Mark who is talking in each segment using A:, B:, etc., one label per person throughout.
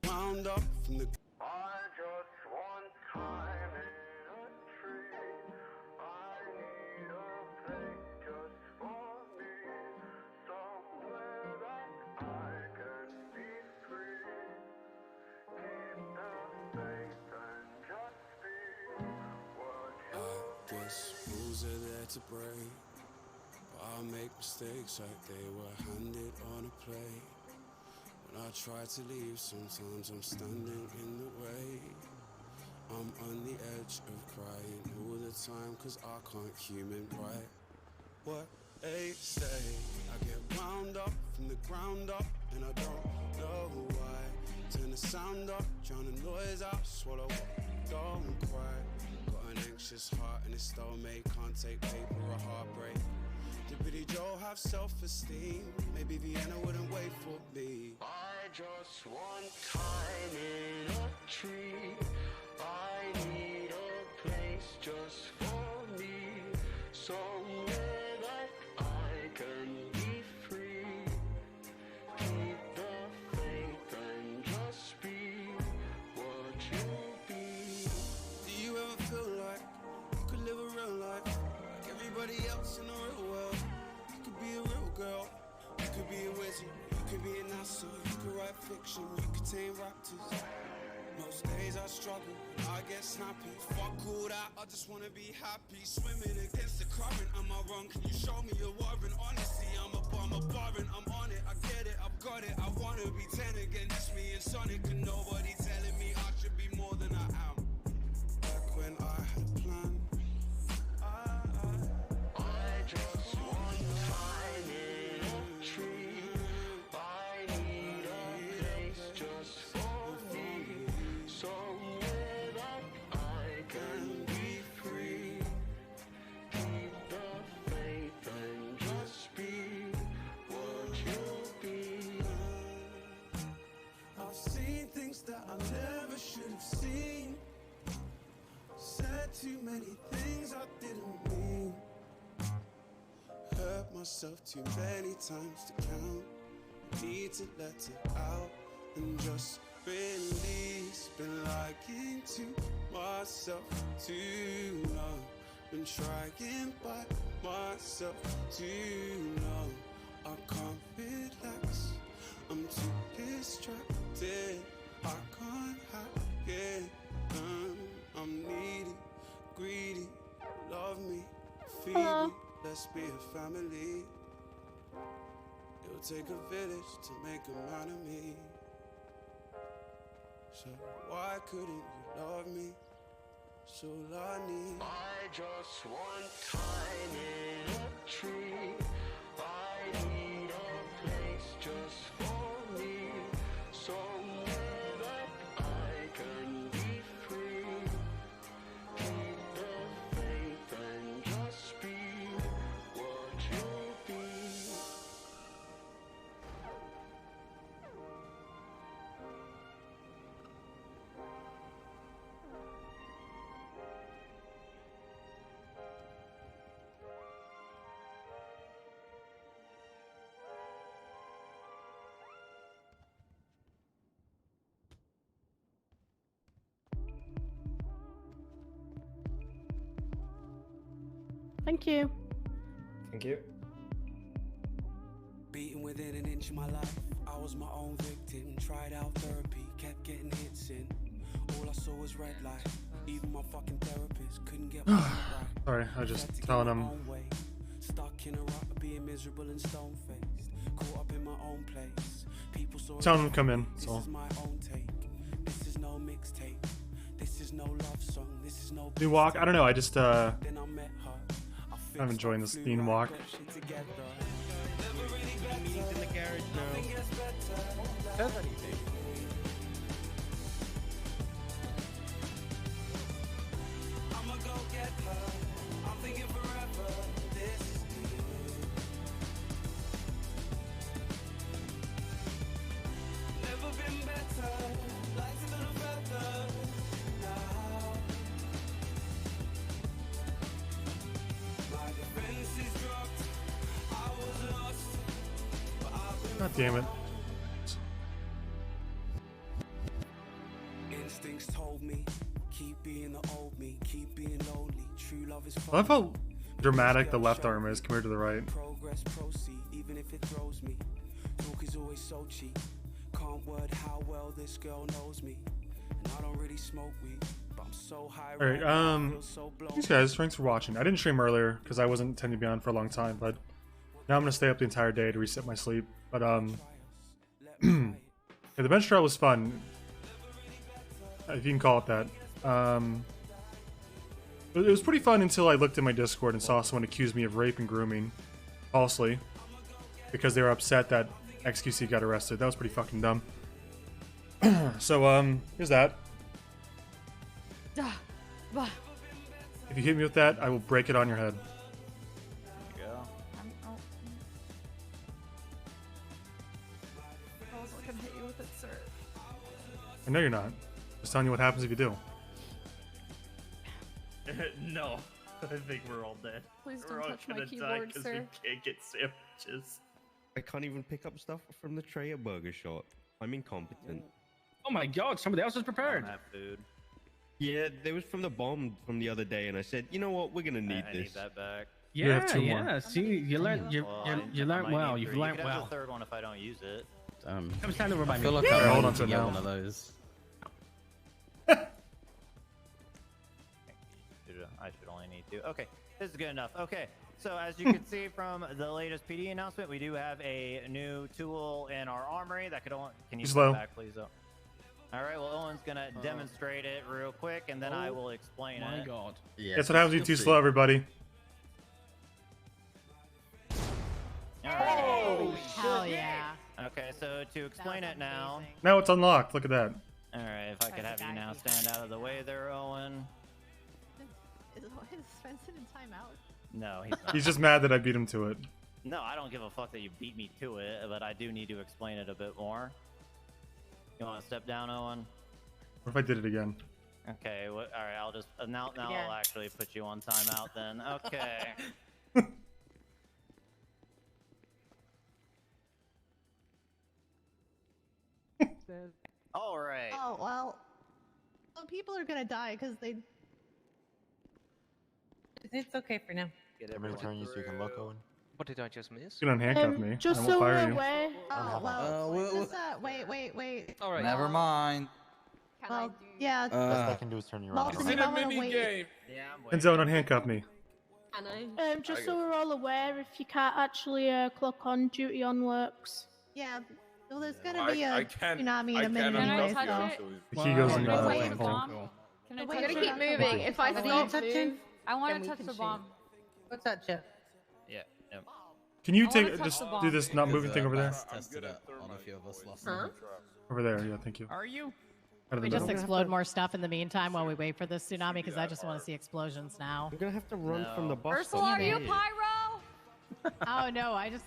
A: wound up from the.
B: I just want time in a tree. I need a place just for me, somewhere that I can be free. Keep the faith and just be what you
A: I guess rules are there to break, but I make mistakes like they were handed on a plate. When I try to leave, sometimes I'm standing in the way. I'm on the edge of crying all the time, cause I can't human right what they say. I get wound up from the ground up, and I don't know why. Turn the sound up, drown the noise out, swallow up, don't cry. Got an anxious heart and it's still made, can't take paper or heartbreak. Did Billy Joel have self-esteem? Maybe Vienna wouldn't wait for me.
B: I just want time in a tree. I need a place just for me, somewhere that I can be free. Keep the faith and just be what you be.
A: Do you ever feel like you could live a real life like everybody else in the real world? You could be a real girl, you could be a wizard, you could be an asshole, you could write fiction, you could tame raptors. Most days I struggle, I get snappy. Fuck all that, I just wanna be happy. Swimming against the current, am I wrong? Can you show me a warrant? Honestly, I'm a barring, I'm on it, I get it, I've got it. I wanna be 10 again, just me and Sonic, and nobody telling me I should be more than I am. Back when I had a plan,
B: I just want time in a tree. I need a place just for me, somewhere that I can be free. Keep the faith and just be what you be.
A: I've seen things that I never should have seen. Said too many things I didn't mean. Hurt myself too many times to count. Need to let it out and just release. Been lying to myself too long. Been trying by myself too long. I can't relax, I'm too distracted. I can't hack it. I'm needy, greedy. Love me, feed me. Let's be a family. It'll take a village to make a man of me. So why couldn't you love me? So I need.
B: I just want time in a tree. I need a place just for me, somewhere that I can be free. Keep the faith and just be what you be.
C: Thank you.
D: Thank you.
A: Beaten within an inch of my life. I was my own victim. Tried out therapy, kept getting hits in. All I saw was red light. Even my fucking therapist couldn't get my right.
E: Sorry, I was just telling him.
A: Stuck in a rut, being miserable and stone faced. Caught up in my own place. People saw
E: Telling him to come in.
A: this
E: So
A: is my own take. This is no mixtape. This is no love song. This is no
E: new walk. I don't know. I just
A: Then I met her.
E: I'm enjoying this theme walk.
F: Meetings in the garage now. Says anything.
A: I'ma go get her. I'm thinking forever. This is it. Never been better. Lighter than a feather. Now my defense is dropped. I was lost. But I've been
E: God damn it.
A: Keep being the old me, keep being lonely. True love is
E: I love how dramatic the left arm is compared to the right.
A: progress, proceed, even if it throws me. Talk is always so cheap. Can't word how well this girl knows me. And I don't really smoke weed, but I'm so high.
E: Alright, thanks guys, thanks for watching. I didn't stream earlier because I wasn't intending to be on for a long time, but now I'm gonna stay up the entire day to reset my sleep. But yeah, the bench trial was fun, if you can call it that. It was pretty fun until I looked at my Discord and saw someone accuse me of rape and grooming falsely because they were upset that XQC got arrested. That was pretty fucking dumb. So here's that. If you hit me with that, I will break it on your head.
D: There you go.
G: I was gonna hit you with it, sir.
E: I know you're not. Just telling you what happens if you do.
D: No, I think we're all dead.
G: Please
D: We're
G: don't
D: all
G: touch my
D: gonna die
G: keyboard,
D: because
G: sir.
D: we can't get sandwiches.
F: I can't even pick up stuff from the tray at Burger Shop. I'm incompetent.
H: Oh my god, somebody else is prepared.
D: Don't have food.
F: Yeah, there was from the bomb from the other day, and I said, you know what, we're gonna need
D: I
F: this.
D: need that back.
E: You have
H: Yeah,
E: two more.
H: yeah. See, you learned.
D: Well,
H: You
D: I
H: learned
D: might
H: well.
D: need
H: You've
D: three.
H: learned
D: You can have
H: well.
D: the third one if I don't use it.
H: Comes time to
I: I
H: remind
I: feel
H: me.
I: like
E: Alright,
I: I
E: hold on
I: need
E: to
I: to
E: it
I: get
E: now.
I: one of those.
D: I should only need two. Okay, this is good enough. Okay, so as you can see from the latest PD announcement, we do have a new tool in our armory that could only. Can you
E: Too
D: step
E: slow.
D: back, please? All right. Well, Owen's gonna demonstrate it real quick, and then I will explain
H: My
D: it.
H: god.
I: Yeah,
E: That's what happens when
I: you'll
E: you're too
I: see.
E: slow, everybody.
D: All right.
G: Oh, hell yeah.
D: Okay, so to explain it now.
E: Now it's unlocked. Look at that.
D: All right, if I could have you now stand out of the way there, Owen.
C: Is Svenson in timeout?
D: No, he's not.
E: He's just mad that I beat him to it.
D: No, I don't give a fuck that you beat me to it, but I do need to explain it a bit more. You want to step down, Owen?
E: What if I did it again?
D: Okay, all right, I'll just now
C: Yeah.
D: I'll actually put you on timeout then. Okay. All right.
C: Oh, well, people are gonna die because they.
G: It's okay for now.
D: Get
J: How many
D: everyone
J: turns you can look,
D: through.
J: Owen?
K: What did I just miss?
E: You can unhandcuff me.
C: Just
E: I
C: so
E: won't
C: we're
E: fire you.
C: aware. Oh, well,
I: we'll-
C: just, wait.
K: All right.
I: Never mind.
C: Well, yeah.
J: Best I can do is turn you around.
C: Malton, you might want to wait.
D: Yeah, I'm waiting.
E: Enzo, unhandcuff me.
G: Can I?
L: Just so we're all aware, if you can't actually clock on, duty on works.
C: Yeah. Well, there's gonna be a tsunami in a
G: Can
C: minute
G: I
C: anyway,
G: touch
C: so.
G: it?
E: The key goes in
G: Can I
E: the
G: touch the
E: handle.
G: bomb? Can I
C: Wait,
G: touch
C: you
G: it?
C: gotta keep moving.
G: If I
C: stop
G: touching, I want
C: then
G: to
C: we
G: touch
C: can
G: the
C: shoot.
G: bomb.
C: What's that, Chip?
D: Yeah. Yep.
E: Can you
G: I wanna
E: take
G: touch
E: just
G: the
E: do
G: bomb.
E: this not moving thing over there?
I: Tested it on a few of us last
G: Huh?
I: night.
E: Over there, yeah, thank you.
D: Are you?
E: Out of
C: We
E: the
C: just
E: middle.
C: explode more stuff in the meantime while we wait for this tsunami because I just want to see explosions now.
F: You're gonna have to run from the
D: No.
F: bus
G: Ursula,
F: stop.
G: are you
F: here.
G: pyro?
C: Oh no, I just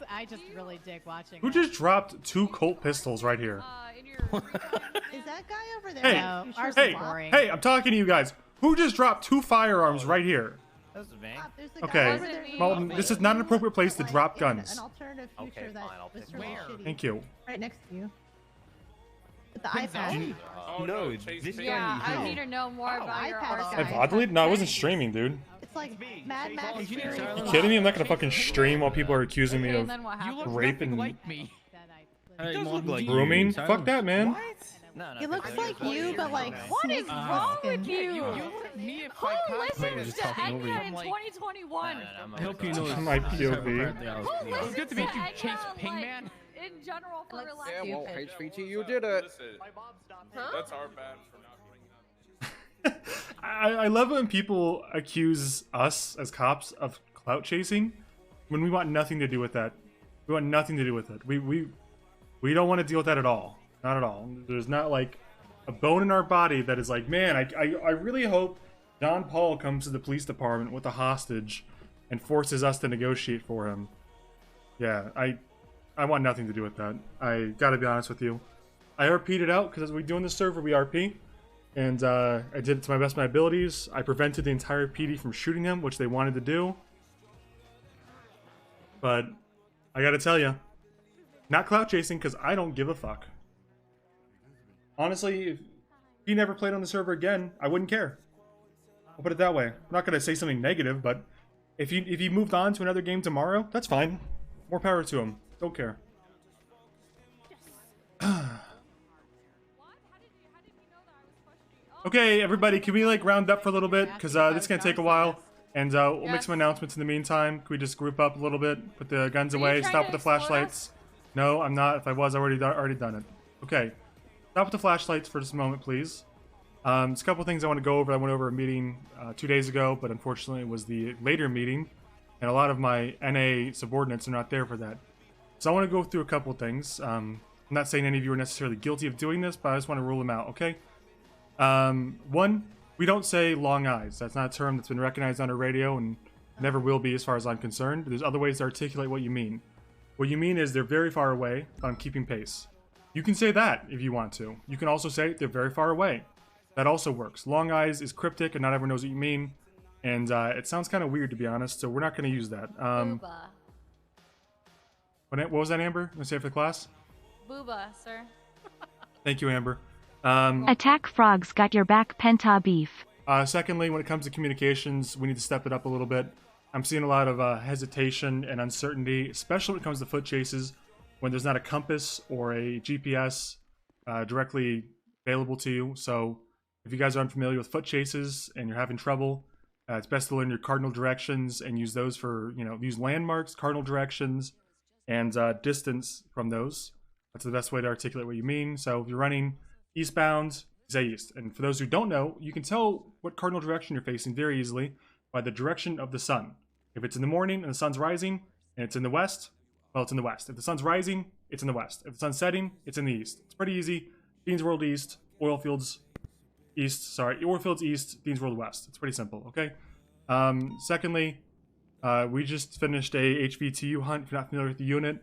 C: really dig watching.
E: Who just dropped 2 Colt pistols right here?
G: In your.
C: Is that guy over there?
E: Hey,
C: No, ours
E: hey,
C: is boring.
E: hey, I'm talking to you guys. Who just dropped 2 firearms right here?
D: This is me.
C: There's a guy
E: Okay,
C: over there.
E: Malton, this is not an appropriate place to
C: Like,
E: drop
C: in
E: guns.
C: An alternative
D: Okay,
C: future
D: fine, I'll
C: that was
D: pick
C: really
D: one.
C: shitty.
E: Thank you.
C: Right next to you. With the iPad.
F: No, this
G: Yeah,
F: guy
G: I
F: here.
G: need to know more about your
C: iPad
G: arsenal.
C: guy.
E: I've oddly? No, I wasn't streaming, dude.
C: It's like Mad Max
H: Chase
C: Fury.
H: Tyler.
E: You kidding me? I'm not gonna fucking stream while people are accusing me
G: Okay, and
E: of
G: then what
H: You look
G: happened?
E: rape
H: nothing
E: and
H: like me.
E: grooming.
H: Hey, Morton,
F: like
H: do
E: Grooming?
H: you,
E: Fuck that, man.
D: No, no.
C: He looks
D: because
C: like
D: you're
C: you, but like
G: What is
C: snake
G: wrong with
C: skin.
G: you?
H: You look at me if
G: Who
H: I could.
G: listens to
H: talking over you.
G: Enya in 2021?
H: I hope you know
E: My
H: this.
E: POV.
G: Who
H: It was good to meet you,
G: listens
H: Chase
G: Enya,
H: Pingman.
G: like, in general for
C: Looks
G: relaxing?
C: stupid.
K: HVT, you did it.
G: Huh?
K: That's our bad for not bringing that.
E: I love when people accuse us as cops of clout chasing when we want nothing to do with that. We want nothing to do with it. We don't want to deal with that at all. Not at all. There's not like a bone in our body that is like, man, I really hope John Paul comes to the police department with a hostage and forces us to negotiate for him. Yeah, I want nothing to do with that. I gotta be honest with you. I RP'd it out because as we do in the server, we RP. And I did it to my best of my abilities. I prevented the entire PD from shooting him, which they wanted to do. But I gotta tell you, not clout chasing because I don't give a fuck. Honestly, If he never played on the server again, I wouldn't care. I'll put it that way. I'm not gonna say something negative, but if he moved on to another game tomorrow, that's fine. More power to him. Don't care. Okay, everybody, can we like round up for a little bit? Because this is gonna take a while, and we'll make some announcements in the meantime. Can we just group up a little bit, put the guns away, stop with the flashlights? No, I'm not. If I was, I already done it. Okay, stop with the flashlights for just a moment, please. There's a couple things I want to go over. I went over a meeting 2 days ago, but unfortunately it was the later meeting, and a lot of my NA subordinates are not there for that. So I want to go through a couple things. I'm not saying any of you are necessarily guilty of doing this, but I just want to rule them out, okay? One, we don't say long eyes. That's not a term that's been recognized on our radio and never will be as far as I'm concerned. There's other ways to articulate what you mean. What you mean is they're very far away, but I'm keeping pace. You can say that if you want to. You can also say they're very far away. That also works. Long eyes is cryptic and not everyone knows what you mean. And it sounds kind of weird, to be honest, so we're not going to use that.
G: Booba.
E: What was that, Amber? Want to say it for the class?
G: Booba, sir.
E: Thank you, Amber.
J: Attack frogs got your back, penta beef.
E: Secondly, when it comes to communications, we need to step it up a little bit. I'm seeing a lot of hesitation and uncertainty, especially when it comes to foot chases, when there's not a compass or a GPS directly available to you. So if you guys are unfamiliar with foot chases and you're having trouble, it's best to learn your cardinal directions and use those for, use landmarks, cardinal directions, and distance from those. That's the best way to articulate what you mean. So if you're running eastbound, say east. And for those who don't know, you can tell what cardinal direction you're facing very easily by the direction of the sun. If it's in the morning and the sun's rising and it's in the west, well, it's in the west. If the sun's rising, it's in the west. If the sun's setting, it's in the east. It's pretty easy. Beans World East, oil fields east, Beans World West. It's pretty simple, okay? Secondly, we just finished a HVTU hunt. If you're not familiar with the unit,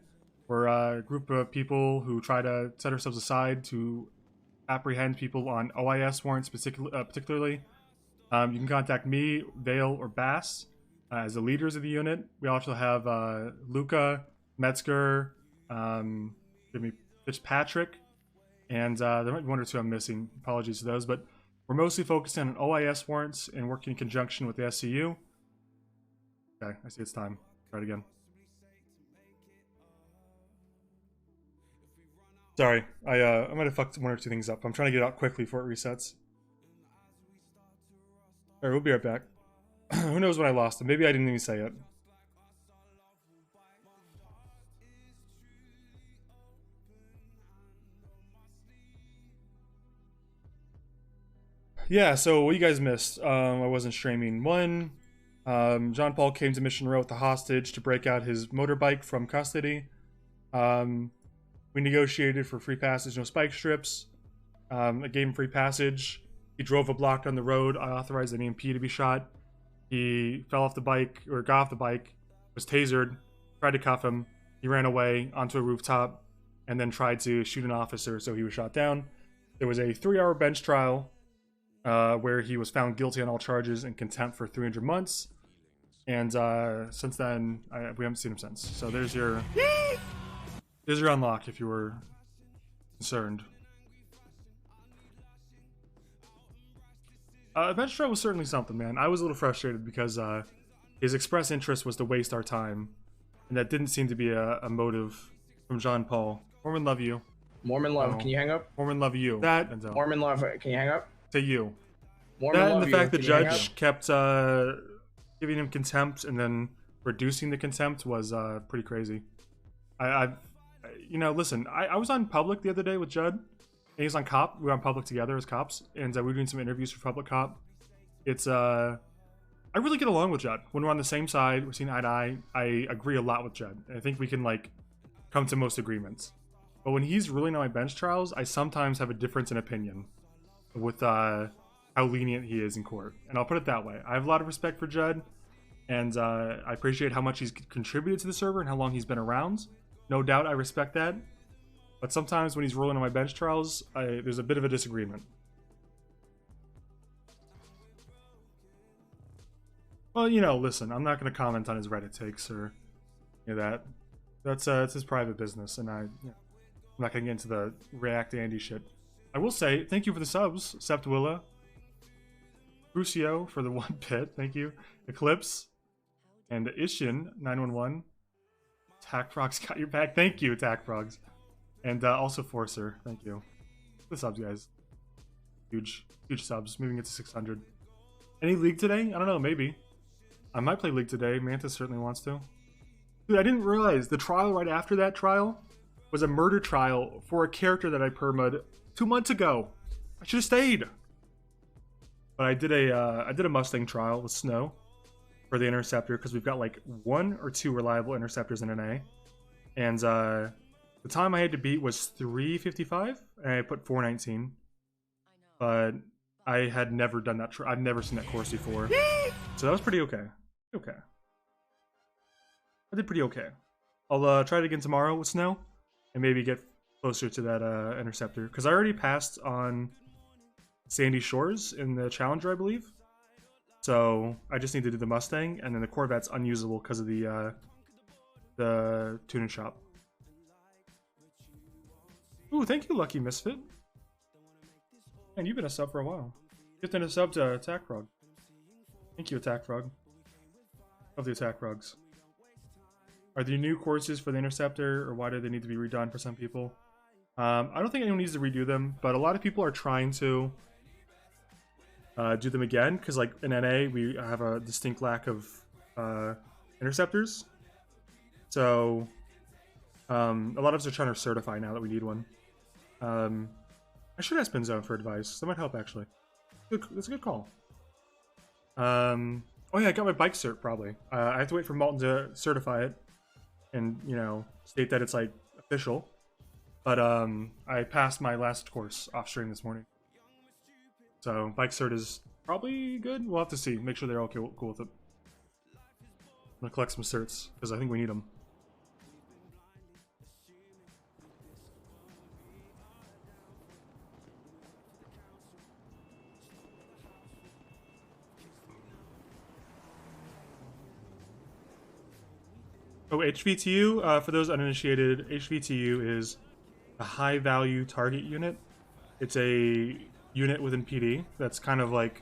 E: we're a group of people who try to set ourselves aside to apprehend people on OIS warrants particularly. You can contact me, Vale, or Bass as the leaders of the unit. We also have Luca, Metzger, Fitzpatrick, and there might be one or two I'm missing. Apologies to those, but we're mostly focusing on OIS warrants and working in conjunction with the SCU. Okay, I see it's time. Try it again. Sorry, I might have fucked one or two things up. I'm trying to get it out quickly before it resets. Alright, we'll be right back. Who knows when I lost it? Maybe I didn't even say it. Yeah, so what you guys missed, I wasn't streaming. One, John Paul came to Mission Row with the hostage to break out his motorbike from custody. We negotiated for free passage, no spike strips. I gave him free passage. He drove a block down the road. I authorized an EMP to be shot. He fell off the bike, or got off the bike, was tasered, tried to cuff him. He ran away onto a rooftop, and then tried to shoot an officer, so he was shot down. There was a 3-hour bench trial where he was found guilty on all charges and contempt for 300 months. And since then, we haven't seen him since. So there's your unlock if you were concerned. Bench trial was certainly something, man. I was a little frustrated because his express interest was to waste our time, and that didn't seem to be a motive from John Paul. Mormon love you.
M: Mormon love, can you hang up?
E: Mormon love you. That and
M: Mormon love, can you hang up?
E: To you.
M: Mormon
E: that
M: love
E: and the fact the
M: can you hang up?
E: judge kept giving him contempt and then reducing the contempt was pretty crazy. Listen, I was on Public the other day with Judd. And he's on Cop. We were on Public together as cops, and we were doing some interviews for Public Cop. It's I really get along with Judd. When we're on the same side, we're seeing eye to eye. I agree a lot with Judd. I think we can come to most agreements. But when he's ruling on my bench trials, I sometimes have a difference in opinion with how lenient he is in court. And I'll put it that way. I have a lot of respect for Judd, and I appreciate how much he's contributed to the server and how long he's been around. No doubt I respect that. But sometimes when he's ruling on my bench trials, there's a bit of a disagreement. Well, listen, I'm not going to comment on his Reddit takes or that. That's it's his private business, and I'm not going to get into the React Andy shit. I will say thank you for the subs, Septwilla, Crucio for the 1 bit, thank you, Eclipse, and Ishin 911. Attack Frogs got your back, thank you, Attack Frogs, and also Forcer, thank you. The subs, guys, huge subs, moving it to 600. Any League today? I don't know, maybe. I might play League today. Mantis certainly wants to. Dude, I didn't realize the trial right after that trial was a murder trial for a character that I perma'd 2 months ago. I should have stayed. But I did a Mustang trial with Snow for the Interceptor because we've got like 1 or 2 reliable Interceptors in NA. And the time I had to beat was 355, and I put 419. But I had never done that. I've never seen that course before. So that was pretty okay. Okay. I did pretty okay. I'll try it again tomorrow with Snow and maybe get closer to that Interceptor. Because I already passed on Sandy Shores in the Challenger, I believe. So I just need to do the Mustang, and then the Corvette's unusable because of the tuning shop. Ooh, thank you, Lucky Misfit. Man, you've been a sub for a while. Just in a sub to Attack Frog. Thank you, Attack Frog. Love the Attack Frogs. Are there new courses for the Interceptor, or why do they need to be redone for some people? I don't think anyone needs to redo them, but a lot of people are trying to do them again, because like in NA, we have a distinct lack of Interceptors. So a lot of us are trying to certify now that we need one. I should ask Pinzone for advice. That might help, actually. That's a good call. Oh yeah, I got my bike cert, probably. I have to wait for Malton to certify it and, you know, state that it's, like, official. But I passed my last course off stream this morning. So, bike cert is probably good. We'll have to see. Make sure they're all cool with it. I'm gonna collect some certs, because I think we need them. Oh, HVTU, for those uninitiated, HVTU is a high-value target unit. It's a unit within PD that's kind of like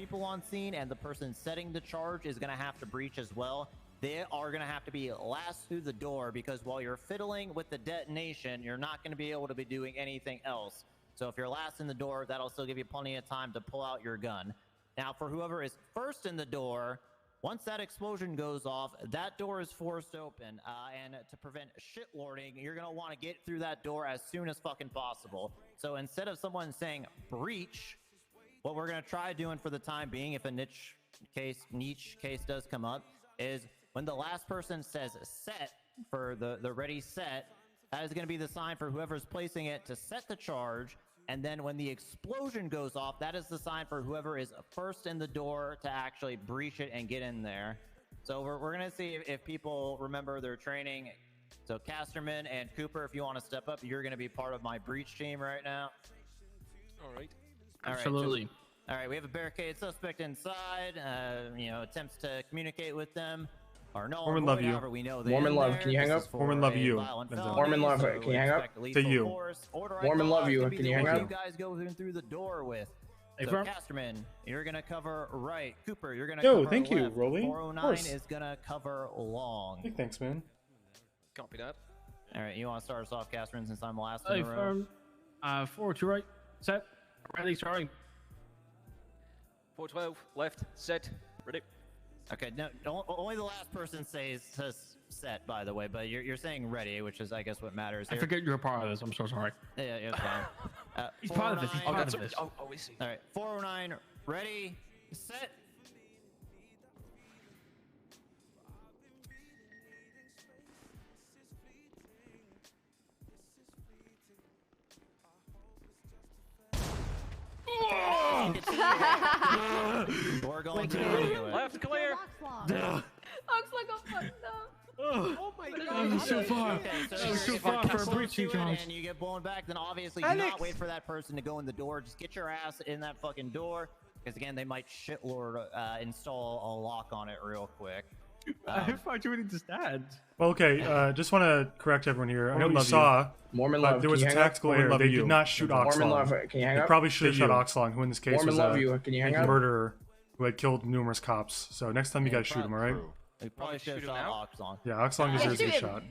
D: people on scene, and the person setting the charge is going to have to breach as well. They are going to have to be last through the door, because while you're fiddling with the detonation, you're not going to be able to be doing anything else. So if you're last in the door, that'll still give you plenty of time to pull out your gun. Now, for whoever is first in the door, once that explosion goes off, that door is forced open. And to prevent shitlording, you're going to want to get through that door as soon as fucking possible. So instead of someone saying breach, what we're going to try doing for the time being, if a niche case does come up, is when the last person says set for the ready set, that is going to be the sign for whoever's placing it to set the charge. And then when the explosion goes off, that is the sign for whoever is first in the door to actually breach it and get in there. So we're going to see if people remember their training. So Casterman and Cooper, if you want to step up, you're going to be part of my breach team right now.
K: All right.
H: Absolutely.
D: All right, we have a barricade suspect inside. Attempts to communicate with them. Or no,
E: Mormon love you.
D: we know
M: Mormon love, can you hang up?
E: Mormon love you.
M: Mormon love, can you hang up?
E: To you.
M: Mormon love you, can you hang up?
D: You guys go through the door with.
H: Hey,
D: So
H: firm.
D: Casterman, you're gonna cover right. Cooper, you're gonna
E: Yo,
D: cover
E: thank you,
D: left.
E: Rolly. Of
D: 409
E: course.
D: is gonna cover long.
E: Hey, thanks, man.
K: Copy that.
D: All right, you want to start us off, Casterman, since I'm last
H: Hey,
D: in the row?
H: firm. Forward to right. Set. Ready, starting.
K: 412, left, set, ready.
D: Okay, no, only the last person says set, by the way, but you're saying ready, which is, I guess, what matters
H: I
D: here.
H: forget you're a part of this. I'm so sorry.
D: Yeah, it's fine.
H: He's part of this. He's
D: 409.
H: part of this.
K: Oh, we see.
D: All right, 409, ready, set. We're going to do it.
K: Left, clear.
G: Looks like I'm fucked up.
K: Oh my
H: That was so far.
D: Okay, so
H: That was
D: if
H: too
D: you're
H: far for a
D: close
H: breaching
D: to it
H: charge.
D: and you get blown back, then obviously do not wait for that person to go in the door. Just get your ass in that fucking door, because again, they might shitlord install a lock on it real quick.
H: I thought you needed to stand.
E: Well, okay. Just want to correct everyone here. I know
M: Mormon
E: you
M: love
E: saw
M: Mormon love,
E: there
M: can
E: was
M: you
E: a
M: hang up?
E: tactical
M: Mormon
E: error.
M: love
E: They
M: you.
E: did not shoot
M: Mormon
E: Oxlong.
M: love, can you hang
E: They
M: up?
E: probably should have
M: To
E: shot
M: you.
E: Oxlong, who in this case
M: Mormon
E: was
M: love
E: a
M: you, can you hang up?
E: murderer who had killed numerous cops. So next time you guys shoot him, all right?
D: We probably should have
K: shoot him
D: shot Oxlong.
E: Yeah, Oxlong deserves to be shot.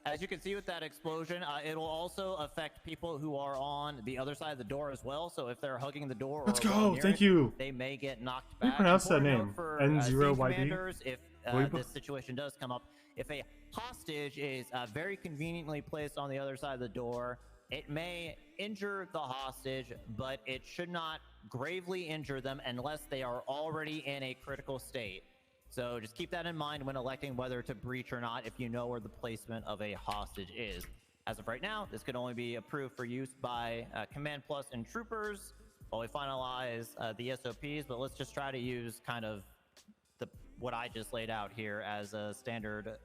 D: As you can see with that explosion, it will also affect people who are on the other side of the door as well. So if they're hugging the door,
E: Let's
D: or
E: go.
D: near
E: Thank
D: it,
E: you.
D: they may get knocked
E: How do you
D: back.
E: pronounce that
D: Important note
E: name?
D: for,
E: N0YD?
D: scene commanders, if
E: Weeb?
D: this situation does come up, if a hostage is very conveniently placed on the other side of the door, it may injure the hostage, but it should not gravely injure them unless they are already in a critical state. So just keep that in mind when electing whether to breach or not if you know where the placement of a hostage is. As of right now, this can only be approved for use by Command Plus and Troopers while we finalize the SOPs, but let's just try to use kind of what I just laid out here as a standard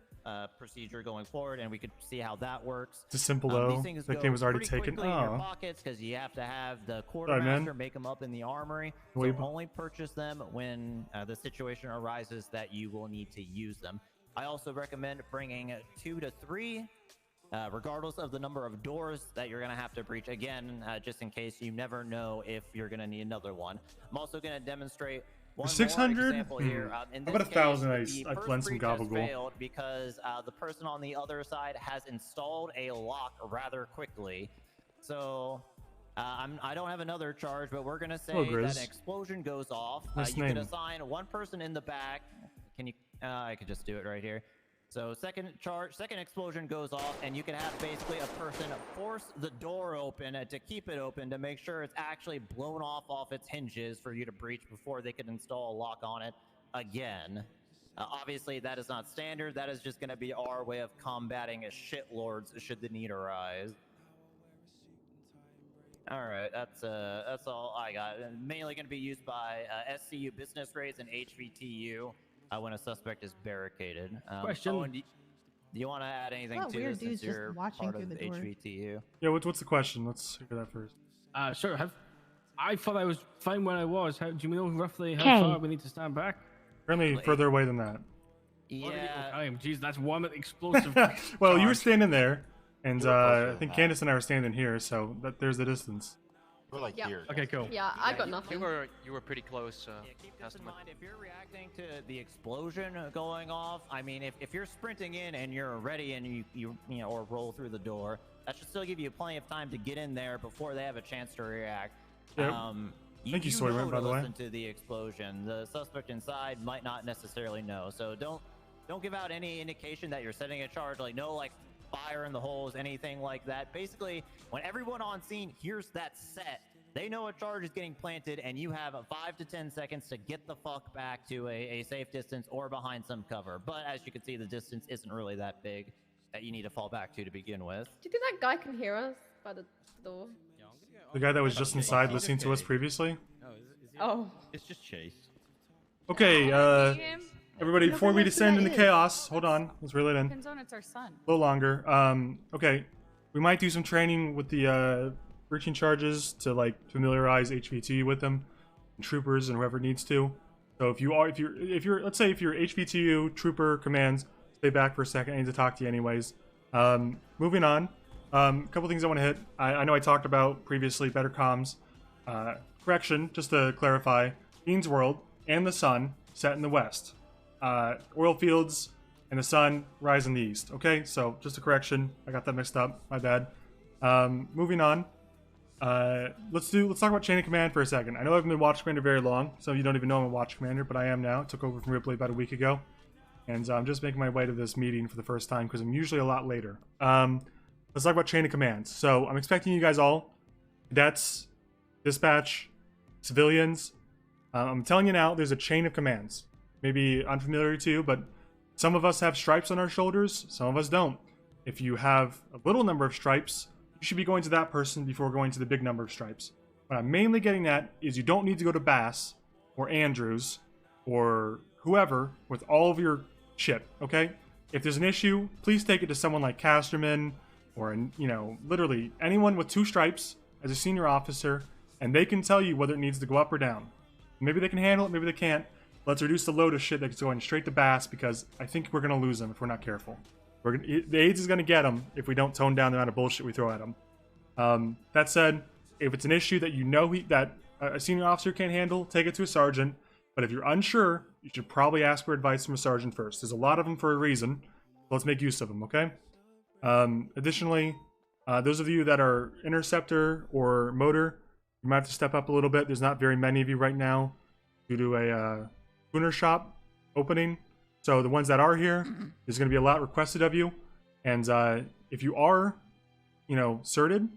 D: procedure going forward, and we could see how that works.
E: It's simple
D: These
E: though.
D: things
E: That
D: go
E: game was already
D: pretty
E: taken.
D: quickly in your
E: Oh,
D: pockets because you have to have the
E: man.
D: quartermaster make them up in the armory. So
E: Weeb.
D: only purchase them when the situation arises that you will need to use them. I also recommend bringing 2 to 3, regardless of the number of doors that you're going to have to breach. Again, just in case you never know if you're going to need another one. I'm also going to demonstrate one more
E: 600?
D: example here. In
E: How about
D: this
E: 1,000?
D: case, the
E: I
D: first
E: blend some
D: breach has
E: gabagool.
D: failed because the person on the other side has installed a lock rather quickly. So I don't have another charge, but we're going to say
E: Hello,
D: that
E: Grizz.
D: an explosion goes off.
E: Nice
D: You can
E: name.
D: assign one person in the back. Can you? I could just do it right here. So second explosion goes off, and you can have basically a person force the door open to keep it open to make sure it's actually blown off its hinges for you to breach before they can install a lock on it again. Obviously, that is not standard. That is just going to be our way of combating shitlords should the need arise. All right, that's all I got. Mainly going to be used by SCU business raids and HVTU when a suspect is barricaded.
H: Question.
D: Owen, do you want to add anything
C: What
D: to
C: weird
D: this
C: dudes
D: since
C: just
D: you're
C: watching
D: part
C: through
D: of
C: the door.
D: HVTU?
E: Yeah, what's the question? Let's hear that first.
H: Sure. I thought I was fine when I was. Do you know roughly how
J: Okay.
H: far we need to stand back?
E: Apparently further away than that.
D: Yeah.
H: Jeez, that's one explosive.
E: Well, you were
H: charge.
E: standing there, and I think Candace and I were standing here, so there's the distance.
I: We're like
G: Yeah.
I: here.
H: Okay, cool.
G: Yeah, I got nothing.
K: You were pretty close.
D: Keep in
K: Testament.
D: mind, if you're reacting to the explosion going off, I mean, if you're sprinting in and you're ready and you know, or roll through the door, that should still give you plenty of time to get in there before they have a chance to react.
E: Yep. Thank you, Soyman,
D: know
E: by
D: to
E: the way.
D: listen to the explosion. The suspect inside might not necessarily know, so don't give out any indication that you're setting a charge. Like no fire in the holes, anything like that. Basically, when everyone on scene hears that set, they know a charge is getting planted, and you have 5 to 10 seconds to get the fuck back to a safe distance or behind some cover. But as you can see, the distance isn't really that big that you need to fall back to begin with.
G: Do you think that guy can hear us by the door?
E: The guy that was just inside listening to us previously.
G: Oh.
F: It's just Chase.
E: Okay, everybody, before we descend into chaos, hold on, let's reel it in.
N: Depends on it's our son.
E: A little longer. Okay, we might do some training with the breaching charges to like familiarize HVTU with them, and troopers and whoever needs to. So if you're let's say if you're HVTU trooper commands, stay back for a second. I need to talk to you anyways. Moving on. A couple things I want to hit. I know I talked about previously better comms. Correction, just to clarify, Bean's World and the sun set in the west. Oil fields and the sun rise in the east. Okay, so just a correction. I got that mixed up. My bad. Moving on. Let's talk about chain of command for a second. I know I haven't been Watch Commander very long. Some of you don't even know I'm a Watch Commander, but I am now. I took over from Ripley about a week ago, and I'm just making my way to this meeting for the first time because I'm usually a lot later. Let's talk about chain of commands. So I'm expecting you guys all, cadets, dispatch, civilians. I'm telling you now, there's a chain of commands. Maybe unfamiliar to you, but some of us have stripes on our shoulders, some of us don't. If you have a little number of stripes, you should be going to that person before going to the big number of stripes. What I'm mainly getting at is you don't need to go to Bass or Andrews or whoever with all of your shit, okay? If there's an issue, please take it to someone like Casterman or, you know, literally anyone with 2 stripes as a senior officer, and they can tell you whether it needs to go up or down. Maybe they can handle it, maybe they can't. Let's reduce the load of shit that's going straight to Bass, because I think we're going to lose them if we're not careful. The AIDS is going to get them if we don't tone down the amount of bullshit we throw at them. That said, if it's an issue that you know that a senior officer can't handle, take it to a sergeant. But if you're unsure, you should probably ask for advice from a sergeant first. There's a lot of them for a reason. Let's make use of them, okay? Additionally, those of you that are interceptor or motor, you might have to step up a little bit. There's not very many of you right now due to a tuner shop opening. So the ones that are here, there's going to be a lot requested of you. And if you are, you know, certed,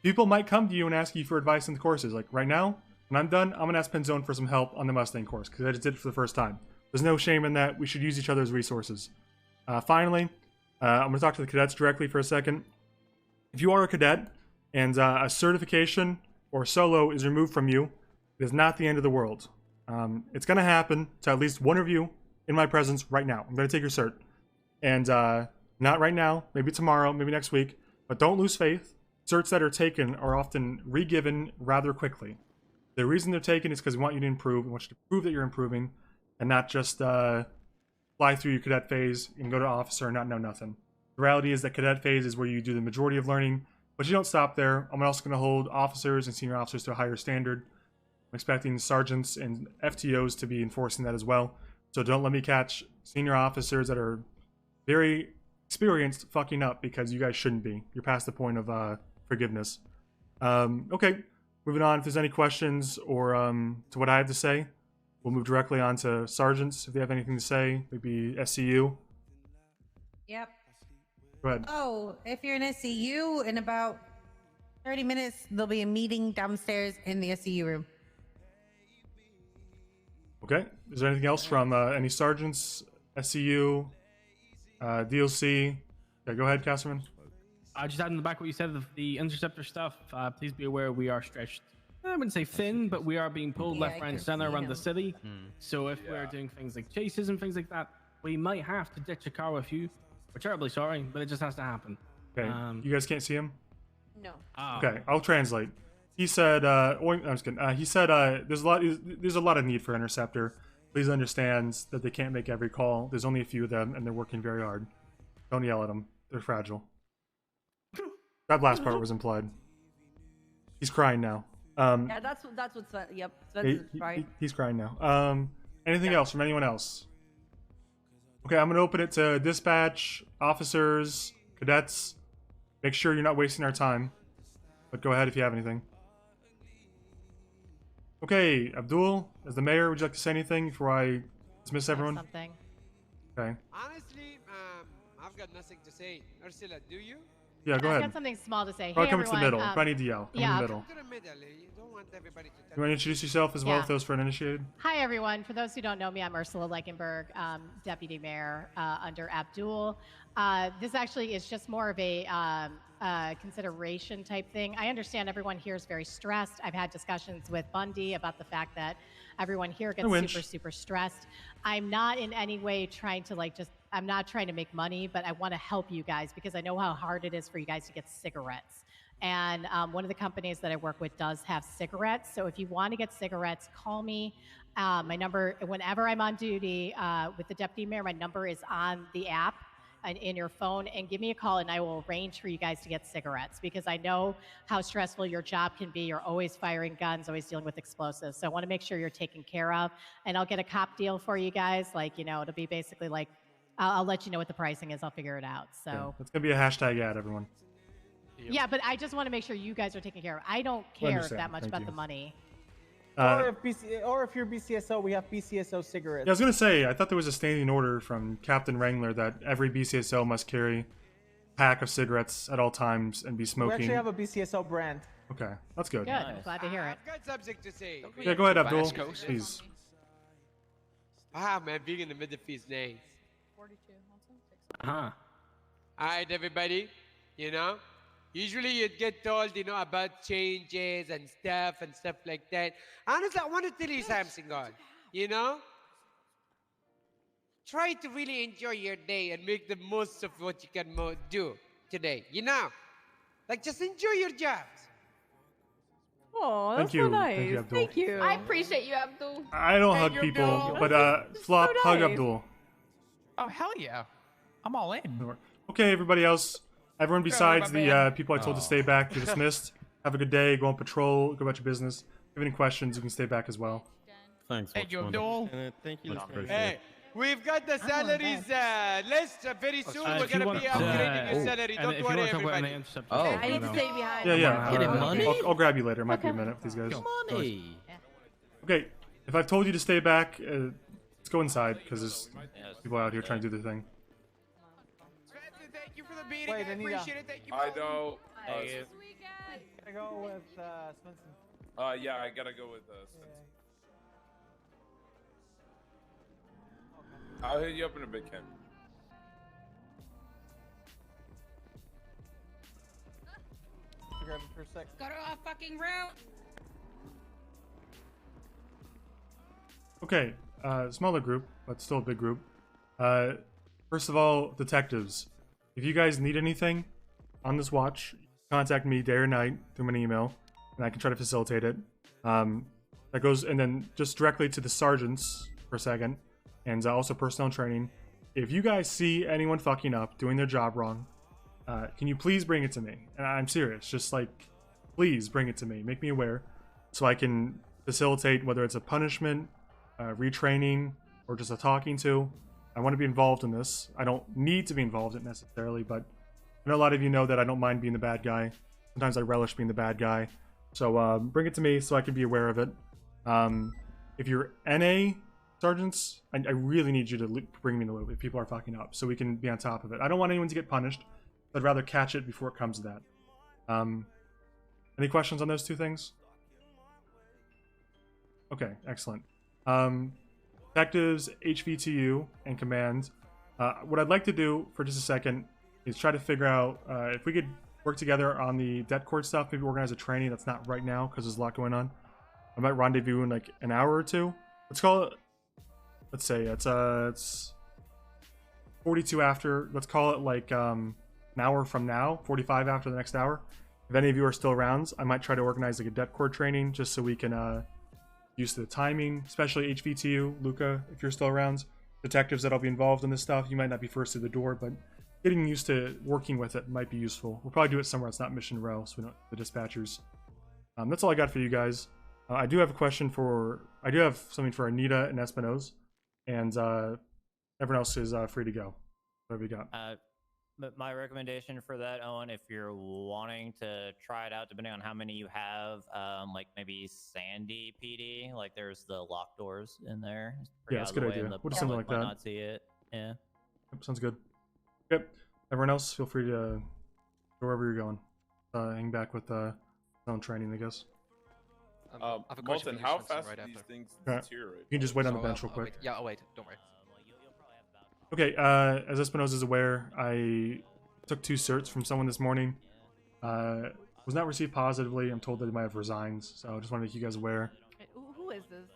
E: people might come to you and ask you for advice on the courses. Like right now, when I'm done, I'm going to ask Penzone for some help on the Mustang course because I just did it for the first time. There's no shame in that. We should use each other's resources. Finally, I'm going to talk to the cadets directly for a second. If you are a cadet and a certification or solo is removed from you, it is not the end of the world. It's going to happen to at least one of you in my presence right now. I'm going to take your cert. And not right now, maybe tomorrow, maybe next week, but don't lose faith. Certs that are taken are often re-given rather quickly. The reason they're taken is because we want you to improve. We want you to prove that you're improving and not just fly through your cadet phase and go to officer and not know nothing. The reality is that cadet phase is where you do the majority of learning, but you don't stop there. I'm also going to hold officers and senior officers to a higher standard. I'm expecting sergeants and FTOs to be enforcing that as well. So don't let me catch senior officers that are very experienced fucking up because you guys shouldn't be. You're past the point of forgiveness. Okay, moving on. If there's any questions or to what I have to say, we'll move directly on to sergeants if they have anything to say. Maybe SCU.
N: Yep.
E: Go ahead.
N: Oh, if you're an SCU, in about 30 minutes, there'll be a meeting downstairs in the SCU room.
E: Okay. Is there anything else from any sergeants, SCU, DLC? Yeah, go ahead, Casterman.
H: Just adding the back what you said of the interceptor stuff. Please be aware we are stretched. I wouldn't say thin, but we are being pulled left, right, and center around the city. So if we're doing things like chases and things like that, we might have to ditch a car with you. We're terribly sorry, but it just has to happen.
E: Okay. You guys can't see him?
G: No.
H: Oh.
E: Okay, I'll translate. He said, I'm just kidding. He said, there's a lot of need for interceptor. Please understand that they can't make every call. There's only a few of them, and they're working very hard. Don't yell at them. They're fragile. That last part was implied. He's crying now.
O: Yeah, that's what Sven. Yep, Svenson's right.
E: He's crying now. Anything else from anyone else? Okay, I'm gonna open it to dispatch, officers, cadets. Make sure you're not wasting our time. But go ahead if you have anything. Okay, Abdul, as the mayor, would you like to say anything before I dismiss everyone?
C: Something.
E: Okay.
P: Honestly, I've got nothing to say. Ursula, do you?
E: Yeah, go
C: I've
E: ahead.
C: got something small to say.
E: Or
C: Hey,
E: come to the
C: everyone,
E: middle. If I need to yell, come
C: yeah,
E: in the middle.
P: To the middle. You don't want everybody to
E: You want to introduce yourself as well,
C: Yeah.
E: if those for uninitiated?
C: Hi, everyone. For those who don't know me, I'm Ursula Leichenberg, Deputy Mayor under Abdul. This actually is just more of a consideration type thing. I understand everyone here is very stressed. I've had discussions with Bundy about the fact that everyone here gets super stressed. I'm not in any way trying to I'm not trying to make money, but I want to help you guys because I know how hard it is for you guys to get cigarettes. And one of the companies that I work with does have cigarettes. So if you want to get cigarettes, call me. My number, whenever I'm on duty with the deputy mayor, my number is on the app and in your phone, and give me a call and I will arrange for you guys to get cigarettes because I know how stressful your job can be. You're always firing guns, always dealing with explosives. So I want to make sure you're taken care of, and I'll get a cop deal for you guys. It'll be basically I'll let you know what the pricing is. I'll figure it out. So
E: It's going to be a hashtag ad, everyone.
C: yeah, but I just want to make sure you guys are taken care of. I don't care that much about the money.
Q: Or if you're BCSO, we have BCSO cigarettes.
E: Yeah, I was going to say, I thought there was a standing order from Captain Wrangler that every BCSO must carry a pack of cigarettes at all times and be smoking.
Q: We actually have a BCSO brand.
E: Okay, that's good.
C: Good, I'm glad to hear it.
P: I've got something to say.
E: Yeah, go ahead, Abdul, please.
P: Man, being in the middle of his name.
G: 42.
H: Uh-huh.
P: Alright, everybody. Usually you'd get told, about changes and stuff like that. Honestly, I want to tell you something, God. Try to really enjoy your day and make the most of what you can do today. Just enjoy your jobs.
G: Oh,
E: that's so nice.
G: Thank you. I appreciate you, Abdul.
E: I don't hug people, but Flop, hug Abdul.
R: Oh, hell yeah. I'm all in.
E: Okay, everybody else. Everyone besides the people I told to stay back, you're dismissed. Have a good day. Go on patrol. Go about your business. If you have any questions, you can stay back as well.
F: Thanks.
R: Thank you, Abdul.
F: Thank you.
P: Hey, we've got the salaries list. Very soon we're going to be upgrading your salary. Don't worry, everybody.
O: I need to stay behind.
E: Yeah.
I: Getting money?
E: I'll grab you later. It might be a minute with these guys.
I: Money.
E: Okay, if I've told you to stay back, let's go inside because there's people out here trying to do their thing.
P: Thank you for the meeting.
Q: Wait,
P: I
Q: Anita.
P: appreciate it. Thank you.
S: I know.
Q: Gotta go with Svenson.
S: Yeah, I gotta go with Svenson. I'll hit you up in a bit, Ken.
Q: Grab him for a sec.
O: Go to a fucking route.
E: Okay, smaller group, but still a big group. First of all, detectives. If you guys need anything on this watch, contact me day or night through my email, and I can try to facilitate it. That goes, and then just directly to the sergeants for a second, and also personnel training. If you guys see anyone fucking up, doing their job wrong, can you please bring it to me? And I'm serious, just please bring it to me. Make me aware so I can facilitate whether it's a punishment, retraining, or just a talking to. I want to be involved in this. I don't need to be involved in it necessarily, but I know a lot of you know that I don't mind being the bad guy. Sometimes I relish being the bad guy. So bring it to me so I can be aware of it. If you're NA sergeants, I really need you to bring me in the loop if people are fucking up so we can be on top of it. I don't want anyone to get punished. I'd rather catch it before it comes to that. Any questions on those two things? Okay, excellent. Detectives, HVTU, and command. What I'd like to do for just a second is try to figure out if we could work together on the debt court stuff, maybe organize a training. That's not right now because there's a lot going on. I might rendezvous in an hour or two. Let's call it, let's say it's 42 after. Let's call it an hour from now, 45 after the next hour. If any of you are still around, I might try to organize a debt court training just so we can used to the timing, especially HVTU, Luca, if you're still around. Detectives that'll be involved in this stuff, you might not be first to the door, but getting used to working with it might be useful. We'll probably do it somewhere it's not Mission Row, so we don't the dispatchers. That's all I got for you guys. I do have something for Anita and Espinoz, and everyone else is free to go. Whatever you got.
D: But my recommendation for that, Owen, if you're wanting to try it out, depending on how many you have, like maybe Sandy PD, like there's the locked doors in there. It's pretty
E: Yeah, it's
D: out
E: a
D: of
E: good
D: the way,
E: idea.
D: and the
E: We'll do something
D: public
E: like
D: might
E: that.
D: not see it. Yeah.
E: Yep, sounds good. Yep. Everyone else, feel free to go wherever you're going. Hang back with zone training, I guess.
K: I have a question
S: Molten,
K: for you,
S: how
K: Svenson,
S: fast
K: right
S: do these
K: after.
S: things
E: Alright.
S: deteriorate?
E: You can just wait on the
K: So,
E: bench real
K: I'll
E: quick.
K: wait. Yeah, I'll wait. Don't worry.
E: Okay, as Espinoza is aware, I took 2 certs from someone this morning. Was not received positively. I'm told that he might have resigned, so I just want to make you guys aware.
O: Who is this?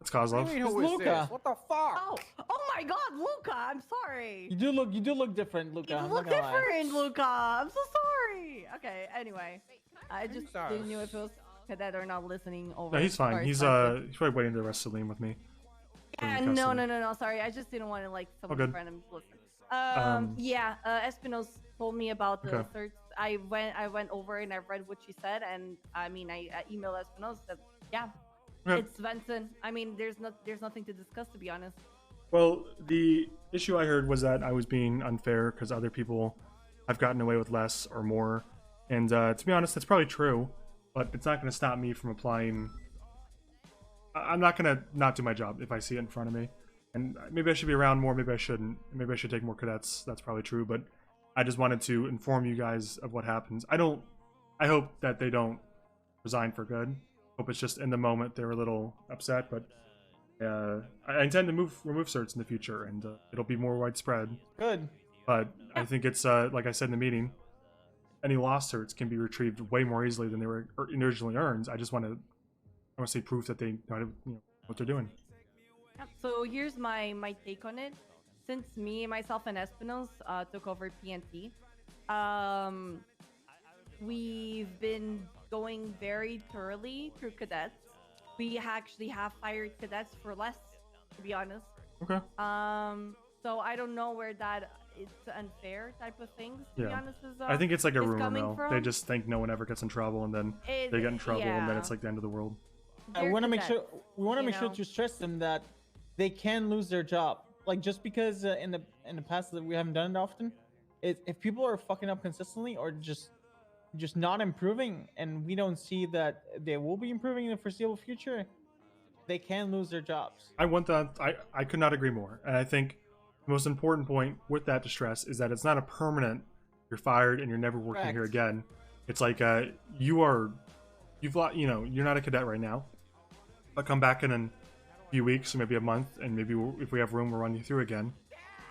E: It's Kozlov.
Q: It's Luca.
R: What the fuck?
O: Oh my God, Luca! I'm sorry.
Q: You do look different, Luca.
O: You
Q: I'm
O: look
Q: not gonna lie.
O: different, Luca. I'm so sorry. Okay. Anyway, I just didn't know if it was cadet or not listening over.
E: No, he's fine.
O: or
E: He's
O: something.
E: he's probably waiting to arrest Salim with me.
O: Yeah, no. Sorry, I just didn't want to like someone
E: good.
O: random listen. Yeah, Espinoz told me about the
E: Okay.
O: certs. I went over and I read what she said, and I mean, I emailed Espinoz that yeah,
E: Okay.
O: it's Svenson. I mean, there's nothing to discuss, to be honest.
E: Well, the issue I heard was that I was being unfair because other people have gotten away with less or more, and to be honest, that's probably true. But it's not going to stop me from applying. I'm not going to not do my job if I see it in front of me. And maybe I should be around more, maybe I shouldn't. Maybe I should take more cadets. That's probably true, but I just wanted to inform you guys of what happens. I hope that they don't resign for good. Hope it's just in the moment they're a little upset, but I intend to remove certs in the future, and it'll be more widespread.
Q: Good.
E: But I think it's like I said in the meeting, any lost certs can be retrieved way more easily than they were originally earned. I want to see proof that they know how to, what they're doing.
O: So here's my take on it. Since me, myself, and Espinoz took over PNT, we've been going very thoroughly through cadets. We actually have fired cadets for less, to be honest.
E: Okay.
O: So I don't know where that it's unfair type of things, to be honest.
E: I think it's like a
O: is
E: rumor
O: coming
E: mill.
O: from.
E: They just think no one ever gets in trouble, and then they get in trouble, and then
O: yeah.
E: it's like the end of the world.
Q: We want to make
O: cadets,
Q: sure
O: you know?
Q: to stress them that they can lose their job. Like just because in the past that we haven't done it often, if people are fucking up consistently or just not improving, and we don't see that they will be improving in the foreseeable future, they can lose their jobs.
E: I want that. I could not agree more. And I think the most important point with that to stress is that it's not a permanent. You're fired and you're never working here
Q: Correct.
E: again. It's like you're not a cadet right now, but come back in a few weeks or maybe a month, and maybe if we have room, we'll run you through again.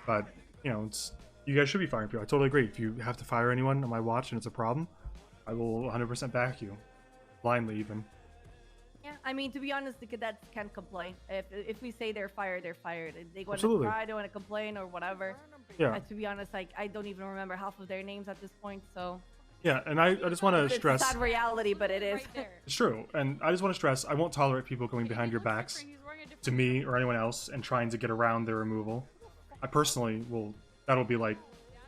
E: But you guys should be firing people. I totally agree. If you have to fire anyone on my watch and it's a problem, I will 100% back you, blindly even.
O: Yeah, I mean, to be honest, the cadets can't complain. If we say they're fired, they're fired. They want to
E: Absolutely.
O: cry, they want to complain or whatever.
E: Yeah.
O: To be honest, like I don't even remember half of their names at this point. So
E: Yeah, and I just want to
O: it's
E: stress.
O: a sad reality, but it is.
E: It's true, and I just want to stress I won't tolerate people going behind your backs to me or anyone else and trying to get around their removal. I personally will. That'll be like,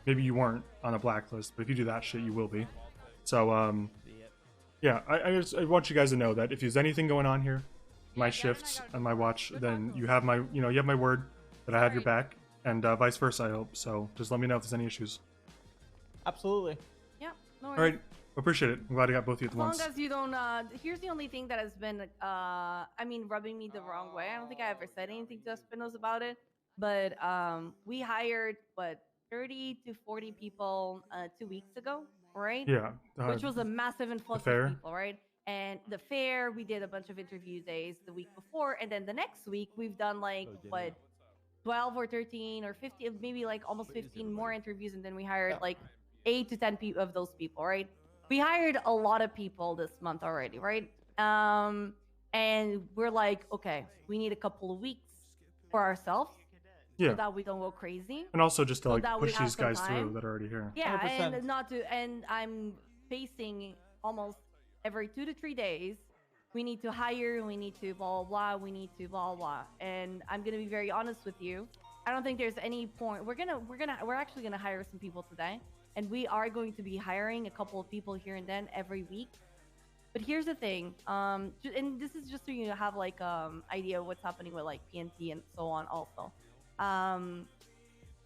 E: maybe you weren't on a blacklist, but if you do that shit, you will be. So, yeah, I want you guys to know that if there's anything going on here, my shifts and my watch, then you have my word that I have your back, and vice versa. I hope so. Just let me know if there's any issues.
Q: Absolutely.
O: Yeah. No
E: All
O: worries.
E: right, appreciate it. I'm glad I got both of you at
O: As
E: once.
O: long as you don't, here's the only thing that has been, I mean, rubbing me the wrong way. I don't think I ever said anything to Espinoz about it, but we hired 30 to 40 people 2 weeks ago, right?
E: Yeah,
O: which was a massive influx
E: fair.
O: of people, right? And the fair, we did a bunch of interview days the week before, and then the next week we've done like 12 or 13 or 50, maybe like almost 15 more interviews, and then we hired like 8 to 10 people of those people, right? We hired a lot of people this month already, right? And we're like, okay, we need a couple of weeks for ourselves,
E: Yeah.
O: so that we don't go crazy,
E: And also just to
O: so
E: like
O: that we
E: push
O: have
E: these
O: some
E: guys
O: time.
E: through that are already here.
O: Yeah,
Q: 100%.
O: and not to, and I'm facing almost every 2 to 3 days. We need to hire, we need to blah, blah, blah, we need to blah, blah. And I'm going to be very honest with you. I don't think there's any point. We're actually going to hire some people today. And we are going to be hiring a couple of people here and then every week. But here's the thing, and this is just so you have like idea of what's happening with like PNT and so on. Also,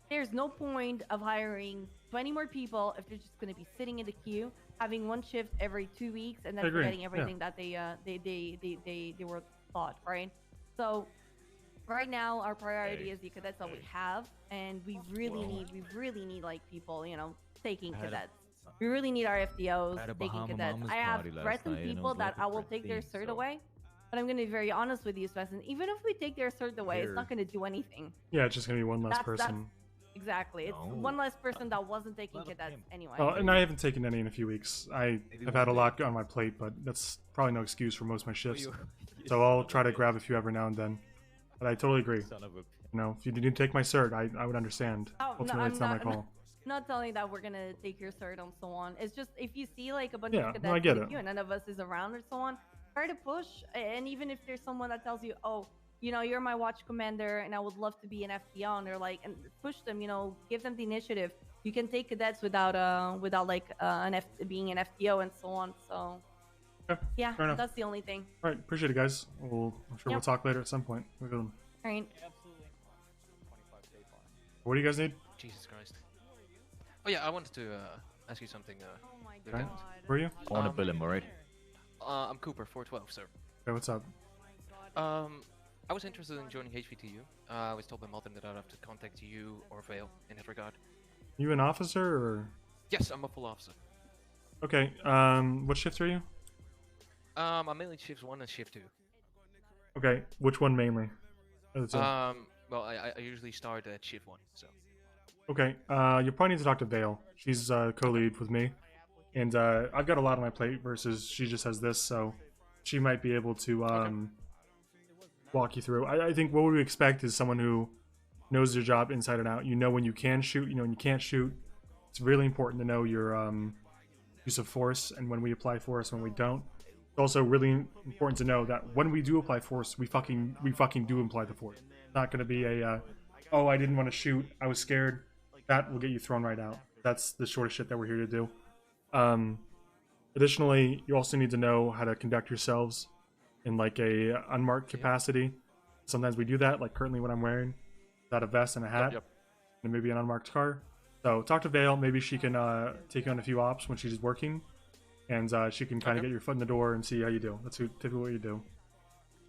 O: there's no point of hiring 20 more people if they're just going to be sitting in the queue, having one shift every 2 weeks, and then forgetting everything that they were taught, right? So right now our priority is the cadets that we have, and we really need like people, you know, taking cadets. We really need our FTOs taking cadets. I have threatened people that I will take their cert away, but I'm going to be very honest with you, Svenson. Even if we take their cert away, it's not going to do anything.
E: Yeah, it's just gonna be one less person.
O: Exactly. It's one less person that wasn't taking cadets anyway.
E: Oh, and I haven't taken any in a few weeks. I've had a lot on my plate, but that's probably no excuse for most of my shifts. So I'll try to grab a few every now and then. But I totally agree. You know, if you didn't take my cert, I would understand. Ultimately, it's not my call.
O: Not telling that we're gonna take your cert and so on. It's just if you see like a bunch of cadets
E: I get
O: in the
E: it.
O: queue and none of us is around or so on, try to push. And even if there's someone that tells you, oh, you know, you're my watch commander and I would love to be an FTO, and they're like, and push them, you know, give them the initiative. You can take cadets without like being an FTO and so on. So yeah, that's the only thing.
E: All right, appreciate it, guys. I'm sure we'll talk later at some point.
O: All right.
E: What do you guys need?
K: Jesus Christ. Oh yeah, I wanted to ask you something.
O: Oh my
E: God. Where are you?
T: I want to bill him, alright?
K: I'm Cooper, 412, sir.
E: Okay, what's up?
K: I was interested in joining HVTU. I was told by Malton that I'd have to contact you or Vale in that regard.
E: You an officer or?
K: Yes, I'm a full officer.
E: Okay. What shift are you?
K: I'm mainly shift 1 and shift 2.
E: Okay. Which one mainly?
K: Well, I usually start at shift 1, so.
E: Okay. You probably need to talk to Vale. She's co-lead with me, and I've got a lot on my plate versus she just has this, so she might be able to walk you through. I think what we expect is someone who knows their job inside and out. You know when you can shoot, you know when you can't shoot. It's really important to know your use of force and when we apply force, when we don't. It's also really important to know that when we do apply force, we fucking do apply the force. It's not going to be a oh, I didn't want to shoot, I was scared. That will get you thrown right out. That's the sort of shit that we're here to do. Additionally, you also need to know how to conduct yourselves in like a unmarked capacity. Sometimes we do that, like currently what I'm wearing, without a vest and a hat, and maybe an unmarked car. So talk to Vale. Maybe she can take on a few ops when she's working, and she can kind of get your foot in the door and see how you do. That's typically what you do.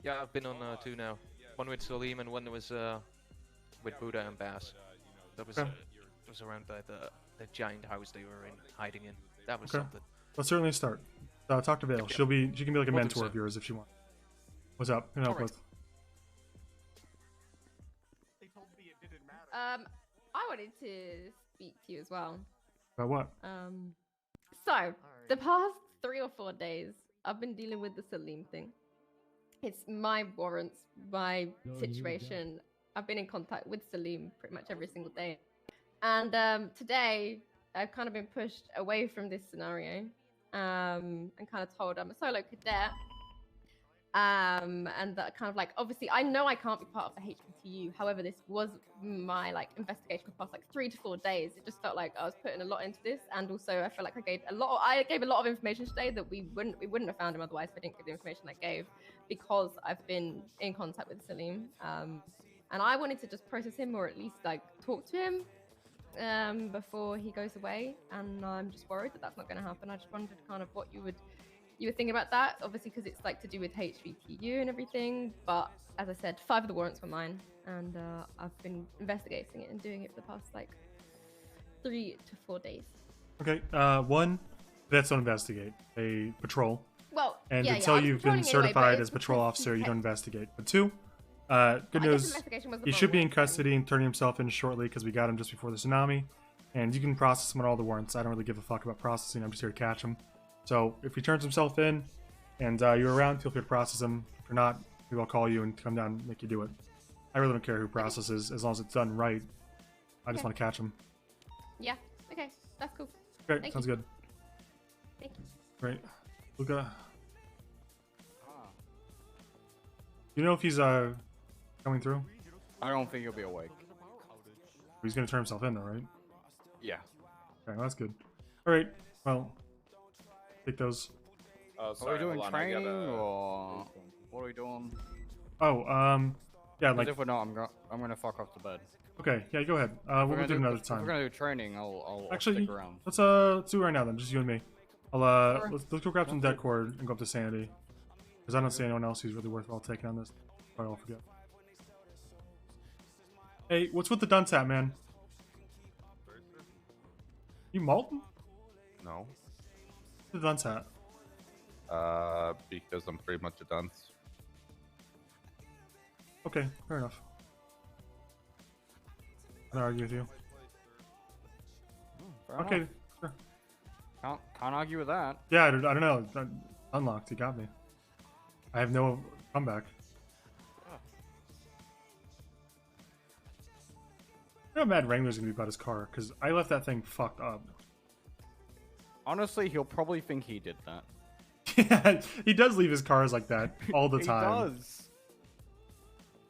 K: Yeah, I've been on 2 now. One with Salim and one was with Buddha and Bass. That was was around the giant house they were hiding in. That was something.
E: Let's certainly start. Talk to Vale. She can be like a mentor of yours if she wants. What's up? Can I help with?
G: I wanted to speak to you as well.
E: About what?
G: So the past 3 or 4 days, I've been dealing with the Salim thing. It's my warrants, my situation. I've been in contact with Salim pretty much every single day. And today, I've kind of been pushed away from this scenario and kind of told I'm a solo cadet. And that kind of like, obviously, I know I can't be part of the HVTU. However, this was my like investigation for the past like 3 to 4 days. It just felt like I was putting a lot into this, and also I felt like I gave a lot of information today that we wouldn't have found him otherwise if I didn't give the information I gave, because I've been in contact with Salim. And I wanted to just process him, or at least like talk to him before he goes away. And I'm just worried that that's not going to happen. I just wondered kind of what you were thinking about that, obviously, because it's like to do with HVTU and everything. But as I said, 5 of the warrants were mine, and I've been investigating it and doing it for the past like 3 to 4 days.
E: Okay, 1, that's don't investigate. They patrol.
G: Well,
E: and until you've been certified as patrol officer, you don't investigate. But 2, good news, he should be in custody and turning himself in shortly because we got him just before the tsunami. And you can process him on all the warrants. I don't really give a fuck about processing. I'm just here to catch him. So if he turns himself in and you're around, feel free to process him. If you're not, maybe I'll call you and come down and make you do it. I really don't care who processes as long as it's done right. I just want to catch him.
G: Yeah, okay, that's cool.
E: Okay, sounds good.
G: Thank you.
E: Great. Luca. You know if he's coming through?
S: I don't think he'll be awake.
E: He's going to turn himself in though, right?
S: Yeah.
E: Okay, well, that's good. Alright, well, take those.
S: Oh,
R: Are
S: sorry.
R: we doing
S: hold on, I
R: training
S: gotta-
R: or what are we doing?
E: Oh, yeah,
R: 'Cause
E: like,
R: if we're not, I'm gonna fuck off to bed.
E: okay, yeah, go ahead.
R: If
E: We'll
R: we're
E: do it
R: gonna
E: another
R: if we're
E: time.
R: gonna do training, I'll
E: Actually,
R: stick around.
E: let's do it right now then, just you and me. I'll
R: Sure.
E: let's go grab some deck cord and go up to Sandy, because I don't see anyone else who's really worthwhile taking on this. Probably I'll forget. Hey, what's with the dunce hat, man? You Malton?
S: No.
E: The dunce hat.
S: Because I'm pretty much a dunce.
E: Okay, fair enough. I argue with you.
R: Fair
E: Okay,
R: enough.
E: sure.
R: Can't argue with that.
E: Yeah, I don't know. Unlocked, he got me. I have no comeback. You know how mad Wrangler's gonna be about his car, because I left that thing fucked up.
R: Honestly, he'll probably think he did that.
E: Yeah, he does leave his cars like that all the time.
R: He does.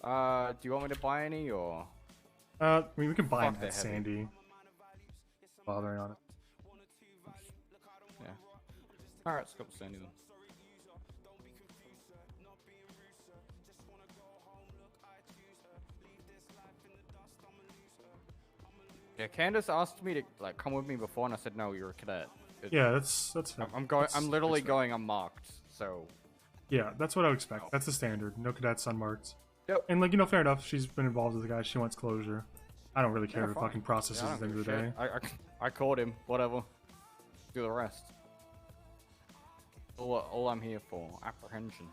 R: Do you want me to buy any or?
E: I mean, we can buy
R: Fuck,
E: him
R: they're
E: at
R: heavy.
E: Sandy. Bothering on it.
R: Yeah. Alright, let's go to Sandy then. Yeah, Candace asked me to like come with me before, and I said no. You're a cadet.
E: Yeah, that's fair.
R: I'm going.
E: That's
R: I'm literally
E: fair.
R: going unmarked. So.
E: Yeah, that's what I would expect. That's the standard. No cadets unmarked.
R: Yep.
E: And like, you know, fair enough. She's been involved with the guy. She wants closure. I don't really care
R: Yeah,
E: if the
R: fine.
E: fucking process
R: Yeah, I
E: is at the
R: don't
E: end of the
R: give a
E: day.
R: shit. I called him. Whatever. Do the rest. All I'm here for, apprehension.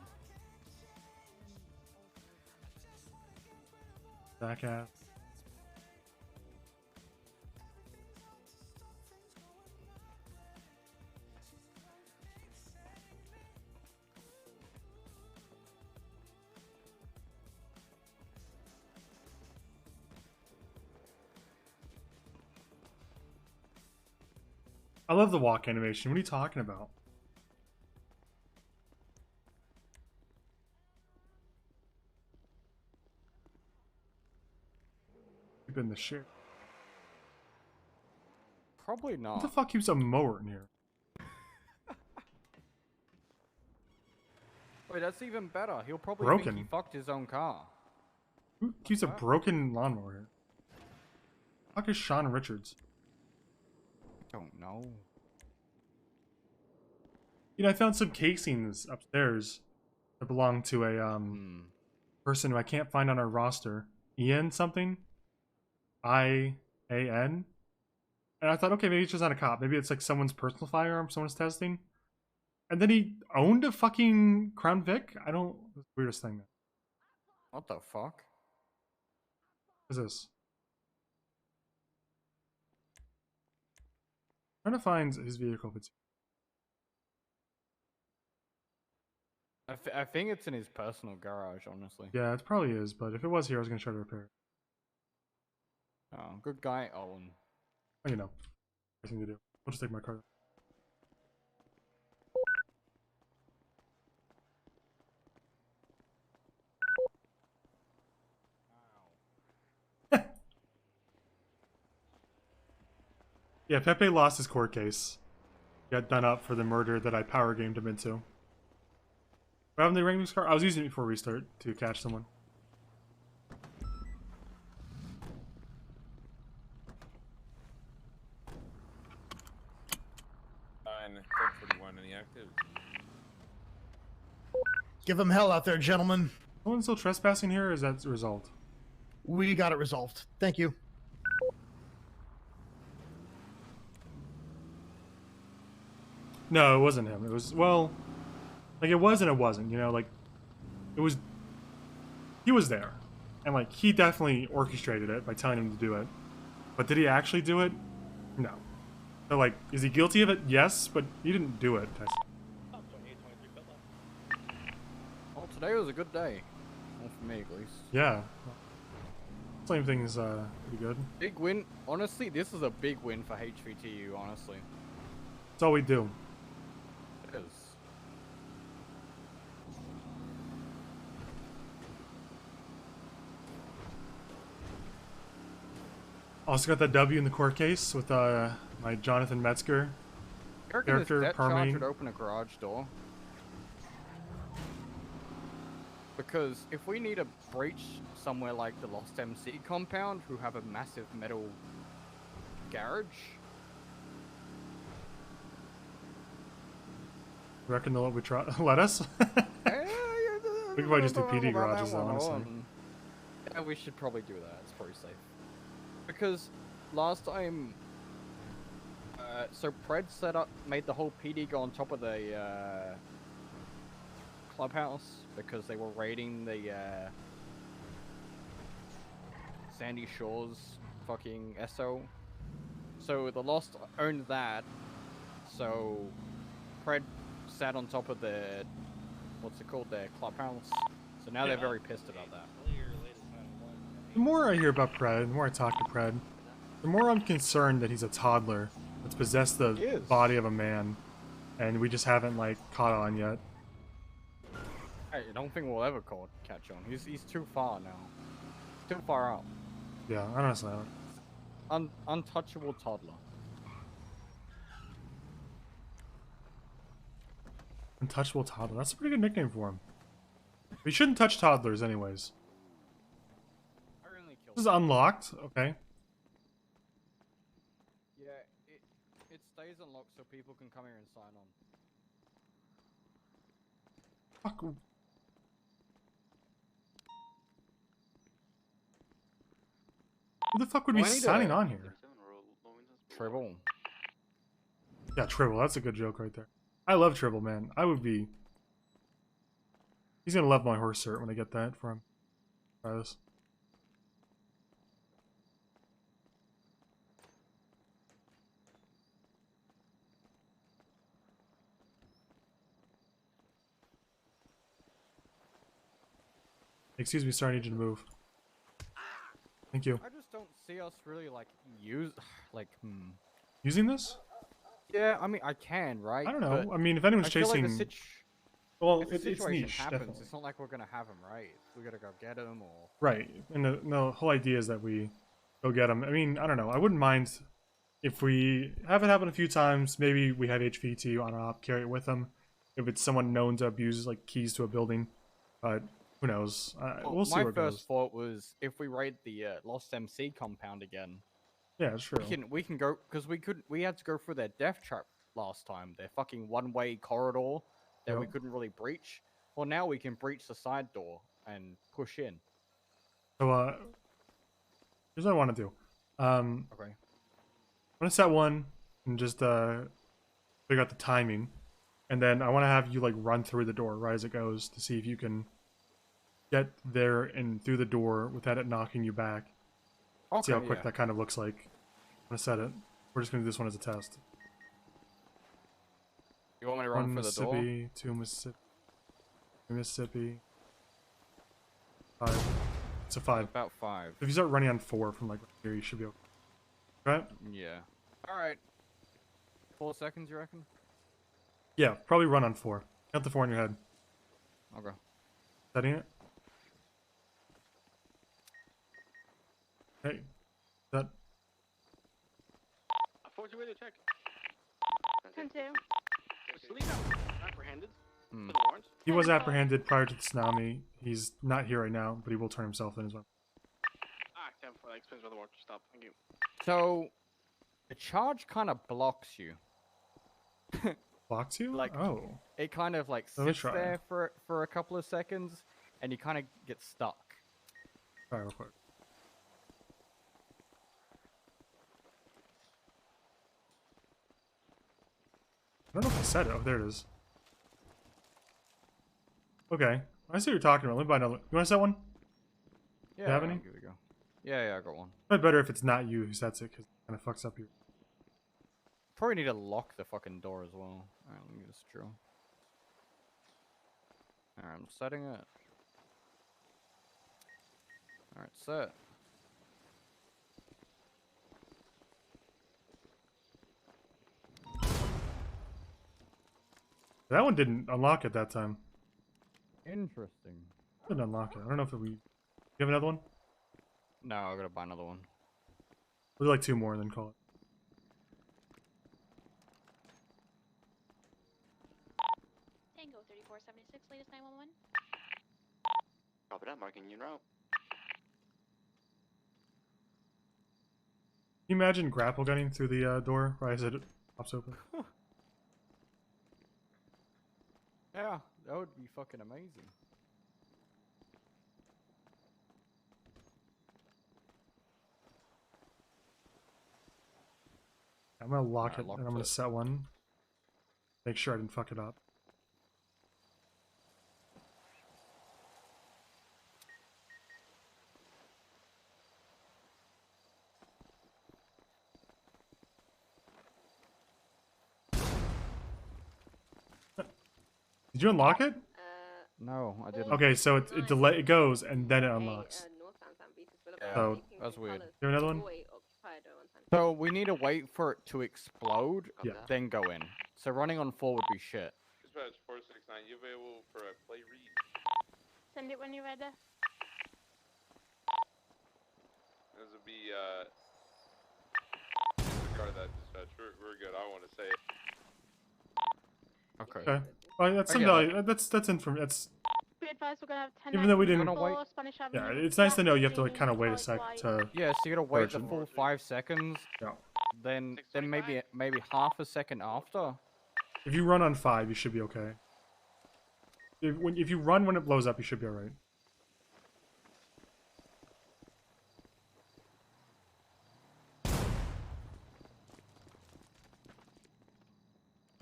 E: Jackass. I love the walk animation. What are you talking about? Keep in the shit.
R: Probably not.
E: What the fuck keeps a mower in here?
R: Wait, that's even better. He'll probably
E: Broken.
R: think he fucked his own car.
E: Who keeps a broken lawnmower here? Fuck is Sean Richards?
R: Don't know.
E: You know, I found some casings upstairs that belong to a person who I can't find on our roster. Ian something? I-A-N? And I thought, okay, maybe it's just not a cop. Maybe it's like someone's personal firearm someone's testing. And then he owned a fucking Crown Vic? I don't... That's the weirdest thing.
R: What the fuck?
E: What is this? I'm trying to find his vehicle if it's...
R: I think it's in his personal garage, honestly.
E: Yeah, it probably is, but if it was here, I was going to try to repair it.
R: Oh, good guy, Owen.
E: Oh, you know. Nothing to do. I'll just take my car. Yeah, Pepe lost his court case. Got done up for the murder that I power gamed him into. What happened to the Wrangler's car? I was using it before restart to catch someone.
S: And 1041, any active?
T: Give them hell out there, gentlemen.
E: Someone still trespassing here, or is that resolved?
T: We got it resolved. Thank you.
E: No, it wasn't him. It was, well, like, it was and it wasn't, you know, like, it was, he was there. And, like, he definitely orchestrated it by telling him to do it. But did he actually do it? No. So, like, is he guilty of it? Yes, but he didn't do it.
R: Well, today was a good day. Well, for me, at least.
E: Yeah. Same thing's pretty good.
R: Big win. Honestly, this is a big win for HVTU, honestly.
E: That's all we do.
R: It is.
E: Also got that W in the court case with my Jonathan Metzger
R: You reckon his
E: character,
R: debt charge
E: Parmaine.
R: would open a garage door? Because if we need a breach somewhere like the Lost MC compound, who have a massive metal garage,
E: Reckon they'll let we try let us? We could probably just do PD garages though, honestly.
R: Yeah, we should probably do that. It's probably safe. Because last time, so Pred made the whole PD go on top of the clubhouse because they were raiding the Sandy Shores fucking SO. So the Lost owned that. So Pred sat on top of the, what's it called, the clubhouse. So now they're very pissed about that.
E: The more I hear about Pred, the more I talk to Pred, the more I'm concerned that he's a toddler that's possessed the body of a man, and we just haven't like caught on yet.
R: I don't think we'll ever catch on. He's too far now. Too far out.
E: Yeah, honestly.
R: Untouchable toddler.
E: Untouchable toddler. That's a pretty good nickname for him. We shouldn't touch toddlers, anyways. This is unlocked. Okay.
R: Yeah, it stays unlocked so people can come here and sign on.
E: Fuck. Who the fuck would be signing on here?
R: Tribble.
E: Yeah, Tribble. That's a good joke right there. I love Tribble, man. I would be... He's gonna love my horse cert when I get that for him. Try this. Excuse me, sir, I need you to move. Thank you.
R: I just don't see us really like
E: Using this?
R: Yeah, I mean I can, right?
E: I don't know.
R: But
E: I mean, if anyone's
R: I feel like
E: chasing...
R: the
E: well,
R: if the
E: it's
R: situation
E: niche,
R: happens,
E: definitely.
R: it's not like we're gonna have him, right? We gotta go get him, or
E: Right, and the whole idea is that we go get him. I mean, I don't know. I wouldn't mind if we have it happen a few times. Maybe we have HVTU on op, carry it with them. If it's someone known to abuse like keys to a building, but who knows? We'll see where it goes.
R: My first thought was if we raid the Lost MC compound again.
E: Yeah, that's true.
R: We can go because we had to go through their death trap last time. Their fucking one-way corridor that we couldn't really breach. Well, now we can breach the side door and push in.
E: So, here's what I want to do.
R: Okay.
E: I'm gonna set one and just figure out the timing, and then I want to have you like run through the door right as it goes to see if you can get there and through the door without it knocking you back.
R: Okay,
E: see how quick that kind of looks like. I'm gonna set it. We're just gonna do this one as a test.
R: You want me to run for the door?
E: Mississippi, 2 Mississippi, 3 Mississippi, 5. It's a 5.
R: About 5.
E: If you start running on 4 from like here, you should be okay. Right?
R: Yeah. All right. 4 seconds, you reckon?
E: Yeah, probably run on 4. Count the 4 in your head.
R: Okay.
E: Setting it. Hey, that.
U: 42 way to check.
L: 10-2.
U: Apprehended. For the warrants.
E: He was apprehended prior to the tsunami. He's not here right now, but he will turn himself in as well.
U: 10 for that explains why the warrant stop. Thank you.
R: So, the charge kind of blocks you.
E: Blocks you?
R: Like,
E: oh.
R: It kind of like
E: Let me
R: sits
E: try.
R: there for a couple of seconds, and you kind of get stuck.
E: Try real quick. I don't know if I said it. Oh, there it is. Okay. I see what you're talking about. Let me buy another. You want to set one?
R: Yeah.
E: You have any?
R: Here we go. Yeah, I got one.
E: Probably better if it's not you who sets it, because it kind of fucks up your...
R: Probably need to lock the fucking door as well. Alright, let me just drill. Alright, I'm setting it. Alright, set.
E: That one didn't unlock at that time.
R: Interesting.
E: Didn't unlock it. I don't know if we... You have another one?
R: No, I gotta buy another one.
E: We'll do like 2 more and then call it.
L: Tango 3476, latest 911.
B: Copy that, marking you route.
E: Can you imagine grapple gunning through the door right as it pops open?
R: Yeah, that would be fucking amazing.
E: I'm gonna lock
R: I
E: it and
R: locked
E: I'm gonna
R: it.
E: set one. Make sure I didn't fuck it up. Did you unlock it?
R: No, I didn't.
E: Okay, so it goes and then it unlocks.
R: Yeah,
E: So
R: that's weird.
E: do you have another one?
R: So we need to wait for it to explode,
E: Yeah.
R: then go in. So running on 4 would be shit.
S: Dispatch 469, you available for a play read?
L: Send it when you're ready.
S: This would be, regard that dispatch. We're good. I want to say it.
R: Okay.
E: Okay. Well, that's some value. That's that's
L: Be advised, we're gonna have 10
E: even though we didn't.
L: Spanish Avenue.
E: Yeah, it's nice to know you have to like kind of wait a sec to.
R: Yeah, so you gotta wait the
E: Urgent.
R: full 5 seconds.
E: Yeah.
R: Then maybe half a second after.
E: If you run on 5, you should be okay. If you run when it blows up, you should be alright.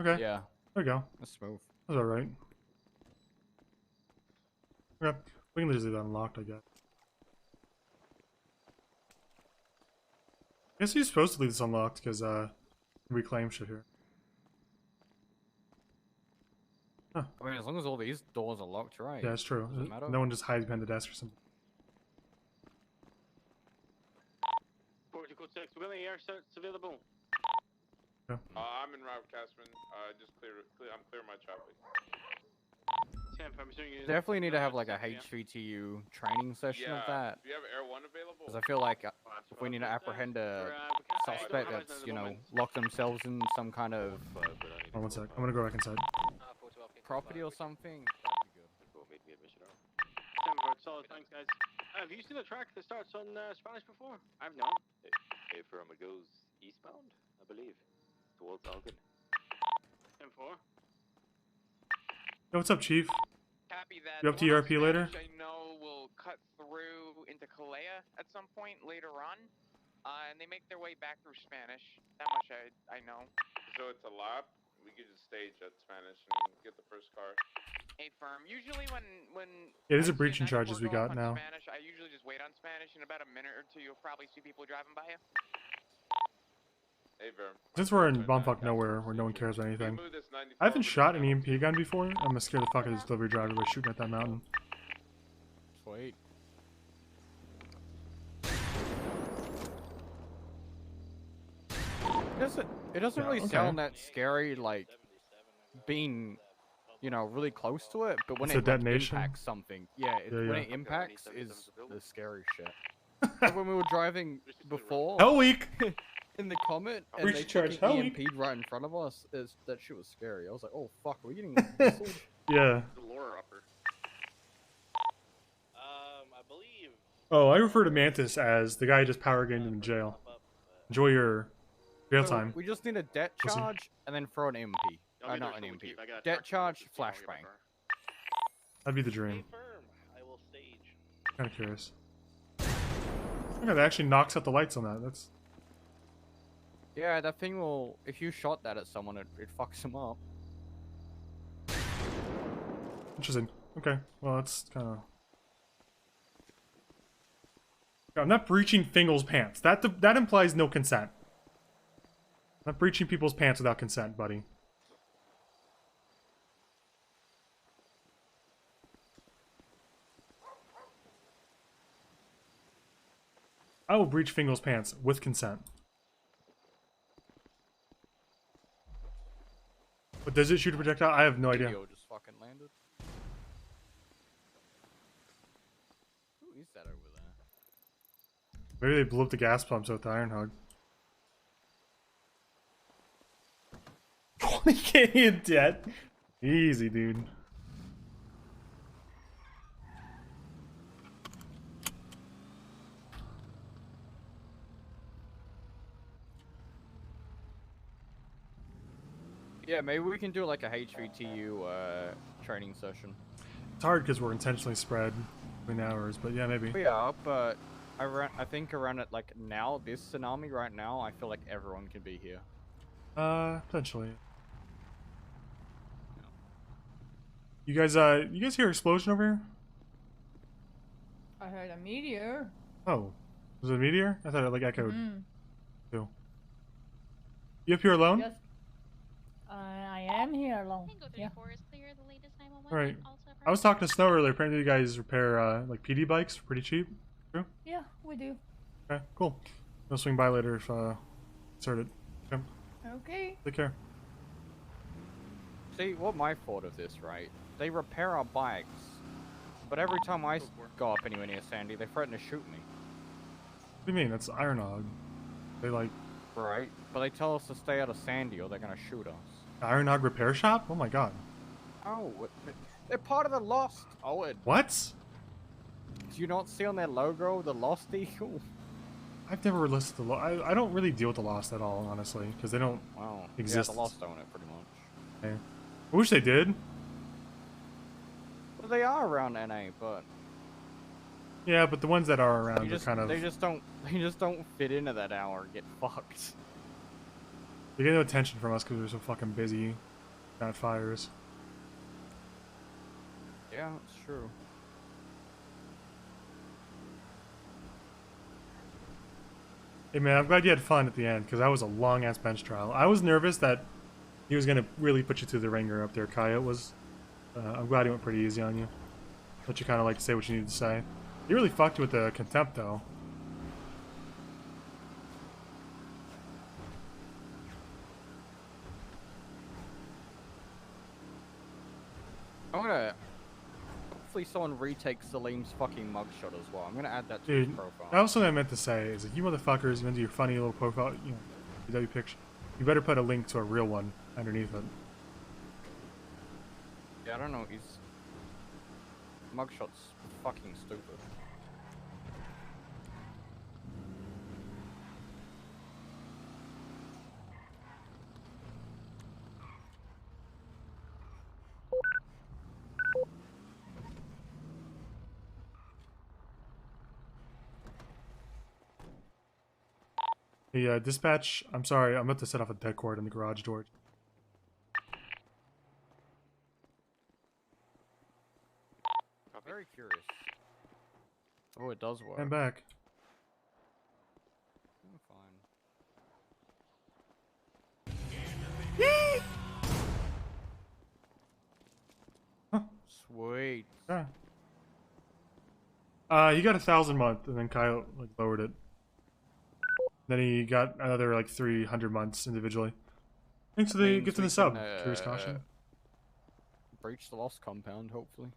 E: Okay.
R: Yeah.
E: There we go.
R: That's smooth.
E: That's alright. Okay. We can just leave that unlocked, I guess. I guess you're supposed to leave this unlocked because reclaim shit here. Huh.
R: I mean, as long as all these doors are locked, right?
E: Yeah, it's true.
R: Doesn't matter.
E: No one just hides behind the desk or something.
U: 40 code 6, we're gonna air search available.
E: Yeah.
S: I'm in route, Casman. Just I'm clear my traffic.
R: Definitely need to have like a HVTU training session of that.
S: Do you have Air 1 available?
R: Because I feel like if we need to apprehend a suspect that's, you know, locked themselves in some kind of
E: Oh, one sec. I'm gonna go back inside.
R: property or something.
U: Solid, thanks guys. Have you seen a track that starts on Spanish before?
B: I've known. If it goes eastbound, I believe, towards Algon.
U: 10-4.
E: Yo, what's up, Chief?
V: Copy that.
E: You up to ERP later?
V: I know will cut through into Kalea at some point later on, and they make their way back through Spanish. That much I know.
S: So it's a lap. We could just stage at Spanish and get the first car.
V: Hey, firm. Usually when
E: Yeah, there's a breaching charges we got now.
V: Spanish, I usually just wait on Spanish. In about a minute or two, you'll probably see people driving by you.
S: Hey, Verm.
E: Since we're in bumfuck nowhere where no one cares about anything, I haven't shot an EMP gun before. I'm gonna scare the fuck out of this delivery driver by shooting at that mountain.
R: Sweet. It doesn't really sound that scary, like being, you know, really close to it. But when
E: It's a
R: it like,
E: detonation?
R: impacts something, yeah, when
E: yeah.
R: it impacts is the scary shit. Like when we were driving before,
E: Hell Week
R: in the Comet, and
E: Breach
R: they
E: charge,
R: took
E: Hell
R: an
E: Week.
R: EMP right in front of us. That shit was scary. I was like, oh fuck, are we getting whistled?
E: Yeah.
U: The lore upper.
W: I believe.
E: Oh, I refer to Mantis as the guy who just power gained in jail. Enjoy your jail
R: So
E: time.
R: we just need a det
E: Pussy.
R: charge and then throw an EMP.
U: I'll be
R: Not
U: there
R: an
U: so
R: EMP.
U: we keep- I got a
R: Det
U: truck
R: charge,
U: for the
R: flashbang.
E: That'd be the dream.
W: I will stage.
E: Kind of curious. Okay, that actually knocks out the lights on that. That's
R: Yeah, that thing will. If you shot that at someone, it fucks them up.
E: interesting. Okay, well that's kind of. I'm not breaching Fingal's pants. That implies no consent. I'm not breaching people's pants without consent, buddy. I will breach Fingal's pants with consent. But does it shoot a projectile? I have no idea.
R: Video just fucking landed. Who is that over there?
E: Maybe they blew up the gas pumps with the iron hug. 20k in debt? Easy, dude.
R: Yeah, maybe we can do like a HVTU training session.
E: It's hard because we're intentionally spread between hours, but yeah, maybe.
R: We are, but I think around it like now, this tsunami right now, I feel like everyone can be here.
E: Potentially. You guys hear explosion over here?
A: I heard a meteor.
E: Oh, was it a meteor? I thought it like echoed.
A: Mhm.
E: Too. You up here alone?
A: Yes. I am here alone. Yeah.
E: All right. I was talking to Snow earlier. Apparently, you guys repair like PD bikes for pretty cheap. True.
A: Yeah, we do.
E: Okay, cool. I'll swing by later if started. Okay.
A: Okay.
E: Take care.
R: See, what my thought of this, right? They repair our bikes, but every time I go up anywhere near Sandy, they threaten to shoot me.
E: What do you mean? That's Ironog. They like.
R: Right, but they tell us to stay out of Sandy or they're gonna shoot us.
E: Ironog repair shop? Oh my god.
R: Oh, they're part of the Lost, Owen.
E: What?
R: Do you not see on their logo the Lost Eagle?
E: I've never listed the I don't really deal with the Lost at all, honestly, because they don't exist.
R: Yeah, the Lost own it pretty much.
E: Okay. I wish they did.
R: Well, they are around NA, but
E: yeah, but the ones that are around
R: just,
E: are kind of
R: they just don't fit into that hour and get fucked.
E: They get no attention from us because we're so fucking busy at fires.
R: Yeah, it's true.
E: Hey man, I'm glad you had fun at the end because that was a long ass bench trial. I was nervous that he was gonna really put you through the ringer up there. Coyote was. I'm glad he went pretty easy on you. Let you kind of like say what you needed to say. He really fucked you with the contempt though.
R: I'm gonna. Hopefully, someone retakes Salim's fucking mugshot as well. I'm gonna add that to
E: Dude,
R: his profile.
E: that was something I meant to say. Is that you motherfuckers into your funny little profile, you know, UW picture. You better put a link to a real one underneath it.
R: Yeah, I don't know. His mugshot's fucking stupid.
E: Hey, dispatch, I'm sorry, I'm about to set off a dead cord in the garage door.
R: I'm very curious. Oh, it does work.
E: I'm back.
R: I'm fine. Sweet.
E: Yeah. He got 1,000 a month, and then Kyle like lowered it. Then he got another like 300 months individually. Thanks to the gift of the sub. Curious caution.
R: Breach the Lost compound, hopefully.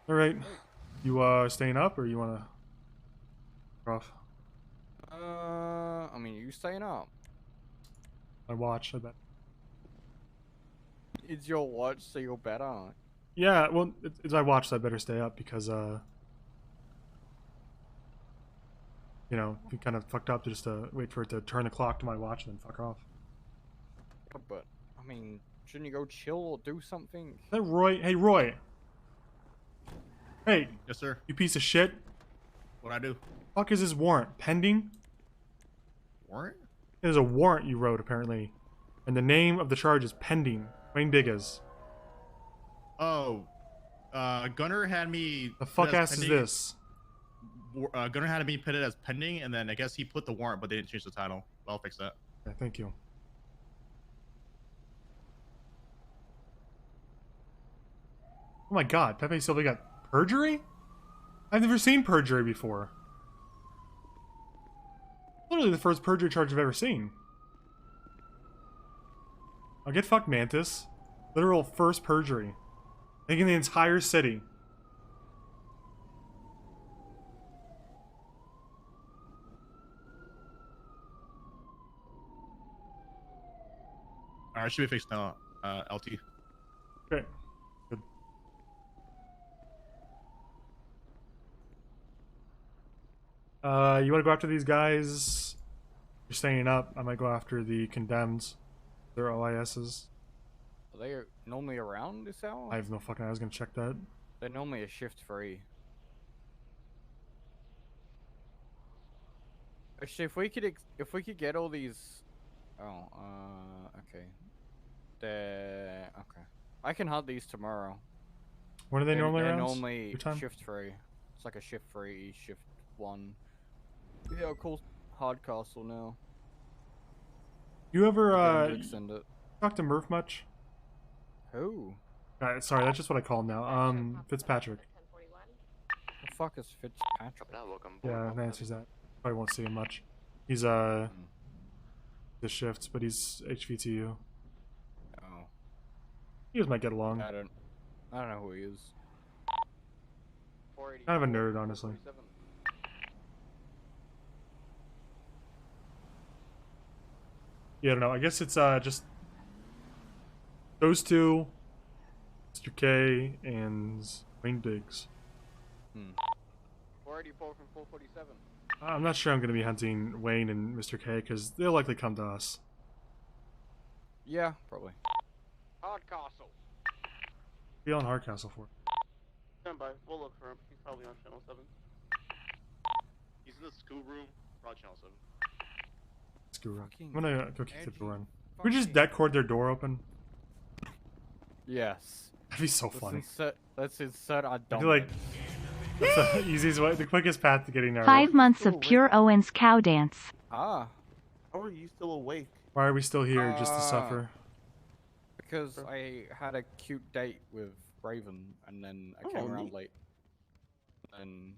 E: All right, you staying up or you wanna off?
R: I mean, you staying up?
E: My watch, I bet.
R: It's your watch, so you're better.
E: Yeah, well, it's my watch, so I better stay up because you know, we kind of fucked up to just wait for it to turn the clock to my watch and then fuck off.
R: But I mean, shouldn't you go chill or do something?
E: Is that Roy? Hey, Roy. Hey.
J: Yes, sir.
E: You piece of shit.
J: What'd I do?
E: Fuck is this warrant? Pending?
J: Warrant?
E: There's a warrant you wrote, apparently. And the name of the charge is pending. Wayne Biggers.
J: Oh. Gunner had me...
E: The fuck ass is this?
J: Gunner had me put it as pending, and then I guess he put the warrant, but they didn't change the title. Well, I'll fix that.
E: Yeah, thank you. Oh my god, Pepe Silva got perjury? I've never seen perjury before. Literally the first perjury charge I've ever seen. I'll get fucked, Mantis. Literal first perjury. Taking the entire city.
J: Alright, should be fixed now, LT.
E: Okay. Good. You want to go after these guys? You're staying up. I might go after the condemned. Their OISs.
R: Are they normally around this hour?
E: I have no fucking. I was gonna check that.
R: They're normally a shift free. Actually, if we could get all these, okay, okay. I can hunt these tomorrow.
E: When are they normally
R: They're
E: around?
R: normally
E: Your time?
R: shift free. It's like a shift free, shift 1. Yeah, I'll call Hardcastle now.
E: You ever
R: Get him to extend it.
E: talk to Murph much?
R: Who?
E: Sorry, that's just what I call him now. Fitzpatrick.
R: The fuck is Fitzpatrick?
E: Yeah, that answers that. Probably won't see him much. He's the shifts, but he's HVTU.
R: Oh.
E: You guys might get along.
R: I don't know who he is.
E: Kind of a nerd, honestly. Yeah, I don't know. I guess it's just those two, Mr. K and Wayne Diggs.
R: 484 from 447.
E: I'm not sure I'm going to be hunting Wayne and Mr. K because they'll likely come to us.
R: Yeah, probably.
U: Hardcastle.
E: Be on Hardcastle for.
U: Stand by. We'll look for him. He's probably on channel 7.
J: He's in the school room. Probably channel 7.
E: Screw up. I'm gonna go kick the door in. Can we just dead cord their door open?
R: Yes.
E: That'd be so funny.
R: Let's insert our
E: I feel like
R: dominant.
E: that's the easiest way, the quickest path to getting there.
C: 5 months of pure Owens cow dance.
R: Ah.
M: How are you still awake?
E: Why are we still here just to suffer?
R: Because I had a cute date with Raven, and then I came around late. And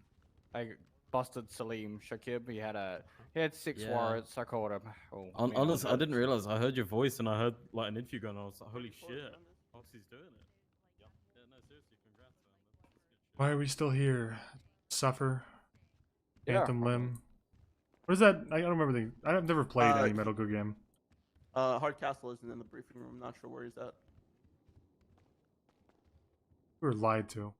R: I busted Salim Shakib. He had 6 warrants. I called him.
N: Honestly, I didn't realize. I heard your voice and I heard like an interview going on. I was like, holy shit. Oxy's doing it. Yeah, no, seriously, congrats, man.
E: Why are we still here? Suffer.
R: Yeah.
E: Anthem Limb. What is that? I don't remember I've never played any Metal Gear game.
M: Hardcastle isn't in the briefing room. Not sure where he's at.
E: We were lied to.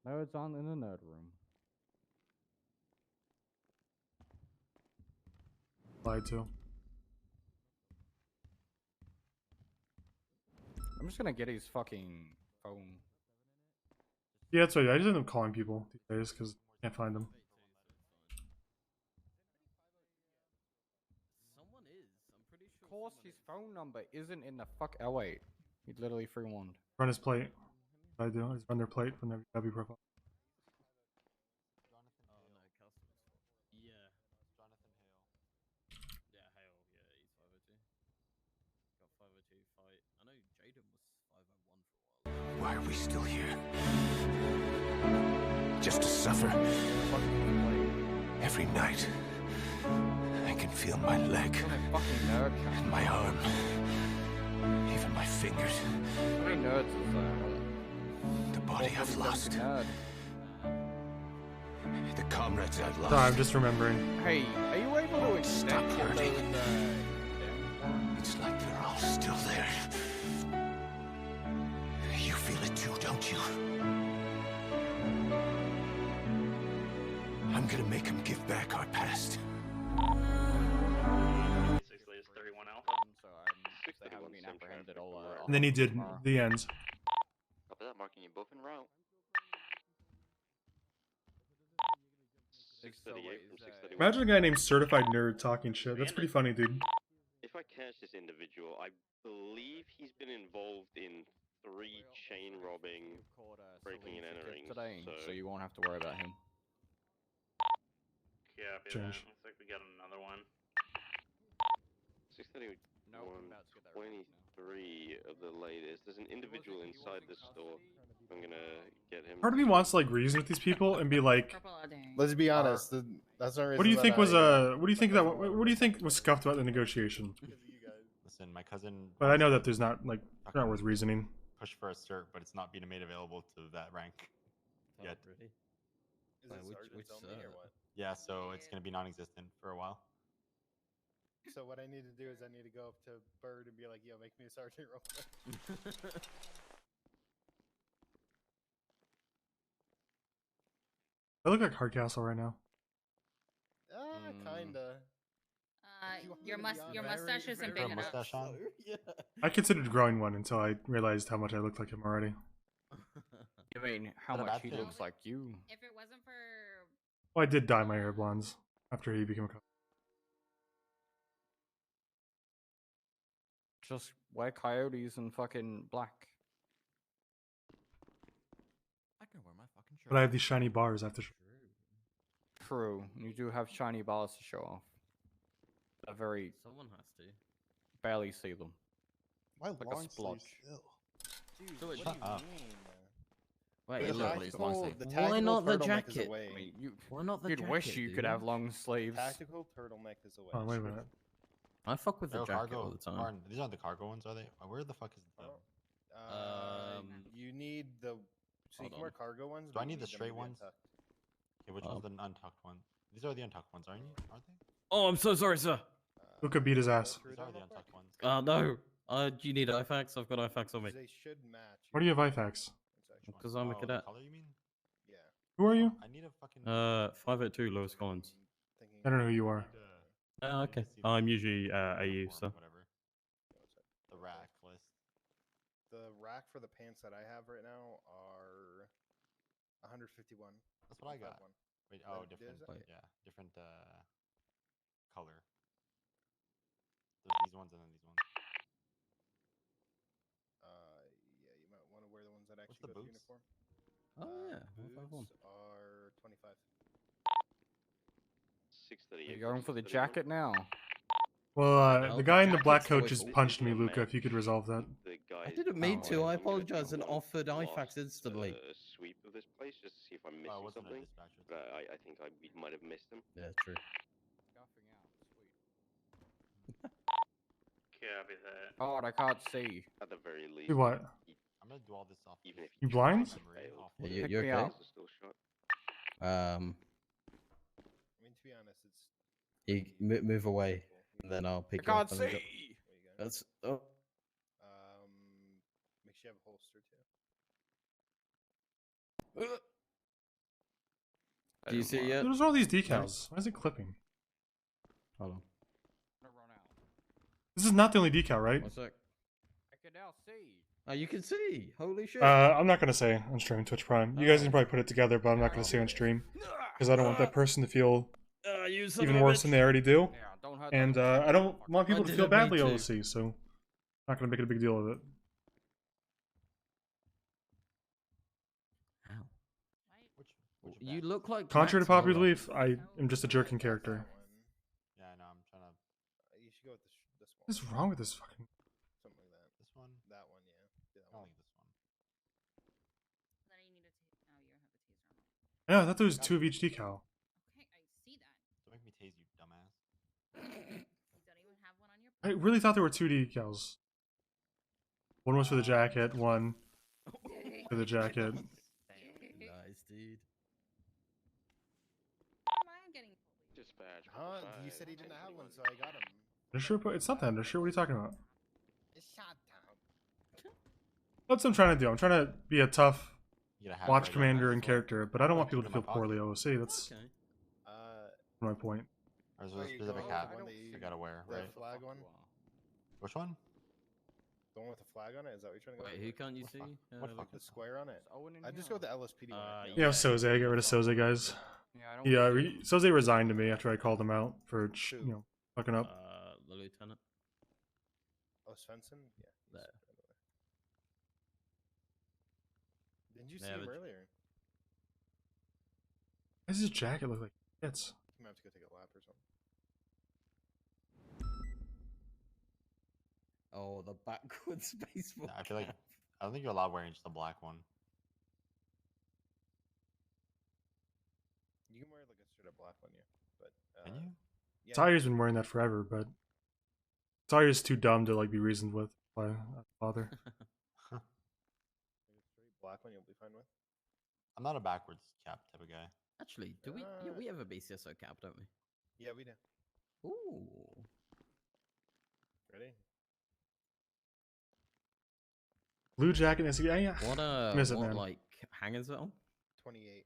R: No, it's on in the nerd room.
E: Lied to.
R: I'm just gonna get his fucking phone.
E: Yeah, that's right. I just end up calling people these days because I can't find them.
R: Of course, his phone number isn't in the fuck L8. He literally free-warned.
E: Run his plate. What I do is run their plate from their W profile.
X: Why are we still here? Just to suffer. Every night, I can feel my leg, and my arm, even my fingers. The body I've lost. The comrades I've lost.
E: Sorry, I'm just remembering.
R: Hey, are you able to
X: stop hurting?
R: those,
X: It's like they're all still there. You feel it too, don't you? I'm gonna make them give back our past.
R: Basically, it's 31 Alpha. So they haven't been apprehended all.
E: And then he did the ends.
B: Copy that, marking you both en route. 638 from 631.
E: Imagine a guy named Certified Nerd talking shit. That's pretty funny, dude.
B: If I catch this individual, I believe he's been involved in 3 chain robbing, breaking and entering.
R: Today, so you won't have to worry about him.
J: Yeah,
E: Change.
J: looks like we got another one.
B: 631, 23 of the latest. There's an individual inside this store. I'm gonna get him.
E: Part of me wants to like reason with these people and be like,
Y: Let's be honest. That's not.
E: what do you think was what do you think what do you think was scuffed about the negotiation?
Z: Listen, my cousin.
E: But I know that there's not like not worth reasoning.
Z: Push for a cert, but it's not being made available to that rank yet.
Y: Really? Is it sergeants only or what?
Z: Yeah, so it's gonna be non-existent for a while.
Y: So what I need to do is I need to go up to Bird and be like, "Yo, make me a sergeant real quick."
E: I look like Hardcastle right now.
Y: Kinda.
D: your mustache isn't big enough.
Z: Mustache on?
N: Yeah.
E: I considered growing one until I realized how much I looked like him already.
R: I mean, how
Z: Not a
R: much
Z: bad
R: he
Z: thing.
R: looks like you.
D: If it wasn't for
E: Well, I did dye my hair blondes after he became a cop.
R: Just wear coyotes and fucking black.
F: I can wear my fucking shirt.
E: But I have these shiny bars after.
R: True, you do have shiny bars to show off. They're very.
N: Someone has to.
R: Barely see them.
Y: Why
R: Like a
Y: Lawrence
R: splotch.
Y: stays still? Dude,
N: Do it,
Y: what
N: shut
Y: do you
N: up.
Y: mean?
N: Wait,
Y: The
N: look,
Y: tactical- the
N: why
Y: tactical
N: not the
Y: turtleneck is
N: jacket?
Y: away.
R: I mean, you.
N: Why not the
R: You'd
N: jacket?
R: wish you could have long sleeves.
Y: Tactical turtleneck is away.
E: Oh, wait a minute.
N: I fuck with the
Z: Yo,
N: jacket
Z: cargo.
N: all the time.
Z: Martin, these aren't the cargo ones, are they? Where the fuck is the?
Y: You need the. So you
N: Hold
Y: can wear
N: on.
Y: cargo ones.
Z: Do
Y: but
Z: I
Y: you
Z: need the
Y: them
Z: straight
Y: to be
Z: ones?
Y: untucked.
Z: Okay, which one's the untucked one? These are the untucked ones, aren't you? Aren't they?
N: Oh, I'm so sorry, sir.
E: Luca beat his ass.
Z: These are the untucked ones.
N: No. Do you need IFAX? I've got IFAX on me.
Y: They should match.
E: Why do you have IFAX?
N: Because I'm a
Z: Oh,
N: cadet.
Z: The color you mean?
Y: Yeah.
E: Who are you?
Z: I need a fucking.
N: 582 Lewis Collins.
E: I don't know who you are.
N: Okay. I'm usually AU, so.
Z: Whatever. The rack list.
Y: The rack for the pants that I have right now are 151.
Z: That's what I got.
Y: 151.
Z: Wait, oh,
Y: Is that-
Z: different.
Y: is that-
Z: Yeah, different color. There's these ones and then these ones.
Y: Yeah, you might want to wear the ones that
Z: What's
Y: actually
Z: the
Y: go to
Z: boots?
Y: uniform.
N: Oh, yeah. 151.
Y: Boots are 25.
B: 638.
R: You're going for the jacket now.
E: Well,
N: Well,
E: the guy in the black
N: jacket's
E: coat
N: always
E: just
N: awful.
E: punched me, Luca. If you could resolve that.
N: I didn't mean to. I apologize and offered IFAX instantly.
B: Sweep of this place just to see if I'm missing
Z: wasn't a
B: something.
Z: dispatcher.
B: But I think we might have missed them.
N: Yeah, true.
U: Copy that.
R: Oh, I can't see.
B: At the very least.
E: Do what?
Z: I'm gonna do all this off.
B: Even if
E: You blind?
N: Yeah, you
R: Pick
N: okay?
R: me up.
B: still shot.
Y: I mean, to be honest, it's.
N: You move away, and then I'll pick
R: I
N: you up.
R: can't
N: and go-
R: see.
N: That's. Oh.
Y: Make sure you have a holster too.
N: Do you see it yet?
E: There's all these decals. Why is it clipping?
N: Hold on.
E: This is not the only decal, right?
N: One sec.
R: I can now see.
N: Oh, you can see. Holy shit.
E: I'm not gonna say on stream Twitch Prime. You guys can probably put it together, but I'm not gonna say on stream because I don't want that person to feel
N: You son
E: even
N: of a
E: worse
N: bitch.
E: than they already do,
R: Yeah, don't hurt
E: and
R: them.
E: I don't want people
N: I
E: to feel
N: didn't mean
E: badly
N: to.
E: OC. So, not gonna make it a big deal of it.
N: You look like.
E: Contrary to
N: Max
E: popular
N: Miller.
E: belief, I am just a jerking character.
Z: Yeah, I know. I'm trying to.
Y: You should go with this one.
E: What's wrong with this fucking?
Y: Something like that.
Z: This one.
Y: That one, yeah. Do that
Z: I
Y: one.
Z: don't like this one.
D: Then you need to take. Oh, you don't have the taser on.
E: Yeah, I thought there was 2 of each decal.
D: Okay, I see that.
Z: Don't make me tase you, dumbass.
D: You don't even have one on your.
E: I really thought there were 2 decals. One was for the jacket, one for the jacket.
N: Nice, dude.
D: I'm getting.
B: Dispatch.
Y: Huh? You said he didn't have one, so I got him.
E: Undershirt? But it's not the undershirt. What are you talking about?
Y: It's shot down.
E: That's what I'm trying to do. I'm trying to be a tough
Z: You get a hat
E: watch
Z: right
E: commander
Z: now.
E: and character, but I don't want
Z: Keep
E: people
Z: it
E: to
Z: in
E: feel
Z: my
E: poorly OC. That's
N: Okay.
E: my point.
Z: There's
Y: Where
Z: a
Y: you
Z: specific
Y: going?
Z: hat
Y: I don't
Z: you
Y: see
Z: gotta wear,
Y: The
Z: right?
Y: flag one?
Z: Which one?
Y: The one with the flag on it? Is that what you're trying to go
N: Wait,
Y: for?
N: who can't you see?
Z: What
N: Look
Z: fuck?
N: at-
Y: The square on it?
R: Owen in
Y: I just
R: here?
Y: go with the LSPD one. I think.
E: Yeah, Soze. I get rid of Soze, guys.
R: Yeah, I don't
E: Yeah,
R: see it.
E: Soze resigned to me after I called him out for fucking up.
N: The lieutenant.
Y: Oh, Svenson? Yeah. he's
N: There.
Y: right away. Didn't you see
N: Yeah,
Y: him
N: but-
Y: earlier?
E: Why does his jacket look like it's?
Y: You might have to go take a lap or something.
N: Oh, the backwards baseball.
Z: I feel like
N: cap.
Z: I don't think you're allowed wearing just the black one.
Y: You can wear like a straight up black one, yeah. But
Z: Can you?
Y: Yeah.
E: Sawyer's been wearing that forever, but Sawyer's too dumb to like be reasoned with by a father.
Y: Like a straight black one, you'll be fine with.
Z: I'm not a backwards cap type of guy.
N: Actually, do we? Yeah, we have a BCSO cap, don't we?
Y: Yeah, we do.
N: Ooh.
Y: Ready?
E: Blue jacket and yeah.
N: What
E: Miss it,
N: what
E: man.
N: like hangers it on?
Y: 28.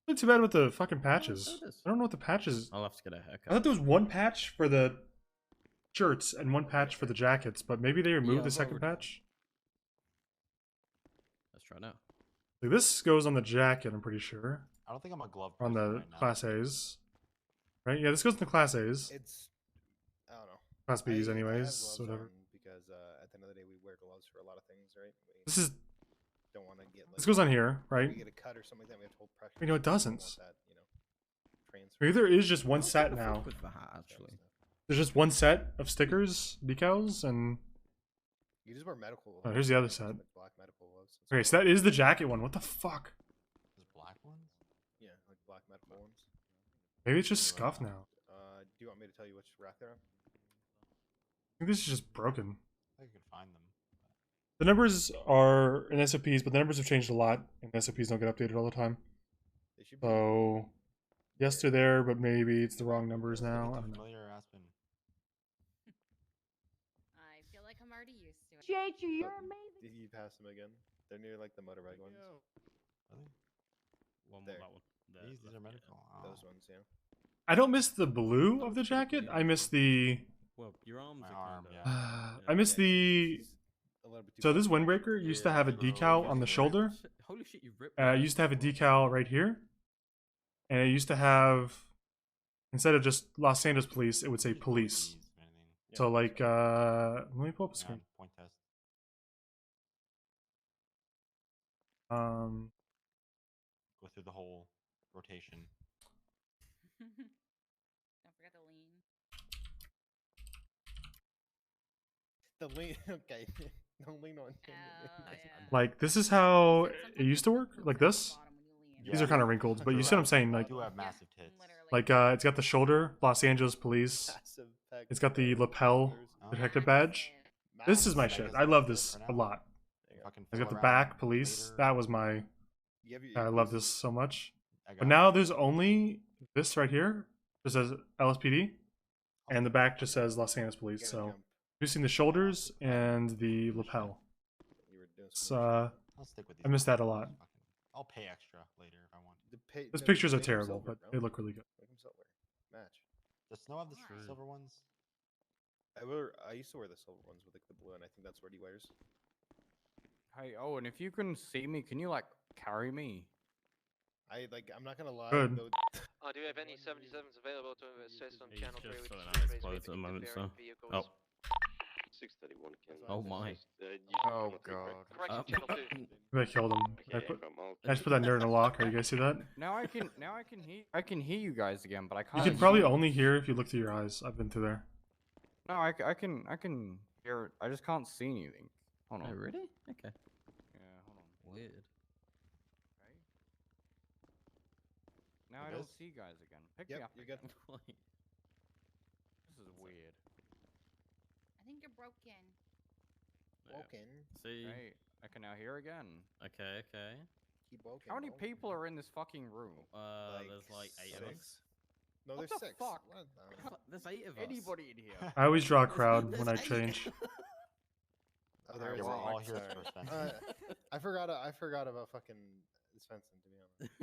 E: Not too bad with the fucking patches. I don't know what the patches.
N: I'll have to get a haircut.
E: I thought there was one patch for the shirts and one patch for the jackets, but maybe they removed the second patch.
N: Let's try now.
E: Like this goes on the jacket, I'm pretty sure.
Z: I don't think I'm a glove.
E: On the
Z: right now.
E: Class A's. Right? Yeah, this goes in the Class A's.
Y: It's, I don't know.
E: Class B's,
Y: I have
E: anyways.
Y: gloves
E: Whatever.
Y: on because at the end of the day, we wear gloves for a lot of things, right?
E: This is.
Y: Don't want to get. Like,
E: This goes on here, right?
Y: We get a cut or something like that. We have to hold pressure.
E: You know, it doesn't.
Y: That, you know, transfer.
E: Maybe there is just one set now.
N: With the hat, actually.
E: There's just one set of stickers, decals, and.
Y: You just wear medical.
E: Oh, here's the other set.
Y: Like black medical gloves.
E: Okay, so that is the jacket one. What the fuck?
Z: There's black ones?
Y: Yeah, like black medical ones.
E: Maybe it's just scuffed now.
Y: Do you want me to tell you which rack they're on?
E: I think this is just broken.
Z: I think I could find them.
E: The numbers are in SOPs, but the numbers have changed a lot, and SOPs don't get updated all the time. So, yes, they're there, but maybe it's the wrong numbers now. I don't know.
Z: Familiar Aspen.
D: I feel like I'm already used to it.
L: JH, you're amazing.
Y: Did you pass them again? They're near like the motorbike ones.
Z: Really?
N: One
Y: There.
N: that one. There.
Z: These are medical. Oh.
Y: Those ones, yeah.
E: I don't miss the blue of the jacket. I miss the.
N: Well, your arms
Z: My
N: are
Z: arm,
N: kinda,
Z: yeah.
E: I miss the.
Y: A little bit too
E: So this windbreaker used to have a decal on the shoulder.
N: Holy shit, you ripped.
E: It used to have a decal right here, and it used to have, instead of just Los Angeles Police, it would say police. So like, let me pull up the screen.
Z: Point test. Go through the whole rotation.
D: Don't forget to lean.
Y: The lean, okay. Don't lean on him.
E: Like this is how it used to work, like this. These are kind of wrinkled, but you see what I'm saying? Like,
Z: You have massive tits.
E: like it's got the shoulder, Los Angeles Police. It's got the lapel detective badge. This is my shit. I love this a lot. I got the back police. That was my. I love this so much. But now there's only this right here. Just says LSPD, and the back just says Los Angeles Police. So using the shoulders and the lapel. So
Z: I'll stick with these.
E: I miss that a lot.
Z: I'll pay extra later if I want.
E: Those pictures are terrible, but they look really good.
Y: Match.
Z: Does Snow have the silver ones?
Y: I used to wear the silver ones with like the blue, and I think that's what he wears.
R: Hey, Owen, if you can see me, can you like carry me?
Y: I'm not gonna lie.
E: Good.
Y: Though,
U: Do you have any 77s available to assist on
N: He's
U: channel 3
N: just
U: with
N: sorting out his clothes at the moment, so. Oh.
B: 631
N: Oh my.
R: Oh god.
U: Correction, channel 2.
E: I killed him. I just put that nerd in a locker. You guys see that?
R: Now I can hear you guys again, but I
E: You
R: can't.
E: can probably only hear if you look through your eyes. I've been through there.
R: No, I can hear it. I just can't see anything. Hold on.
N: Oh, really? Okay.
R: Yeah, hold on.
N: Weird.
R: Okay. Now I don't see you guys again. Pick me up.
Y: You're good.
R: This is weird.
D: I think you're broken.
Y: Woken.
N: See.
R: Hey, I can now hear again.
N: Okay, okay.
Y: Keep woken.
R: How many people are in this fucking room?
N: There's like 8 of us.
Y: No,
R: What
Y: there's
R: the
Y: 6.
R: fuck?
N: There's 8 of us.
R: Anybody in here?
E: I always draw a crowd when I change.
Y: Oh, there
Z: Yeah,
Y: is
Z: we're
Y: one.
Z: all here for Spencer.
Y: I forgot about fucking Svenson, to be honest.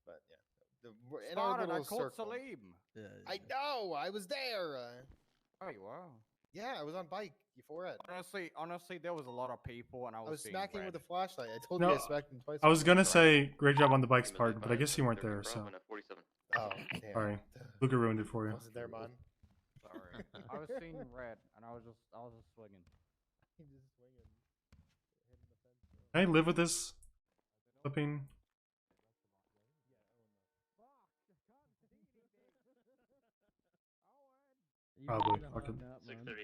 Y: But yeah, in our
R: Started, I
Y: little
R: caught
Y: circle.
R: Salim.
N: Yeah,
Y: I know. I was there.
R: Oh, you were?
Y: Yeah, I was on bike. Before it.
R: Honestly, there was a lot of people, and I was seeing
Y: smacking
R: red.
Y: with a flashlight. I told
E: No,
Y: you I smacked him twice.
E: I was gonna say great job on the bikes part, but I guess you weren't there, so.
Y: Oh, damn.
E: Sorry. Luca ruined it for you.
Y: Wasn't there, man?
R: Sorry. I was seeing red, and I was just swinging.
E: Can I live with this? Flipping. Probably. Fucking.
U: 630.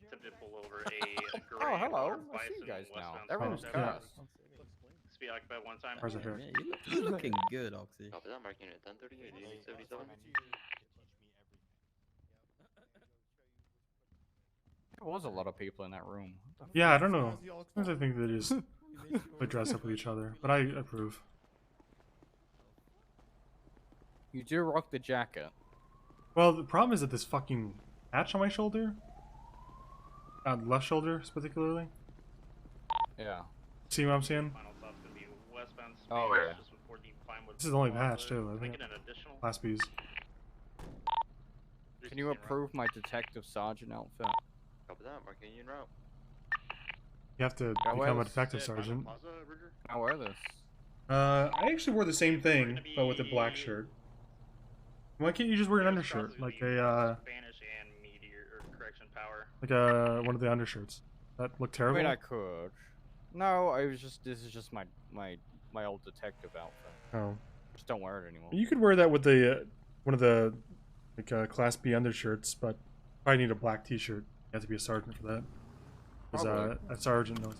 U: Attempted to pull over a
R: Oh, hello. I see you guys now. Everyone's
E: yeah.
R: cursed.
U: Speed occupied one time.
E: Cars are here.
N: Yeah, you're looking good, Oxy.
B: Copy that, marking it 1038, 77.
R: There was a lot of people in that room.
E: Yeah, I don't know. Sometimes I think they just like dress up with each other, but I approve.
R: You do rock the jacket.
E: Well, the problem is that this fucking patch on my shoulder, left shoulder particularly.
R: Yeah.
E: See what I'm saying?
U: Final stop's gonna be westbound.
R: Oh, yeah.
U: Just with
J: be fine with.
E: This is the only patch too. I
J: Can I
E: think.
J: get an additional?
E: Class B's.
R: Can you approve my detective sergeant outfit?
H: Copy that. Marking union route.
E: You have to
R: I wear
E: become a
R: this-
E: detective sergeant.
R: I wear this.
E: I actually wore the same thing, but with a black shirt. Why can't you just wear an undershirt, like a
J: Spanish and meteor or correction power.
E: like a one of the undershirts? That looked
R: I
E: terrible.
R: mean, I could. No, I was just. This is just my old detective outfit.
E: Oh.
R: Just don't wear it anymore.
E: You could wear that with the one of the like Class B undershirts, but probably need a black T-shirt. You have to be a sergeant for that. Because
R: Probably.
E: a sergeant knows.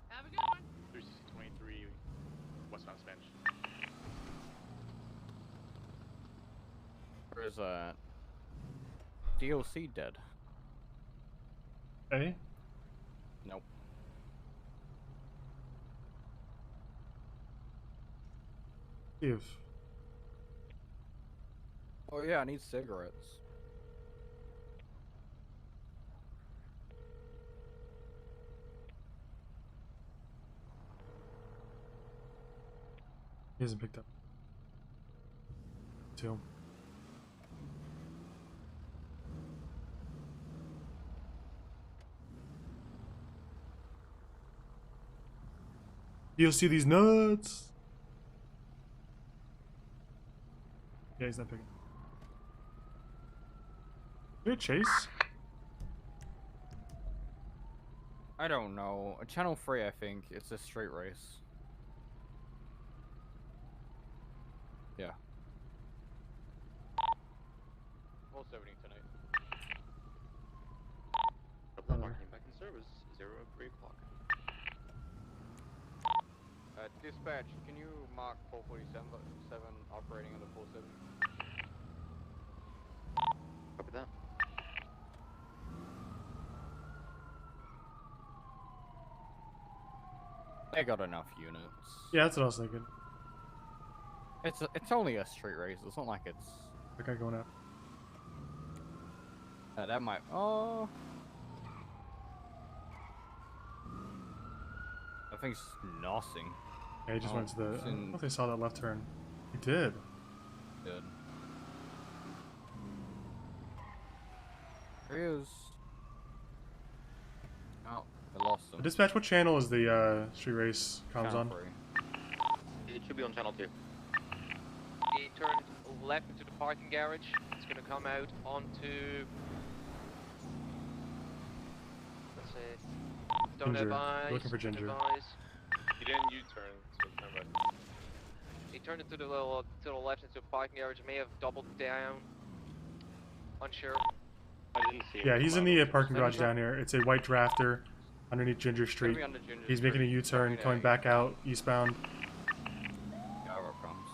U: Have a good one. 323 westbound Spanish.
R: Or is DLC dead?
E: Hey?
R: Nope.
E: If
R: Oh yeah, I need cigarettes.
E: he hasn't picked up. Two. You'll see these nuts. Yeah, he's not picking. Good chase.
R: I don't know. Channel 3, I think. It's a straight race. Yeah.
V: 470 tonight.
H: Marking back in service. 03 o'clock.
R: Dispatch, can you mark 447 operating on the 470?
H: Copy that.
R: They got enough units.
E: Yeah, that's what I was thinking.
R: It's only a street race. It's not like it's.
E: The guy going up.
R: That might. Oh. I think it's nossing.
E: Yeah, he just went to the. I
R: it's
E: don't know if they saw that left turn. He did.
R: Good. Here he is. Oh, I lost him.
E: Dispatch, what channel is the street race comms
R: Channel
E: on?
R: 3.
H: It should be on channel 2.
V: He turned left into the parking garage. It's going to come out onto. Let's see. Don't
E: Ginger.
V: advise.
E: Looking for
V: don't
E: Ginger.
V: advise.
S: He didn't U-turn, so turn back.
V: He turned into the little to the left into a parking garage. May have doubled down. Unsure.
B: I didn't see him.
E: Yeah, he's in the parking garage
V: Ginger.
E: down here. It's a white drafter underneath Ginger Street.
R: be under Ginger
E: He's making a
R: Street.
E: U-turn, coming back out eastbound.
R: Gyro comes.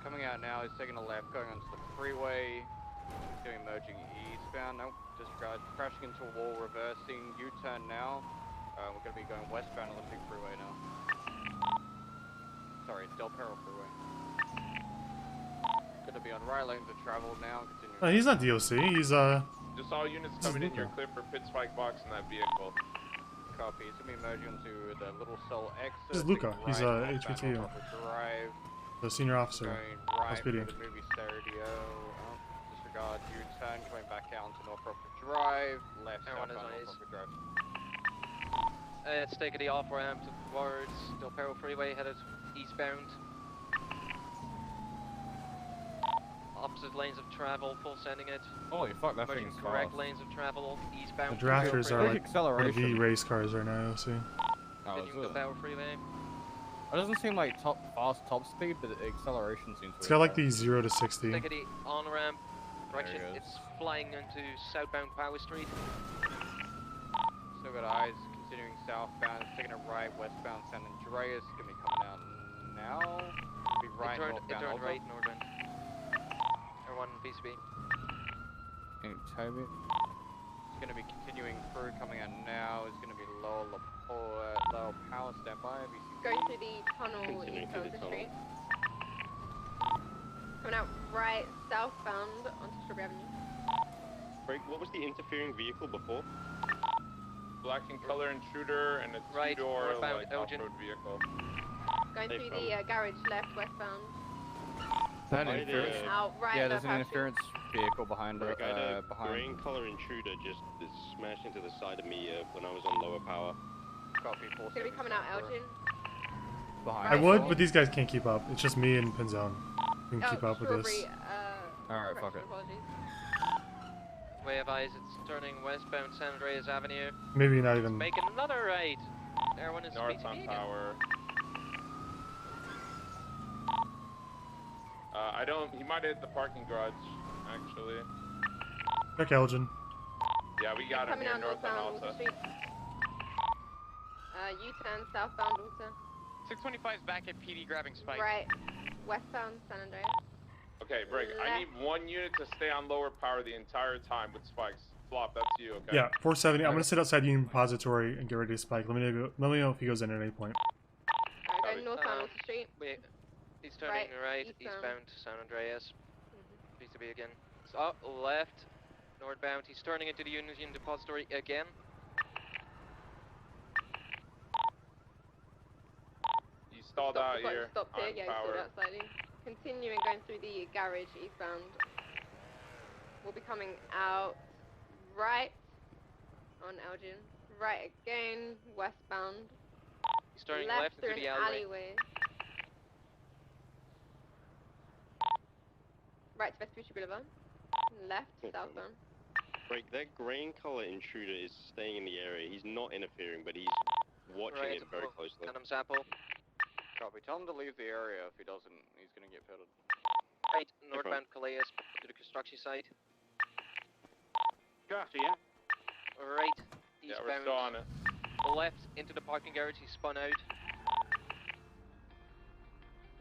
R: Coming out now, he's taking a left, going onto the freeway. Doing merging eastbound. Nope, disregard. Crashing into a wall, reversing. U-turn now. We're going to be going westbound on the big freeway now. Sorry, Del Perro freeway. Going to be on right lanes of travel now. Continuing.
E: No, he's not DOC. He's
S: Just all units
E: This is
S: coming in,
E: Luca.
S: you're clear for pit spike box in that vehicle.
R: Copy. He's going to be merging onto the little cell exit.
E: This is Luca.
R: taking
E: He's,
R: right
E: HVTU.
R: northbound off of Drive.
E: the senior officer.
R: Going
E: How's
R: right
E: PD?
R: for the movie stereo. Oh, disregard U-turn, coming back out onto North Rockford Drive. Left
V: Everyone is
R: southbound
V: on
R: North Rockford Drive.
V: It's taking the off ramp towards Del Perro freeway, headed eastbound. Opposite lanes of travel, full sending it.
R: Holy fuck, that
V: Merging
R: thing's
V: correct
R: fast.
V: lanes of travel,
E: The
V: eastbound.
E: drafters are
R: Quick
E: like one of the
R: acceleration.
E: race cars right now, you'll see.
R: Oh, is
V: Continuing
R: it?
V: Del Perro freeway.
R: It doesn't seem like fast top speed, but the acceleration seems.
E: It's got like the 0 to 60.
V: Take the on ramp direction.
R: There he
V: It's flying into southbound Power Street.
R: Still got eyes, continuing southbound, it's taking a right westbound San Andreas, gonna be coming out now. Be right
V: it turned
R: northbound Alta.
V: right northbound. Everyone PCB.
R: And Toby. It's gonna be continuing through, coming out now. It's gonna be lower power standby.
G: Going through the tunnel
B: Continuing
G: east
B: through
G: of
B: the
G: the
B: tunnel.
G: street. Coming out right southbound onto Strawberry Avenue.
B: Frank, what was the interfering vehicle before?
S: Black and color intruder and a two-door
V: northbound
S: like
V: Elgin.
S: off-road vehicle.
G: Going through the garage left, westbound.
R: Is that an interference?
G: Out right.
R: Yeah,
G: no
R: there's an
G: parachute.
R: interference vehicle behind
B: Rick, I had a
R: behind.
B: green color intruder just smashed into the side of me when I was on lower power.
R: Copy,
G: It's gonna be coming out Elgin.
R: Behind.
E: I would, but these guys can't keep up. It's just me and Pinzone who can
G: Oh,
E: keep up with this.
G: Strawberry,
R: Alright, fuck it.
G: apologies.
V: Way of eyes, it's turning westbound San Andreas Avenue.
E: Maybe not even.
V: Making another right. Everyone is
S: North
V: PTB
S: on
V: again.
S: power. I don't. He might have hit the parking garage, actually.
E: Check Elgin.
S: Yeah, we got him
G: Coming
S: here
G: out
S: north on
G: northbound
S: Alta.
G: Walter Street. U-turn southbound Alta.
V: 625 is back at PD grabbing spike.
G: Right, westbound San Andreas.
S: Okay, Brig, I need one unit to stay on lower power the entire time with spikes. Flop, that's you, okay?
E: Yeah, 470. I'm gonna sit outside Union Repository and get ready to spike. Let me know if he goes in at any point.
G: Alright, going northbound Walter Street.
V: Wait, he's turning right, eastbound San Andreas. PTB again. It's up, left, northbound. He's turning into the Union Depository again.
S: You stalled out here.
G: Stopped here,
S: on
G: yeah,
S: power.
G: stood out slightly. Continuing going through the garage eastbound. We'll be coming out right on Elgin. Right again, westbound.
V: He's turning left
G: through
V: into the
G: an
V: alleyway.
G: Right to Vespucci Boulevard. Left, southbound.
B: Break, that green color intruder is staying in the area. He's not interfering, but he's watching
V: Right,
B: it very closely.
V: Adam's Apple.
R: Copy. Tell him to leave the area. If he doesn't, he's gonna get pitted.
V: Right, northbound Calais to the construction site.
U: Gotcha, yeah.
V: Right,
S: Yeah,
V: eastbound.
S: we're still on it.
V: Left into the parking garage. He spun out.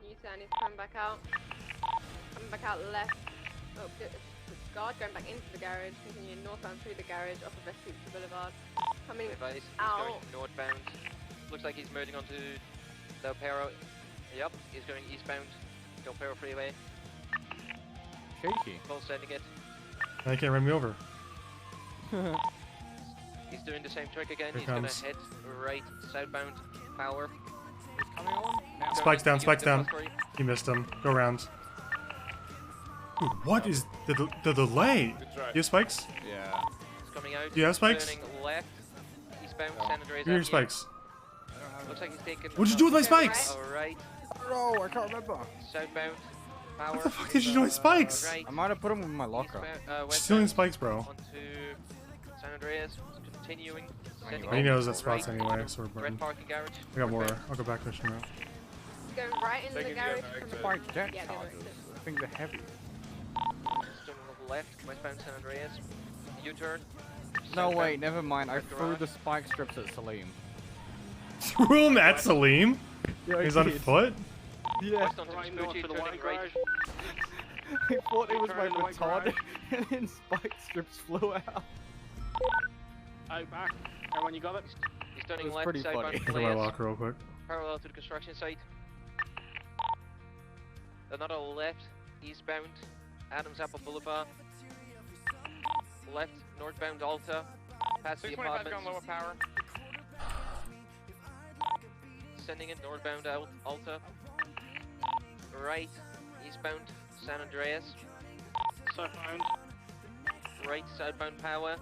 G: U-turn is coming back out. Coming back out left. Oh, good. Guard going back into the garage. Continuing northbound through the garage off of Vespucci Boulevard. Coming
V: Advice, he's
G: out.
V: going northbound. Looks like he's merging onto Del Perro. Yep, he's going eastbound. Del Perro Freeway.
R: Shaky.
V: Full sending it.
E: I can't run me over.
V: He's doing the same trick again.
E: Here
V: He's gonna
E: comes.
V: head right southbound power.
R: He's coming on. Now.
E: Spikes down, spikes down. He missed him. Go around. Dude, what is the delay?
S: Good try.
E: You have spikes?
R: Yeah.
V: He's coming out.
E: Do you have spikes?
V: Turning left. Eastbound San Andreas
E: Give me your
V: Avenue.
E: spikes.
V: Looks like he's taking.
E: What'd you do with my spikes?
V: Alright.
R: Bro, I can't remember.
V: Southbound power.
E: What the fuck did you do with spikes?
V: Right.
R: I might have put them in my locker.
V: Westbound,
E: Stealing spikes, bro.
V: onto San Andreas. Continuing. sending
E: He knows that
V: right
E: spot's anyway, so we're
V: Red
E: burning.
V: parking garage.
E: I got more. I'll go back mission route.
G: Going right into the
S: Taking the
G: garage.
S: other exit.
R: Spike jet
G: Yeah, go
R: charges.
G: right.
R: I think they're heavy.
V: Still on the left, westbound San Andreas. U-turn.
R: No,
V: Southbound.
R: wait, never mind. I
V: Red
R: threw
V: garage.
R: the spike strips at Salim.
E: Threw him at Salim?
R: Yeah,
E: He's on
R: did.
E: foot?
R: Yeah.
V: West onto
U: Right north
V: Vespucci,
U: to the
V: turning
U: white
V: right.
U: garage.
R: I thought it was my
U: Turn the white
R: baton,
U: garage.
R: and then spike strips flew out.
U: Out back. Everyone, you got it?
V: He's turning
R: was
V: left,
R: pretty
V: southbound
R: funny.
E: Look at my
V: Calais,
E: locker real quick.
V: parallel to the construction site. Another left, eastbound, Adams Apple Boulevard. Left, northbound Alta, past the 625 apartments. on lower power. Sending it northbound Alta. Right, eastbound San Andreas.
U: Southbound.
V: Right, southbound Power.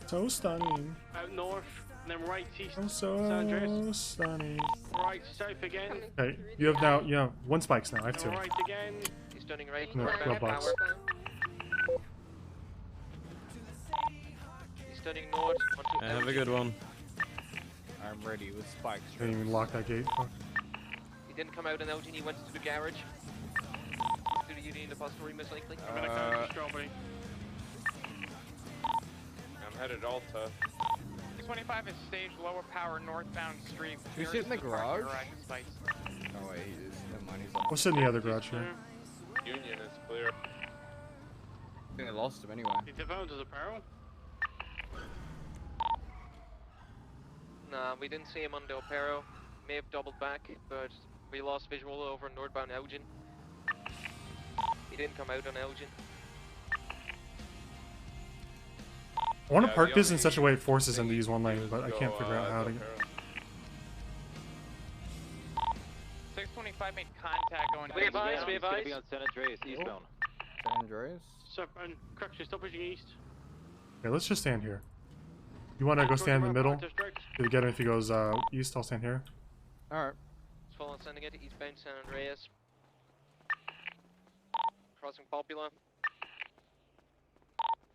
E: So stunning.
U: Out north. And then right east.
E: So
U: San Andreas.
E: stunning.
U: Right south again.
E: Okay, you have one spikes now. I have
U: And
E: two.
U: right again.
V: He's turning right,
E: No,
V: northbound
E: glove box.
V: Power. He's turning north onto
N: Yeah, have a good one.
R: I'm ready with spike strips.
E: Didn't even lock that gate. Fuck.
V: He didn't come out in Elgin, he went to the garage. To the Union Depository, most likely.
U: I'm gonna go to Strawberry.
S: I'm headed Alta.
V: 625 is staged lower power northbound street.
R: You sit in the garage?
V: Spikes.
R: Oh wait, he is. Never mind, he's on.
E: We'll sit in the other garage here.
S: Union is clear.
R: I think I lost him anyway.
U: He devoted the barrel.
V: Nah, we didn't see him on Del Perro. May have doubled back, but we lost visual over northbound Elgin. He didn't come out on Elgin.
E: I want to
S: Yeah,
E: park
S: the
E: this in
S: only
E: such a way it forces him
S: thing
E: to
S: you
E: use one
S: can do
E: lane,
S: is
E: but I
S: go,
E: can't figure out how to.
S: Del Perro.
I: 625 made contact going.
V: We advise, we
I: eastbound.
V: advise.
I: Be on San Andreas eastbound.
R: San Andreas.
U: Stop, and correction, stop pushing east.
E: Okay, let's just stand here. You want to go stand in the middle? To get him if he goes east, I'll stand here.
R: Alright.
V: Full on sending it, eastbound San Andreas. Crossing Popular.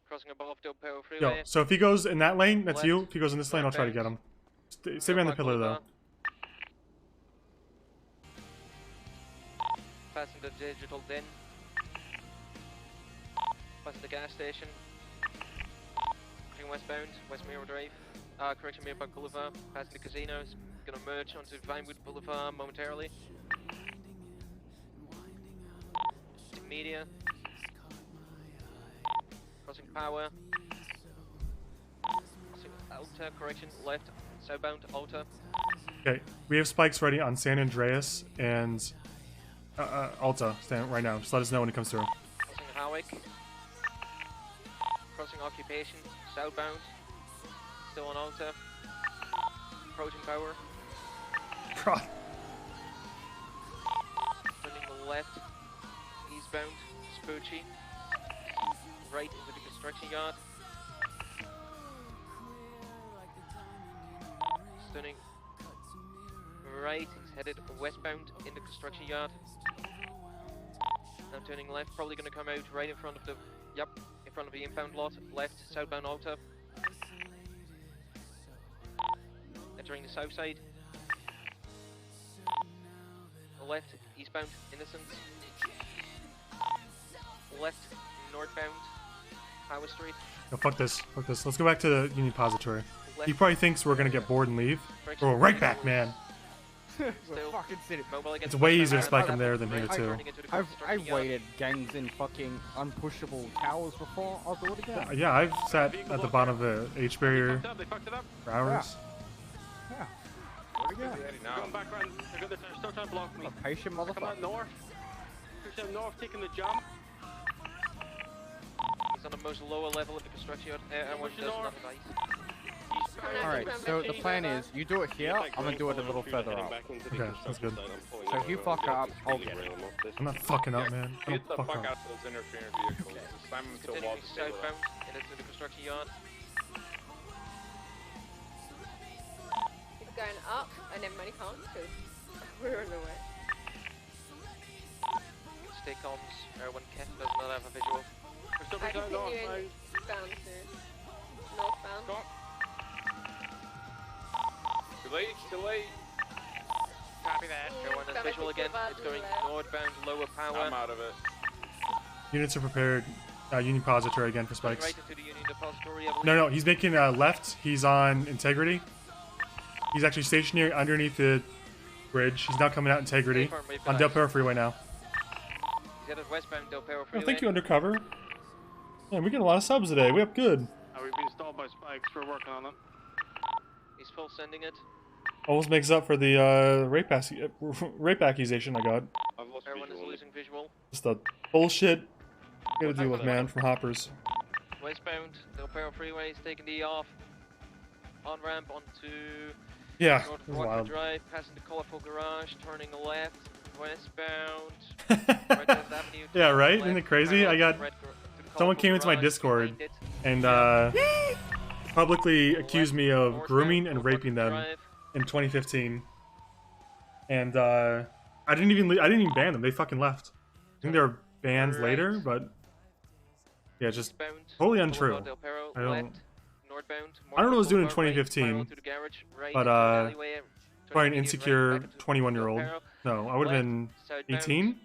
V: Crossing above Del Perro
E: Yo,
V: Freeway.
E: so if he goes in that lane, that's
V: Left.
E: you. If he goes in this lane, I'll try to get him. Stay behind the pillar though.
V: Passing the digital den. Passing the gas station. Pushing westbound, West Mirror Drive. Correction, Mirror Boulevard. Passing the casinos. Gonna merge onto Vinewood Boulevard momentarily. Media. Crossing Power. Crossing Alta, correction, left. Southbound Alta.
E: Okay, we have spikes ready on San Andreas and Alta. Stand right now. Just let us know when it comes through.
V: Crossing Howick. Crossing Occupation, southbound. Still on Alta. Approaching Power.
E: God.
V: Turning left. Eastbound. Spoochie. Right into the construction yard. Turning right. He's headed westbound in the construction yard. Now turning left. Probably going to come out right in front of the. Yep. In front of the inbound lot. Left. Southbound Alta. Entering the south side. Left, eastbound, Innocence. Left, northbound, Power Street.
E: No, fuck this. Fuck this. Let's go back to the Union Depository. He probably thinks we're gonna get bored and leave. We're right back, man.
R: Fucking city.
E: It's way easier to spike him there than here too.
R: I've waited gangs in fucking unpushable towers before. I'll do it again.
E: Yeah, I've sat at the bottom of the H barrier for hours.
R: Yeah.
U: They're going back around. They're still trying to block me.
R: A patient
U: Come out
R: motherfucker.
U: north. Push out north, taking the jump.
V: He's on the most lower level of the construction yard. Everyone does not advise.
R: Alright, so the plan is, you do it here, I'm gonna do it a little further up.
E: Okay, that's good.
R: So if you fuck up, I'll get it.
E: I'm not fucking up, man. I
S: Get
E: don't
S: the
E: fuck
S: fuck
E: up.
S: out of those interfering vehicles. Slam them to a wall
V: Continuing
S: to stay with
V: southbound and into the construction yard.
G: It's going up, and then money can't because we're in the way.
V: Stay comms. Everyone Kent does not have a visual.
U: We're still
G: I
U: pushing out north.
G: continue bound to northbound.
S: Too late, too late.
I: Copy that.
V: Everyone has visual again. It's going northbound, lower power.
S: I'm out of it.
E: Units are prepared. Union Depository again for
V: Going
E: spikes.
V: right into the Union Depository. I
E: No, he's making left. He's on Integrity. He's actually stationary underneath the bridge. He's now coming out Integrity on Del Perro Freeway now.
V: He's headed westbound Del Perro
E: Oh,
V: Freeway.
E: thank you, Undercover. Man, we get a lot of subs today. We up good.
U: We've been stalled by spikes. We're working on them.
V: He's full sending it.
E: Almost makes up for the rape accusation I got.
V: Everyone is losing visual.
E: Just the bullshit I gotta deal with, man, from hoppers.
V: Westbound Del Perro Freeway is taking the off. On ramp onto
E: Yeah,
V: North
E: it was
V: Rockford
E: wild.
V: Drive, passing the colourful garage, turning left, westbound. Right West Avenue,
E: Yeah, right?
V: left,
E: Isn't it crazy? I got someone came into my Discord and publicly accused me of grooming and raping them in 2015, and I didn't even ban them. They fucking left. I think they were banned later, but yeah, just totally untrue. I don't know what I was doing in 2015, but probably an insecure 21-year-old. No, I would have been 18.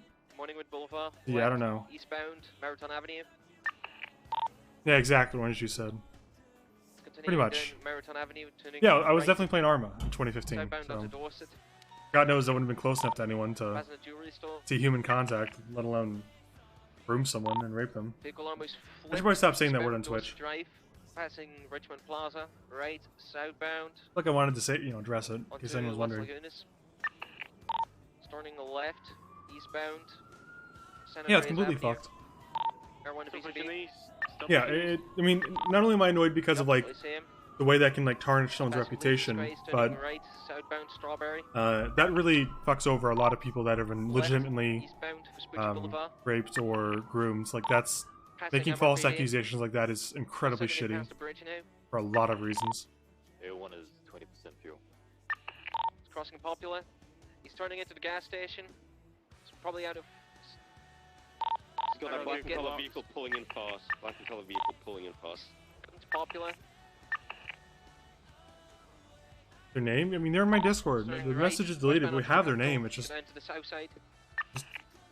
E: Yeah, I don't know.
V: Eastbound Marathon Avenue.
E: Yeah, exactly what you said. Pretty much.
V: Marathon Avenue, turning
E: Yeah, I was
V: right.
E: definitely playing Arma in 2015.
V: Southbound
E: So
V: onto Dorset.
E: God knows I wouldn't have been close enough to anyone to
V: Passing a jewelry store.
E: see human contact, let alone groom someone and rape them.
V: Vehicle almost
E: I should probably stop saying that word on
V: Dorset
E: Twitch.
V: Drive, passing Richmond Plaza, right, southbound.
E: Like I wanted to say, address it, in case
V: onto
E: anyone was
V: Las
E: wondering.
V: Lagunas. Starting left, eastbound. San
E: Yeah, it's
V: Andreas
E: completely
V: Avenue.
E: fucked.
V: Everyone
U: Still
V: to
U: pushing
V: BCB.
U: east.
E: Yeah, I mean, not only am I annoyed because of like the way that can like tarnish someone's reputation, but that really fucks over a lot of people that have been legitimately raped or groomed. Like that's making false accusations like that is incredibly shitty for a lot of reasons.
H: A1 is 20% fuel.
V: He's crossing Popular. He's turning into the gas station. He's probably out of.
B: He's got that black and colour vehicle pulling in fast. Black and colour vehicle pulling in fast.
V: It's Popular.
E: Their name? I mean, they're in my Discord. The message is deleted, but we have their name. It's just,
V: To the south side.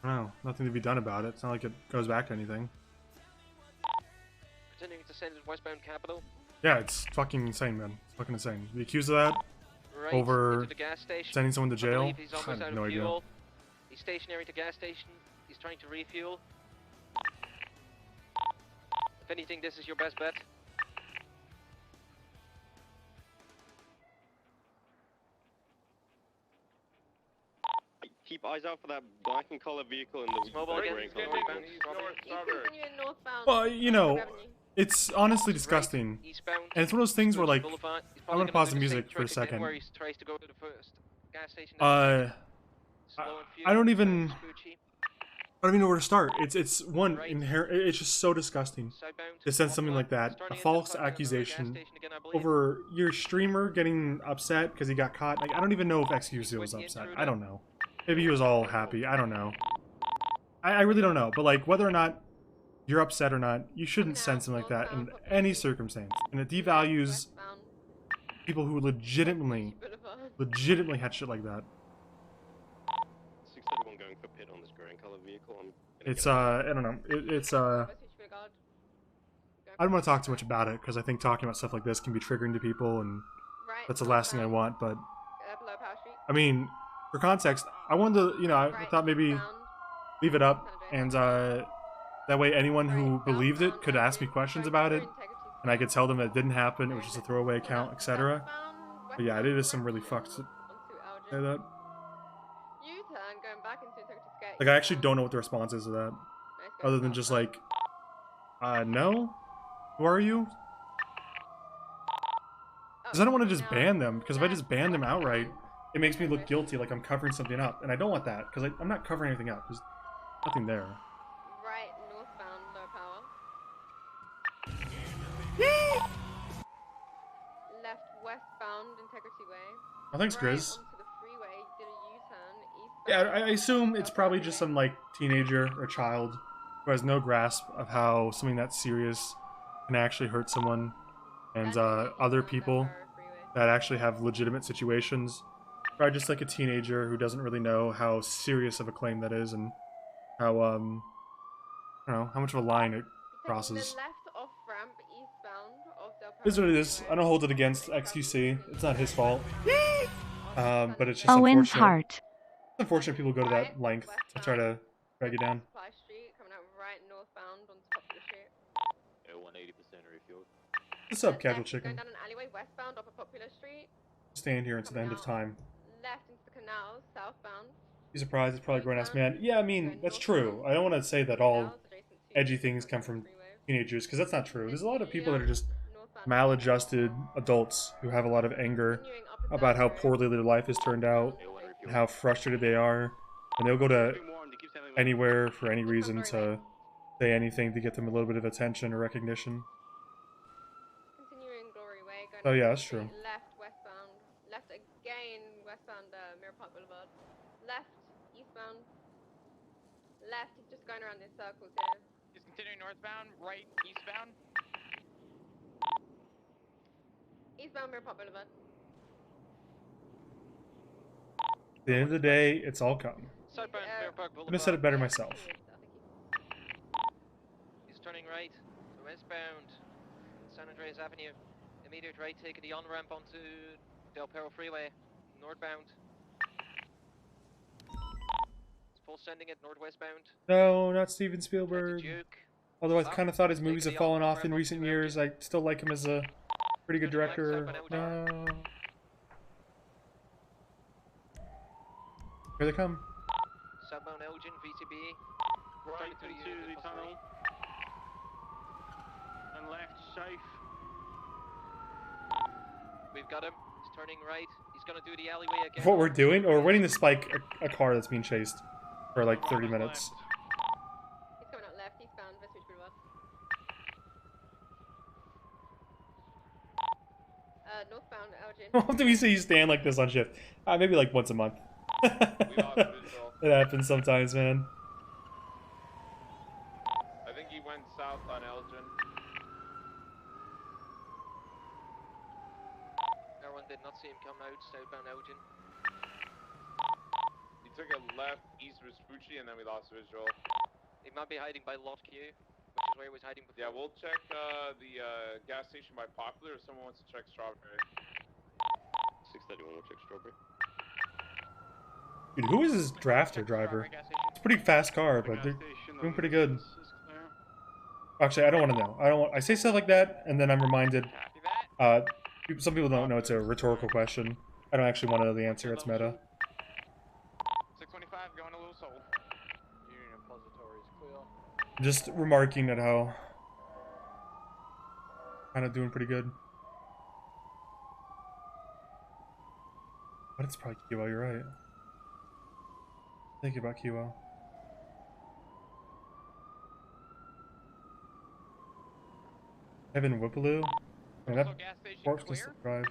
E: I don't know, nothing to be done about it. It's not like it goes back to anything.
V: Continuing to send his westbound capital.
E: Yeah, it's fucking insane, man. It's fucking insane. The accused of that over sending someone to jail.
V: He's
E: I
V: almost
E: have
V: out
E: no
V: of
E: idea.
V: fuel. He's stationary to gas station. He's trying to refuel. If anything, this is your best bet.
B: Keep eyes out for that black and colour vehicle and the
V: Mobile again.
B: grey
V: He's
B: colour
V: northbound.
G: Continuing northbound.
E: Well, you know, it's honestly disgusting. And it's one of those things where, like, I'm gonna pause the music for a second.
V: Where he tries to go to the first gas station.
E: I don't even know where to start. It's one inherent. It's just so disgusting to send something like that, a false accusation over your streamer getting upset because he got caught. Like I don't even know if XQC was upset. I don't know. Maybe he was all happy. I don't know. I really don't know. But like whether or not you're upset or not, you shouldn't send something like that in any circumstance. And it devalues people who legitimately had shit like that.
B: 631 going for pit on this grey and colour vehicle.
E: It's I don't know. I don't want to talk too much about it because I think talking about stuff like this can be triggering to people, and that's the last thing I want. But I mean, for context, I wanted to, you know, I thought maybe leave it up, and that way anyone who believed it could ask me questions about it, and I could tell them that it didn't happen. It was just a throwaway account, etc. But yeah, it is some really fucked. Say that. Like, I actually don't know what the response is to that. Other than just like, no? Who are you? Because I don't want to just ban them, because if I just ban them outright, it makes me look guilty, like I'm covering something up. And I don't want that, because I'm not covering anything up. There's nothing there.
G: Right, northbound, low power. Left, westbound, Integrity Way.
E: Oh, thanks, Grizz.
G: Onto the freeway, did a U-turn, eastbound.
E: Yeah, I assume it's probably just some, like, teenager or child who has no grasp of how something that serious can actually hurt someone, and other people that actually have legitimate situations. Probably just like a teenager who doesn't really know how serious of a claim that is, and how, I don't know, how much of a line it crosses. It is what it is. I don't hold it against XQC. It's not his fault. But it's just
C: Owen's
E: unfortunate.
C: heart.
E: It's unfortunate people go to that length to try to drag you down.
G: Supply Street, coming out right northbound onto Popular Street.
H: A180% refueled.
E: What's up, Casual Chicken?
G: Going down an alleyway westbound off of Popular Street.
E: Stand here until the end of time.
G: Left into the canals, southbound.
E: Be surprised, it's probably a grown-ass man. Yeah, I mean, that's true. I don't want to say that all edgy things come from teenagers, because that's not true. There's a lot of people that are just maladjusted adults who have a lot of anger about how poorly their life has turned out, and how frustrated they are, and they'll go to anywhere for any reason to say anything to get them a little bit of attention or recognition.
G: Continuing Glory Way, going
E: Oh yeah, that's true.
G: left, westbound. Left again, westbound Mirror Park Boulevard. Left, eastbound. Left, he's just going around in circles here.
I: He's continuing northbound, right, eastbound.
G: Eastbound Mirror Park Boulevard.
E: At the end of the day, it's all come.
V: Southbound Mirror Park
E: I could have said it better myself.
V: He's turning right, westbound, San Andreas Avenue. Immediate right, taking the on-ramp onto Del Perro Freeway, northbound. It's full sending it northwestbound.
E: No, not Steven Spielberg. Although I kind of thought his movies have fallen off in recent years, I still like him as a pretty good director. No. Here they come.
V: Southbound Elgin, VTB.
U: Right into the tunnel. safe.
V: We've got him. He's turning right. He's gonna do the alleyway again.
E: What we're doing, or we're waiting to spike a car that's being chased for like 30 minutes.
G: He's coming out left, eastbound, West Ridge Boulevard. Northbound, Elgin.
E: How often do we see you stand like this on shift? Maybe like once a month. It happens sometimes, man.
S: I think he went south on Elgin.
V: Everyone did not see him come out southbound Elgin.
S: He took a left east Vespucci and then we lost visual.
V: He might be hiding by Lot Q, which is where he was hiding before.
S: Yeah, we'll check the gas station by Popular if someone wants to check Strawberry.
B: 631 will check Strawberry.
E: Dude, who is this drafter driver? It's a pretty fast car, but they're doing pretty good. Actually, I don't want to know. I say stuff like that, and then I'm reminded. Some people don't know it's a rhetorical question. I don't actually want to know the answer. It's meta.
I: 625 going to Little Soul.
R: Union Repository is clear.
E: Just remarking at how kind of doing pretty good. But it's probably QO. You're right. Thinking about QO. Evan Whippaloo? I mean, that works to still drive.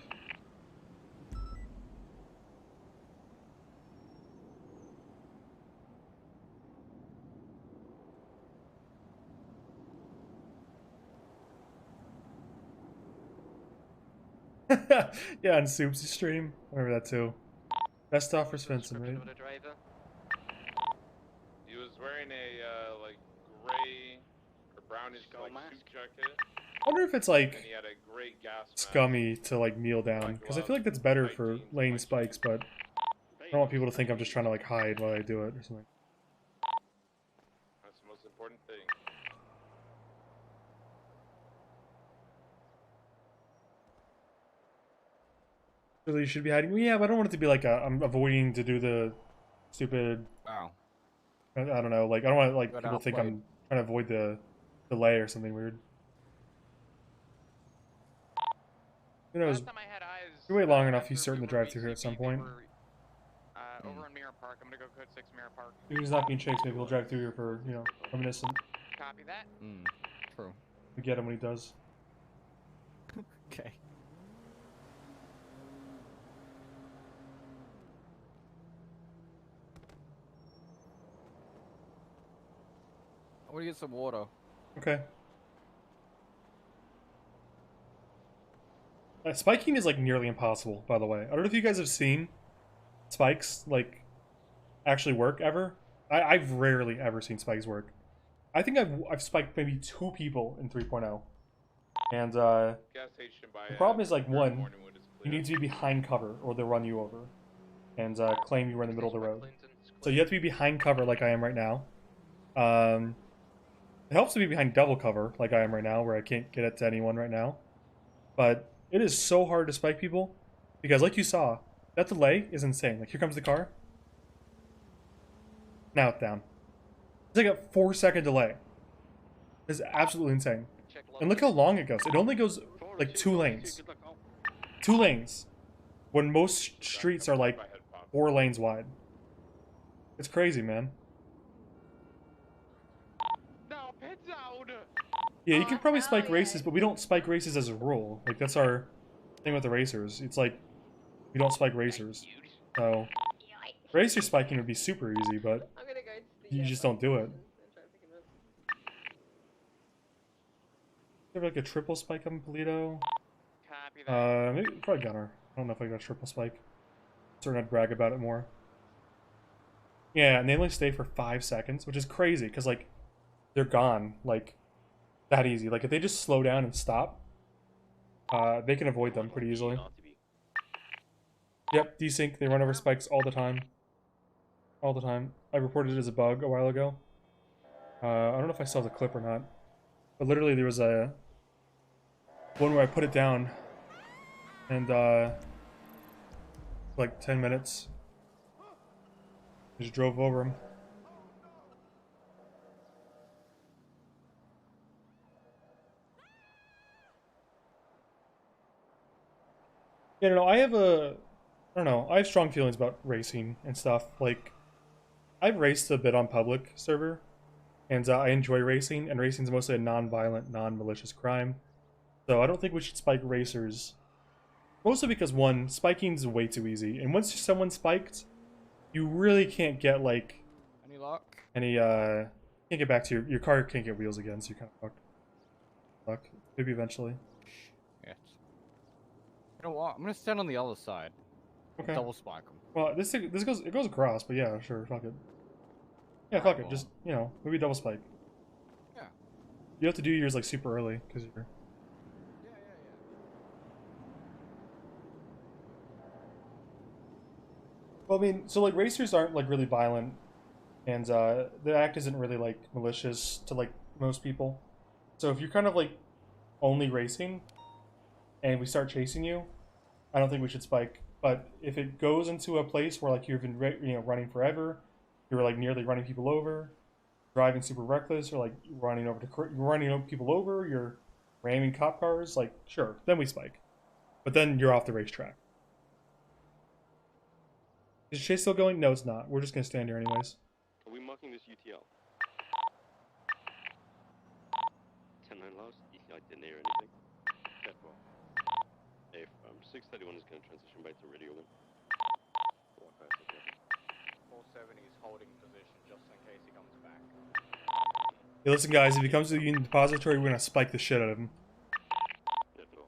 E: Yeah, on Soup's stream. I remember that too. Best stuff for Svenson, right?
S: He was wearing a like gray or brownish like suit jacket.
E: I wonder if it's
S: And
E: like
S: he had a gray gas mask.
E: scummy to like kneel down, because I feel like that's better for lane spikes, but I don't want people to think I'm just trying to like hide while I do it or something.
S: That's the most important thing.
E: Really, you should be hiding. Yeah, but I don't want it to be like I'm avoiding to do the stupid.
R: Wow.
E: I don't know. Like I don't want like
R: Got
E: people think
R: outplayed.
E: I'm trying to avoid the delay or something weird. Who knows?
I: Last time I had eyes,
E: If you wait long enough,
I: after
E: you start in the
I: we were
E: drive-through here at some
I: VCP, they
E: point.
I: were, over in Mirror Park. I'm gonna go code 6 Mirror Park.
E: If he's not being chased, maybe he'll drive through here for, you know, reminiscent.
I: Copy that.
R: True.
E: We get him when he does.
R: Okay. I want to get some water.
E: Okay. Spiking is like nearly impossible, by the way. I don't know if you guys have seen spikes like actually work ever. I've rarely ever seen spikes work. I think I've spiked maybe 2 people in 3.0, and
S: Gas station by,
E: the problem is like
S: Fair
E: one,
S: Morningwood is
E: you
S: clear.
E: need to be behind cover or they'll run you over, and claim you were in the middle of the road. So you have to be behind cover like I am right now. It helps to be behind double cover like I am right now, where I can't get it to anyone right now. But it is so hard to spike people because, like you saw, that delay is insane. Like here comes the car. Now it's down. It's like a 4-second delay. It's absolutely insane. And look how long it goes. It only goes like 2 lanes. 2 lanes. When most streets are like 4 lanes wide. It's crazy, man.
I: No, pits out.
E: Yeah, you can probably spike races, but we don't spike races as a rule. Like, that's our thing with the racers. It's like, we don't spike racers. So, racer spiking would be super easy, but
G: I'm gonna go to the,
E: you just don't do it. You have like a triple spike on Polito?
I: Copy that.
E: Maybe, probably Gunner. I don't know if I got a triple spike. Certain I'd brag about it more. Yeah, and they only stay for 5 seconds, which is crazy, because, like, they're gone, like, that easy. Like, if they just slow down and stop, they can avoid them pretty easily. Yep, desync, they run over spikes all the time. All the time. I reported it as a bug a while ago. I don't know if I saw the clip or not. But literally there was a one where I put it down and like 10 minutes. Just drove over him. Yeah, no, I don't know, I have strong feelings about racing and stuff. Like, I've raced a bit on public server, and I enjoy racing, and racing is mostly a non-violent, non-malicious crime. So I don't think we should spike racers. Mostly because, one, spiking's way too easy, and once someone's spiked, you really can't get, like...
R: Any luck?
E: Can't get back to your car can't get wheels again, so you're kind of fucked. Fuck. Maybe eventually.
R: Yes. You know what? I'm gonna stand on the other side.
E: Okay.
R: Double spike them.
E: Well, it goes across, but yeah, sure, fuck it. Yeah, fuck it. Just, you know, maybe double spike.
R: Yeah.
E: You have to do yours like super early because you're. Well, I mean, so like racers aren't like really violent, and the act isn't really like malicious to like most people. So if you're kind of like only racing, and we start chasing you, I don't think we should spike. But if it goes into a place where like you've been running forever, you're like nearly running people over, driving super reckless, or like running people over, you're ramming cop cars, like sure, then we spike. But then you're off the racetrack. Is the chase still going? No, it's not. We're just gonna stand here anyways.
B: Are we marking this UTL? 10-9 last? I didn't hear anything. Yeah, well. If 631 is going to transition back to radio then.
R: 470 is holding position just in case he comes back.
E: Hey, listen guys, if he comes to the Union Depository, we're gonna spike the shit out of him.
I: Hell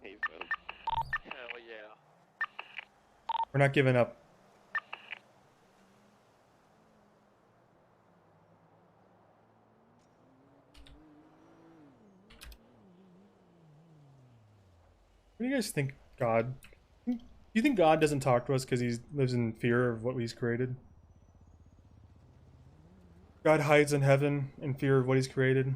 I: yeah.
E: We're not giving up. What do you guys think, God? Do you think God doesn't talk to us because he lives in fear of what he's created? God hides in heaven in fear of what he's created.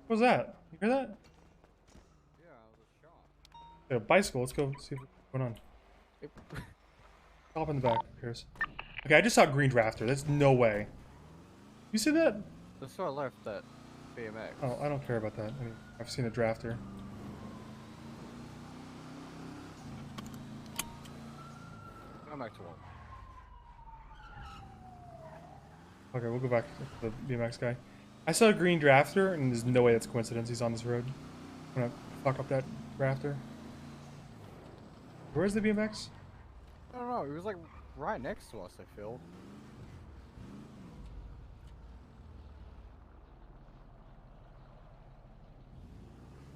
E: What was that? You hear that?
R: Yeah, I was shot.
E: A bicycle. Let's go see what's going on. Hop in the back. Who cares? Okay, I just saw a green drafter. There's no way. You see that?
R: That's why I left that BMX.
E: Oh, I don't care about that. I mean, I've seen a drafter.
R: Come back to one.
E: Okay, we'll go back to the BMX guy. I saw a green drafter, and there's no way that's coincidence. He's on this road. I'm gonna fuck up that drafter. Where's the BMX?
R: I don't know. He was like right next to us, I feel.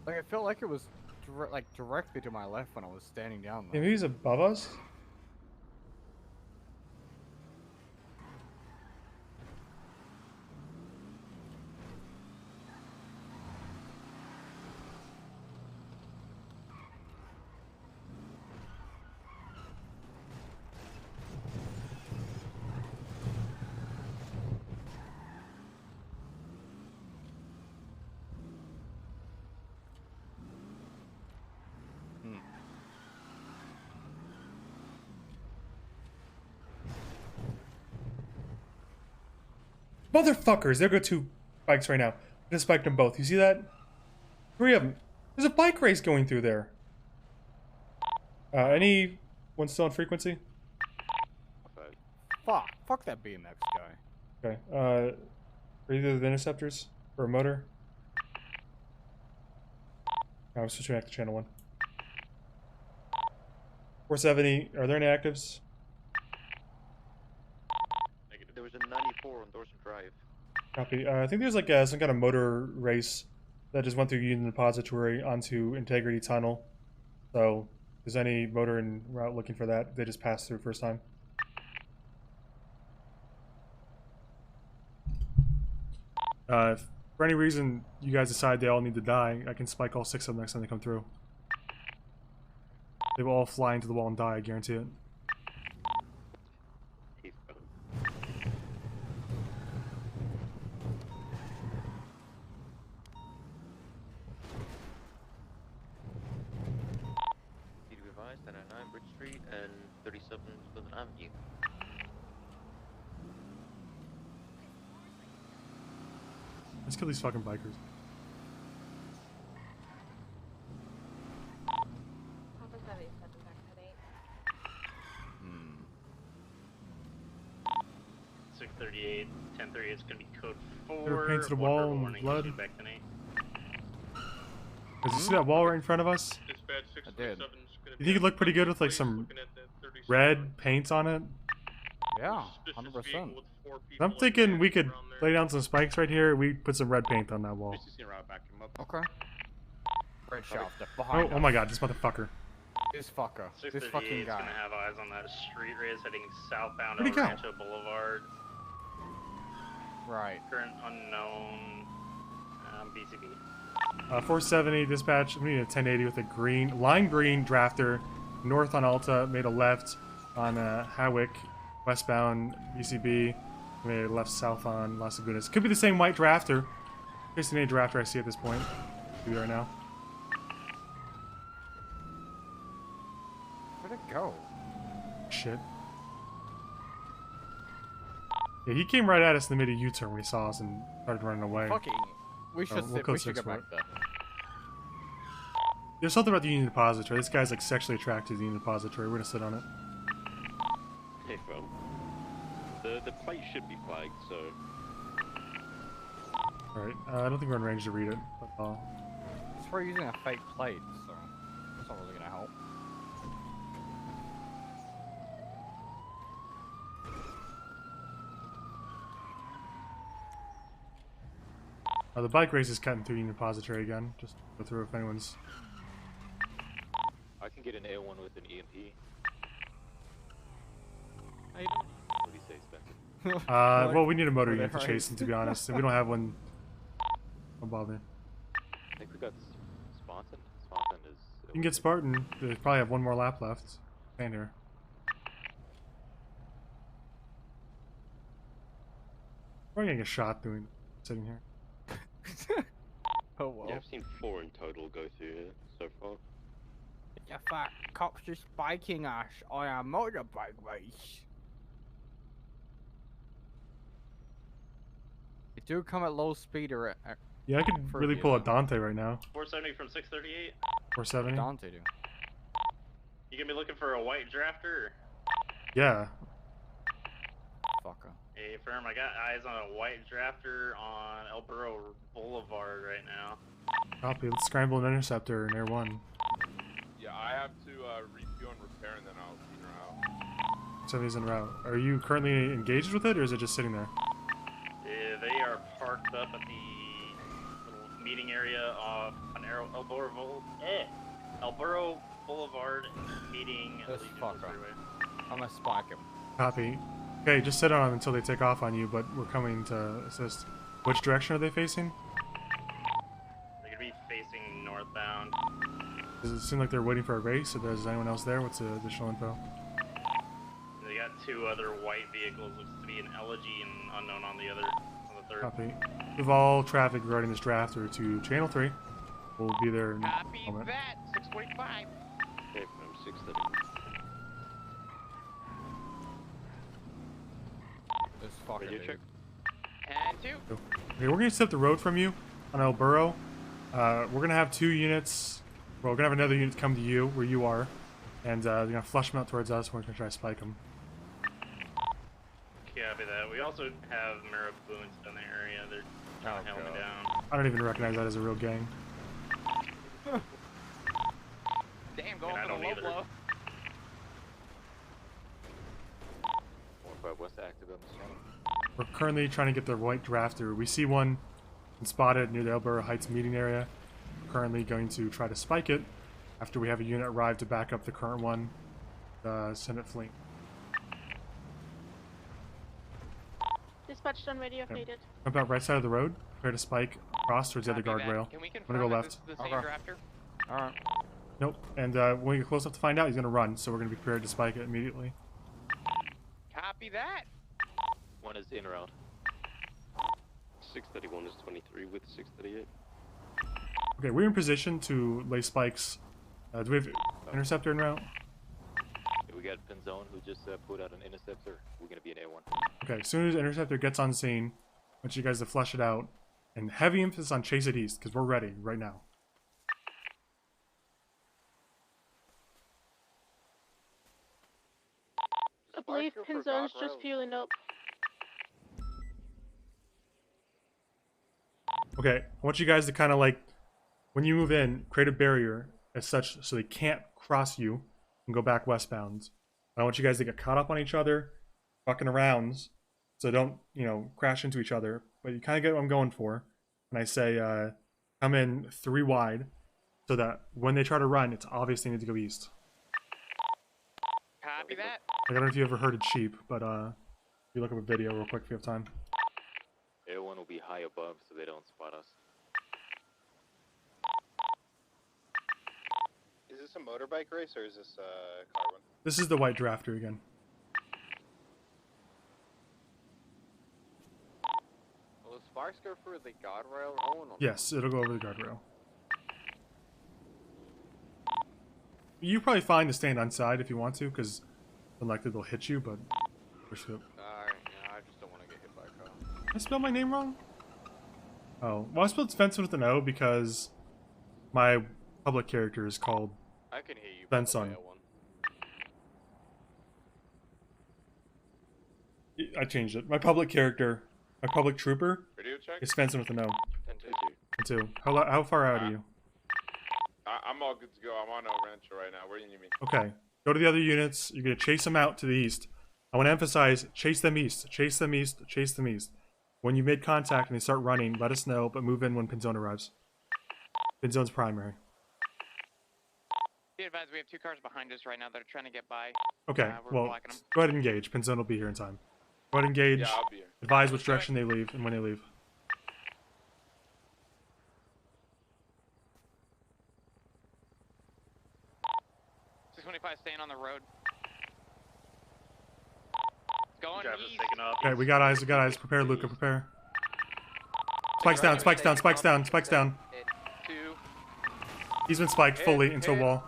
R: Like, I felt like it was directly to my left when I was standing down there.
E: Maybe he's above us? Motherfuckers! There go two bikes right now. I just spiked them both. You see that? 3 of them. There's a bike race going through there. Anyone still on frequency?
R: Fuck that BMX guy.
E: Okay. Are either of the interceptors or a motor? I was switching back to channel 1. 470. Are there any actives?
H: There was a 94 on Dorset Drive.
E: Copy. I think there's like some kind of motor race that just went through Union Depository onto Integrity Tunnel. So, if there's any motor en route looking for that, they just passed through first time. If for any reason you guys decide they all need to die, I can spike all 6 of them next time they come through. They will all fly into the wall and die, I guarantee it.
H: I'm you.
E: Let's kill these fucking bikers.
G: Papa said he's heading back at 8.
K: 638, 1038 is gonna be code 4.
E: They're painted the
K: One
E: wall
K: verbal
E: in
K: warning,
E: blood.
K: shoot back tonight.
E: Did you see that wall right in front of us?
S: Dispatch
R: I did.
S: 637 is gonna
E: You think it'd look pretty good with like some red paint on it?
R: Yeah, 100%.
E: I'm thinking we could lay down some spikes right here. We put some red paint on that wall.
R: Okay. Red shaft
E: Oh,
R: behind
E: oh my god, this motherfucker.
R: This fucker. This
K: 638
R: fucking
K: is
R: guy.
K: gonna have eyes on that street race heading southbound
E: Where'd he
K: over
E: go?
K: Rancho Boulevard.
R: Right.
K: Current unknown. BCB.
E: 470 dispatch. We need a 1080 with a green, lime green drafter. North on Alta, made a left on Hawick, westbound BCB. Made a left south on Las Lagunas. Could be the same white drafter. Basically any drafter I see at this point. Be right now.
R: Where'd it go?
E: Shit. Yeah, he came right at us in the mid of U-turn when he saw us and started running away.
R: Fucking. We should,
E: we'll code
R: we should
E: 6
R: go
E: for
R: back
E: it.
R: there.
E: There's something about the Union Depository. This guy's like sexually attracted to the Union Depository. We're gonna sit on it.
B: Hey, well, the plate should be flagged, so.
E: Alright, I don't think we're in range to read it. But,
R: It's for using a fake plate, so it's not really gonna help.
E: the bike race is cutting through Union Depository again. Just go through if anyone's.
H: I can get an A1 with an EMP.
R: How you doing?
H: What do you say, Spencer?
E: Well, we need a motor
R: What
E: unit to
R: a
E: chase him, to be honest. If we don't have one, don't bother.
H: I think we got Sponson. Sponson is.
E: You can get Spartan. They probably have one more lap left. Stand here. We're getting a shot doing sitting here.
R: Oh well.
B: Yeah, I've seen 4 in total go through here so far.
R: You fat cops are spiking us on a motorbike race. They do come at low speed or at
E: Yeah, I could really pull a Dante right now.
K: 470 from 638.
E: 470.
R: Dante do.
K: You gonna be looking for a white drafter?
E: Yeah.
R: Fucker.
K: Hey, firm, I got eyes on a white drafter on El Burro Boulevard right now.
E: Copy. Let's scramble an interceptor in Air 1.
S: Yeah, I have to refuel and repair, and then I'll clean her out.
E: 70's en route. Are you currently engaged with it, or is it just sitting there?
K: Yeah, they are parked up at the little meeting area off on El Burro Boulevard meeting.
R: This
K: Allegiance
R: fucker.
K: Freeway.
R: I'm gonna spike him.
E: Copy. Okay, just sit on them until they take off on you, but we're coming to assist. Which direction are they facing?
K: They're gonna be facing northbound.
E: Does it seem like they're waiting for a race, or is anyone else there? What's the additional info?
K: They got 2 other white vehicles. Looks to be an Elegy and unknown on the other, on the third.
E: Copy. Move all traffic regarding this drafter to Channel 3. We'll be there in a
I: Copy
E: moment.
I: that. 645.
B: Okay, from 630.
R: This fucker.
B: Radio check.
I: And 2.
E: Okay, we're gonna set the road from you on El Burro. We're gonna have 2 units. Well, we're gonna have another unit come to you where you are, and they're gonna flush them out towards us. We're gonna try to spike them.
K: Copy that. We also have Maraboons in the area. They're trying to hell me down.
E: I don't even recognize that as a real gang.
I: Damn, going
K: I
I: for the
K: don't
I: low
K: either.
I: blow.
H: 45 West active on the channel.
E: We're currently trying to get the white drafter. We see one spotted near the El Burro Heights meeting area. We're currently going to try to spike it after we have a unit arrive to back up the current one. Send it fleeing.
L: Dispatched on radio,
E: Okay.
L: faded.
E: Jump out right side of the road. Prepare to spike across towards the other
I: Copy that.
E: guardrail.
I: Can we
E: I'm gonna
I: confirm
E: go
I: that
E: left.
I: this is the same drafter?
R: Alright.
E: Nope. And when we get close enough to find out, he's gonna run. So we're gonna be prepared to spike it immediately.
I: Copy that.
H: One is in route.
B: 631 is 23 with 638.
E: Okay, we're in position to lay spikes. Do we have interceptor en route?
B: Yeah, we
A: We got Pinzone who just put out an interceptor. We're gonna be in A1.
E: Okay, as soon as Interceptor gets on scene, I want you guys to flush it out. And heavy emphasis on chase it east, because we're ready right now.
L: I believe Pinzone's just fueling up.
E: Okay, I want you guys to kind of like, when you move in, create a barrier as such so they can't cross you and go back westbound. I want you guys to get caught up on each other, fucking around, so don't, you know, crash into each other. But you kind of get what I'm going for. And I say, come in 3 wide, so that when they try to run, it's obvious they need to go east.
I: Copy that.
E: I don't know if you ever herded sheep, but you look up a video real quick if you have time.
A: A1 will be high above so they don't spot us.
Y: Is this a motorbike race or is this a car one?
E: This is the white drafter again.
R: Will the sparks go through the guardrail?
E: Yes, it'll go over the guardrail. You probably fine to stand on side if you want to, because unlikely they'll hit you, but...
R: Yeah, I just don't want to get hit by a car.
E: Did I spell my name wrong? Oh, well I spelled Svenson with an O because my public character is called
R: I can hear you.
E: Svenson. I changed it. My public character, my public trooper, is Svenson with an O. 10-2. How far out are you?
S: I'm all good to go. I'm on El Rancho right now. Where do you need me?
E: Okay. Go to the other units. You're going to chase them out to the east. I want to emphasize, chase them east. Chase them east. Chase them east. When you made contact and they start running, let us know, but move in when Pinzone arrives. Pinzone's primary.
I: Be advised, we have 2 cars behind us right now that are trying to get by.
E: Okay, well, go ahead and engage. Pinzone will be here in time. Go ahead and engage.
S: Yeah, I'll be here.
E: Advise which direction they leave and when they leave.
I: Staying on the road. Going east.
E: Okay, we got eyes, we got eyes. Prepare, Luca, prepare. Spikes down, spikes down, spikes down, spikes down. He's been spiked fully into a wall.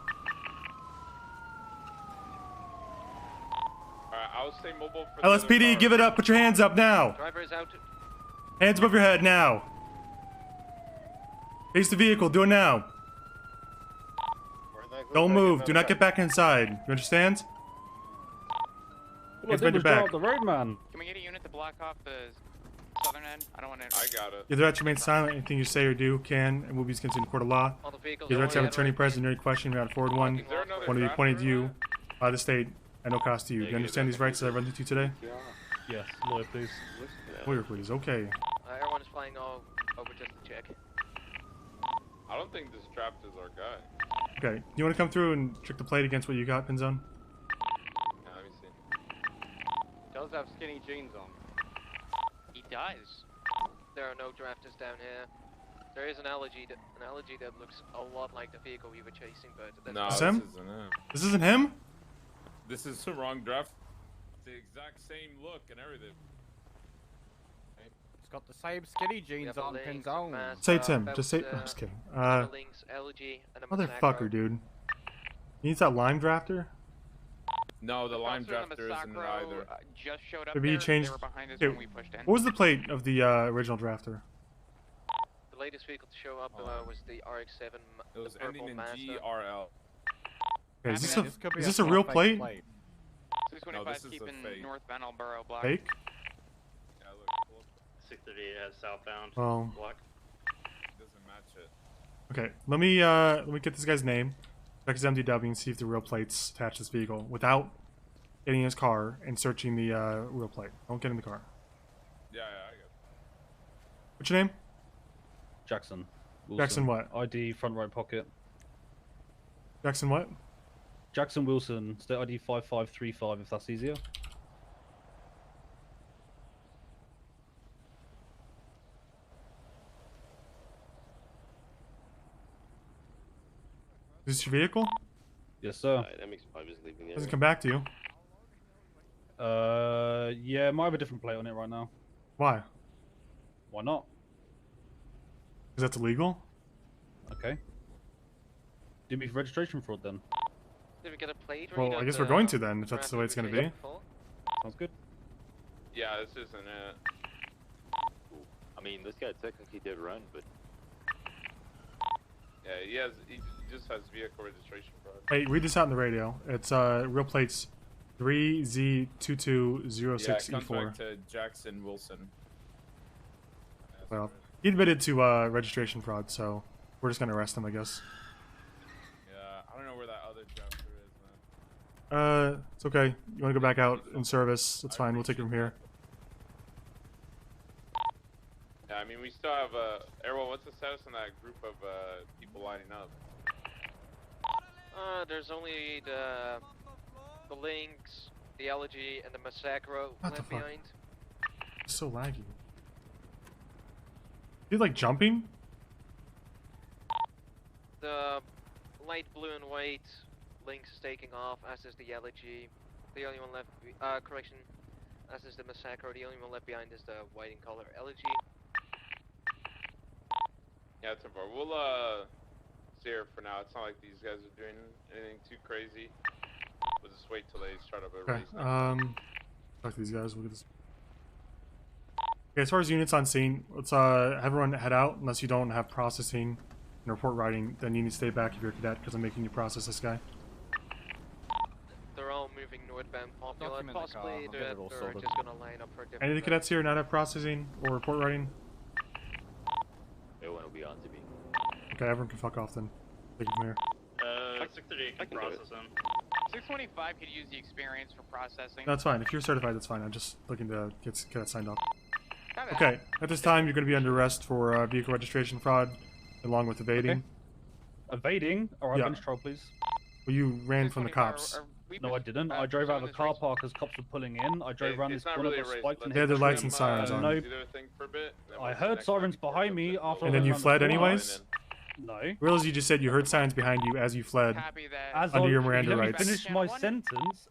S: Alright, I'll stay mobile for
E: LSPD, give it up. Put your hands up now.
V: Driver's out.
E: Hands above your head now. Face the vehicle. Do it now. Don't move. Do not get back inside. You understand? Hands behind your back.
I: The road, man. Can we get a unit to block off the southern end? I don't want to.
S: I got it.
E: You have the right to remain silent. Anything you say or do can and will be considered in court of law. You have the right to have an attorney present during question. You have to forward one. One will be appointed to you by the state at no cost to you. Do you understand these rights that I run through today?
O: Yes, lawyer, please.
E: Lawyer, please. Okay.
V: Everyone is flying over just to check.
S: I don't think this draft is our guy.
E: Okay. You want to come through and check the plate against what you got, Pinzone?
S: Yeah, let me see.
R: Does have skinny jeans on.
I: He does.
V: There are no drafters down here. There is an LG that looks a lot like the vehicle we were chasing, but that's
S: no,
E: this
S: this
E: him?
S: isn't him.
E: This isn't him?
S: This is the wrong draft. The exact same look and everything.
R: It's got the same skinny jeans on, Pinzone.
E: Say it's him. Just say. I'm just kidding. Motherfucker, dude. He needs that lime drafter?
S: No, the lime drafter isn't either.
I: Just showed up
E: Maybe he
I: there.
E: changed.
I: They were behind us
E: Hey,
I: when we pushed in.
E: what was the plate of the original drafter?
V: The latest vehicle to show up was the RX-7.
S: It was
V: the
S: ending in
V: Mazda.
S: GRL.
E: Okay, is this a real plate?
I: 625
S: No, this is a
I: keeping
S: fake.
I: North Bennelboro block.
E: Fake?
K: Yeah, look. 638 has southbound
E: Oh.
K: block.
S: Doesn't match it.
E: Okay, let me get this guy's name, check his MDW, and see if the real plate's attached to this vehicle without getting in his car and searching the real plate. Don't get in the car.
S: Yeah, I got it.
E: What's your name?
O: Jackson. Wilson.
E: Jackson what?
O: ID front right pocket.
E: Jackson what?
O: Jackson Wilson. State ID 5535 if that's easier.
E: Is this your vehicle?
O: Yes, sir.
B: MX-5 is leaving the
E: Doesn't
B: area.
E: come back to you.
O: Yeah, might have a different plate on it right now.
E: Why?
O: Why not?
E: Is that illegal?
O: Okay. Do me for registration fraud then.
V: Did we get a plate
E: Well,
V: read
E: I
V: of
E: guess we're
V: the
E: going to then, if that's the way it's going to be.
V: full?
O: Sounds good.
S: Yeah, this isn't it.
A: I mean, this guy technically did run, but
S: Yeah, he just has vehicle registration fraud.
E: Hey, read this out in the radio. It's real plates 3Z2206E4.
M: Contract to Jackson Wilson.
E: Well, he admitted to registration fraud, so we're just gonna arrest him, I guess.
M: Yeah, I don't know where that other chapter is, man.
E: It's okay. You want to go back out in service? That's fine. We'll take it from here.
S: Yeah, I mean, we still have, Errol, what's the status on that group of, people lining up?
V: There's only the Lynx, the Elegy, and the Massacro
E: What the
V: left
E: fuck?
V: behind.
E: It's so laggy. Dude, like jumping?
V: The light blue and white Lynx is taking off, as is the Elegy. The only one left, correction, as is the Massacro. The only one left behind is the white in color Elegy.
S: Yeah, it's important. We'll, stay here for now. It's not like these guys are doing anything too crazy. We'll just wait till they start up a
E: Okay.
S: race.
E: Talk to these guys. We'll get this. Okay, as far as units on scene, let's have everyone head out unless you don't have processing and report writing. Then you need to stay back if you're a cadet because I'm making you process this guy.
V: They're all moving northbound Popular.
R: Document the car,
V: Possibly
R: I'll get
V: they're
R: it all
V: just
R: sorted.
V: gonna line up for different.
E: Any of the cadets here not have processing or report writing?
A: everyone will be on to me.
E: Okay, everyone can fuck off then. Take it from here.
K: 638 can process him.
I: 625 could use the experience for processing.
E: That's fine. If you're certified, that's fine. I'm just looking to get cadets signed off.
I: Copy that.
E: Okay, at this time, you're going to be under arrest for vehicle registration fraud, along with evading.
O: Evading? Alright,
E: Yeah.
O: bench trial, please.
E: Well, you ran from the cops.
O: No, I didn't. I drove out of the car park as cops were pulling in. I drove around this
S: It's not
O: corner,
S: really
O: got
S: a race.
O: spiked and
E: They had
O: hit
E: their
O: the
E: lights
O: tree.
E: and sirens on.
O: No,
S: Do their thing for a bit, then
O: I
S: we'll
O: heard
S: next
O: sirens
S: time.
O: behind me after.
E: And
O: I
E: then you
O: went around
E: fled
O: the corner.
E: anyways?
O: No.
E: Realize you just said you heard sirens behind you as you fled
O: As
E: under
O: I,
E: your Miranda
O: let me
E: rights.
O: finish my sentence.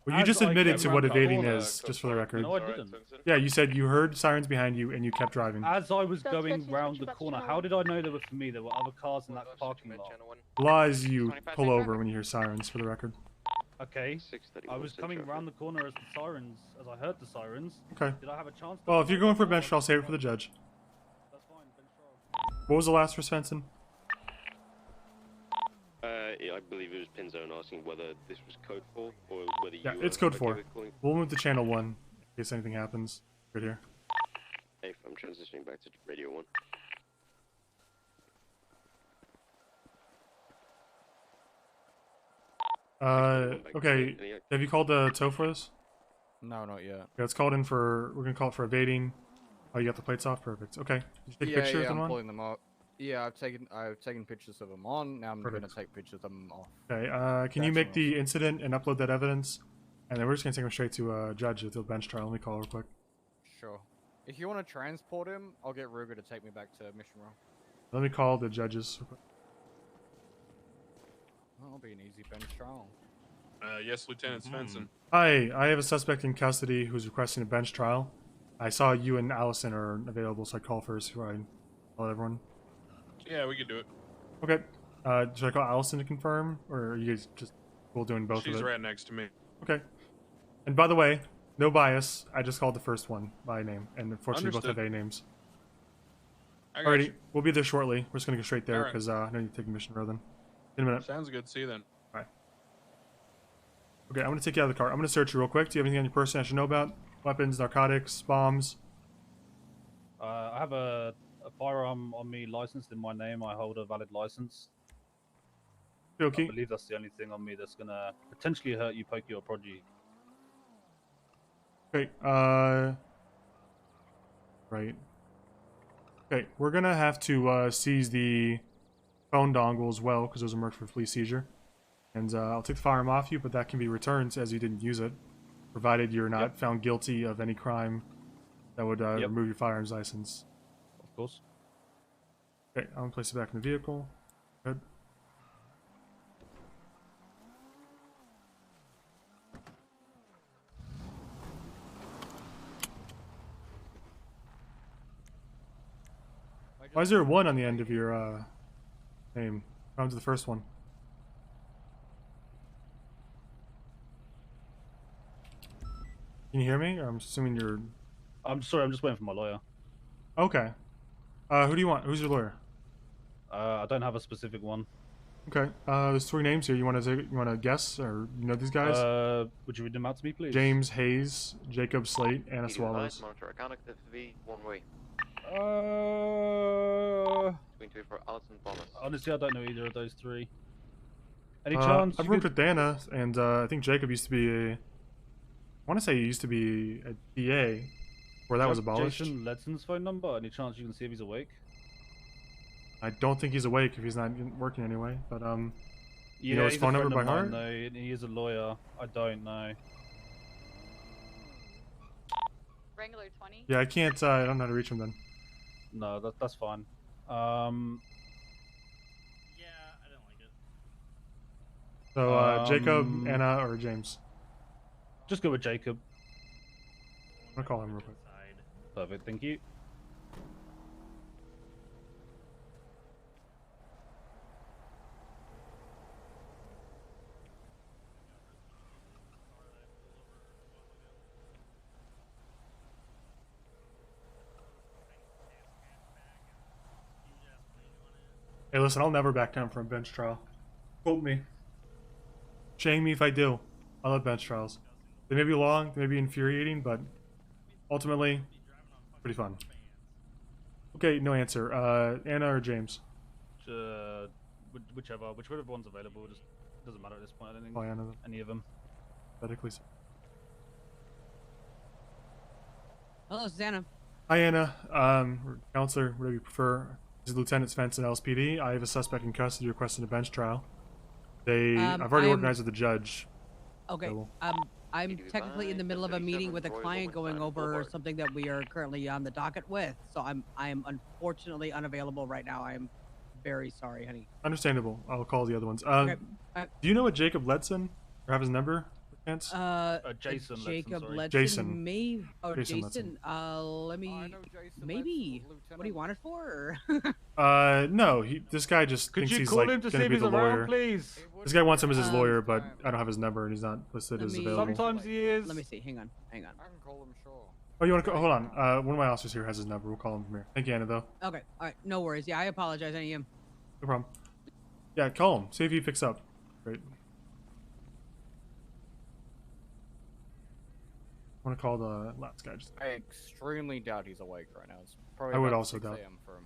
E: Well, you
O: as
E: just
O: I
E: admitted
O: get
E: to
O: around
E: what
O: the
E: evading
O: corner.
E: is, just for the record.
O: No, I didn't.
E: Yeah, you said you heard sirens behind you and you kept driving.
O: As I was going round the corner, how did I know they were for me? There were other cars in that parking lot.
E: Lies you pull over when you hear sirens, for the record.
O: Okay. I was coming around the corner as the sirens, as I heard the sirens.
E: Okay.
O: Did I have a chance?
E: Well, if you're going for a bench trial, save it for the judge.
O: That's fine, bench trial.
E: What was the last for Svensson?
B: I believe it was Pinzone asking whether this was code 4 or whether
E: Yeah,
B: you
E: it's code 4. We'll move to channel 1 in case anything happens. Right here.
B: If I'm transitioning back to radio 1.
E: Okay. Have you called the tow for this?
R: No, not yet.
E: Yeah, it's called in for. We're gonna call it for evading. Oh, you got the plates off. Perfect. Okay. Did you take pictures
R: yeah,
E: of them
R: I'm
E: on?
R: pulling them up. Yeah, I've taken pictures of them on. Now I'm
E: Perfect.
R: gonna take pictures of them off.
E: Okay. Can you make the incident and upload that evidence? And then we're just gonna take him straight to judge at the bench trial. Let me call real quick.
R: Sure. If you want to transport him, I'll get Ruger to take me back to mission room.
E: Let me call the judges. Real quick.
R: That'll be an easy bench trial.
M: Yes, Lieutenant Svensson.
E: Hi, I have a suspect in custody who's requesting a bench trial. I saw you and Allison are available, so I call first. Right. Call everyone.
M: Yeah, we could do it.
E: Okay. Should I call Allison to confirm, or are you guys just cool doing both
M: She's
E: of it?
M: right next to me.
E: Okay. And by the way, no bias. I just called the first one by name, and unfortunately both have A names.
M: I got
E: Alrighty,
M: you.
E: we'll be there shortly. We're just gonna go straight there
M: Alright.
E: because I know you're taking mission road then. In a minute.
M: Sounds good. See you then.
E: Bye. Okay, I'm gonna take you out of the car. I'm gonna search you real quick. Do you have anything on your person I should know about? Weapons, narcotics, bombs?
O: I have a firearm on me licensed in my name. I hold a valid license.
E: Okay.
O: I believe that's the only thing on me that's gonna potentially hurt you, poke you, or prod you.
E: Okay, right. Okay, we're gonna have to seize the phone dongle as well, because those are marked for police seizure. And I'll take the firearm off you, but that can be returned as you didn't use it, provided you're not found guilty of any crime that would remove your firearms license.
O: Of course.
E: Okay, I'm gonna place it back in the vehicle. Good. Why is there a 1 on the end of your name? Round to the first one. Can you hear me? I'm assuming you're.
O: I'm sorry, I'm just waiting for my lawyer.
E: Okay. Who do you want? Who's your lawyer?
O: I don't have a specific one.
E: Okay. There's 3 names here. You want to guess or you know these guys?
O: Would you read them out to me, please?
E: James Hayes, Jacob Slate, Anna
H: Media
E: Swallows.
H: advised, monitor account FV, one way. Between 2 for Allison Thomas.
O: Honestly, I don't know either of those 3. Any
E: I've
O: chance?
E: worked with Anna, and I think Jacob used to be a. I want to say he used to be a DA, where that was abolished.
O: Jason Ledson's phone number. Any chance you can see if he's awake?
E: I don't think he's awake if he's not working anyway. But you know his
O: he's
E: phone
O: a
E: number
O: friend
E: by
O: of
E: heart?
O: mine, though. He is a lawyer. I don't know.
D: Wrangler 20.
E: Yeah, I can't. I don't know how to reach him then.
O: No, that's fine.
N: Yeah, I don't like it.
E: So Jacob, Anna, or James?
O: Just go with Jacob.
E: I'm gonna call him real quick.
O: Perfect, thank you.
E: Hey, listen, I'll never back down from a bench trial. Quote me. Shame me if I do. I love bench trials. They may be long, they may be infuriating, but ultimately, pretty fun. Okay, no answer. Anna or James?
O: Whichever one's available. Just doesn't matter at this point. I don't think
E: Oh, Anna.
O: any of them.
E: Pathetically so.
F: Hello, Susanna.
E: Hi, Anna. Or counselor, whatever you prefer. This is Lieutenant Svenson LSPD. I have a suspect in custody requesting a bench trial. I've already organized with the judge.
F: Okay.
E: So
F: I'm technically in the middle of a meeting with a client going over something that we are currently on the docket with. So I am unfortunately unavailable right now. I am very sorry, honey.
E: Understandable. I'll call the other ones.
F: Okay.
E: Do you know what Jacob Ledson? Or have his number? Chance?
O: Jason.
F: Jacob Ledson.
E: Jason.
F: Maybe. Oh,
E: Jason
F: Jason. Let me. Maybe. What do you want it for?
E: No. This guy just thinks he's like gonna be the lawyer.
O: Please?
E: This guy wants him as his lawyer, but I don't have his number and he's not listed as available.
O: Sometimes he is.
F: Let me see. Hang on.
Z: I can call him, sure.
E: Oh, you want to hold on? One of my officers here has his number. We'll call him from here. Thank you, Anna, though.
F: Okay. All right. No worries. Yeah, I apologize. I am.
E: No problem. Yeah, call him. See if he picks up. Great. I want to call the last guy.
R: I extremely doubt he's awake right now. It's probably
E: I would
R: about
E: also
R: 6
E: doubt.
R: a.m. for him.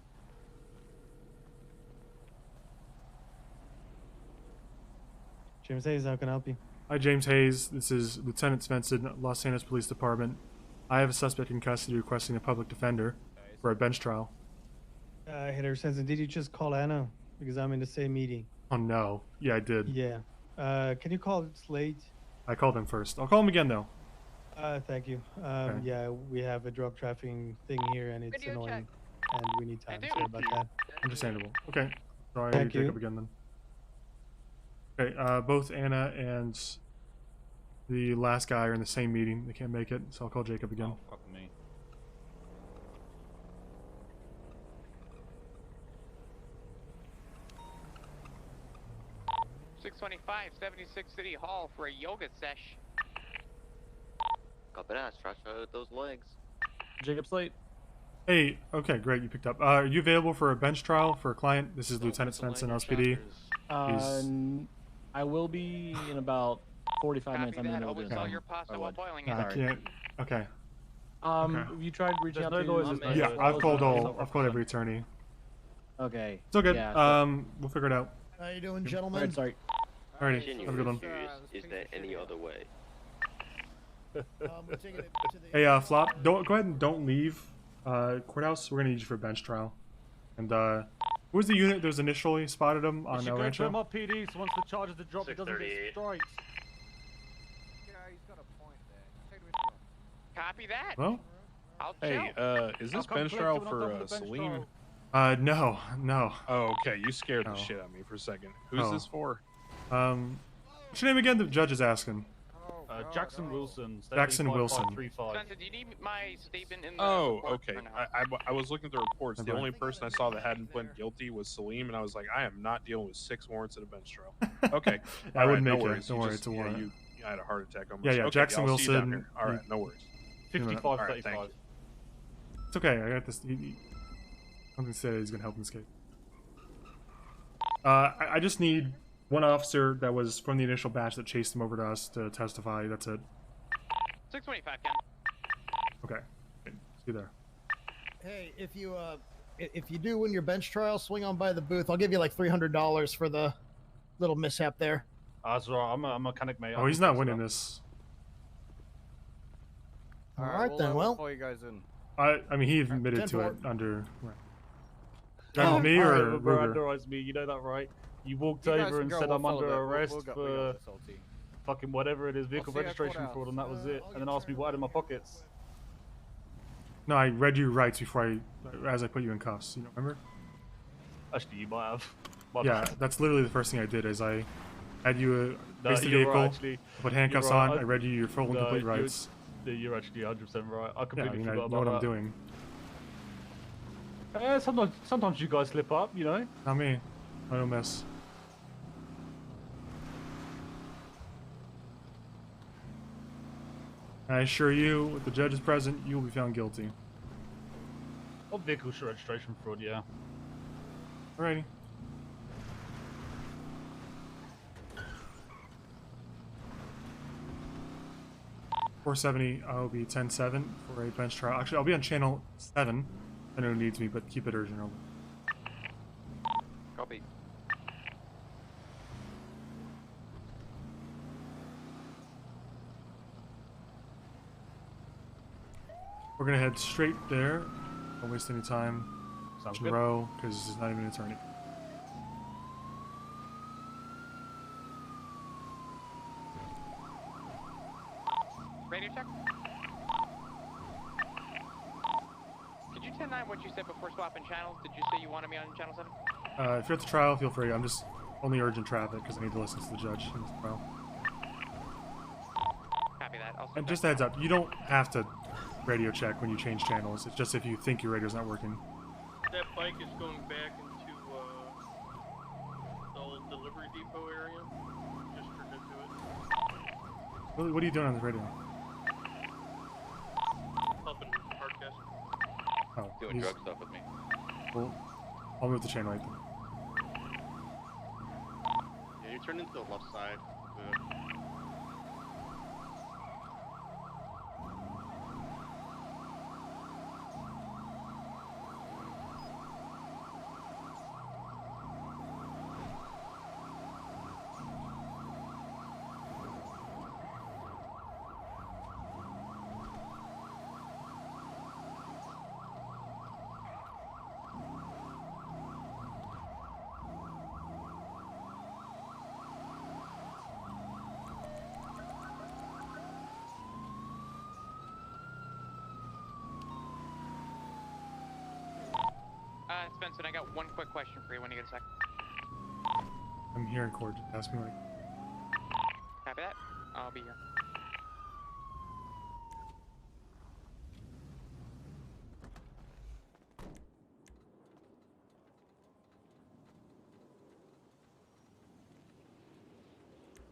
P: James Hayes, how can I help you?
E: Hi, James Hayes. This is Lieutenant Svenson, Los Angeles Police Department. I have a suspect in custody requesting a public defender for a bench trial.
P: Hitter Svenson, did you just call Anna? Because I'm in the same meeting.
E: Oh, no. Yeah, I did.
P: Yeah. Can you call Slate?
E: I called him first. I'll call him again, though.
P: Thank you.
E: Okay.
P: Yeah, we have a drug trafficking thing here, and it's annoying, and we need time. Sorry about that.
E: Understandable. Okay. Sorry,
P: Thank
E: Jacob
P: you.
E: again, then. Okay, both Anna and the last guy are in the same meeting. They can't make it, so I'll call Jacob again.
O: Oh, fuck me.
I: City Hall for a yoga sesh.
H: Copy that. Stretch out those legs.
O: Jacob Slate.
E: Hey, okay, great, you picked up. Are you available for a bench trial for a client? This is Lieutenant Svenson, LSPD.
Q: I will be in about 45 minutes. I'm in the
I: Hope
Q: middle
I: it's all
Q: of
I: your pasta
Q: I
I: while
Q: would.
I: boiling
E: I
I: it.
E: can't. Okay.
Q: Have you tried reaching out to?
E: Yeah, I've called every attorney.
Q: Okay.
E: It's all good.
Q: Yeah, so-
E: We'll figure it out.
Q: How you doing, gentlemen? Sorry.
E: Alrighty, have a good one.
B: Is there any other way?
E: Hey, Flop, go ahead and don't leave courthouse. We're gonna need you for a bench trial. And who was the unit that was initially spotted him on
O: You
E: El
O: should go to
E: Rancho?
O: him up PD, so once the charges are dropped, it doesn't get
K: 638.
O: strikes.
I: Copy that.
E: Well,
I: I'll
T: Hey,
I: chill.
T: is this
O: I'll
T: bench
O: come
T: trial
O: collect you when I'm done
T: for
O: with the bench
T: Salim?
E: no.
T: Oh, okay. You scared the
E: No.
T: shit out of me for a second. Who's
E: Oh.
T: this for?
E: What's your name again? The judge is asking.
O: Jackson Wilson.
E: Jackson Wilson.
O: 5535.
I: Spencer, do you need my statement in the
T: Oh,
I: report
T: okay.
I: or no?
T: I was looking through reports. The
E: Okay.
T: only person I saw that hadn't pled guilty was Salim, and I was like, I am not dealing with 6 warrants at a bench trial. Okay.
E: I
T: All
E: wouldn't
T: right,
E: make
T: no
E: it.
T: worries.
E: Don't
T: You
E: worry,
T: just-
E: it's a
T: yeah,
E: warrant.
T: I had a heart attack almost.
E: Yeah, yeah,
T: Okay,
E: Jackson
T: I'll see you down
E: Wilson.
T: here. All right, no worries.
O: 55,
T: All right,
O: 35.
T: thank you.
E: It's okay. I got this. Something said he's gonna help him escape. I just need one officer that was from the initial batch that chased him over to us to testify. That's it.
I: 625, Ken.
E: Okay. See you there.
C: Hey, if you do win your bench trial, swing on by the booth. I'll give you like $300 for the little mishap there.
O: That's right. I'm a mechanic, mate.
E: Oh, he's not winning this.
C: All right, then. Well,
R: call you guys in.
E: I mean, he admitted to it
C: 10-4.
E: under.
C: Oh,
E: me
C: all right,
E: or
O: Bro,
E: Ruger?
O: underwrites me. You know that, right? You walked
R: You guys
O: over
R: can
O: and
R: go,
O: said
R: we'll
O: I'm
R: follow
O: under
R: that.
O: arrest
R: we got
O: for
R: this, LT.
O: fucking whatever it is, vehicle
R: see you at
O: registration
R: courthouse.
O: fraud, and that was it. And then asked me what I had in my pockets.
E: No, I read your rights before as I put you in cuffs. You don't remember?
O: Actually, you might have. My
E: Yeah,
O: bad.
E: that's literally the first thing I did. Is I had you
O: No,
E: race the
O: you're
E: vehicle,
O: right, actually.
E: put handcuffs
O: You're right.
E: on. I read you your full and
O: No,
E: complete
O: you're-
E: rights.
O: You're actually 100% right. I
E: Yeah,
O: completely
E: I mean, I
O: forgot
E: know
O: about
E: what I'm
O: that.
E: doing.
O: Sometimes you guys slip up, you know.
E: Not me. I don't miss. I assure you, with the judge is present, you will be found guilty.
O: Of vehicle registration fraud, yeah.
E: Alrighty. $470. I'll be 10-7 for a bench trial. Actually, I'll be on channel 7. I know who needs me, but keep it urgent. Over.
V: Copy.
E: We're gonna head straight there. Don't waste any time.
O: Sounds
E: in
O: good.
E: row, because this is not even an attorney.
I: Radio check. Could you 10-9 what you said before swapping channels? Did you say you wanted me on channel 7?
E: If you're at the trial, feel free. I'm just only urgent traffic because I need to listen to the judge in this trial.
I: Copy that. I'll
E: And just a heads up, you don't have to radio check when you change channels. It's just if you think your radio's not working.
G: That bike is going back into the old delivery depot area. Just turned into it.
E: What are you doing on the radio?
G: Helping hardcast.
E: Oh,
H: Doing
E: he's-
H: drug stuff with me.
E: Well, I'll move the chain right there.
G: Yeah, you turned into the left side.
I: Spencer, I got one quick question for you when you get a sec.
E: I'm here in court. Just ask me when.
I: Copy that. I'll be here.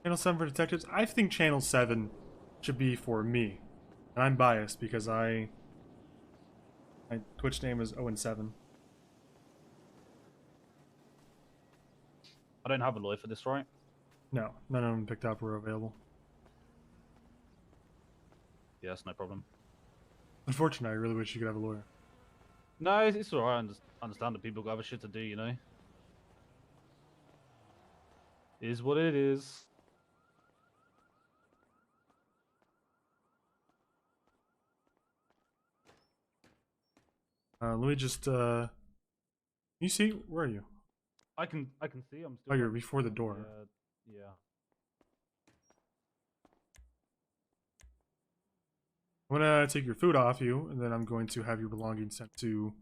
E: Channel 7 for detectives. I think Channel 7 should be for me. And I'm biased because my Twitch name is Owen7.
O: I don't have a lawyer for this, right?
E: No, none of them picked up or available.
O: Yeah, that's no problem.
E: Unfortunately, I really wish you could have a lawyer.
O: No, it's alright. I understand that people got other shit to do, you know? It is what it is.
E: Let me just, you see? Where are you?
O: I can see. I'm still.
E: Oh, you're before the door.
O: Yeah.
E: I'm gonna take your food off you, and then I'm going to have your belongings sent to...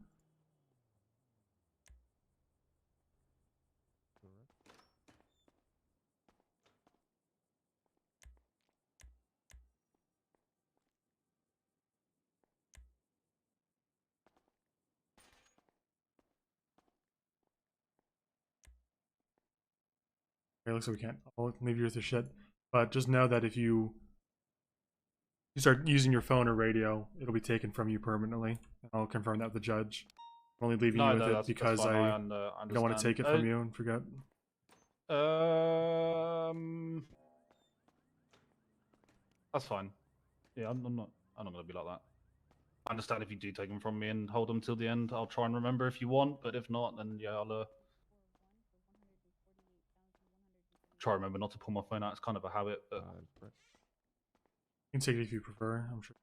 E: Okay, looks like we can't. I'll leave you with your shit. But just know that if you start using your phone or radio, it'll be taken from you permanently. I'll confirm that with the judge. I'm only leaving you with it because
O: fine.
E: I don't want to
O: understand.
E: take it from you and forget.
O: That's fine. Yeah, I'm not gonna be like that. I understand if you do take them from me and hold them till the end. I'll try and remember if you want, but if not, then yeah, I'll try and remember not to pull my phone out. It's kind of a habit, but
E: You can take it if you prefer, I'm sure.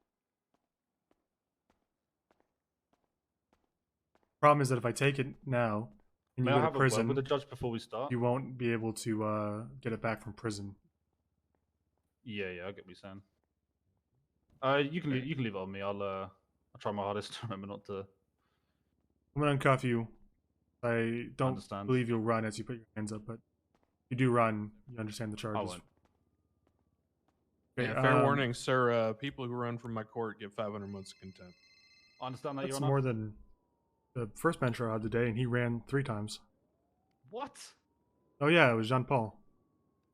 E: Problem is that if I take it now and you
O: may I
E: go to
O: have
E: prison,
O: a word with the judge before we start?
E: you won't be able to get it back from prison.
O: Yeah, I get what you're saying. You can leave it on me. I'll try my hardest to remember not to.
E: I'm gonna uncuff you. I don't
O: Understand.
E: believe you'll run as you put your hands up, but if you do run, you understand the charges.
O: won't.
E: Okay,
T: Yeah, fair warning, sir. People who run from my court get 500 months of contempt.
O: I understand that,
E: That's
O: Your Honor.
E: more than the first bench trial I had today, and he ran 3 times.
O: What?
E: Oh yeah, it was Jean Paul.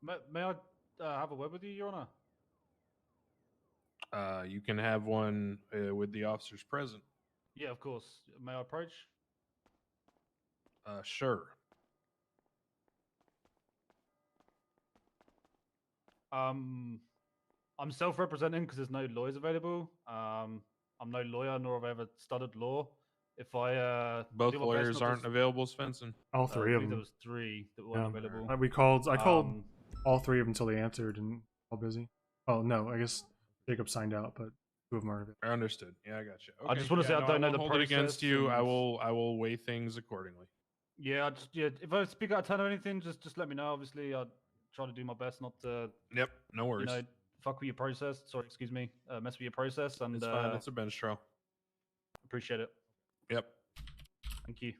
O: May I have a word with you, Your Honor?
T: You can have one with the officers present.
O: Yeah, of course. May I approach?
T: Sure.
O: I'm self-representing because there's no lawyers available. I'm no lawyer, nor have I ever studied law. If I
T: Both
O: do my best
T: lawyers
O: not
T: aren't
O: to...
T: available, Svensson.
E: All 3
O: I
E: of
O: believe
E: them.
O: there was 3 that weren't available.
E: I called all 3 of them until they answered and all busy. Oh no, I guess Jacob signed out, but 2 of them aren't available.
T: I understood. Yeah, I got you. Okay.
O: I just want to say I don't know the
T: hold
O: process.
T: it against you. I
O: and-
T: will weigh things accordingly.
O: Yeah, if I speak out of turn or anything, just let me know. Obviously, I'll try to do my best not to.
T: Yep, no worries.
O: Fuck with your process. Sorry, excuse me. Mess with your process, and
T: It's fine. It's a bench trial.
O: Appreciate it.
T: Yep.
O: Thank you.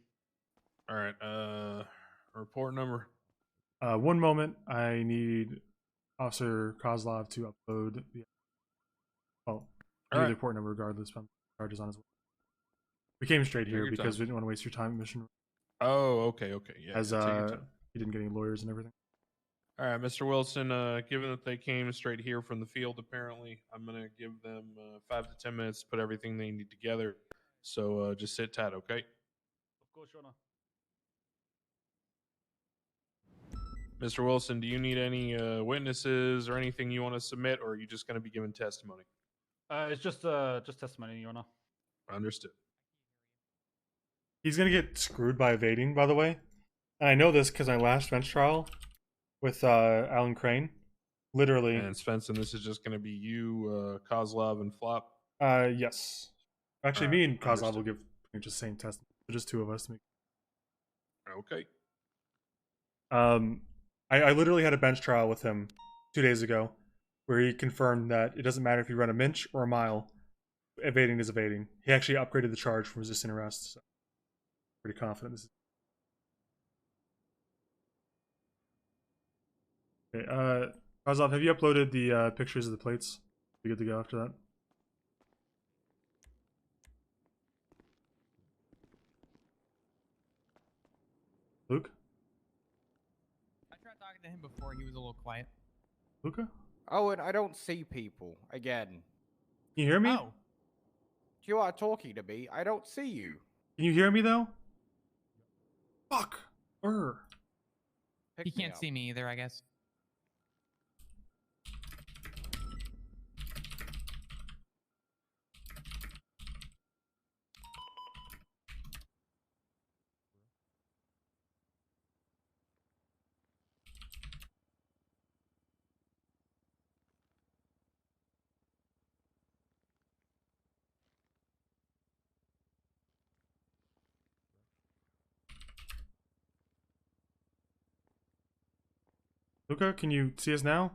T: All right. Report number.
E: 1 moment. I need Officer Kozlov to upload the. Well, I need the report number regardless. But charges on his. We came straight here because we didn't want to waste your time, mission.
T: Oh, okay. Yeah.
E: As he didn't get any lawyers and everything.
T: All right, Mr. Wilson. Given that they came straight here from the field, apparently, I'm gonna give them 5 to 10 minutes to put everything they need together. So just sit tight, okay?
O: Of course, Your Honor.
T: Mr. Wilson, do you need any witnesses or anything you want to submit, or are you just going to be giving testimony?
O: It's just testimony, Your Honor.
T: Understood.
E: He's gonna get screwed by evading, by the way. And I know this because my last bench trial with Alan Crane, literally.
T: And Svensson, this is just going to be you, Kozlov, and Flop.
E: Yes. Actually, me and Kozlov will give just the same testimony. Just 2 of us to make.
T: Okay.
E: I literally had a bench trial with him 2 days ago, where he confirmed that it doesn't matter if you run a minch or a mile, evading is evading. He actually upgraded the charge from resisting arrest. So pretty confident this is. Okay, Kozlov, have you uploaded the pictures of the plates? Be good to go after that. Luke?
J: I tried talking to him before. He was a little quiet.
E: Luca?
R: Oh, and I don't see people again.
E: Can you hear me?
J: Oh.
R: You are talking to me. I don't see you.
E: Can you hear me though? Fuck.
J: He can't see me either, I guess.
E: Luca, can you see us now?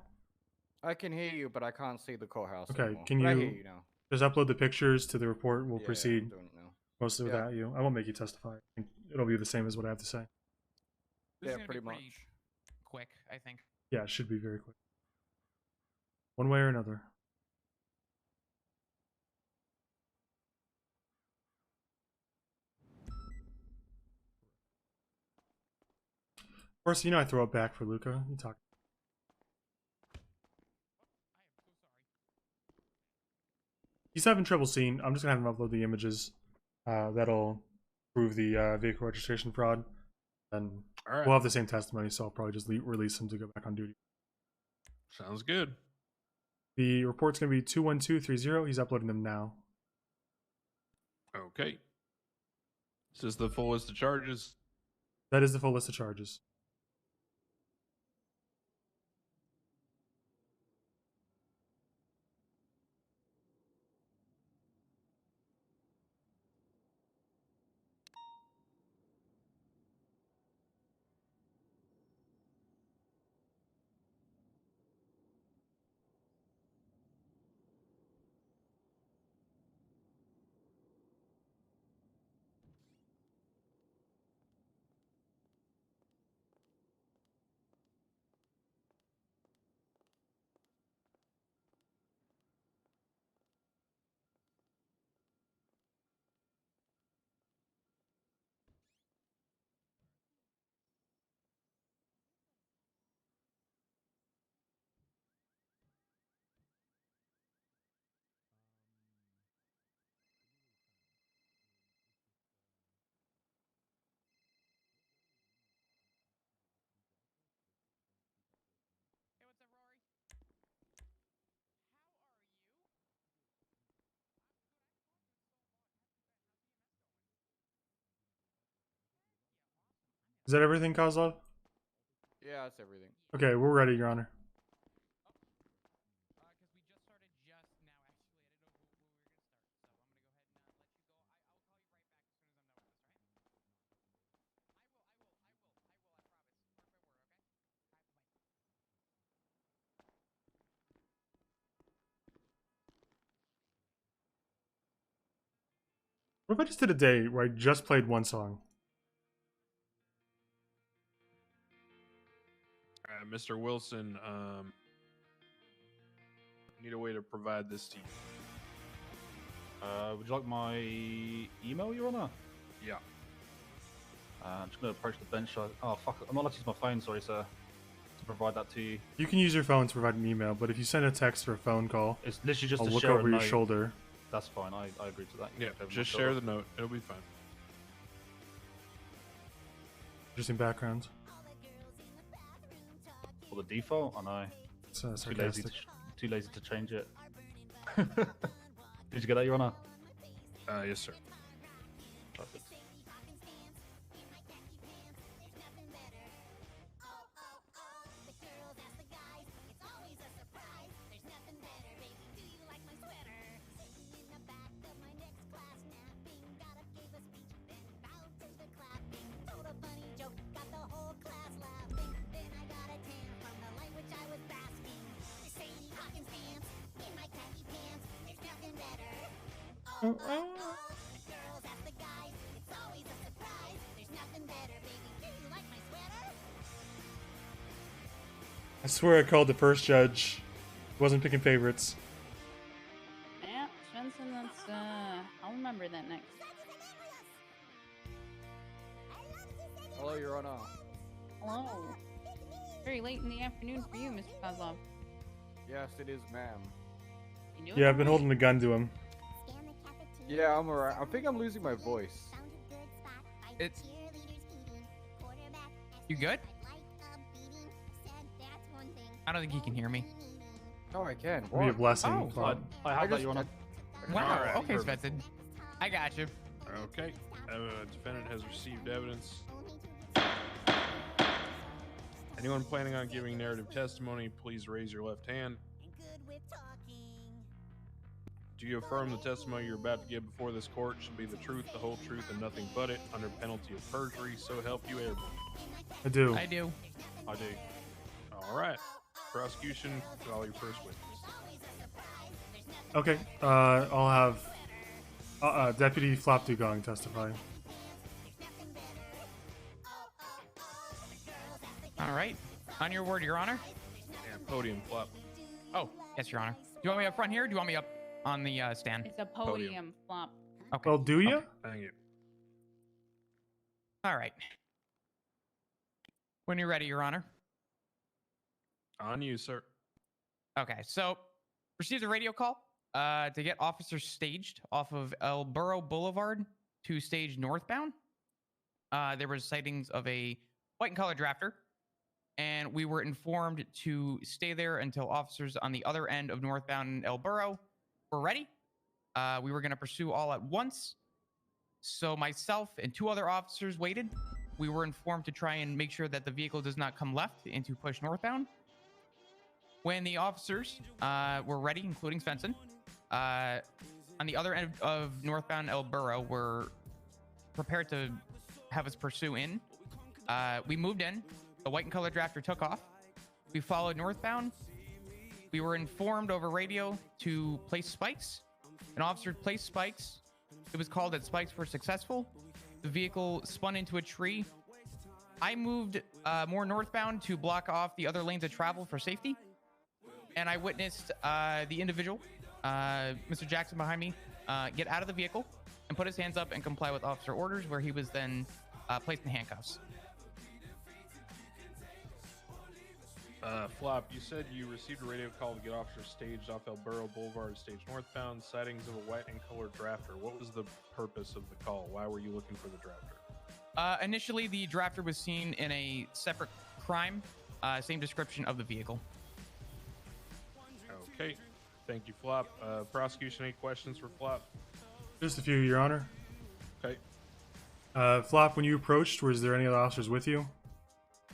R: I can hear you, but I can't see the courthouse
E: Okay,
R: anymore.
E: can
R: But I
E: you,
R: hear you now.
E: just upload the pictures to the report? We'll
R: Yeah,
E: proceed
R: I'm doing it now.
E: mostly
R: Yeah.
E: without you. I won't make you testify. I think it'll be the same as what I have to say.
J: This
R: Yeah,
J: is gonna
R: pretty
J: be
R: much.
J: quick, I think.
E: Yeah, it should be very quick. One way or another. Of course, you know I throw it back for Luca. You talk. He's having trouble seeing. I'm just gonna have him upload the images. That'll prove the vehicle registration fraud. And
T: Alright.
E: we'll have the same testimony, so I'll probably just release him to go back on duty.
T: Sounds good.
E: The report's gonna be 21230. He's uploading them now.
T: Okay. Is this the full list of charges?
E: That is the full list of charges. Is that everything, Kozlov?
R: Yeah, that's everything.
E: Okay, we're ready, Your Honor. What if I just did a day where I just played one song?
T: Mr. Wilson, need a way to provide this to you.
O: Would you like my email, Your Honor?
T: Yeah.
O: I'm just going to approach the bench. Oh, fuck. I'm not allowed to use my phone, sorry, sir. To provide that to you.
E: You can use your phone to provide an email, but if you send a text or a phone call,
O: it's literally just
E: I'll
O: to
E: look
O: share
E: over
O: a
E: your
O: note.
E: shoulder.
O: That's fine. I agree to that.
T: Yeah, just share the note. It'll be fine.
E: Interesting background.
O: For the default? I know.
E: It's,
O: too lazy to change it. Did you get that, Your Honor?
T: Yes, sir.
O: Perfect.
E: I swear I called the first judge. Wasn't picking favorites.
D: Yeah, Svenson, that's, I'll remember that next.
R: Hello, Your Honor.
D: Hello. Very late in the afternoon for you, Mr. Kozlov.
R: Yes, it is, ma'am.
D: You doing
E: Yeah, I've been
D: okay?
E: holding a gun to him.
R: Yeah, I'm alright. I think I'm losing my voice.
J: It's... You good? I don't think he can hear me.
R: No, I can.
E: Be a blessing.
J: Oh,
O: I have that, Your Honor.
J: wow.
T: Alright,
J: Okay,
T: perfect.
J: Svenson. I got you.
T: Okay. Defendant has received evidence. Anyone planning on giving narrative testimony, please raise your left hand. Do you affirm the testimony you're about to give before this court should be the truth, the whole truth, and nothing but it, under penalty of perjury, so help you everyone?
E: I do.
J: I do.
T: I do. All right. Prosecution, call your first witness.
E: Okay, I'll have Deputy Flap Dugong testify.
J: All right. On your word, Your Honor.
T: And podium flop.
J: Oh, yes, Your Honor. Do you want me up front here or do you want me up on the stand?
D: It's a podium flop.
J: Okay.
E: Well, do you?
J: Okay.
T: Dang it.
J: All right. When you're ready, Your Honor.
T: On you, sir.
J: Okay, so received a radio call to get officers staged off of El Burro Boulevard to stage northbound. There was sightings of a white and color drafter, and we were informed to stay there until officers on the other end of northbound El Burro were ready. We were going to pursue all at once. So myself and 2 other officers waited. We were informed to try and make sure that the vehicle does not come left and to push northbound. When the officers were ready, including Svenson, on the other end of northbound El Burro were prepared to have us pursue in. We moved in. The white and color drafter took off. We followed northbound. We were informed over radio to place spikes. An officer placed spikes. It was called that spikes were successful. The vehicle spun into a tree. I moved more northbound to block off the other lanes of travel for safety. And I witnessed the individual, Mr. Jackson behind me, get out of the vehicle and put his hands up and comply with officer orders, where he was then placed in handcuffs.
T: Flop, you said you received a radio call to get officers staged off El Burro Boulevard, stage northbound, sightings of a white and colored drafter. What was the purpose of the call? Why were you looking for the drafter?
J: Initially, the drafter was seen in a separate crime, same description of the vehicle.
T: Okay, thank you, Flop. Prosecution, any questions for Flop?
E: Just a few, Your Honor.
T: Okay.
E: Flop, when you approached, was there any other officers with you?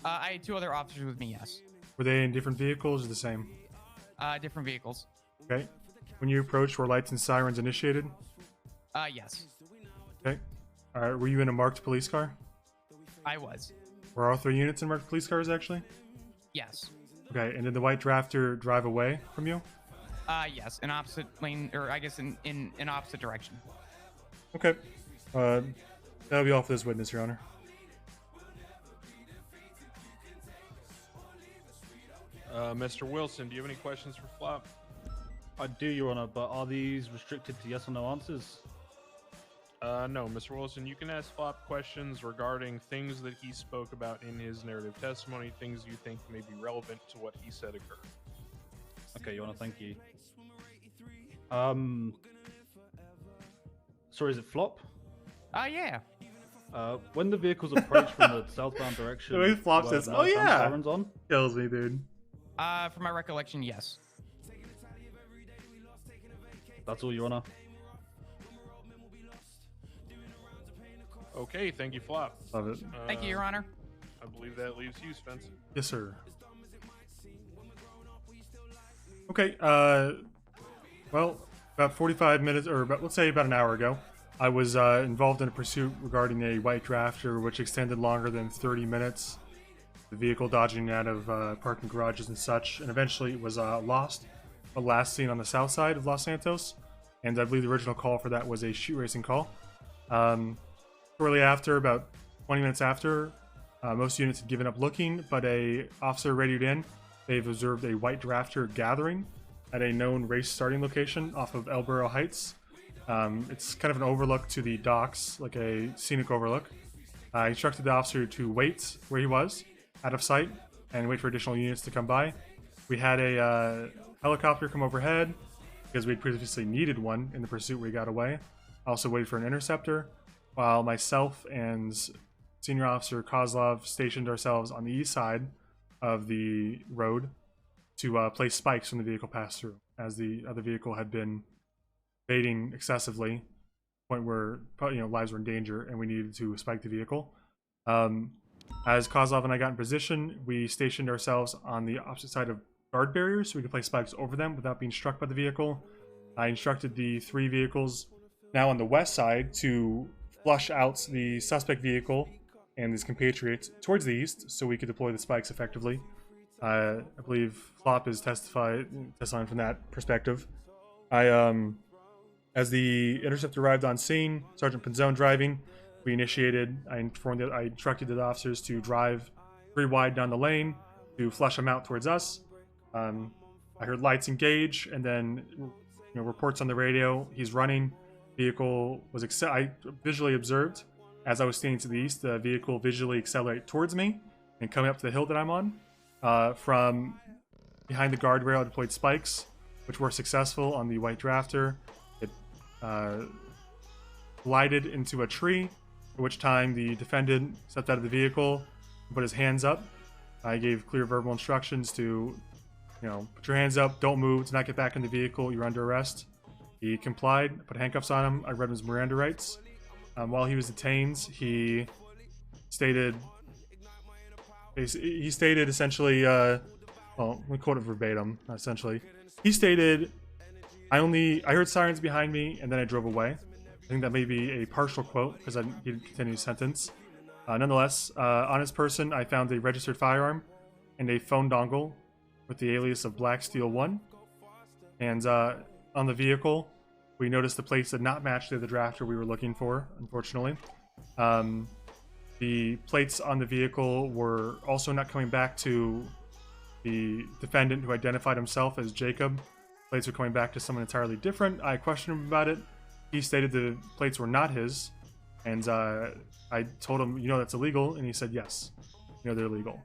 J: I had 2 other officers with me, yes.
E: Were they in different vehicles or the same?
J: Different vehicles.
E: Okay. When you approached, were lights and sirens initiated?
J: Yes.
E: Okay. All right. Were you in a marked police car?
J: I was.
E: Were all 3 units in marked police cars, actually?
J: Yes.
E: Okay. And did the white drafter drive away from you?
J: Yes. In opposite lane, or I guess in an opposite direction.
E: Okay. That'll be all for this witness, Your Honor.
T: Mr. Wilson, do you have any questions for Flop?
O: I do, Your Honor, but are these restricted to yes or no answers?
T: No, Mr. Wilson, you can ask Flop questions regarding things that he spoke about in his narrative testimony, things you think may be relevant to what he said occurred.
O: Okay, Your Honor, thank you. Sorry, is it Flop?
J: Yeah.
O: When the vehicles approach from the southbound direction,
E: The way Flop says, "Oh yeah,"
O: sirens on?
E: Kills me, dude.
J: From my recollection, yes.
O: That's all, Your Honor.
T: Okay, thank you, Flop.
E: Love it.
J: Thank you, Your Honor.
T: I believe that leaves you, Spencer.
E: Yes, sir. Okay, well, about 45 minutes, or let's say about an hour ago, I was involved in a pursuit regarding a white drafter, which extended longer than 30 minutes. The vehicle dodging out of parking garages and such, and eventually it was lost, but last seen on the south side of Los Santos, and I believe the original call for that was a shoot racing call. Shortly after, about 20 minutes after, most units had given up looking, but a officer radioed in. They've observed a white drafter gathering at a known race starting location off of El Burro Heights. It's kind of an overlook to the docks, like a scenic overlook. I instructed the officer to wait where he was, out of sight, and wait for additional units to come by. We had a helicopter come overhead, because we had previously needed one in the pursuit we got away. I also waited for an interceptor, while myself and Senior Officer Kozlov stationed ourselves on the east side of the road to place spikes when the vehicle passed through, as the other vehicle had been evading excessively, point where lives were in danger, and we needed to spike the vehicle. As Kozlov and I got in position, we stationed ourselves on the opposite side of guard barriers so we could place spikes over them without being struck by the vehicle. I instructed the 3 vehicles now on the west side to flush out the suspect vehicle and his compatriots towards the east so we could deploy the spikes effectively. I believe Flop is testifying from that perspective. As the interceptor arrived on scene, Sergeant Pinzone driving, I instructed the officers to drive 3 wide down the lane to flush him out towards us. I heard lights engage, and then reports on the radio. He's running. Vehicle was I visually observed as I was standing to the east. The vehicle visually accelerate towards me and coming up to the hill that I'm on. From behind the guardrail, I deployed spikes. which were successful on the white drafter. It glided into a tree, at which time the defendant stepped out of the vehicle and put his hands up. I gave clear verbal instructions to, put your hands up, don't move, do not get back in the vehicle, you're under arrest. He complied, put handcuffs on him, I read his Miranda rights. While he was detained, he stated essentially, well, let me quote it verbatim, essentially. He stated, I heard sirens behind me and then I drove away. I think that may be a partial quote because he didn't continue his sentence. Nonetheless, on his person, I found a registered firearm and a phone dongle with the alias of Black Steel 1. And on the vehicle, we noticed the plates did not match the drafter we were looking for, unfortunately. The plates on the vehicle were also not coming back to the defendant who identified himself as Jacob. Plates were coming back to someone entirely different. I questioned him about it. He stated the plates were not his. And I told him, that's illegal. And he said, yes, they're illegal.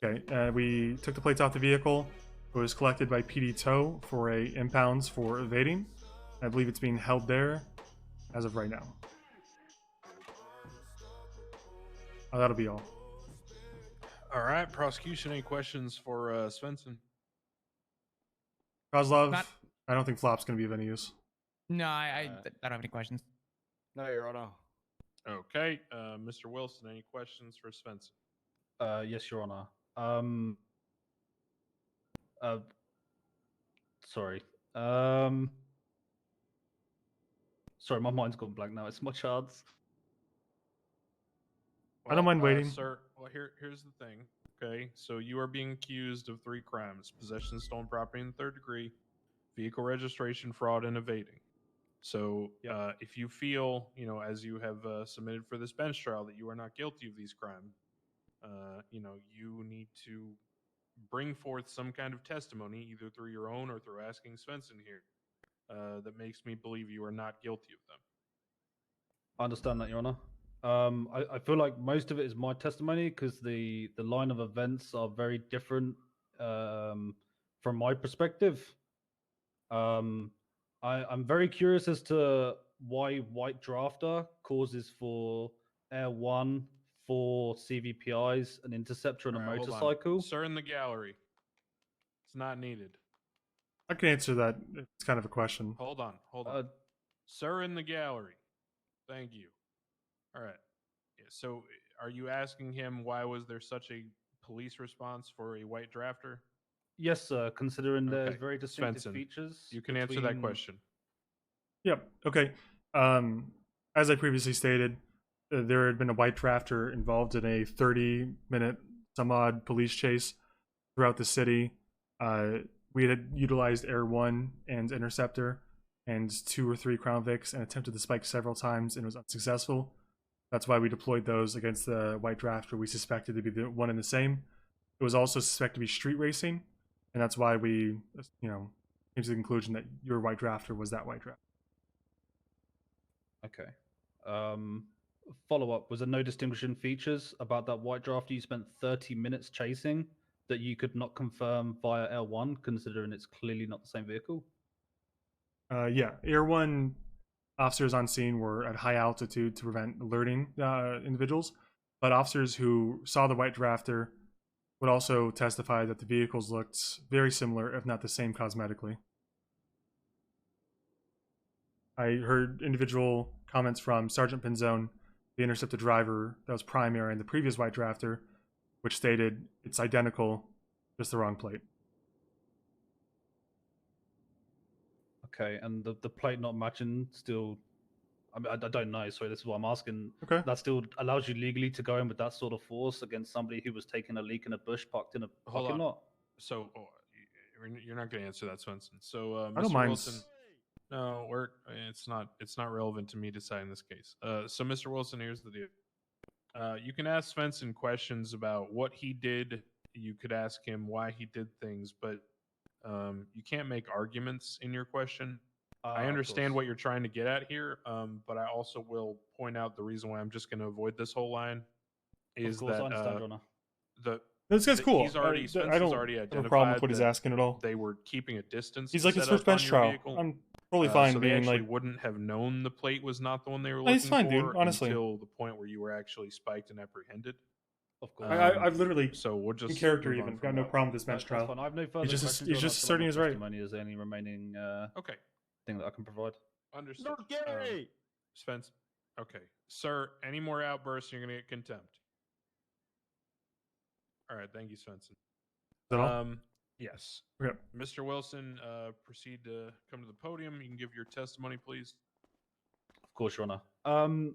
E: Okay, we took the plates off the vehicle. It was collected by PD Tow for a impounds for evading. I believe it's being held there as of right now. That'll be all.
T: All right, prosecution. Any questions for Svenson?
E: Kozlov, I don't think Flop's going to be of any use.
J: No, I don't have any questions.
R: No, Your Honor.
T: Okay, Mr. Wilson, any questions for Svenson?
O: Yes, Your Honor. Sorry. Sorry, my mind's gone blank now. It's my chance.
E: I don't mind waiting.
T: Sir, well, here's the thing. Okay, so you are being accused of 3 crimes: possession of stolen property in the 3rd degree, vehicle registration fraud, and evading. So if you feel, as you have submitted for this bench trial, that you are not guilty of these crimes, you need to bring forth some kind of testimony, either through your own or through asking Svenson here, that makes me believe you are not guilty of them.
O: I understand that, Your Honor. I feel like most of it is my testimony because the line of events are very different from my perspective. I'm very curious as to why White Drafter causes for Air 1, 4 CVPIs, an interceptor, and a motorcycle.
T: Sir in the gallery. It's not needed.
E: I can answer that. It's kind of a question.
T: Hold on. Sir in the gallery. Thank you. All right. Yeah, so are you asking him why was there such a police response for a white drafter?
O: Yes, sir, considering there's very distinctive
T: Svenson,
O: features.
T: you can answer that question.
E: Yep. Okay. As I previously stated, there had been a white drafter involved in a 30-minute some odd police chase throughout the city. We had utilized Air 1 and Interceptor and 2 or 3 Crown Vics and attempted to spike several times and was unsuccessful. That's why we deployed those against the white drafter we suspected to be the one and the same. It was also suspected to be street racing, and that's why we, came to the conclusion that your white drafter was that white drafter.
O: Okay. Follow-up, was there no distinguishing features about that white drafter you spent 30 minutes chasing that you could not confirm via L1, considering it's clearly not the same vehicle?
E: Yeah, Air 1 officers on scene were at high altitude to prevent alerting individuals, but officers who saw the white drafter would also testify that the vehicles looked very similar, if not the same cosmetically. I heard individual comments from Sergeant Pinzone, the interceptor driver that was primary in the previous white drafter, which stated it's identical, just the wrong plate.
O: Okay, and the plate not matching still, I mean, I don't know, so this is what I'm asking.
E: Okay.
O: That still allows you legally to go in with that sort of force against somebody who was taking a leak in a bush parked in a parking lot?
T: So you're not going to answer that, Svenson. So
E: I don't
T: Mr.
E: mind.
T: Wilson, no, it's not relevant to me deciding this case. So Mr. Wilson, here's the deal. You can ask Svenson questions about what he did. You could ask him why he did things, but you can't make arguments in your question. I understand what you're trying to get at here, but I also will point out the reason why I'm just going to avoid this whole line is
O: of course,
T: that
O: I understand, Your Honor.
E: This guy's cool.
T: He's already,
E: I
T: Sven's
E: don't
T: already
E: have
T: identified
E: a problem with what he's
T: that
E: asking at all.
T: They were keeping a distance.
E: He's
T: to
E: like his
T: set
E: first
T: up on
E: bench
T: your
E: trial.
T: vehicle.
E: I'm totally fine
T: so they
E: being
T: actually
E: like,
T: wouldn't have known the plate was not the one they were
E: Oh,
T: looking
E: he's fine,
T: for
E: dude, honestly.
T: until the point where you were actually spiked and apprehended.
O: Of course.
E: I've literally
T: so we'll just
E: in character
T: move on
E: even
T: from
E: got no
T: that.
E: problem with this bench
O: That's
E: trial.
O: fine. I have no further
E: He's just
O: questions.
E: he's just asserting his right.
O: Testimony is the only remaining
T: Okay.
O: thing that I can provide.
T: Understood.
Q: No, Gary!
T: Spence. Okay, sir. Any more outbursts, you're gonna get contempt. All right. Thank you, Svenson.
E: Is that all?
T: Yes.
E: Okay.
T: Mr. Wilson, proceed to come to the podium. You can give your testimony, please.
O: Of course, Your Honor.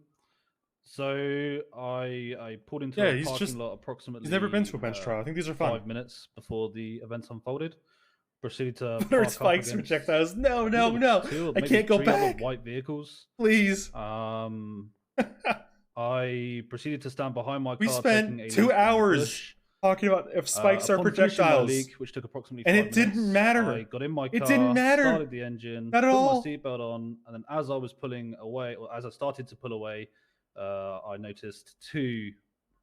O: So I pulled into
E: Yeah,
O: a
E: he's
O: parking
E: just-
O: lot approximately.
E: he's never been to a bench trial. I think these are fun.
O: 5 minutes before the events unfolded. Proceeded to
E: What are
O: park
E: spikes
O: up
E: or
O: against,
E: projectiles? No,
O: I think
E: no,
O: it was
E: no.
O: 2 or
E: I
O: maybe
E: can't go
O: 3 other
E: back.
O: white vehicles.
E: Please.
O: I proceeded to stand behind my car.
E: We
O: taking
E: spent
O: a
E: 2
O: leak in the
E: hours
O: bush.
E: talking about if spikes are
O: Upon finishing my
E: projectiles.
O: leak, which took approximately
E: And
O: 5
E: it didn't
O: minutes,
E: matter.
O: I got in my car,
E: It didn't matter.
O: started the engine,
E: Not at
O: put
E: all.
O: my seatbelt on, and then as I was pulling away, or as I started to pull away, I noticed 2,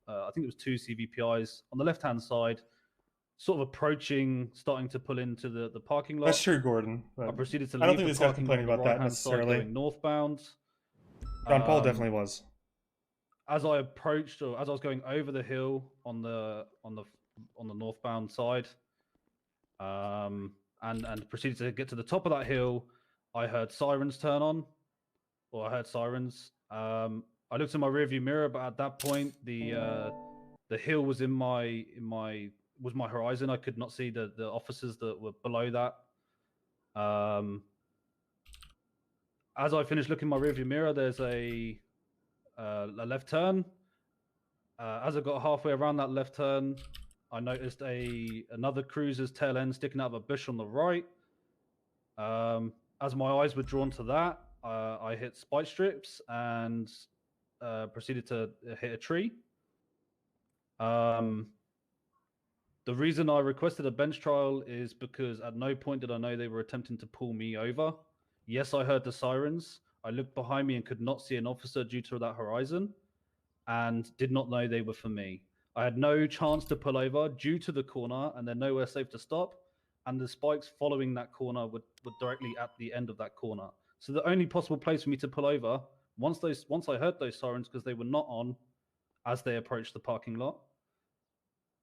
O: I think it was 2 CVPIs on the left-hand side, sort of approaching, starting to pull into the parking lot.
E: That's true, Gordon.
O: I
E: but
O: proceeded to
E: I don't
O: leave
E: think
O: the
E: this guy's
O: parking
E: complaining
O: lot on
E: about
O: the
E: that
O: right-hand side
E: necessarily.
O: going northbound.
E: John Paul definitely was.
O: As I approached, or as I was going over the hill on the northbound side, and proceeded to get to the top of that hill, I heard sirens turn on, or I heard sirens. I looked in my rearview mirror, but at that point, the hill was was my horizon. I could not see the officers that were below that. As I finished looking in my rearview mirror, there's a left turn. As I got halfway around that left turn, I noticed another cruiser's tail end sticking out of a bush on the right. As my eyes were drawn to that, I hit spike strips and proceeded to hit a tree. The reason I requested a bench trial is because at no point did I know they were attempting to pull me over. Yes, I heard the sirens. I looked behind me and could not see an officer due to that horizon, and did not know they were for me. I had no chance to pull over due to the corner, and they're nowhere safe to stop. And the spikes following that corner were directly at the end of that corner. So the only possible place for me to pull over, once I heard those sirens, because they were not on as they approached the parking lot,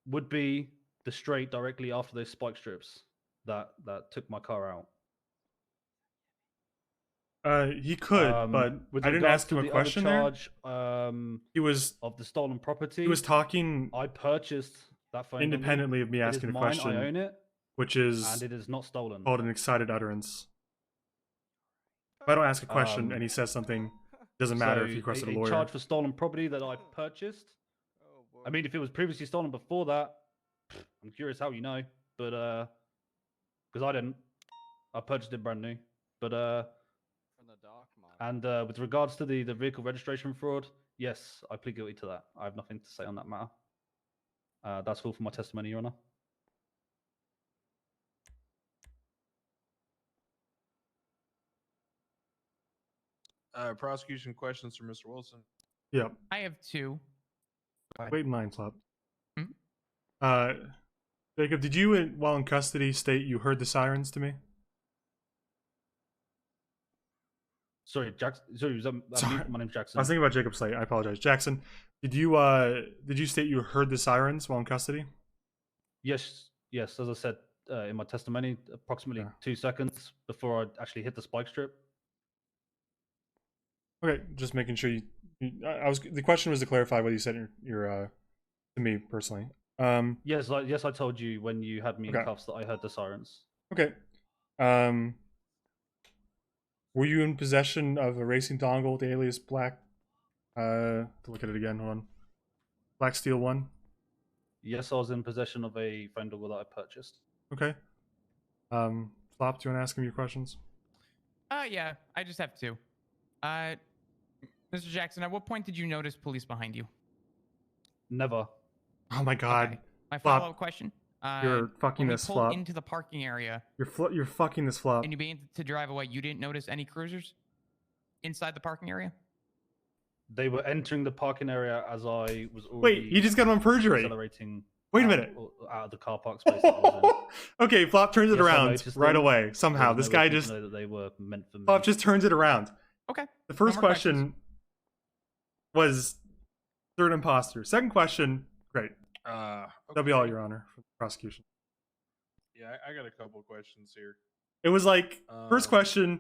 O: would be the straight directly after those spike strips that took my car out.
E: He could, but
O: with
E: I didn't
O: regards
E: ask
O: to
E: him a
O: the other
E: question
O: charge,
E: He was
O: of the stolen property.
E: He was talking.
O: I purchased that phone
E: independently of me
O: It
E: asking
O: is
E: a
O: mine,
E: question,
O: I own it,
E: which is
O: and it is not stolen.
E: called an excited utterance. If I don't ask a question and he says something, doesn't matter if you requested a lawyer.
O: Charge for stolen property that I purchased. I mean, if it was previously stolen before that, I'm curious how you know, but because I didn't, I purchased it brand new. But
R: From the dark, man.
O: and with regards to the vehicle registration fraud, yes, I plead guilty to that. I have nothing to say on that matter. That's all for my testimony, Your Honor.
T: Prosecution questions for Mr. Wilson.
E: Yep.
J: I have 2.
E: Wait in line, Flop.
J: Hmm?
E: Jacob, did you, while in custody, state you heard the sirens to me?
O: Sorry, Jackson. Sorry,
E: Sorry.
O: my name's Jackson.
E: I was thinking about Jacob Slate. I apologize. Jackson, did you state you heard the sirens while in custody?
O: Yes. As I said in my testimony, approximately 2 seconds before I actually hit the spike strip.
E: Okay, just making sure you. The question was to clarify whether you said your to me personally.
O: Yes, I told you when you had me in cuffs that I heard the sirens.
E: Okay. Were you in possession of a racing dongle with the alias Black? To look at it again, hold on. Black Steel 1?
O: Yes, I was in possession of a phone dongle that I purchased.
E: Okay. Flop, do you want to ask him your questions?
J: Yeah, I just have 2. Mr. Jackson, at what point did you notice police behind you?
O: Never.
E: Oh my God.
J: Okay. My
E: Flop,
J: follow-up question.
E: You're fucking
J: when
E: this,
J: we pulled
E: Flop.
J: into the parking area.
E: You're fucking this, Flop.
J: And you began to drive away. You didn't notice any cruisers inside the parking area?
O: They were entering the parking area as I was already.
E: Wait, you just got on perjury.
O: Accelerating.
E: Wait a minute.
O: Out of the car park space that I was in.
E: Okay, Flop turns it
O: Yes, I
E: around
O: noticed
E: right
O: them.
E: away. Somehow,
O: There was
E: this
O: no way
E: guy
O: for me
E: just
O: to know that they were meant for me.
E: Flop just turns it around.
J: Okay.
E: The first
J: No more
E: question was third imposter. Second question, great. That'll be all, Your Honor, for the prosecution.
T: Yeah, I got a couple of questions here.
E: It was like first question,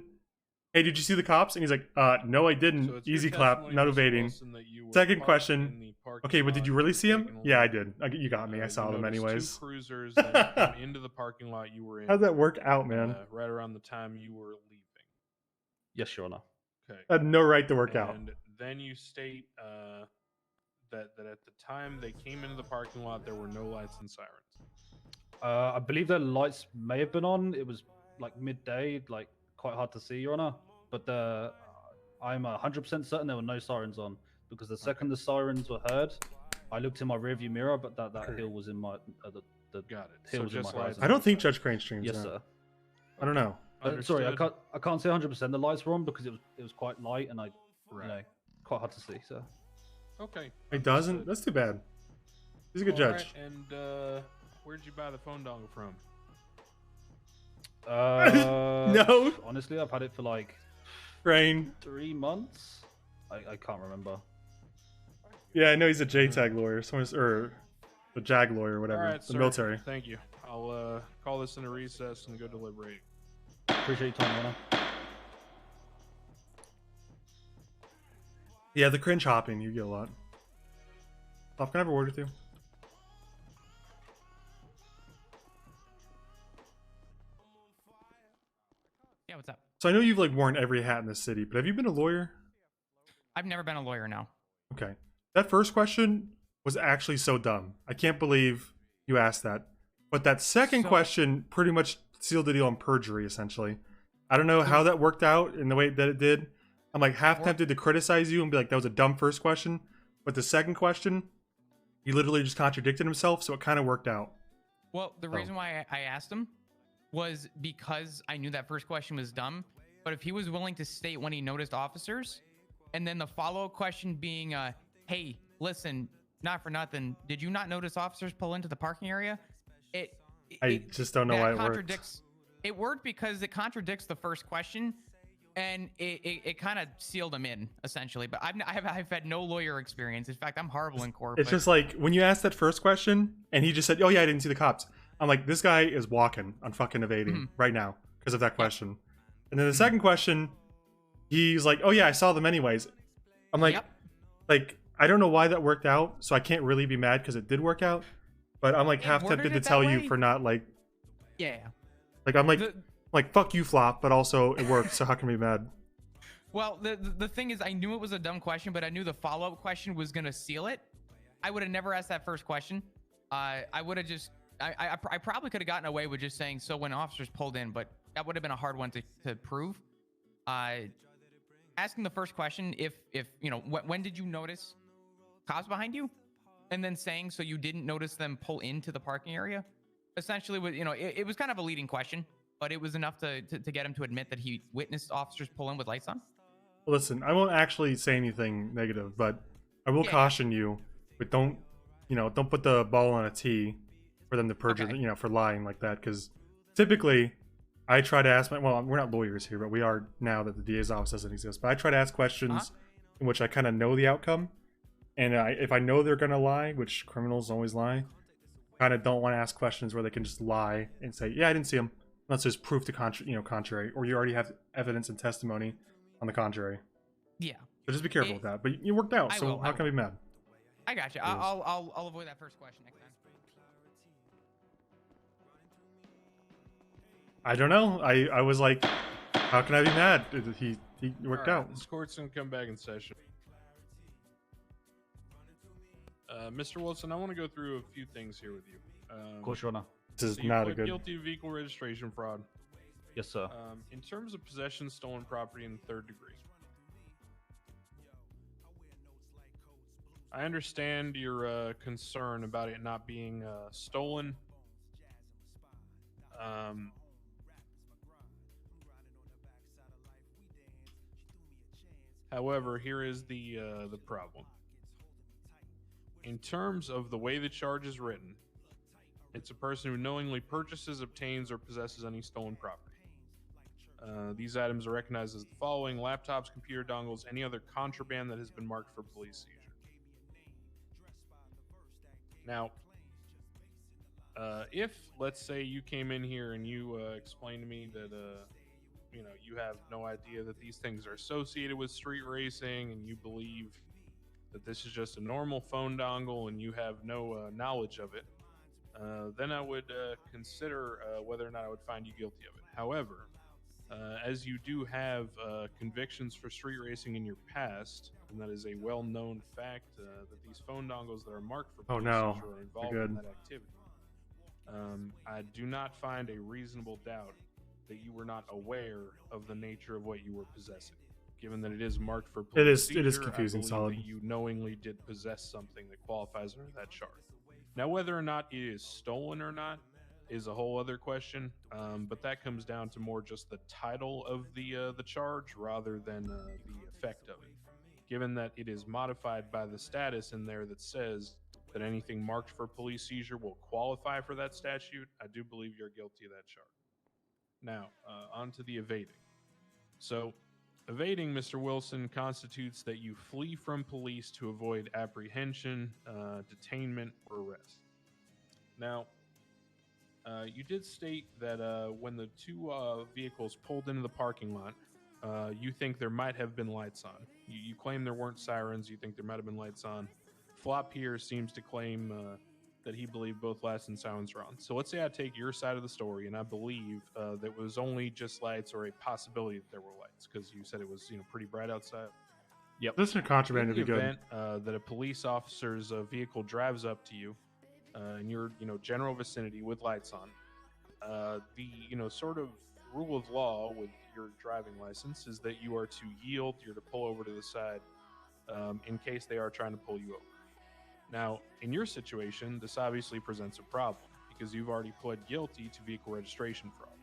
E: hey, did you see the cops? And he's like, no, I didn't.
T: So it's your
E: Easy clap,
T: testimony,
E: not
T: Mr.
E: evading.
T: Wilson, that you were
E: Second
T: parked in
E: question,
T: the parking
E: okay, but did you really see him?
T: taking a
E: Yeah, I
T: look.
E: did. You got me. I saw
T: you
E: them
T: noticed
E: anyways.
T: 2 cruisers that came into the parking lot you were in.
E: How'd that work out, man?
T: Right around the time you were leaving.
O: Yes, Your Honor.
T: Okay.
E: I had no right to work out.
T: And then you state that at the time they came into the parking lot, there were no lights and sirens.
O: I believe the lights may have been on. It was like midday, like quite hard to see, Your Honor. But I'm 100% certain there were no sirens on, because the second the sirens were heard, I looked in my rearview mirror, but that hill was in my the
T: Got it.
O: hill
T: So
O: was in my
T: just
O: horizon.
E: I don't think Judge Crane streams
O: Yes,
E: that.
O: sir.
E: I don't know.
O: Sorry, I
T: Understood.
O: can't say 100%. The lights were on because it was quite light and you know, quite hard to see. So
T: Okay.
E: It doesn't? That's too bad. He's a good
T: All
E: judge.
T: right, and where'd you buy the phone dongle from?
E: No.
O: Honestly, I've had it for like
E: Crane.
O: 3 months. I can't remember.
E: Yeah, I know he's a JTAG lawyer, or the JAG lawyer, or whatever.
T: All right,
E: the
T: sir.
E: military.
T: Thank you. I'll call this in a recess and go deliberate.
O: Appreciate your time, Your Honor.
E: Yeah, the cringe hopping, you get a lot. Flop, can I have a word with you?
J: Yeah, what's up?
E: So I know you've like worn every hat in the city, but have you been a lawyer?
J: I've never been a lawyer now.
E: Okay. That first question was actually so dumb. I can't believe you asked that. But that second question pretty much sealed the deal on perjury, essentially. I don't know how that worked out in the way that it did. I'm like half tempted to criticize you and be like, that was a dumb first question. But the second question, he literally just contradicted himself, so it kind of worked out.
J: Well, the reason why I asked him was because I knew that first question was dumb. But if he was willing to state when he noticed officers, and then the follow-up question being, hey, listen, not for nothing, did you not notice officers pull into the parking area?
E: I just don't know why it
J: contradicts. It worked because it contradicts the first question, and it kind of sealed him in, essentially. But I've had no lawyer experience. In fact, I'm horrible in court.
E: It's just like when you asked that first question and he just said, oh yeah, I didn't see the cops. I'm like, this guy is walking on fucking evading right now because of that question. And then the second question, he's like, oh yeah, I saw them anyways. I'm like, I don't know why that worked out, so I can't really be mad because it did work out. But I'm like half tempted to tell you for not like, like I'm like fuck you, Flop, but also it worked, so how can we be mad?
J: Well, the thing is, I knew it was a dumb question, but I knew the follow-up question was gonna seal it. I would have never asked that first question. I would have just, I probably could have gotten away with just saying, so when officers pulled in, but that would have been a hard one to prove. Asking the first question, if you know, when did you notice cops behind you? And then saying, so you didn't notice them pull into the parking area? Essentially, you know, it was kind of a leading question, but it was enough to get him to admit that he witnessed officers pull in with lights on.
E: Listen, I won't actually say anything negative, but I will caution you, but don't put the ball on a tee for them to perjure, you know, for lying like that. Because typically, I try to ask well, we're not lawyers here, but we are now that the DA's office doesn't exist. But I try to ask questions in which I kind of know the outcome. And if I know they're going to lie, which criminals always lie, kind of don't want to ask questions where they can just lie and say, yeah, I didn't see them. Unless there's proof to contrary, or you already have evidence and testimony on the contrary.
J: Yeah.
E: So just be careful with that. But you worked out, so how can I be mad?
J: I got you. I'll avoid that first question next time.
E: I don't know. I was like, how can I be mad? He worked out.
T: This court's gonna come back in session. Mr. Wilson, I want to go through a few things here with you.
O: Of course, Your Honor.
E: This is
T: so you
E: not a
T: pled
E: good.
T: guilty of vehicle registration fraud.
O: Yes, sir.
T: In terms of possession of stolen property in the third degree, I understand your concern about it not being stolen. However, here is the problem. In terms of the way the charge is written, It's a person who knowingly purchases, obtains, or possesses any stolen property. These items are recognized as the following: laptops, computer dongles, any other contraband that has been marked for police seizure. Now, if, let's say, you came in here and you explained to me that, you have no idea that these things are associated with street racing, and you believe that this is just a normal phone dongle and you have no knowledge of it, then I would consider whether or not I would find you guilty of it. However, as you do have convictions for street racing in your past, and that is a well-known fact that these phone dongles that are marked for police seizure are involved in that activity. I do not find a reasonable doubt that you were not aware of the nature of what you were possessing. Given that it is marked for police seizure,
E: it is confusing,
T: I believe
E: solid.
T: that you knowingly did possess something that qualifies under that charge. Now, whether or not it is stolen or not is a whole other question, but that comes down to more just the title of the charge rather than the effect of it. Given that it is modified by the status in there that says that anything marked for police seizure will qualify for that statute, I do believe you're guilty of that charge. Now, on to the evading. So, evading, Mr. Wilson, constitutes that you flee from police to avoid apprehension, detainment, or arrest. Now, you did state that when the two vehicles pulled into the parking lot, you think there might have been lights on. You claim there weren't sirens. You think there might have been lights on. Flop here seems to claim that he believed both lights and sirens were on. So let's say I take your side of the story, and I believe that it was only just lights or a possibility that there were lights, because you said it was pretty bright outside.
E: Yep. This is contraband to be good.
T: In the event that a police officer's vehicle drives up to you in your general vicinity with lights on, the sort of rule of law with your driving license is that you are to yield, you're to pull over to the side in case they are trying to pull you over. Now, in your situation, this obviously presents a problem because you've already pled guilty to vehicle registration fraud.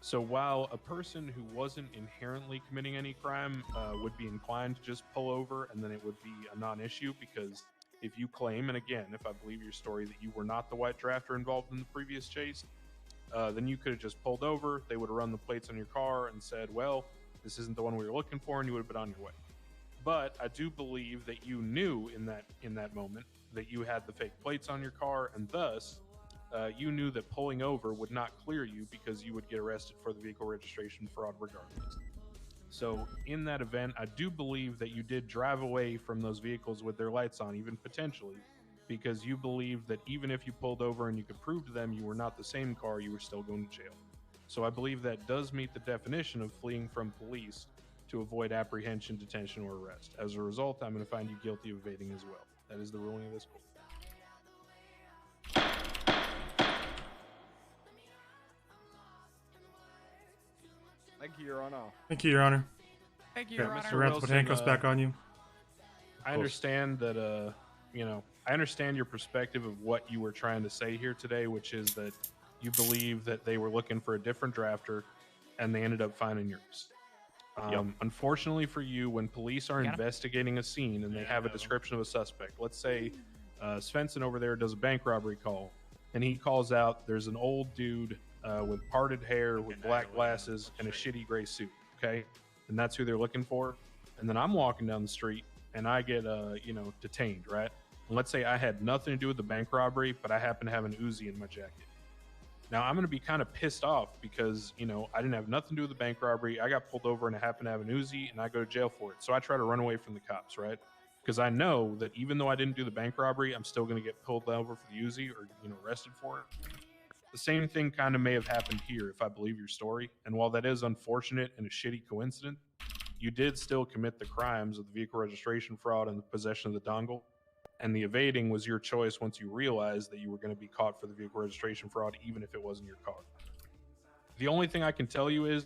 T: So while a person who wasn't inherently committing any crime would be inclined to just pull over and then it would be a non-issue, because if you claim, and again, if I believe your story, that you were not the white drafter involved in the previous chase, then you could have just pulled over, they would have run the plates on your car and said, well, this isn't the one we were looking for, and you would have been on your way. But I do believe that you knew in that moment that you had the fake plates on your car, and thus you knew that pulling over would not clear you because you would get arrested for the vehicle registration fraud regardless. So in that event, I do believe that you did drive away from those vehicles with their lights on, even potentially, because you believed that even if you pulled over and you could prove to them you were not the same car, you were still going to jail. So I believe that does meet the definition of fleeing from police to avoid apprehension, detention, or arrest. As a result, I'm going to find you guilty of evading as well. That is the ruling of this court.
R: Thank you, Your Honor.
E: Thank you, Your Honor.
J: Thank you,
E: Okay,
J: Your Honor.
E: Mr. Rance, put handcuffs back on you.
T: I understand that, I understand your perspective of what you were trying to say here today, which is that you believe that they were looking for a different drafter and they ended up finding yours. Unfortunately for you, when police are investigating a scene and they have a description of a suspect, let's say Svenson over there does a bank robbery call, and he calls out there's an old dude with parted hair, with black glasses, and a shitty gray suit, okay? And that's who they're looking for. And then I'm walking down the street, and I get, detained, right? And let's say I had nothing to do with the bank robbery, but I happen to have an Uzi in my jacket. Now, I'm going to be kind of pissed off because, I didn't have nothing to do with the bank robbery. I got pulled over and I happen to have an Uzi and I go to jail for it. So I try to run away from the cops, right? Because I know that even though I didn't do the bank robbery, I'm still going to get pulled over for the Uzi or, arrested for it. The same thing kind of may have happened here if I believe your story. And while that is unfortunate and a shitty coincidence, you did still commit the crimes of the vehicle registration fraud and the possession of the dongle. And the evading was your choice once you realized that you were going to be caught for the vehicle registration fraud, even if it wasn't your car. The only thing I can tell you is,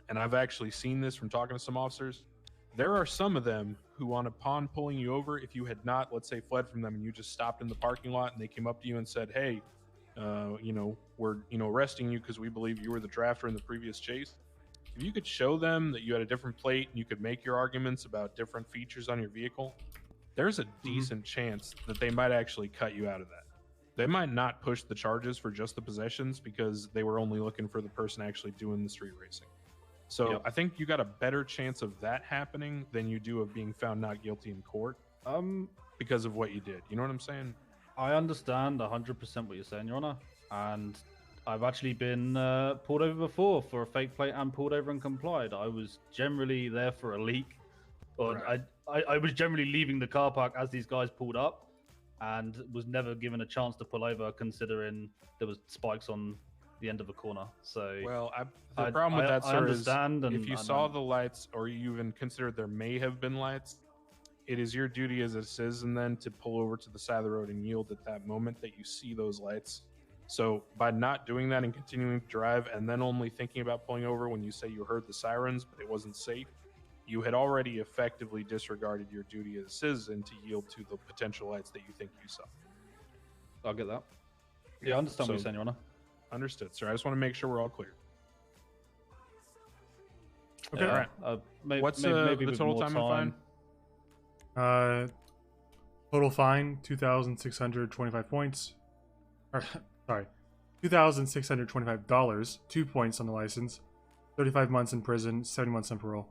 T: and I've actually seen this from talking to some officers, there are some of them who, upon pulling you over, if you had not, let's say, fled from them and you just stopped in the parking lot and they came up to you and said, hey, we're, arresting you because we believe you were the drafter in the previous chase. If you could show them that you had a different plate and you could make your arguments about different features on your vehicle, there's a decent chance that they might actually cut you out of that. They might not push the charges for just the possessions because they were only looking for the person actually doing the street racing. So
O: Yep.
T: I think you got a better chance of that happening than you do of being found not guilty in court. Because of what you did. You know what I'm saying?
O: I understand 100% what you're saying, Your Honor, and I've actually been pulled over before for a fake plate and pulled over and complied. I was generally there for a leak, or
T: Right.
O: I was generally leaving the car park as these guys pulled up, and was never given a chance to pull over, considering there was spikes on the end of a corner. So
T: Well, the problem with that,
O: I
T: sir,
O: understand,
T: is
O: and
T: if you saw the lights or you even considered there may have been lights, it is your duty as a citizen then to pull over to the side of the road and yield at that moment that you see those lights. So by not doing that and continuing to drive and then only thinking about pulling over when you say you heard the sirens but it wasn't safe, you had already effectively disregarded your duty as a citizen to yield to the potential lights that you think you saw.
O: I'll get that. Yeah, I understand what you're saying, Your Honor.
T: Understood, sir. I just want to make sure we're all clear.
O: Okay.
T: All right. What's the
O: with
T: total
O: more
T: time and fine?
E: Total fine 2,625 points. Or, sorry, $2,625. 2 points on the license. 35 months in prison. 70 months on parole.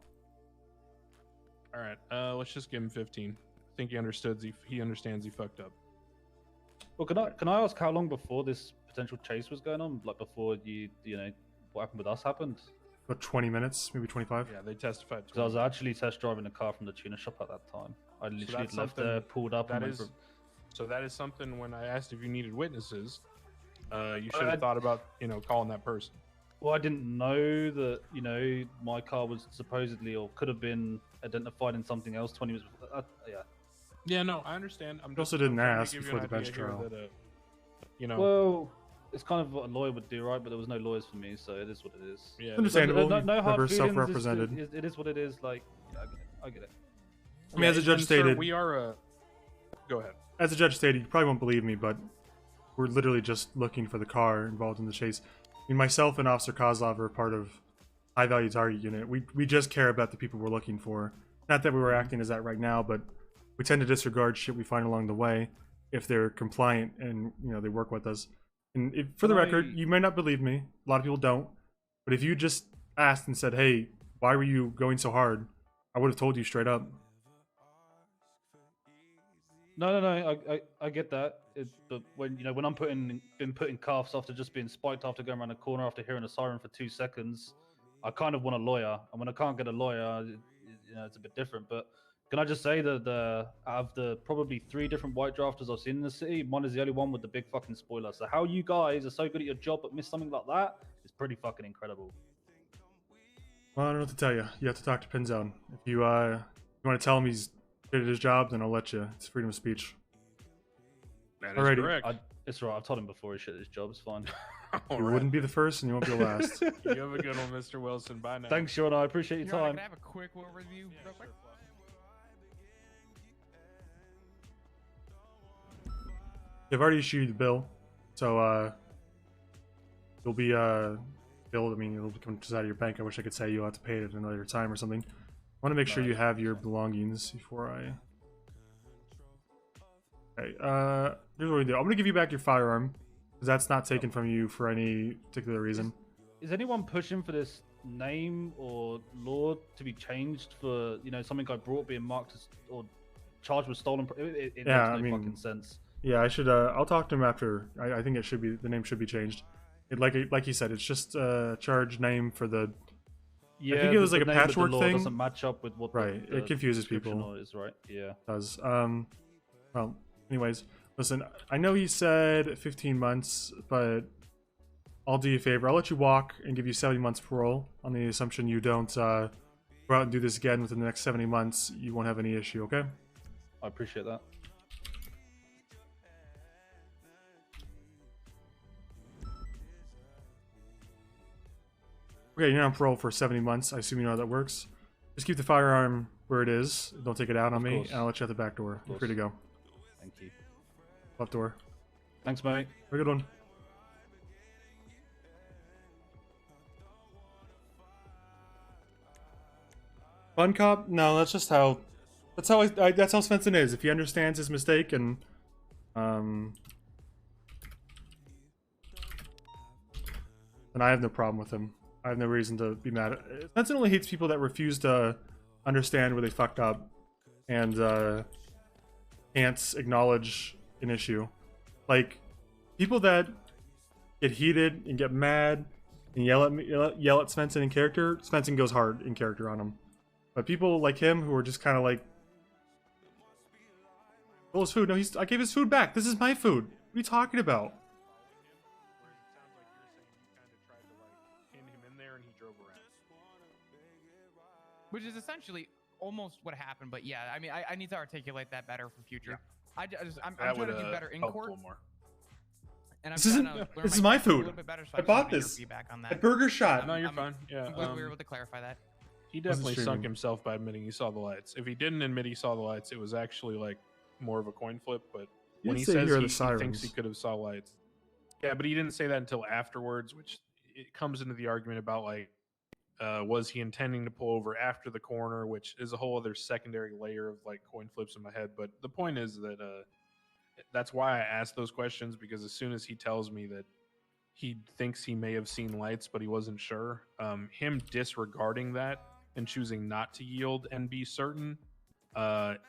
T: All right. Let's just give him 15. I think he understood. He understands he fucked up.
O: Well, can I ask how long before this potential chase was going on? Like before you know what happened with us happened?
E: About 20 minutes, maybe 25.
T: Yeah, they testified.
O: Because I was actually test driving a car from the tuner shop at that time. I literally left there, pulled up, and went for...
T: So that is something. When I asked if you needed witnesses, you should have thought about calling that person.
O: Well, I didn't know that my car was supposedly or could have been identified in something else 20 minutes before. Yeah.
T: Yeah, no, I understand.
E: You also didn't ask before the bench trial.
O: Well, it's kind of what a lawyer would do, right? But there was no lawyers for me, so it is what it is.
T: Yeah,
E: understandable.
O: No hard feelings.
E: Self-represented.
O: It is what it is. Like, yeah, I get it.
E: I mean, as the judge stated,
T: we are. Go ahead.
E: As the judge stated, you probably won't believe me, but we're literally just looking for the car involved in the chase. I mean, myself and Officer Kozlov are part of High Value Target Unit. We just care about the people we're looking for. Not that we were acting as that right now, but we tend to disregard shit we find along the way if they're compliant and they work with us. And for the record, you may not believe me. A lot of people don't. But if you just asked and said, "Hey, why were you going so hard?" I would have told you straight up.
O: No. I get that. But when I'm been putting cuffs after just being spiked after going around a corner after hearing a siren for 2 seconds, I kind of want a lawyer. And when I can't get a lawyer, it's a bit different. But can I just say that out of the probably 3 different white drafters I've seen in the city, mine is the only one with the big fucking spoiler. So how you guys are so good at your job but miss something like that is pretty fucking incredible.
E: Well, I don't know what to tell you. You have to talk to Pinzone. If you want to tell him he's good at his job, then I'll let you. It's freedom of speech.
T: That is
E: Alrighty.
T: correct.
O: It's right. I've told him before he shit his job. It's fine.
E: You wouldn't be the first, and you won't be the last.
T: You have a good one, Mr. Wilson. Bye now.
O: Thanks, Sean. I appreciate your time.
J: Can I have a quick overview real quick?
E: They've already issued the bill, so you'll be billed. I mean, it'll come just out of your bank. I wish I could say you'll have to pay it at another time or something. I want to make sure you have your belongings before I. Okay. Here's what we do. I'm gonna give you back your firearm because that's not taken from you for any particular reason.
O: Is anyone pushing for this name or law to be changed for something I brought being marked as or charged with stolen? It makes no fucking sense.
E: Yeah, I should. I'll talk to him after. I think it should be the name should be changed. Like he said, it's just a charge name for the.
O: Yeah,
E: I think it was like a
O: name of the
E: patchwork
O: law
E: thing.
O: Doesn't match up with what.
E: Right,
O: The
E: it confuses
O: description
E: people.
O: Is right. Yeah.
E: It does. Well, anyways, listen. I know he said 15 months, but I'll do you a favor. I'll let you walk and give you 70 months parole on the assumption you don't go out and do this again within the next 70 months. You won't have any issue. Okay.
O: I appreciate that.
E: Okay, you're on parole for 70 months. I assume you know how that works. Just keep the firearm where it is. Don't take it out on me, and I'll let you out the back door. You're free to go.
O: Thank you.
E: Left door.
O: Thanks, mate.
E: Have a good one. Fun cop? No, that's just how. That's how Svensson is. If he understands his mistake and then I have no problem with him. I have no reason to be mad. Svenson only hates people that refuse to understand where they fucked up and can't acknowledge an issue. Like people that get heated and get mad and yell at Svenson in character. Svenson goes hard in character on him. But people like him who are just kind of like, "Well, his food. No, I gave his food back. This is my food. What are you talking about?"
J: Which is essentially almost what happened, but yeah, I mean, I need to articulate that better for future. I'm trying to do better in court. And I'm
E: this is my food. I bought this at Burger Shot.
T: No, you're fine. Yeah,
J: I'm glad we were able to clarify that.
T: He definitely sunk himself by admitting he saw the lights. If he didn't admit he saw the lights, it was actually like more of a coin flip. But when he says he thinks he could have saw lights, yeah, but he didn't say that until afterwards, which it comes into the argument about like, was he intending to pull over after the corner, which is a whole other secondary layer of like coin flips in my head. But the point is that that's why I asked those questions, because as soon as he tells me that he thinks he may have seen lights, but he wasn't sure, him disregarding that and choosing not to yield and be certain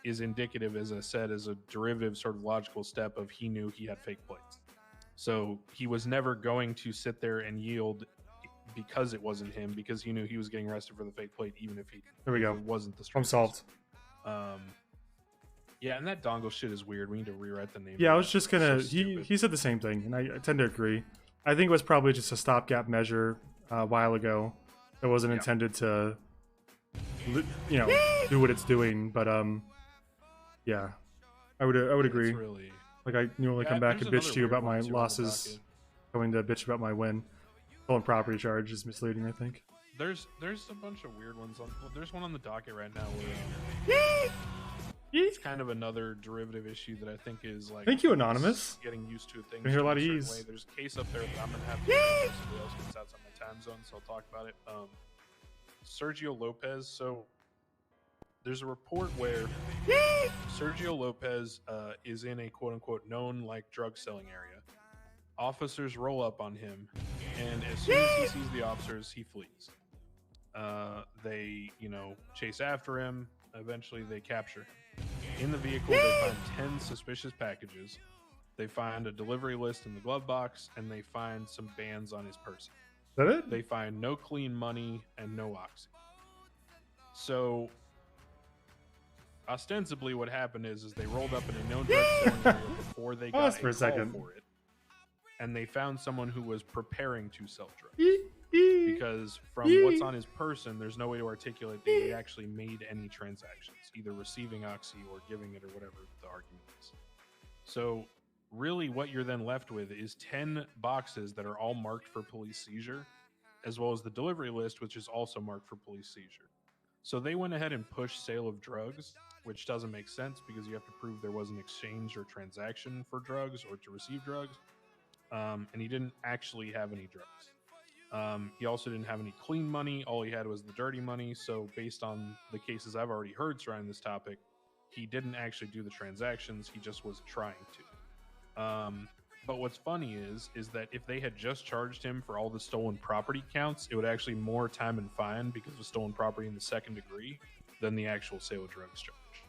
T: is indicative, as I said, as a derivative sort of logical step of he knew he had fake plates. So he was never going to sit there and yield because it wasn't him, because he knew he was getting arrested for the fake plate, even if
E: there we go.
T: It wasn't the
E: I'm solved.
T: Yeah, and that dongle shit is weird. We need to rewrite the name.
E: Yeah, I was just gonna. He said the same thing, and I tend to agree. I think it was probably just a stopgap measure a while ago. It wasn't intended to, you know, do what it's doing. But yeah, I would agree.
T: Really...
E: Like I normally come back and bitch to you about my losses, going to bitch about my win. Stolen property charge is misleading, I think.
T: There's a bunch of weird ones on. Well, there's one on the docket right now where it's kind of another derivative issue that I think is like.
E: Thank you, Anonymous.
T: Getting used to things.
E: I hear a lot of ease.
T: Way. There's a case up there that I'm gonna have to do somebody else gets outside my time zone, so I'll talk about it. Sergio Lopez. So there's a report where Sergio Lopez is in a quote unquote known like drug selling area. Officers roll up on him, and as soon as he sees the officers, he flees. They, chase after him. Eventually, they capture him. In the vehicle, they find 10 suspicious packages. They find a delivery list in the glove box, and they find some bands on his person.
E: Is that it?
T: They find no clean money and no oxy. So, ostensibly, what happened is they rolled up in a known drug selling area before they got a call for it. And they found someone who was preparing to sell drugs. Because from what's on his person, there's no way to articulate that he actually made any transactions, either receiving oxy or giving it or whatever the argument is. So really what you're then left with is 10 boxes that are all marked for police seizure, as well as the delivery list, which is also marked for police seizure. So they went ahead and pushed sale of drugs, which doesn't make sense because you have to prove there was an exchange or transaction for drugs or to receive drugs. And he didn't actually have any drugs. He also didn't have any clean money. All he had was the dirty money. So based on the cases I've already heard surrounding this topic, he didn't actually do the transactions. He just was trying to. But what's funny is that if they had just charged him for all the stolen property counts, it would actually be more time and fine because of stolen property in the second degree than the actual sale of drugs charge.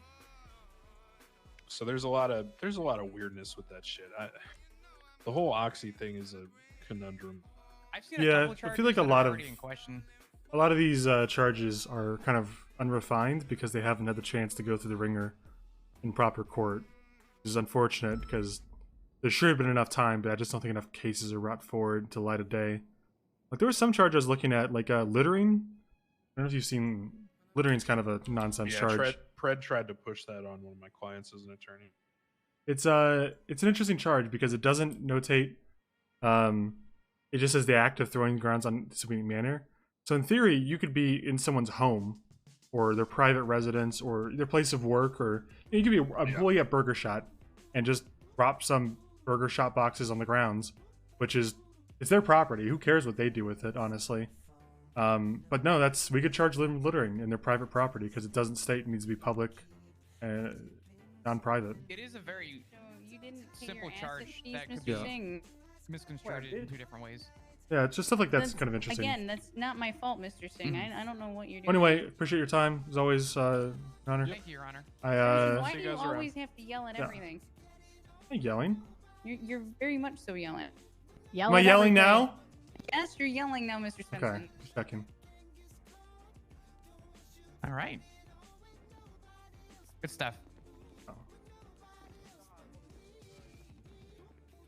T: So there's a lot of weirdness with that shit. The whole oxy thing is a conundrum.
J: I've seen a couple
E: I feel like a lot of these charges are kind of unrefined because they haven't had the chance to go through the ringer in proper court, which is unfortunate because there should have been enough time, but I just don't think enough cases are brought forward to light of day. Like there was some charge I was looking at, like littering. I don't know if you've seen littering's kind of a nonsense charge.
T: Pred tried to push that on one of my clients as an attorney.
E: It's an interesting charge because it doesn't notate. It just says the act of throwing grounds on disobedient manner. So in theory, you could be in someone's home, or their private residence, or their place of work, or you could be an employee at Burger Shot and just drop some Burger Shot boxes on the grounds, which is it's their property. Who cares what they do with it, honestly? But no, we could charge them littering in their private property because it doesn't state it needs to be public. Non-private.
J: It is a very simple charge that could be misconstrued in two different ways.
E: Yeah, it's just stuff like that's kind of interesting.
D: Again, that's not my fault, Mr. Singh. I don't know what you're doing.
E: Anyway, appreciate your time as always, Your Honor.
J: Thank you, Your Honor.
D: Why do you always have to yell at everything?
E: I'm yelling.
D: You're very much so yelling.
E: Am I yelling now?
D: Yes, you're yelling now, Mr. Spencer.
E: Okay, just checking.
J: All right. Good stuff.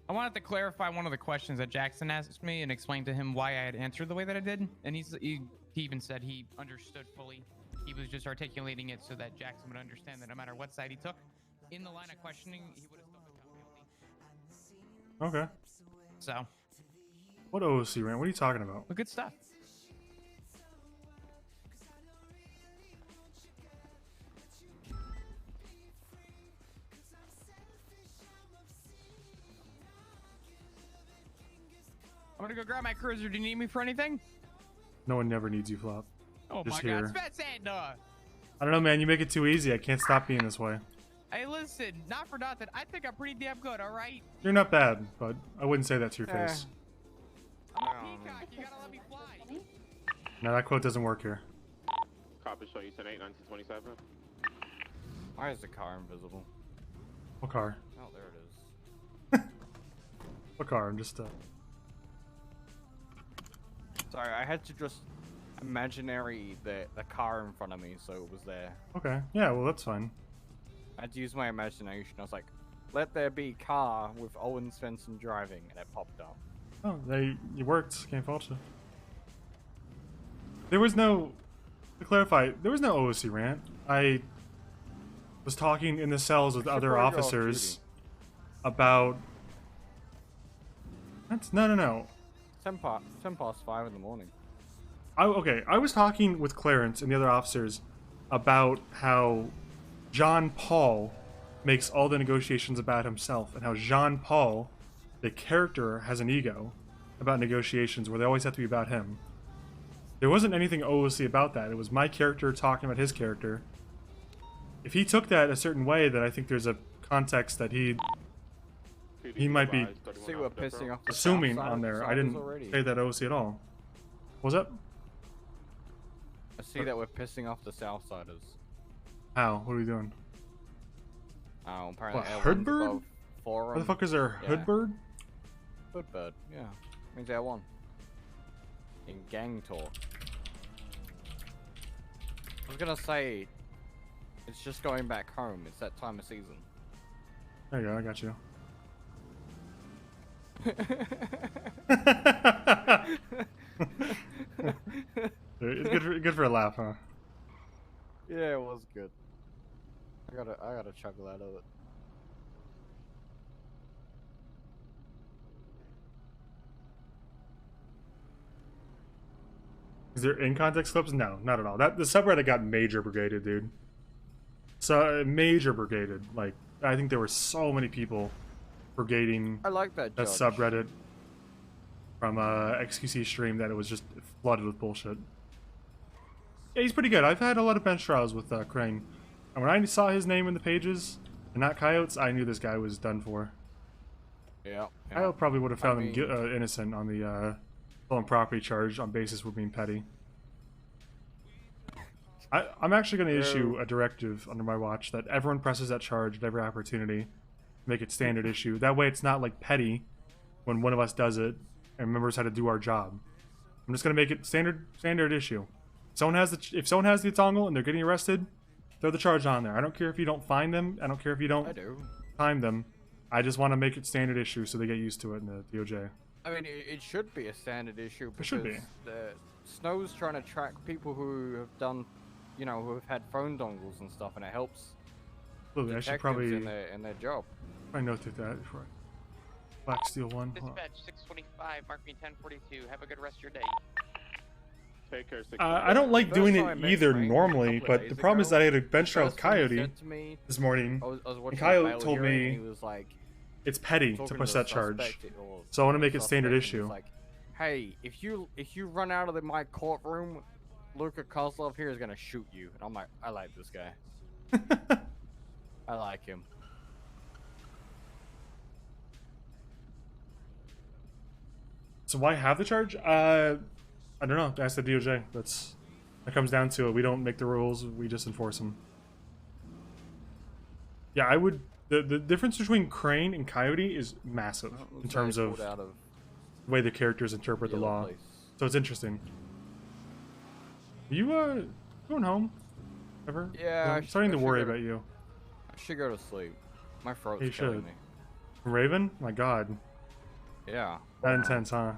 J: I wanted to clarify one of the questions that Jackson asked me and explain to him why I had answered the way that I did. And he even said he understood fully. He was just articulating it so that Jackson would understand that no matter what side he took, in the line of questioning, he would have still been found guilty.
E: Okay.
J: So.
E: What OOC rant? What are you talking about?
J: Well, good stuff. I'm gonna go grab my cruiser. Do you need me for anything?
E: No one never needs you, Flop.
J: Oh
E: Just
J: my
E: here.
J: God, Svenson!
E: I don't know, man. You make it too easy. I can't stop being this way.
J: Hey, listen, not for nothing. I think I'm pretty damn good, all right?
E: You're not bad, but I wouldn't say that to your face.
J: I'm a peacock. You gotta let me fly.
E: No, that quote doesn't work here.
H: Copy, show you 10-8, 1927.
R: Why is the car invisible?
E: What car?
R: Oh, there it is.
E: What car? I'm just
R: Sorry, I had to just imaginary the car in front of me, so it was there.
E: Okay. Yeah, well, that's fine.
R: I had to use my imagination. I was like, let there be car with Owen Svenson driving, and it popped up.
E: Oh, it worked. Can't fault you. There was no... To clarify, there was no OOC rant. I was talking in the cells with other officers about... No.
R: 10 past 5 in the morning.
E: Okay, I was talking with Clarence and the other officers about how John Paul makes all the negotiations about himself, and how Jean Paul, the character, has an ego about negotiations where they always have to be about him. There wasn't anything OOC about that. It was my character talking about his character. If he took that a certain way, then I think there's a context that he might be
R: See, we're pissing off the
E: assuming
R: south side
E: on there. I
R: of
E: didn't
R: already.
E: say that OOC at all. What was that?
R: I see that we're pissing off the Southsiders.
E: How? What are we doing?
R: Oh, apparently.
E: What, Hoodbird?
R: Forum.
E: What the fuck is there?
R: Yeah.
E: Hoodbird?
R: Hoodbird, yeah. Means L1. In gang talk. I was gonna say, it's just going back home. It's that time of season.
E: There you go, I got you. It's good for a laugh, huh?
R: Yeah, it was good. I gotta chuckle out of it.
E: Is there in-context clips? No, not at all. The subreddit got major brigaded, dude. So, major brigaded. Like, I think there were so many people brigading
R: I like that judge.
E: subreddit from XQC stream that it was just flooded with bullshit. Yeah, he's pretty good. I've had a lot of bench trials with Crane. And when I saw his name in the pages, and not Coyotes, I knew this guy was done for.
R: Yeah.
E: I probably would have found him innocent on the stolen property charge on basis we're being petty. I'm actually going to issue a directive under my watch that everyone presses that charge at every opportunity. Make it standard issue. That way it's not like petty when one of us does it and remembers how to do our job. I'm just going to make it standard issue. If someone has the dongle and they're getting arrested, throw the charge on there. I don't care if you don't find them. I don't care if you don't time them. I just want to make it standard issue so they get used to it in the DOJ.
R: I mean, it should be a standard issue because
E: It should be.
R: the Snow's trying to track people who have done, you know, who have had phone dongles and stuff, and it helps
E: Absolutely, I should
R: detectives
E: probably
R: in their job.
E: notate that before I... Black Steel 1. Hold on.
I: Dispatch 625, mark me 1042. Have a good rest of your day.
H: Take care,
E: I don't like doing it either normally, but the problem is that I had a bench trial with Coyote this morning, and Coyote told me it's petty to push that charge, so I want to make it standard issue.
R: Like, hey, if you run out of my courtroom, Luka Kozlov here is gonna shoot you. And I'm like, I like this guy. I like him.
E: So why have the charge? I don't know. Ask the DOJ. That comes down to it. We don't make the rules. We just enforce them. Yeah, I would. The difference between Crane and Coyote is massive in terms of the way the characters interpret the law. So it's interesting. Are you going home? Ever?
R: Yeah,
E: I'm starting to worry about you.
R: I should go to sleep. My throat's
E: You
R: killing
E: should.
R: me.
E: Raven? My God.
R: Yeah.
E: That intense, huh?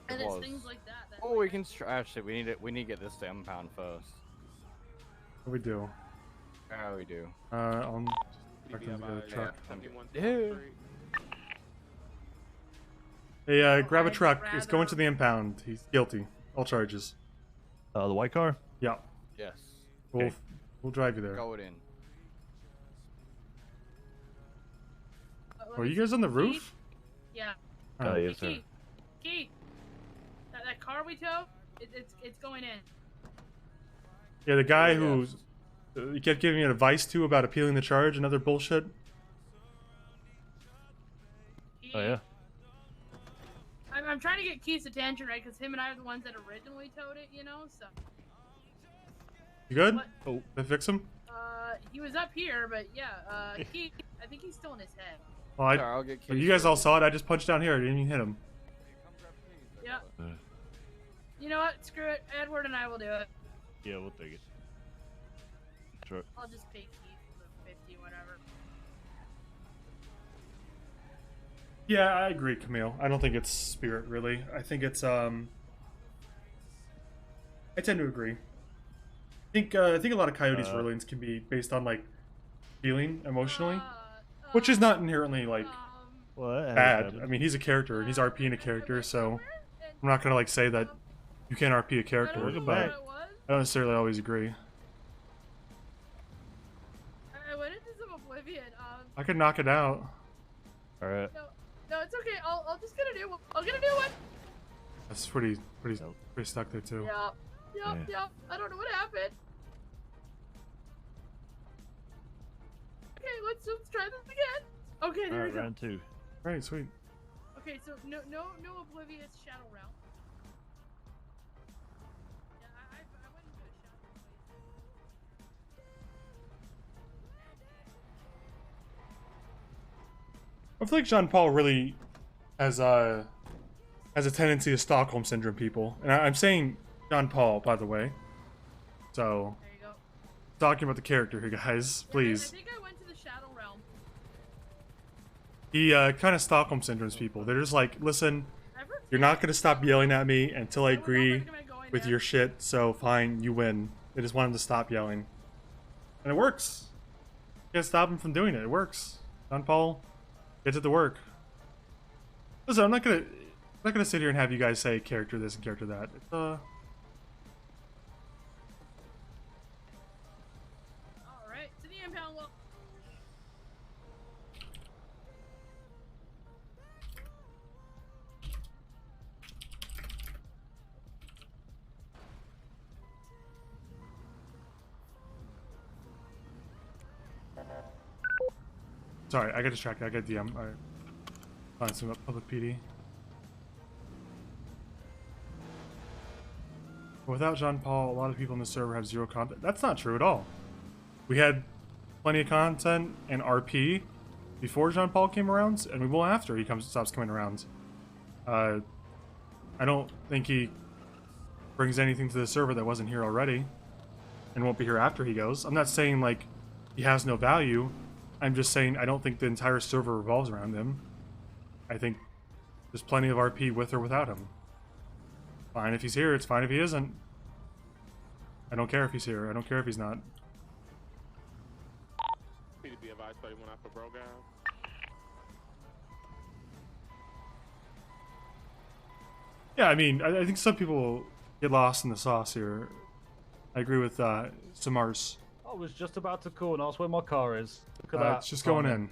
D: And
R: It
D: it's
R: was.
D: things like that.
R: Oh, we can actually. We need to get this to impound first.
E: What we do?
R: Yeah, we do.
E: I'll check in the truck.
R: Yeah.
E: Hey, grab a truck. It's going to the impound. He's guilty. All charges.
A: The white car?
E: Yeah.
R: Yes.
E: We'll drive you there.
R: Go it in.
E: Are you guys on the roof?
D: Yeah.
E: Oh,
A: yes, sir.
D: Key. That car we towed, it's going in.
E: Yeah, the guy who you kept giving me advice to about appealing the charge and other bullshit.
A: Oh yeah.
D: I'm trying to get Keith's attention, right? Because him and I are the ones that originally towed it, you know. So.
E: You good?
D: What?
E: Oh, did I fix him?
D: He was up here, but yeah. Keith, I think he's still in his head.
E: Well,
R: I'll get
E: well, you guys all saw it. I just punched down here. I didn't even hit him.
D: Yeah. You know what? Screw it. Edward and I will do it.
A: Yeah, we'll take it. Truck.
D: I'll just pay Keith the 50, whatever.
E: Yeah, I agree, Camille. I don't think it's spirit, really. I think it's I tend to agree. I think a lot of Coyote's rulings can be based on like feeling emotionally, which is not inherently like bad. I mean, he's a character and he's RPing a character, so I'm not gonna like say that you can't RP a character, but I don't necessarily always agree.
D: I went into some oblivion.
E: I could knock it out.
A: All right.
D: No, it's okay. I'll just get a new one. I'll get a new one.
E: That's pretty stuck there too.
D: Yep. I don't know what happened. Okay, let's try this again. Okay, there we go.
A: Round 2.
E: Right, sweet.
D: Okay, so no oblivious shadow realm. Yeah, I went into a shadow
E: I feel like Jean Paul really has a tendency to Stockholm syndrome people, and I'm saying Jean Paul, by the way. So,
D: there you go.
E: talking about the character here, guys, please.
D: I think I went to the shadow realm.
E: He kind of Stockholm syndromes people. They're just like, listen, you're not gonna stop yelling at me until I agree with your shit. So fine, you win. They just want him to stop yelling, and it works. You can't stop him from doing it. It works. Jean Paul gets it to work. Listen, I'm not gonna sit here and have you guys say character this and character that. It's
D: All right, to the impound wall.
E: Sorry, I got distracted. I got DM. Alright. Find some public PD. Without Jean Paul, a lot of people in the server have zero content. That's not true at all. We had plenty of content and RP before Jean Paul came around, and we will after he stops coming around. I don't think he brings anything to the server that wasn't here already, and won't be here after he goes. I'm not saying like he has no value. I'm just saying I don't think the entire server revolves around him. I think there's plenty of RP with or without him. Fine if he's here, it's fine if he isn't. I don't care if he's here, I don't care if he's not.
G: Need to be advised by anyone after bro guy.
E: Yeah, I mean, I think some people get lost in the sauce here. I agree with Samars.
O: I was just about to call and ask where my car is. Look at that.
E: It's just going in.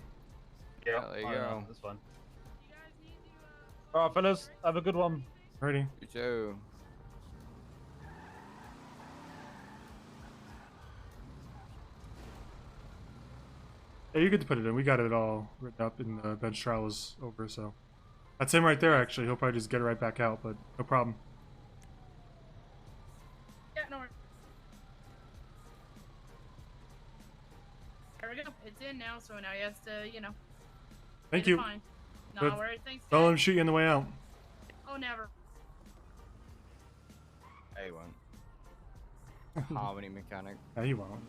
O: Yeah,
R: there you go.
O: That's fine. Alright, fellas, have a good one.
E: Ready?
R: You too.
E: Yeah, you get to put it in. We got it all written up and the bench trial was over, so. That's him right there, actually. He'll probably just get it right back out, but no problem.
D: Yeah, no worries. There we go. It's in now, so now he has to, you know.
E: Thank
D: get it
E: you.
D: fine. No
E: Good.
D: worries. Thanks.
E: Don't let
D: guys.
E: him shoot you on the way out.
D: Oh, never.
R: Hey, one. Harmony mechanic.
E: Yeah, you won't.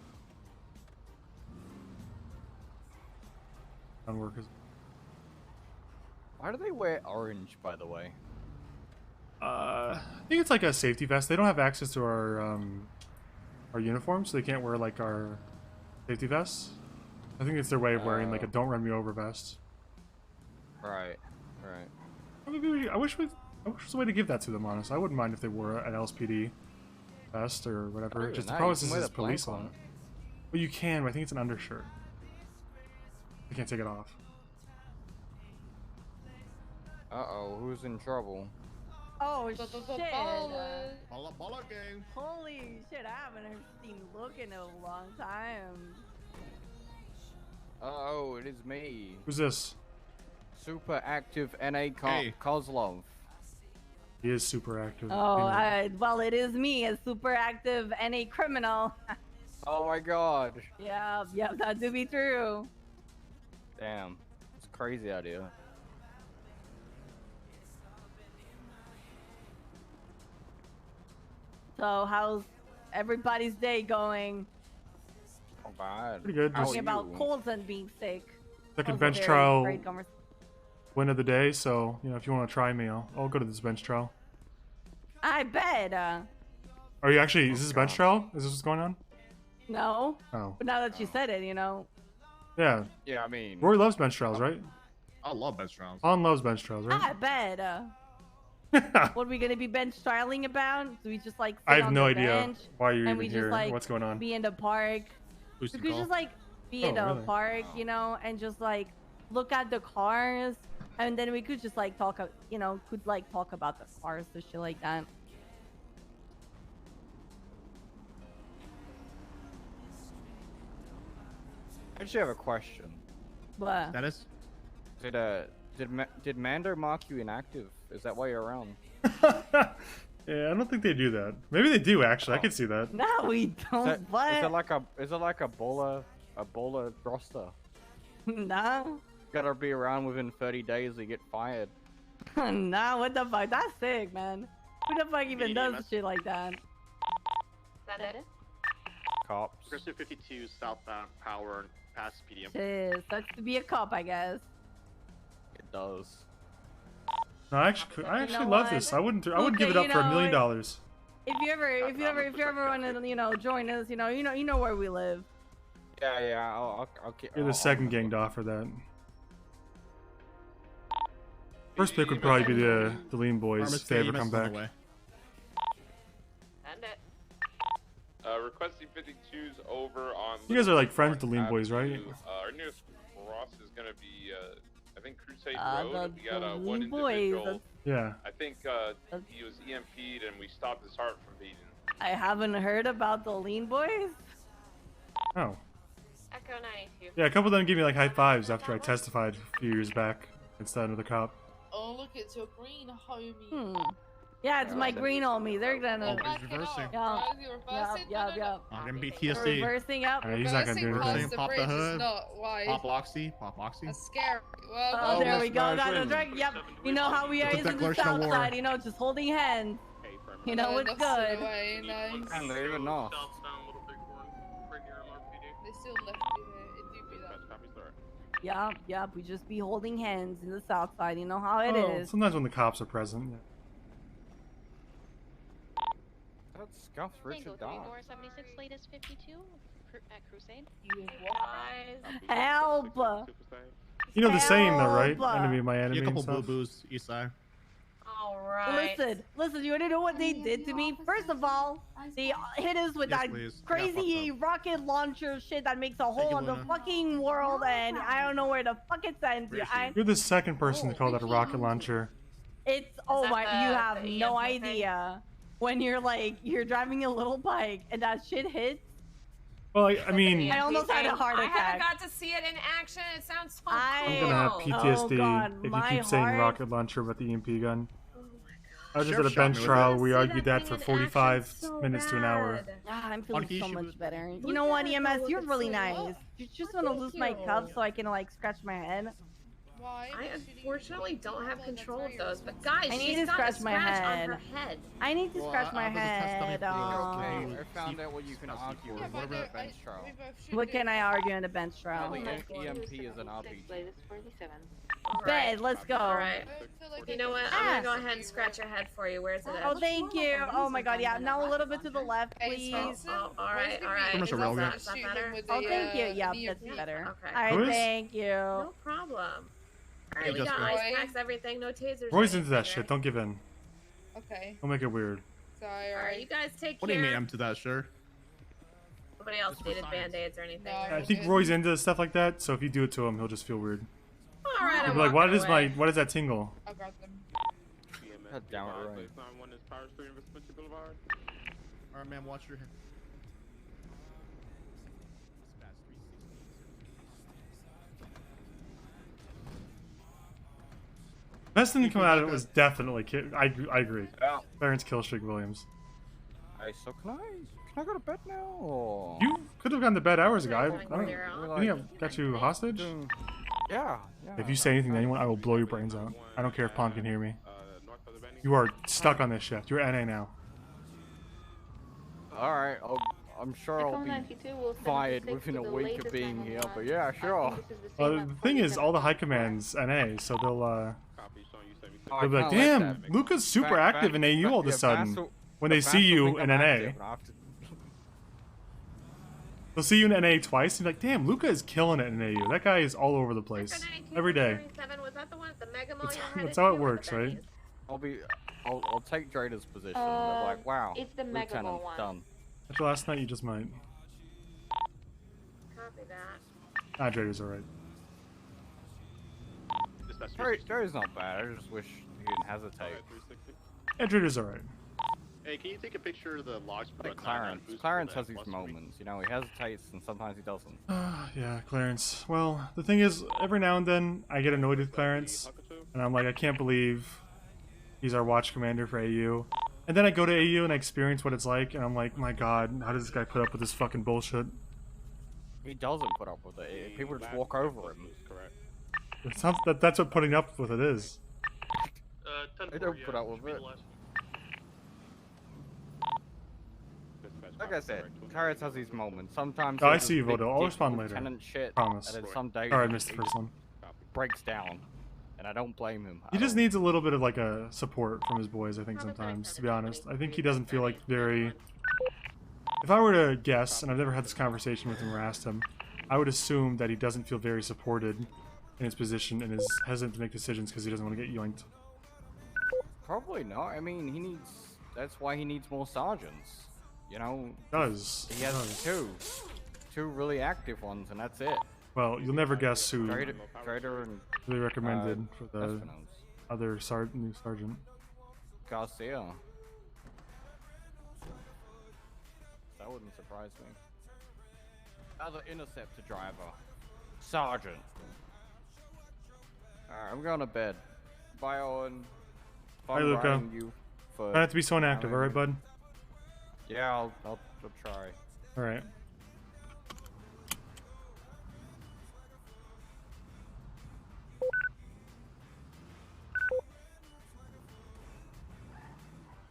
E: Unworkers.
R: Why do they wear orange, by the way?
E: I think it's like a safety vest. They don't have access to our uniforms, so they can't wear like our safety vests. I think it's their way of wearing like a "Don't Run Me Over" vest.
R: Right, right.
E: Maybe I wish there was a way to give that to them. Honest, I wouldn't mind if they wore an LSPD vest or whatever. Just the problem is this is police on it. Well, you can, but I think it's an undershirt. You can't take it off.
R: Uh-oh, who's in trouble?
F: Oh shit!
L: Ball game.
F: Holy shit! I haven't seen Look in a long time.
R: Uh-oh, it is me.
E: Who's this?
R: Super active NA
L: Hey.
R: Kozlov.
E: He is super active.
F: Oh, well, it is me, a super active NA criminal.
R: Oh my god.
F: Yeah, that do be true.
R: Damn. It's crazy out here.
F: So, how's everybody's day going?
R: Oh, bad.
E: Pretty good.
F: Talking about colds and being sick.
E: Second
F: That was a
E: bench
F: very
E: trial
F: great conversation.
E: win of the day, so you know if you want to try me, I'll go to this bench trial.
F: I bet.
E: Are you actually? Is this a bench trial? Is this what's going on?
F: No.
E: Oh.
F: But now that you said it, you know.
E: Yeah.
R: Yeah, I mean.
E: Rory loves bench trials, right?
L: I love bench trials.
E: Han loves bench trials, right?
F: I bet. What are we gonna be bench trialing about? Do we just like sit
E: I have
F: on
E: no
F: the
E: idea
F: bench
E: why you're
F: and
E: even
F: we just
E: here.
F: like
E: What's going on?
F: be in the park? We
L: Boosting
F: could
L: call.
F: just like be in
E: Oh,
F: the
E: really?
F: park, you know, and just like look at the cars, and then we could just like talk, you know, talk about the cars and shit like that.
R: I actually have a question.
F: What?
L: Status?
R: Did Mando mark you inactive? Is that why you're around?
E: Yeah, I don't think they do that. Maybe they do actually. I could see that.
F: No, we don't.
R: Is it like a bowler roster?
F: No.
R: Gotta be around within 30 days to get fired.
F: Nah, what the fuck? That's sick, man. Who the fuck even does shit like that?
V: That it?
R: Cops.
B: Progressive 52 southbound power past PDM.
F: Shit, sucks to be a cop, I guess.
R: It does.
E: No, I actually
F: know
E: love
F: what?
E: this. I wouldn't give
F: Okay,
E: it up
F: you
E: for
F: know,
E: $1 million.
F: If you ever want to, you know, join us, you know where we live.
R: Yeah, I'll
E: You're the second gang to offer that. First pick would probably be the Lean Boys if they ever come back.
V: And it.
M: Requesting 52's over on.
E: You guys are like friends with the Lean Boys, right?
M: Our nearest cross is gonna be, I think Crusade
F: The
M: Road. We got one
F: Lean Boys,
M: individual.
E: Yeah.
M: I think he was EMP'd and we stopped his heart from beating.
F: I haven't heard about the Lean Boys.
E: Oh.
V: Echo 92.
E: Yeah, a couple of them gave me like high fives after I testified a few years back instead of the cop.
S: Oh, look, it's your green homie.
F: Yeah, it's my green homie. They're gonna.
L: Oh, he's reversing.
F: Yeah.
L: I'm gonna be
F: We're
L: TSD.
F: reversing up.
E: He's not gonna do anything.
L: Pop the hood.
S: Pop
L: Oxy. Pop Oxy.
S: That's scary. Well,
F: Oh, there we go. Got the drug. Yep. You know how we are
L: It's a
F: in the
L: declaration of
F: south
L: war.
F: side. You know, just holding hands. You know it's good.
R: And they even know.
S: They still left me here. It do be that.
F: Yep. We just be holding hands in the south side. You know how it
E: Oh,
F: is.
E: sometimes when the cops are present. Yeah.
R: That scuffs Richard Dawes.
U: 76 latest 52 at Crusade.
F: Help!
E: You know the saying though, right?
F: Help!
E: Enemy of my enemy.
L: A couple
E: and stuff.
L: boo-boos, east side.
U: Alright.
F: Listen, you wanna know what they did to me? First of all, they hit us with
L: Yes,
F: that
L: please.
F: crazy rocket launcher shit that makes a hole in the fucking world, and I don't know where the fuck it sends you.
E: You're the second person to call that a rocket launcher.
F: It's
U: that
F: my, you
U: the
F: have no
U: EMP thing?
F: idea when you're driving a little bike and that shit hits.
E: Well, I mean,
N: I almost had a heart I attack.
U: haven't got to see it in action. It sounds so
E: I'm gonna have PTSD
N: God,
E: if you
N: my
E: keep saying
N: heart.
E: rocket launcher about the EMP gun. I was just
L: Sheriff
E: at a
L: shot
E: bench
L: me with
E: trial.
L: it.
E: We
U: See
E: argued
U: that
E: that
U: thing
E: for
U: in action
E: 45
U: so
E: minutes to an hour.
U: bad.
N: Ah, I'm feeling
L: Monkey
N: so
L: shoot
N: much
L: it.
N: better. You
U: Look
N: know
U: at
N: what,
U: that
N: EMS?
U: though,
N: You're
U: it's
N: really
U: so
N: nice.
U: low.
N: You just
U: Well,
N: want to
U: thank
N: lose my
U: you.
N: cup so I can like scratch my head.
S: Why?
U: I unfortunately don't have control of those, but guys,
N: I need
U: she's
N: to
U: got
N: scratch
U: a
N: my
U: scratch
N: head.
U: on her head.
N: I need to
L: Well,
N: scratch my
L: I was a test dummy
N: head.
L: for the-
R: Okay,
L: to
R: I found out what you can argue
L: Yeah,
R: with
L: but
R: a
L: I-
R: bench trial.
N: What can I argue in a bench trial?
R: The EMP is an RPG.
N: Bed, let's go.
U: Alright. You know what? I'm gonna go ahead and scratch your head for you. Where's it at?
N: Oh, thank you. Oh my God, yeah. Now a little bit to the left, please.
U: Oh, alright, alright.
L: Pretty much a
U: Is
L: railgun.
U: that better?
N: Oh, thank you. Yeah, that's better.
U: Okay.
N: All
E: Who
N: right,
E: is?
N: thank you.
U: No problem. Alright, we got
L: Jessica.
U: ice packs, everything, no tasers.
E: Roy's
U: or
E: into that
U: anything,
E: shit.
U: right?
E: Don't give in.
S: Okay.
E: Don't make it weird.
S: Sorry.
U: Alright, you guys take
L: What do you
U: care.
L: mean I'm to that, sure?
U: Nobody else
L: Just for
U: needed
L: science.
U: band-aids or anything.
S: No,
E: I think Roy's into stuff like that, so if you do it to him, he'll just feel weird.
U: Alright,
E: He'll
U: I'm
E: be like,
U: walking
E: what is
U: away.
E: what is that tingle?
S: I got them.
R: God damn it, right.
L: Alright, man, watch your head.
E: Best thing to come out of it was definitely I agree.
R: Yeah.
E: Clarence Killstreak Williams.
R: Hey, so can I go to bed now? Or...
E: You could have gone to bed hours ago. I think
R: Like,
E: I got you hostage.
R: Yeah.
E: If you say anything to anyone, I will blow your brains out. I don't care if Pom can hear me. You are stuck on this shift. You're NA now.
R: Alright, I'm sure I'll be fired within a week of being here, but yeah, sure.
E: The thing is, all the high command's NA, so they'll
R: I
E: be like,
R: kinda like
E: damn,
R: that.
E: Luca's super active in AU all of a sudden. When they see you in NA. They'll see you in NA twice, and be like, damn, Luca is killing it in AU. That guy is all over the place. Every day.
U: Was that the one at the Mega Mall
E: That's,
U: you were headed
E: that's how
U: to,
E: it
U: or
E: works,
U: the
E: right?
R: I'll take Drader's position. They're like, wow,
U: it's the Mega
R: Lieutenant,
U: Mall one.
R: done.
E: After last night, you just might.
U: Copy that.
E: Ah, Drader's alright.
R: Drader's not bad. I just wish he didn't hesitate.
E: Yeah, Drader's alright.
H: Hey, can you take a picture of the logs?
R: Like Clarence has these moments. You know, he hesitates and sometimes he doesn't.
E: Yeah, Clarence. Well, the thing is, every now and then, I get annoyed with Clarence, and I'm like, I can't believe he's our watch commander for AU. And then I go to AU and I experience what it's like, and I'm like, my god, how does this guy put up with this fucking bullshit?
R: He doesn't put up with it. People just walk over him.
E: It sounds, that's what putting up with it is.
R: They don't put up with it. Like I said, Clarence has these moments. Sometimes
E: Oh, I
R: he'll
E: see you,
R: just big
E: Vodo. I'll
R: dick
E: respond later.
R: lieutenant shit,
E: Promise.
R: and then some days
E: Sorry, I
R: he
E: missed the
R: just
E: first one.
R: breaks down, and I don't blame him.
E: He just needs a little bit of like a support from his boys, I think, sometimes, to be honest. I think he doesn't feel like very... If I were to guess, and I've never had this conversation with him or asked him, I would assume that he doesn't feel very supported in his position and is hesitant to make decisions because he doesn't want to get yoinked.
R: Probably not. I mean, he needs... That's why he needs more sergeants. You know?
E: Does.
R: He has two really active ones, and that's it.
E: Well, you'll never guess who
R: Trader and
E: they recommended for the
R: Espinosa.
E: other new sergeant.
R: Garcia. That wouldn't surprise me. Other interceptor driver. Sergeant. Alright, I'm going to bed. Bye, Owen.
E: Bye, Luca.
R: You for
E: Try not to be so inactive, alright, bud?
R: Yeah, I'll try.
E: Alright.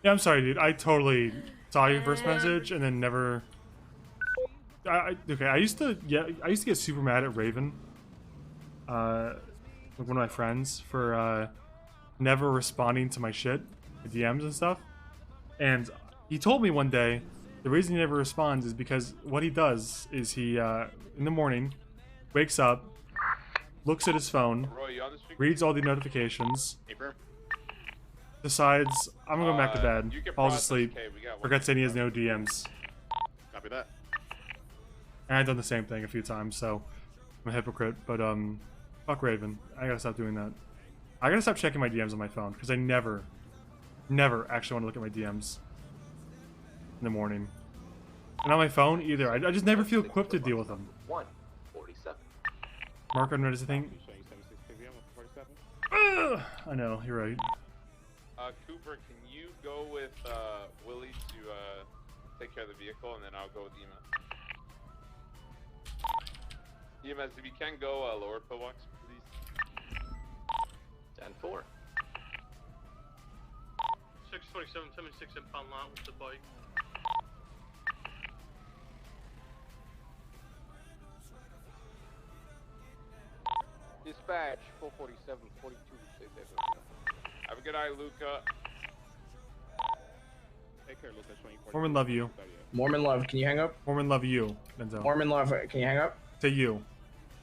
E: Yeah, I'm sorry, dude. I totally saw your first message and then never. Okay, I used to get super mad at Raven, like one of my friends, for never responding to my shit, my DMs and stuff. And he told me one day the reason he never responds is because what he does is he in the morning wakes up, looks at his phone, reads all the notifications, decides I'm gonna go back to bed, falls asleep, forgets that he has no DMs.
H: Copy that.
E: And I've done the same thing a few times, so I'm a hypocrite. But fuck Raven. I gotta stop doing that. I gotta stop checking my DMs on my phone because I never actually want to look at my DMs in the morning. And on my phone either. I just never feel equipped to deal with them.
H: 147.
E: Mark, I noticed a thing. Ugh, I know, you're right.
M: Cooper, can you go with Willie to take care of the vehicle, and then I'll go with EMS. EMS, if you can go lower pillbox, please.
H: 10-4.
G: 627, 76 impound lot with the bike.
R: Dispatch 447, 42. Stay safe.
M: Have a good eye, Luca.
G: Take care, Luca.
E: Mormon love you.
K: Mormon love, can you hang up?
E: Mormon love you, Denzel.
K: Mormon love, can you hang up?
E: To you.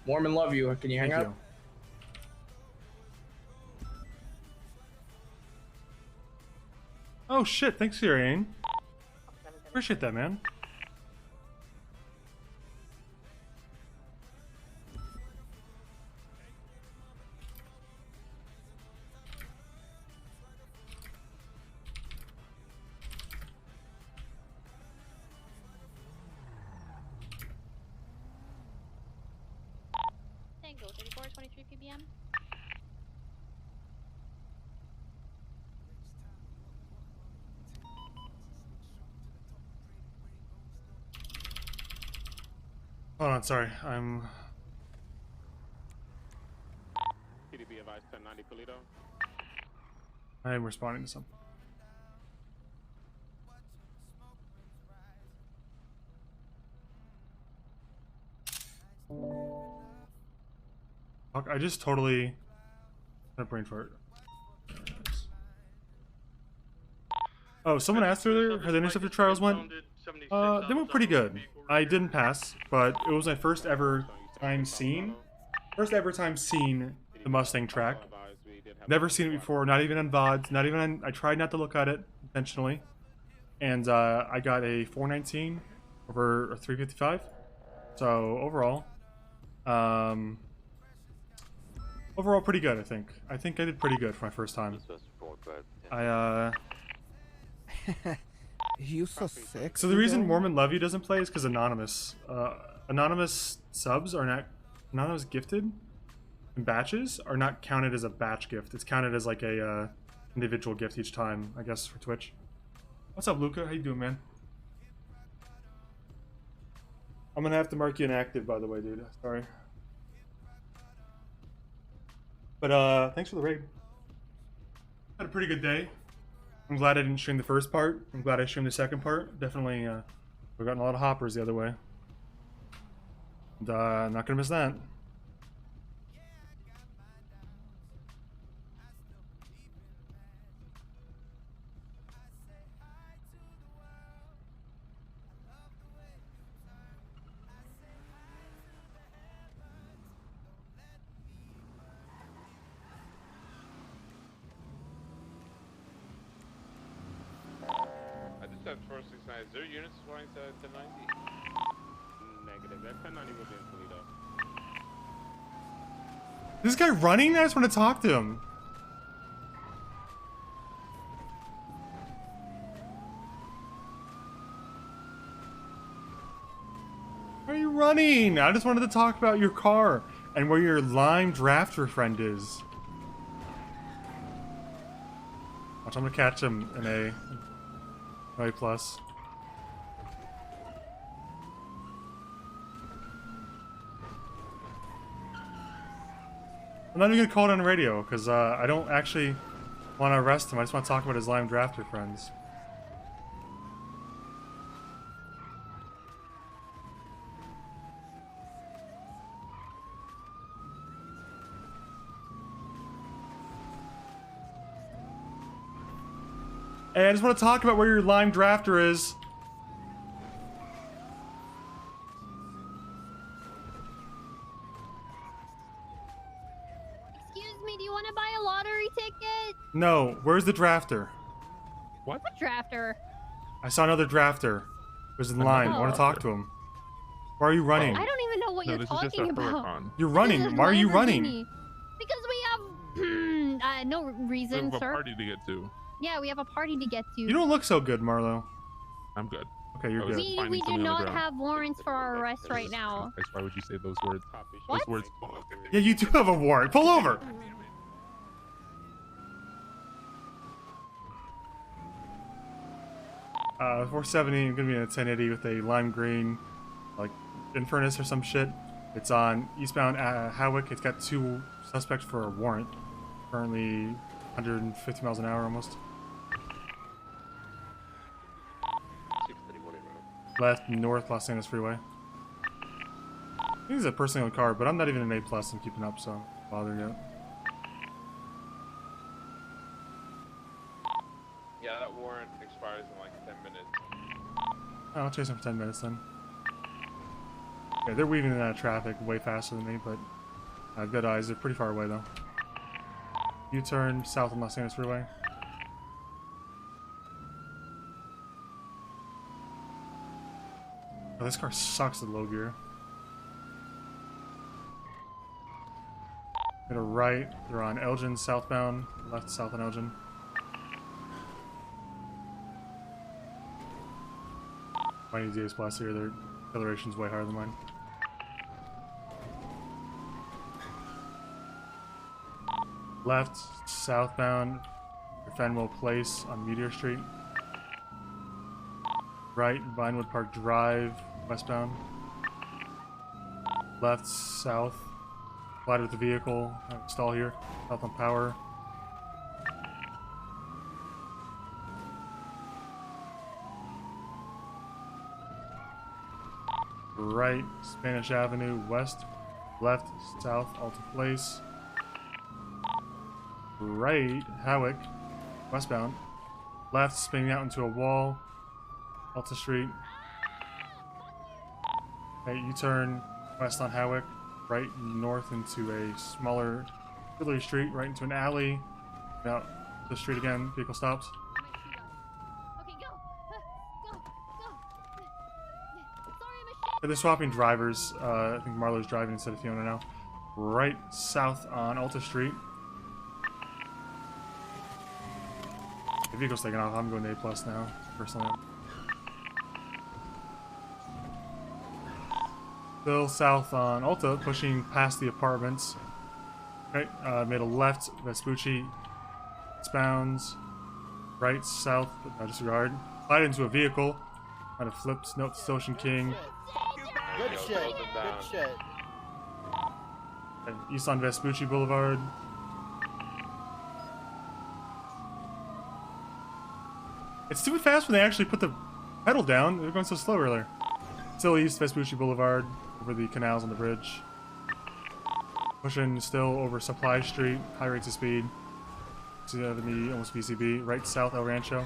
K: Mormon love you, can you hang
E: Thank
K: up?
E: you. Oh shit, thanks, Siriane. Appreciate that, man.
P: Tango 3423 ppm.
E: Hold on, sorry. I'm.
G: PDB advised 1090 Polito.
E: I am responding to something. Fuck, I just totally. That brain fart. Oh, someone asked earlier how the interceptor trials went. They went pretty good. I didn't pass, but it was my first ever time seen the Mustang track. Never seen it before, not even on VODs, not even on, I tried not to look at it intentionally. And I got a 419 over a 355. So overall, pretty good, I think. I think I did pretty good for my first time.
W: You so sick.
E: So the reason Mormon Love You doesn't play is because anonymous. Anonymous subs are not anonymous gifted, and batches are not counted as a batch gift. It's counted as like a individual gift each time, I guess, for Twitch. What's up, Luca? How you doing, man? I'm gonna have to mark you inactive, by the way, dude. Sorry. But thanks for the raid. Had a pretty good day. I'm glad I didn't stream the first part. I'm glad I streamed the second part. Definitely, we've gotten a lot of hoppers the other way. And I'm not gonna miss that.
M: I just have 469. Is there units flying to 1090?
G: Negative. That 1090 will be in Toledo.
E: This guy running? I just want to talk to him. Why are you running? I just wanted to talk about your car and where your lime drafter friend is. Watch, I'm gonna catch him in a plus. I'm not even gonna call it on the radio because I don't actually want to arrest him. I just want to talk about his lime drafter friends. Hey, I just want to talk about where your lime drafter is.
P: Excuse me, do you want to buy a lottery ticket?
E: No, where's the drafter?
P: What drafter?
E: I saw another drafter. It was in line. I want to talk to him. Why are you running?
P: I don't even know what you're talking about.
E: You're running. Why are you running?
P: Because we have no reason,
X: We have a
P: sir.
X: party to get to.
P: Yeah, we have a party to get to.
E: You don't look so good, Marlo.
X: I'm good.
E: Okay, you're good.
P: We do not have warrants for our arrest right now.
C: Why would you say those words?
P: What?
C: Those words.
E: Yeah, you do have a warrant. Pull over. 470, gonna be in a 1080 with a lime green, like Infernus or some shit. It's on eastbound Hawick. It's got 2 suspects for a warrant. Currently 150 miles an hour almost. Left north Los Angeles Freeway. I think it's a personally owned car, but I'm not even an A+. I'm keeping up, so I'm not bothering yet.
M: Yeah, that warrant expires in like 10 minutes.
E: I'll chase him for 10 minutes then. Okay, they're weaving in and out of traffic way faster than me, but I've got eyes. They're pretty far away though. U-turn south on Los Angeles Freeway. Oh, this car sucks at low gear. Got a right. They're on Elgin southbound. Left south on Elgin. Mine is DS Plus here. Their acceleration's way higher than mine. Left southbound. Fenwell Place on Meteor Street. Right, Vinewood Park Drive, westbound. Left, south. Collided with the vehicle. Stall here. South on Power. Right, Spanish Avenue, west. Left, south, Alta Place. Right, Hawick, westbound. Left, spinning out into a wall. Alta Street. Okay, U-turn west on Hawick, right north into a smaller Hillary Street, right into an alley. Out the street again, vehicle stops. Okay, they're swapping drivers. I think Marlo's driving instead of Fiona now. Right south on Alta Street. The vehicle's taking off. I'm going to A+ now, personally. Still south on Alta, pushing past the apartments. Okay, made a left, Vespucci, bounds. Right, south, disregard. Slide into a vehicle. Kind of flips, note to Ocean King.
Q: Good shit, good shit.
E: Okay, east on Vespucci Boulevard. It's stupid fast when they actually put the pedal down. They were going so slow earlier. Still east Vespucci Boulevard, over the canals on the bridge. Pushing still over Supply Street, high rates of speed. 70, almost VCB. Right south El Rancho.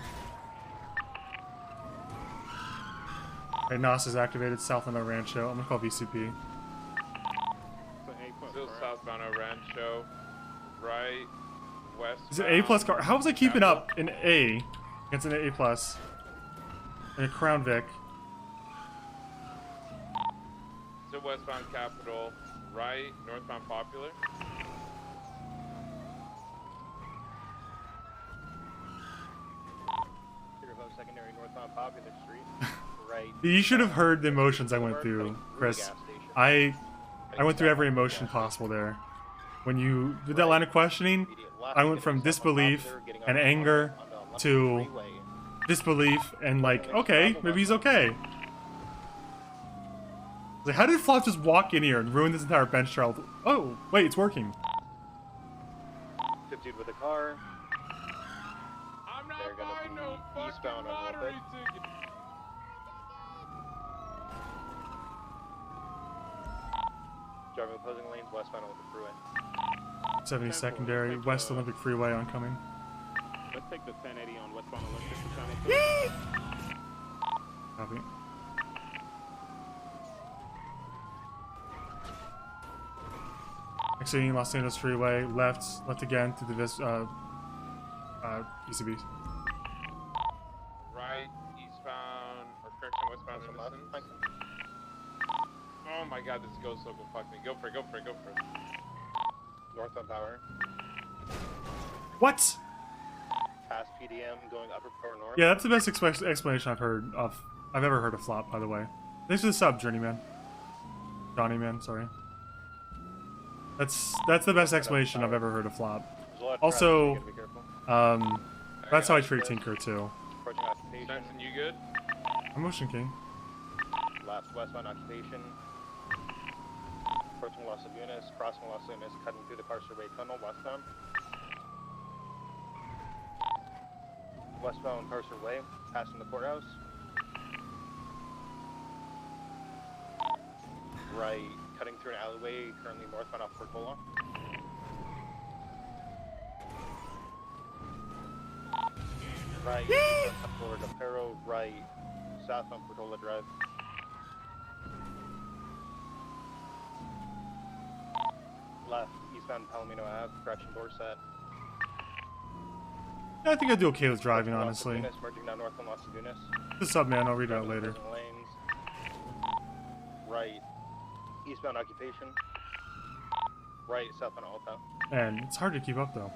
E: Okay, NOS is activated south on El Rancho. I'm gonna call VCP.
M: Still southbound El Rancho. Right, west.
E: Is it A+ car? How was I keeping up in A against an A+? And a Crown Vic.
M: Still westbound Capitol. Right, northbound Popular.
Q: Secondary northbound Popular Street. Right.
E: You should have heard the emotions I went through, Chris. I went through every emotion possible there. When you did that line of questioning, I went from disbelief and anger to disbelief and like, okay, maybe he's okay. Like, how did Flop just walk in here and ruin this entire bench trial? Oh, wait, it's working.
Q: Good dude with a car.
M: I'm not buying no fucking lottery ticket.
Q: Driving opposing lanes westbound Olympic Freeway.
E: 70 secondary, West Olympic Freeway oncoming.
Q: Let's take the 1080 on westbound Olympic.
E: Copy. Exiting Los Angeles Freeway, left again to the PCB.
M: Right, eastbound, or correction, westbound Innocence. Oh my god, this goes so good. Fuck me. Go for it, go for it, go for it.
Q: Northbound Power.
E: What?
Q: Past PDM going upper power north.
E: Yeah, that's the best explanation I've heard of I've ever heard of flop, by the way. Thanks for the sub, Journeyman. Johnny Man, sorry. That's the best explanation I've ever heard of flop. Also, that's how I treat Tinker too.
M: Svenson, you good?
E: I'm Ocean King.
C: Left westbound occupation. Approaching Los Lagunas, crossing Los Lagunas, cutting through the Carcerway Tunnel westbound. Westbound Carcer Way, passing the courthouse. Right, cutting through an alleyway, currently northbound off Portola. Right, Florida Pero, right, southbound Portola Drive. Left, eastbound Palomino Ave, correction Dorset.
E: Yeah, I think I'd do okay with driving, honestly.
C: Merging down northbound Los Lagunas.
E: What's up, man? I'll read it out later.
C: Lanes. Right, eastbound occupation. Right, southbound Alta.
E: And it's hard to keep up, though.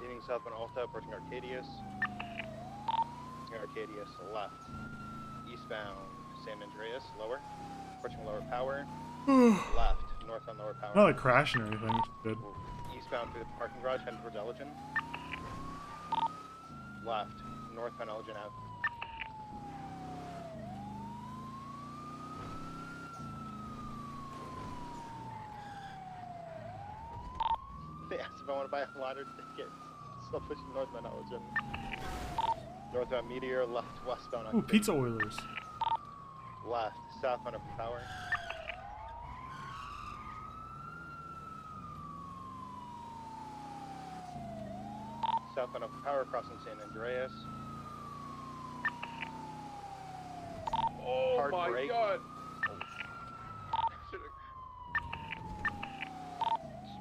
C: Leaving southbound Alta, approaching Arcadius. Arcadius, left. Eastbound San Andreas, lower. Approaching Lower Power. Left, northbound Lower Power.
E: Not like crashing or anything, which is good.
C: Eastbound through the parking garage, heading towards Elgin. Left, northbound Elgin Ave. They asked if I want to buy a ladder ticket. Still pushing northbound Elgin. Northbound Meteor, left, westbound.
E: Ooh, Pizza Oilers.
C: Left, southbound Upper Power. Southbound Upper Power, crossing San Andreas.
M: Oh
C: Hard
M: my
C: brake.
M: god!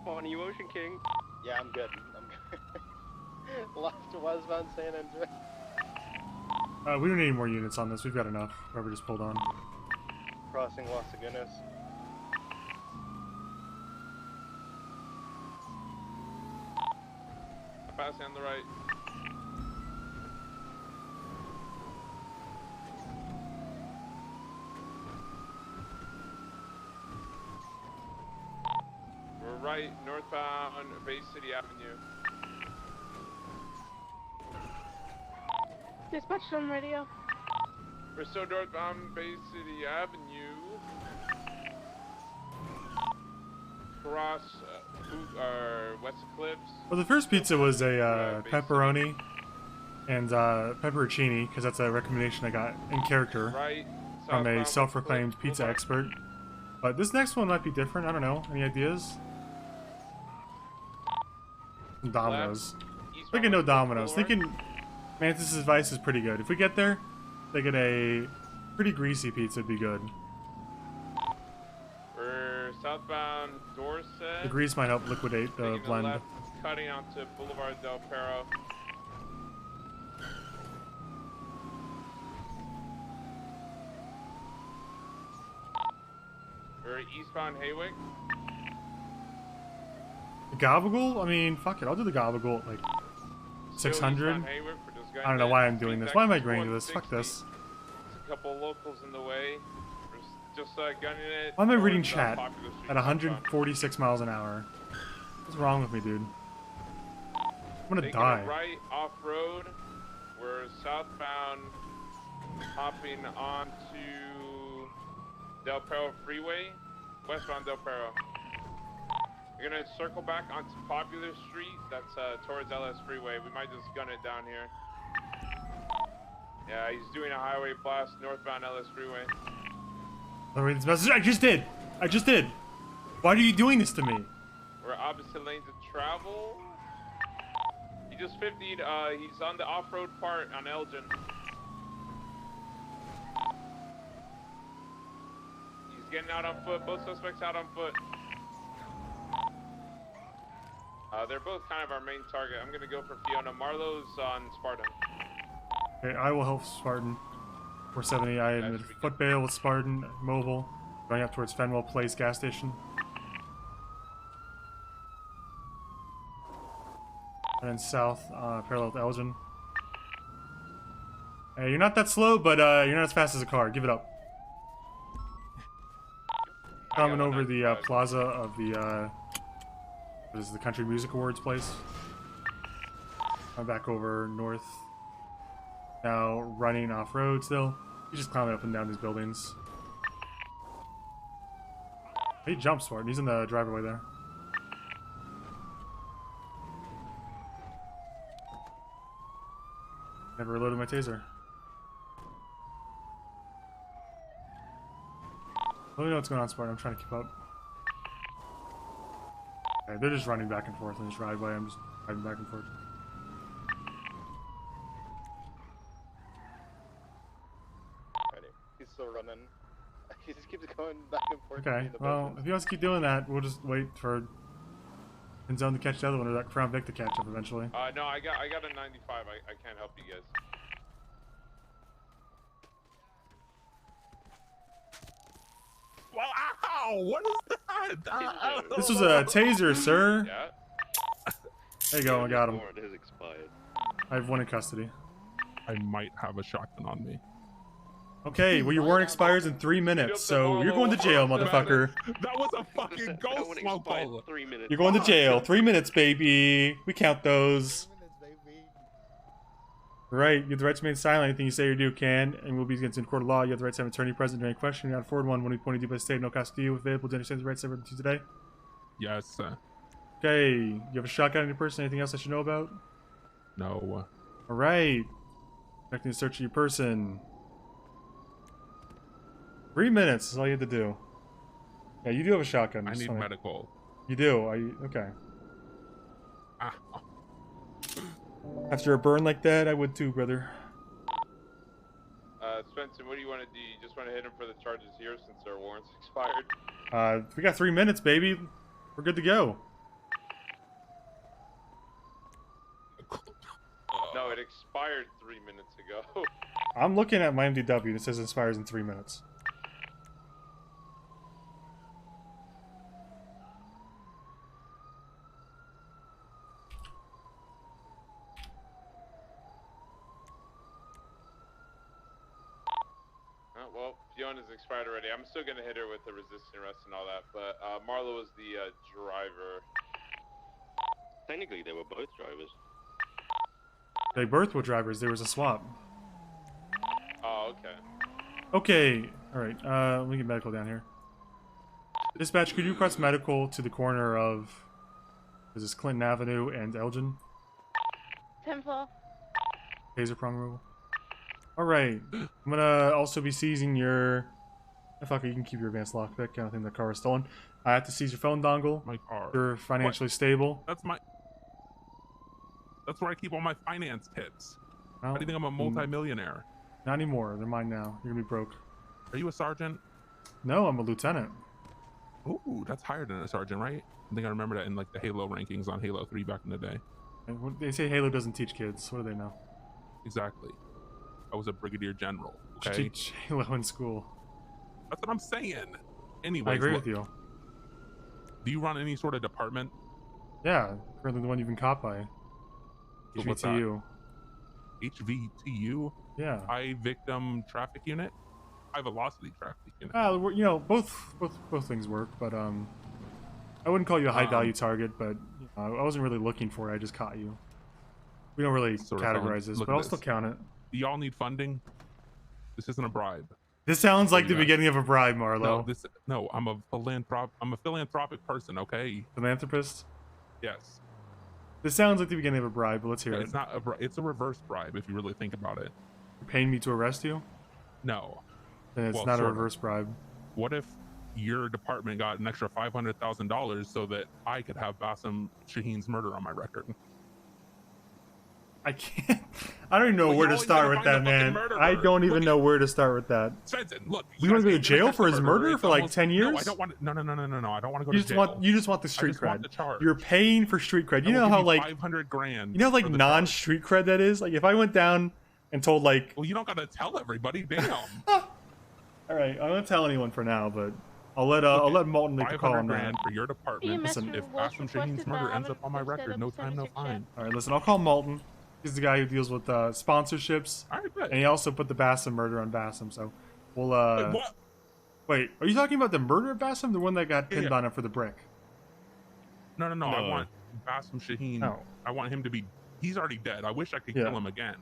B: Spawn, you Ocean King?
C: Yeah, I'm good. Left to westbound San Andreas.
E: We don't need any more units on this. We've got enough. Whoever just pulled on.
C: Crossing Los Lagunas.
M: Passing on the right. We're right, northbound Bay City Avenue.
S: Dispatched on radio.
M: We're still northbound Bay City Avenue. Cross West Cliffs.
E: Well, the first pizza was a pepperoni and pepperoncini, because that's a recommendation I got in character
M: Right,
E: from a
M: southbound
E: self-proclaimed pizza expert. But this next one might be different. I don't know. Any ideas? Domino's. Thinking no Domino's. Thinking Mantis' advice is pretty good. If we get there, thinking a pretty greasy pizza would be good.
M: We're southbound Dorset.
E: The grease might help liquidate the
M: Taking
E: blend.
M: left, cutting onto Boulevard Del Perro. We're eastbound Haywick.
E: Gabagool? I mean, fuck it. I'll do the Gabagool at like 600. I don't know why I'm doing this. Why am I agreeing to this? Fuck this.
M: There's a couple locals in the way. We're just gunning it.
E: Why am I reading
M: towards,
E: chat
M: Popular Street
E: at 146 miles an hour? What's wrong with me, dude? I'm gonna
M: Taking
E: die.
M: a right off road. We're southbound, hopping onto Del Perro Freeway, westbound Del Perro. We're gonna circle back onto Popular Street. That's towards LS Freeway. We might just gun it down here. Yeah, he's doing a highway blast northbound LS Freeway.
E: I'll read this message. I just did. I just did. Why are you doing this to me?
M: We're opposite lanes of travel. He just 50'd. He's on the off-road part on Elgin. He's getting out on foot. Both suspects out on foot. They're both kind of our main target. I'm gonna go for Fiona. Marlowe's on Spartan.
E: Okay, I will help Spartan. 470. I am at foot bail with Spartan mobile, going up towards Fenwell Place gas station. And then south, parallel to Elgin. Hey, you're not that slow, but you're not as fast as a car. Give it up. Coming over the plaza of the what is the Country Music Awards place? I'm back over north. Now running off road still. He's just climbing up and down these buildings. He jumps for it. He's in the driveway there. Never reloaded my taser. Let me know what's going on, Spartan. I'm trying to keep up. Okay, they're just running back and forth in this driveway. I'm just driving back and forth.
C: He's still running. He just keeps going back and forth.
E: Okay, well, if he wants to keep doing that, we'll just wait for Zone to catch the other one, or that Crown Vic to catch up eventually.
M: No, I got a 95. I can't help you guys.
J: Well, ow! What is that?
E: This was a taser, sir.
M: Yeah.
E: There you go, I got him.
B: Warrant has expired.
E: I have one in custody.
J: I might have a shotgun on me.
E: Okay, well your warrant expires in 3 minutes, so you're going to jail, motherfucker.
J: That was a fucking ghost smoke ball.
B: 3 minutes.
E: You're going to jail. 3 minutes, baby. We count those. Right, you have the right to remain silent. Anything you say or do can and will be against in court of law. You have the right to have an attorney present during a question. You have to forward one when we pointed you by the state. No cost to you. If available, do you understand the rights ever to today?
J: Yes, sir.
E: Okay, you have a shotgun on your person. Anything else I should know about?
J: No.
E: All right. Conducting a search of your person. 3 minutes is all you have to do. Yeah, you do have a shotgun.
J: I
E: just
J: need
E: wanna-
J: medical.
E: You do? Are you okay?
J: Ah.
E: After a burn like that, I would too, brother.
M: Svenson, what do you want to do? You just want to hit him for the charges here since our warrants expired?
E: We got 3 minutes, baby. We're good to go.
M: No, it expired 3 minutes ago.
E: I'm looking at my MDW and it says it expires in 3 minutes.
M: Well, Fiona's expired already. I'm still gonna hit her with the resisting arrest and all that, but Marlo was the driver.
B: Technically, they were both drivers.
E: They both were drivers. There was a swap.
M: Oh, okay.
E: Okay. All right. Let me get medical down here. Dispatch, could you request medical to the corner of... Is this Clinton Avenue and Elgin?
N: 10-4.
E: Taser prong removal. Alright. I'm gonna also be seizing your... Oh, fuck it, you can keep your advanced lockpick. I don't think the car was stolen. I have to seize your phone dongle.
J: My car.
E: You're financially stable.
J: That's my... That's where I keep all my finance tips.
E: Well,
J: How do you think I'm a multi-millionaire?
E: Not anymore. They're mine now. You're gonna be broke.
J: Are you a sergeant?
E: No, I'm a lieutenant.
J: Ooh, that's higher than a sergeant, right? I think I remember that in like the Halo rankings on Halo 3 back in the day.
E: And they say Halo doesn't teach kids. What do they know?
J: Exactly. I was a brigadier general.
E: You
J: Okay.
E: teach Halo in school.
J: That's what I'm saying. Anyways,
E: I agree
J: look,
E: with you.
J: Do you run any sort of department?
E: Yeah, currently the one you've been caught by.
J: So what's that?
E: HVTU.
J: HVTU?
E: Yeah.
J: High victim traffic unit? High velocity traffic unit.
E: You know, both things work, but I wouldn't call you a high value target, but you know, I wasn't really looking for it. I just caught you. We don't really
J: Sort of
E: categorize this,
J: look
E: but
J: at
E: I'll still count it.
J: Do y'all need funding? This isn't a bribe.
E: This sounds like the
J: Yeah.
E: beginning of a bribe, Marlo.
J: No, I'm a philanthropic person, okay?
E: Philanthropist?
J: Yes.
E: This sounds like the beginning of a bribe, but let's hear it.
J: It's not it's a reverse bribe if you really think about it.
E: You're paying me to arrest you?
J: No.
E: Then it's
J: Well,
E: not a
J: sort of.
E: reverse bribe.
J: What if your department got an extra $500,000 so that I could have Bassem Shaheen's murder on my record?
E: I can't. I don't even know
J: Well,
E: where
J: you
E: to
J: always
E: start
J: gotta
E: with
J: find
E: that,
J: the fucking
E: man.
J: murderer.
E: I don't even know where to start with that.
J: Svensson, look.
E: We want to go to
J: guys
E: jail
J: can't
E: for his
J: catch the
E: murder
J: It's
E: for like
J: almost-
E: 10 years?
J: No, I don't want. No. I don't want to go
E: You
J: to
E: just
J: jail.
E: want the street
J: I just want
E: cred.
J: the charge.
E: You're paying for street cred. You
J: I will
E: know
J: give
E: how
J: you
E: like
J: 500 grand.
E: you know like
J: for the
E: non-street cred that is. Like if I went down and told like,
J: Well, you don't gotta tell everybody. Damn.
E: all right, I won't tell anyone for now, but I'll let Malton make a call
J: 500
E: on that.
J: grand for your department.
E: Listen,
J: if Bassem Shaheen's murder ends up on my record, no time, no fine.
E: All right, listen, I'll call Malton. He's the guy who deals with sponsorships, and he also put the Bassam murder on Bassam. So we'll.
J: Wait, what?
E: Wait, are you talking about the murder of Bassam, the one that got pinned on him for the brick?
J: No. I want Bassam Shaheen.
E: No.
J: I want him to be. He's already dead. I wish I could kill him again,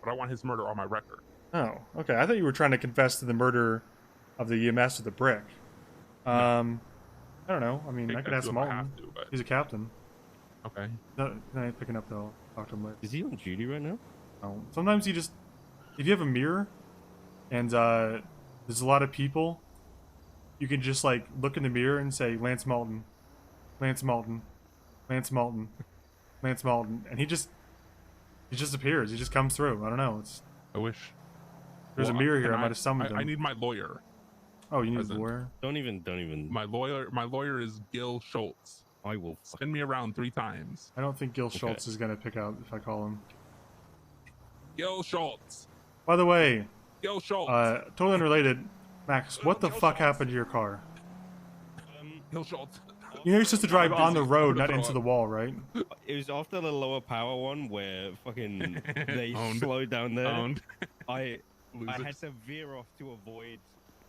J: but I want his murder on my record.
E: Oh, okay. I thought you were trying to confess to the murder of the EMS with the brick. I don't know. I mean, I could ask Malton. He's a captain.
J: Okay.
E: No, I ain't picking up though. Talk to him later.
I: Is he on duty right now?
E: No. Sometimes you just, if you have a mirror, and there's a lot of people, you can just like look in the mirror and say Lance Malton, Lance Malton, Lance Malton, Lance Malton, and he just appears. He just comes through. I don't know. It's.
J: I wish.
E: There's a mirror here. I might have summoned him.
J: I need my lawyer.
E: Oh, you need a lawyer?
I: Don't even.
J: My lawyer is Gil Schultz.
I: I will
J: spin me around 3 times.
E: I don't think Gil Schultz is gonna pick out if I call him.
J: Gil Schultz.
E: By the way,
J: Gil Schultz.
E: Totally unrelated. Max, what the fuck happened to your car?
J: Gil Schultz.
E: You know you're supposed to drive on the road, not into the wall, right?
I: It was after the lower power one where fucking they slowed down there. I had to veer off to avoid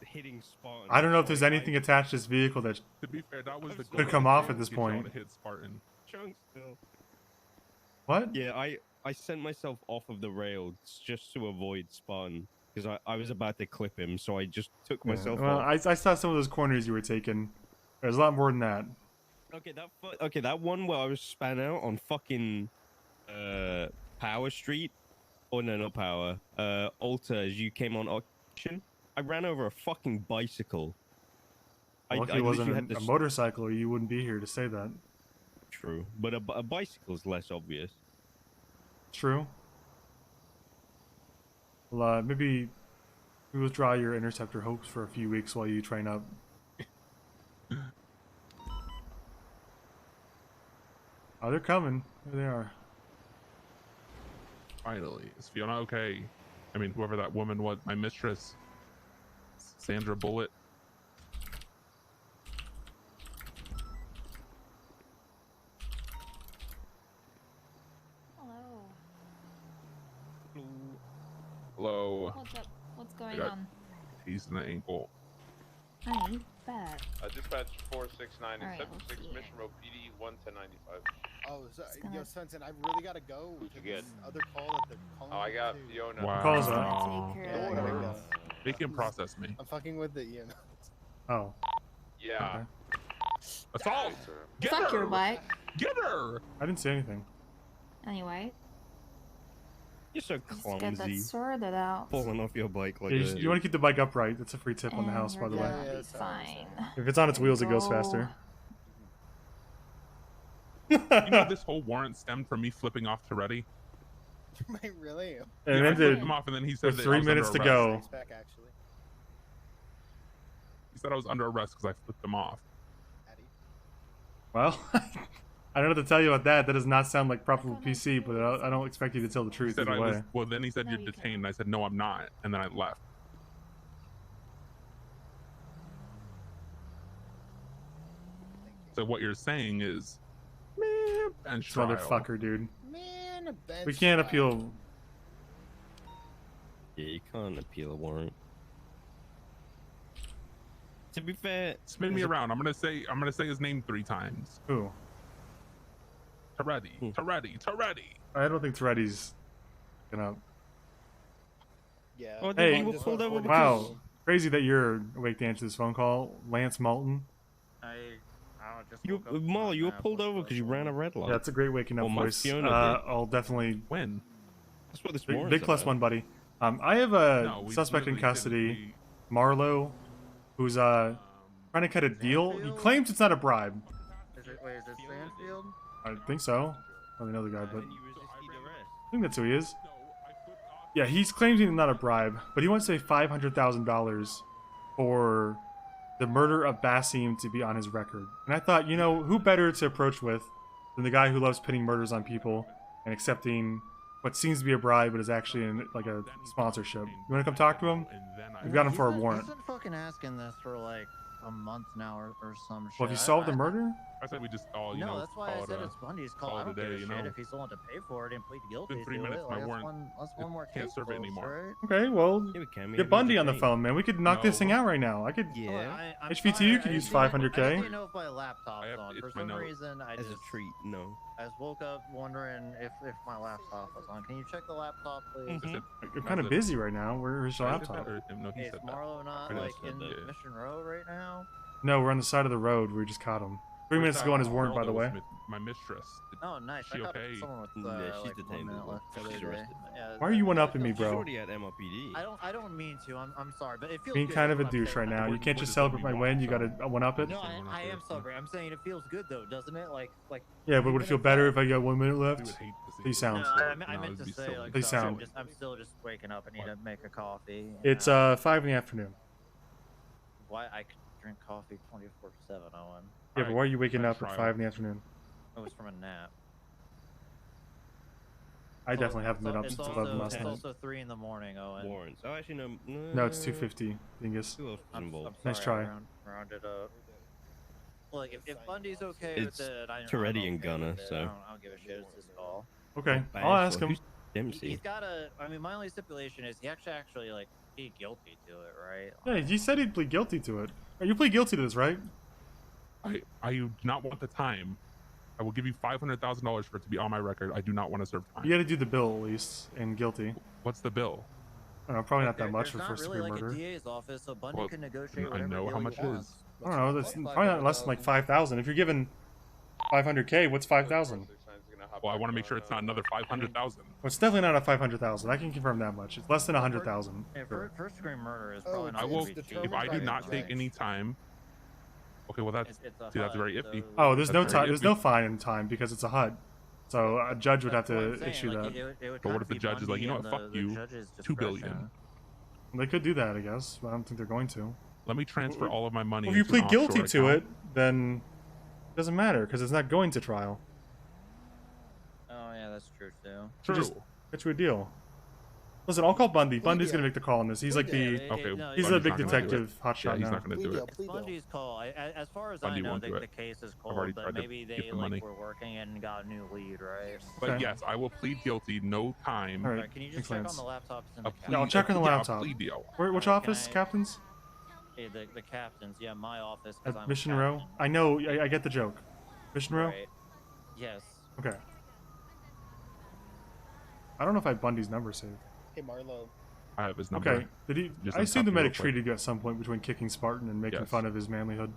I: hitting Spartan.
E: I don't know if there's anything attached to this vehicle that
J: To be fair, that was the
E: could come off at this point.
J: Hit Spartan.
I: Chunks still.
E: What?
I: Yeah, I sent myself off of the rails just to avoid Spartan because I was about to clip him, so I just took myself
E: Well,
I: off.
E: I saw some of those corners you were taking. There's a lot more than that.
I: Okay, that one where I was span out on fucking Power Street. Oh no, not Power. Alta, as you came on auction, I ran over a fucking bicycle.
E: Well, if it wasn't a motorcycle, or you wouldn't be here to say that.
I: True, but a bicycle's less obvious.
E: True. Well, maybe withdraw your interceptor hopes for a few weeks while you train up. Oh, they're coming. There they are.
J: Finally, is Fiona okay? I mean, whoever that woman was, my mistress, Sandra Bullitt. Hello.
T: What's up? What's
J: I
T: going
J: got
T: on?
J: teased in the ankle.
T: I bet.
M: Dispatch 469
T: Alright,
M: and
T: let's
M: 76
T: see
M: Mission Road PD 11095.
L: Oh, so,
T: gonna-
L: yo, Svenson, I really gotta go.
M: You good?
L: This other call that they're calling.
M: Oh, I
L: me
M: got
L: to.
M: Fiona.
J: Wow.
E: Calls that?
L: Yeah, I gotta go.
J: They can process me.
L: I'm fucking with the EMS.
E: Oh.
M: Yeah.
J: Assault! Get
T: Fuck
J: her!
T: your bike.
J: Get her!
E: I didn't say anything.
T: Anyway,
I: You're so
T: just get that
I: clumsy.
T: sorted out.
I: Falling off your bike like
E: Yeah, you want to keep the bike upright. That's a free tip on the
T: And
E: house, by
T: we're
E: the way.
T: gonna be fine.
E: If it's on its wheels, it goes
T: Go.
E: faster.
J: You know, this whole warrant stemmed from me flipping off Toretti.
L: Wait, really?
E: And
J: Yeah,
E: it
J: I
E: ended
J: flipped him off, and then he said
E: with
J: that
E: 3
J: I was under
E: minutes to
J: arrest.
E: go.
L: Thanks back, actually.
J: He said I was under arrest because I flipped him off.
E: Well, I don't know what to tell you about that. That does not sound like proper PC, but I don't expect you to tell the
J: He
E: truth
J: said
E: either
J: I
E: way.
J: was. Well, then he said you're detained. And I said no, I'm not, and then I left. So what you're saying is, man, bench
E: This
J: trial.
E: motherfucker, dude.
L: Man, a bench
E: We can't
L: trial.
E: appeal.
I: Yeah, you can't appeal a warrant. To be fair,
J: Spin me around. I'm gonna say his name 3 times.
E: Who?
J: Toretti. Toretti. Toretti.
E: I don't think Toretti's gonna.
L: Yeah.
I: Oh,
E: Hey,
I: you were pulled over because...
E: wow. Crazy that you're awake to answer this phone call. Lance Malton.
I: You, Molly, you were pulled over because you ran a red light.
E: Yeah, that's a great waking up
I: Well, my
E: voice.
I: Fiona did.
E: I'll definitely.
J: When?
I: That's what this
E: Big,
I: warrant's
E: big plus
I: about.
E: one, buddy. I have a
J: No, we
E: suspect in
J: literally
E: custody, Marlowe, who's trying to cut a deal. He claims it's not a bribe.
W: Is it Stanfield?
E: I think so. I don't know the guy, but I think that's who he is. Yeah, he's claiming it's not a bribe, but he wants to pay $500,000 for the murder of Basim to be on his record. And I thought, you know, who better to approach with than the guy who loves pinning murders on people and accepting what seems to be a bribe, but is actually like a sponsorship. You want to come talk to him? We've got him for a warrant.
W: He's been fucking asking this for like a month now or some shit.
E: Well, have you solved the murder?
J: I said we just all,
W: No, that's why I said it's Bundy's call.
J: call
W: I
J: it a
W: don't give
J: day,
W: a
J: you
W: shit
J: know?
W: if he's willing to pay for it and plead guilty
J: Been 3
W: to
J: minutes,
W: it.
J: my
W: Like,
J: warrant
W: that's one more
J: can't
W: case
J: serve it
W: closed,
J: anymore.
W: right?
E: Okay, well,
I: Yeah, we can. We
E: get
I: have
E: Bundy
I: a
E: on the
I: debate.
E: phone, man. We could knock this thing out right now. I could.
I: Yeah.
W: I'm
E: HVTU
W: sorry,
E: could
W: I
E: use
W: just didn't-
E: 500K.
W: I didn't know if my laptop's on. For
J: it's my
W: some
J: note.
W: reason, I
I: As
W: just
I: a treat, no.
W: I just woke up wondering if my laptop was on. Can you check the laptop, please?
E: I'm kind of busy right now. Where's your laptop?
J: No, he
W: Is
J: said
W: Marlo not
J: I
W: like
J: said
W: in
J: that.
W: Mission Row right now?
E: No, we're on the side of the road. We just caught him. 3 minutes ago on his warrant, by the way.
J: My mistress.
W: Oh, nice.
J: She
W: I caught
J: okay?
W: someone with
I: Yeah, she's
W: like
I: detained
W: 1 minute
I: as well.
W: left the
I: She's
W: other day.
I: arrested.
W: Yeah,
E: Why are you one-upping me,
I: She's
E: bro?
I: already at MLPD.
W: I don't mean to. I'm sorry, but it feels
E: Being
W: good.
E: kind of a
W: is what I'm
E: douche
W: saying.
E: right now. You can't
J: What
E: just
J: does
E: celebrate
J: Bundy
E: my
J: want,
E: win. You
J: so?
E: gotta one-up it.
W: No, I am celebrating. I'm saying it feels good though, doesn't it? Like.
E: Yeah, but would it feel better if I got 1 minute
J: We
E: left?
J: would hate to see
E: Please
J: it.
E: sound.
W: No, I meant
J: No,
W: to
J: it'd be
W: say
J: silly.
W: like.
E: Please
W: sorry,
E: sound.
W: I'm still just waking up. I need to make a coffee. you
E: It's
W: know.
E: 5 in the afternoon.
W: Why I could drink coffee 24/7, Owen.
E: Yeah, but why are you waking
J: Fair
E: up at
J: trial.
E: 5 in the afternoon?
W: It was from a nap.
E: I definitely haven't been up
W: It's
E: since
W: also,
E: 11 last
W: it's
E: night.
W: also 3 in the morning, Owen.
I: Warrants. Oh, actually, no.
E: No, it's 250. Dingus.
I: Who else was
W: I'm
I: involved?
E: Nice
W: sorry,
E: try.
W: I rounded up. Look, if Bundy's okay
I: It's
W: with it, I'm
I: Toretti
W: okay
I: and Gunner,
W: with it.
I: so.
W: I don't give a shit. It's his call.
E: Okay,
I: Bad
E: I'll ask
I: for-
E: him.
I: Who's Dempsey?
W: He's got a. I mean, my only stipulation is he actually like plead guilty to it, right?
E: Yeah, he said he'd plead guilty to it. You plead guilty to this, right?
J: I do not want the time. I will give you $500,000 for it to be on my record. I do not want to serve time.
E: You got to do the bill at least, and guilty.
J: What's the bill?
E: I don't know, probably not that
W: There's
E: much for
W: not
E: first
W: really
E: degree
W: like
E: murder.
W: a DA's office, so Bundy
J: Well,
W: can negotiate
J: I
W: whatever
J: know
W: deal
J: how much
W: he
J: it
W: wants.
J: is.
E: I don't know. That's probably not less than like 5,000. If you're given 500K, what's 5,000?
J: Well, I want to make sure it's not another 500,000.
E: Well, it's definitely not a 500,000. I can confirm that much. It's less than 100,000.
W: Yeah,
E: Sure.
W: first degree murder is probably not
J: I
W: gonna
J: will.
W: be cheap.
J: If I do not take any time. Okay, well that's
W: It's a
J: see, that's
W: HUD,
J: very
W: so-
J: iffy.
E: Oh, there's no
J: That's very
E: time. There's
J: iffy.
E: no fine in time because it's a HUD. So a judge would have
W: That's what
E: to
W: I'm saying,
E: issue
W: like,
E: that.
W: it would
J: But
W: kind
J: what
W: of
J: if the
W: be
J: judge is like, you know
W: Bundy
J: what,
W: and
J: fuck
W: the
J: you,
W: judge's
J: 2 billion.
W: discretion.
E: They could do that, I guess. But I don't think they're going to.
J: Let me transfer all of my money.
E: Well, if you
J: into an
E: plead guilty
J: offshore
E: to
J: account.
E: it, then it doesn't matter because it's not going to trial.
W: Oh yeah, that's true too.
E: So just get you a deal. Listen, I'll call Bundy. Bundy's gonna make the call on this. He's like the he's a big detective hotshot now.
W: It's Bundy's call. As far as
J: Bundy
W: I know,
J: won't do
W: the
J: it.
W: case is
J: I've already
W: cold, but
J: tried to
W: maybe
J: get
W: they
J: the money.
W: like were working and got a new lead, right?
J: But yes, I will plead guilty. No time.
E: All right.
W: Can you just check on the laptops and
J: A
W: the
E: Yeah, I'll
W: captains?
E: check on the
J: yeah, a
E: laptop.
J: plea deal.
E: Which
W: Can
E: office,
W: I-
E: captains?
W: Hey, the captains, yeah, my office. 'Cause I'm
E: At
W: a
E: Mission
W: captain.
E: Row. I know. I get the joke. Mission Row.
W: Right. Yes.
E: Okay. I don't know if I have Bundy's number saved.
L: Hey, Marlo.
J: I have his number.
E: Okay. Did he?
J: Just
E: I assume the
J: uncopy real
E: medic
J: quick.
E: treated you at some point between kicking Spartan and making
J: Yes.
E: fun of his manlyhood.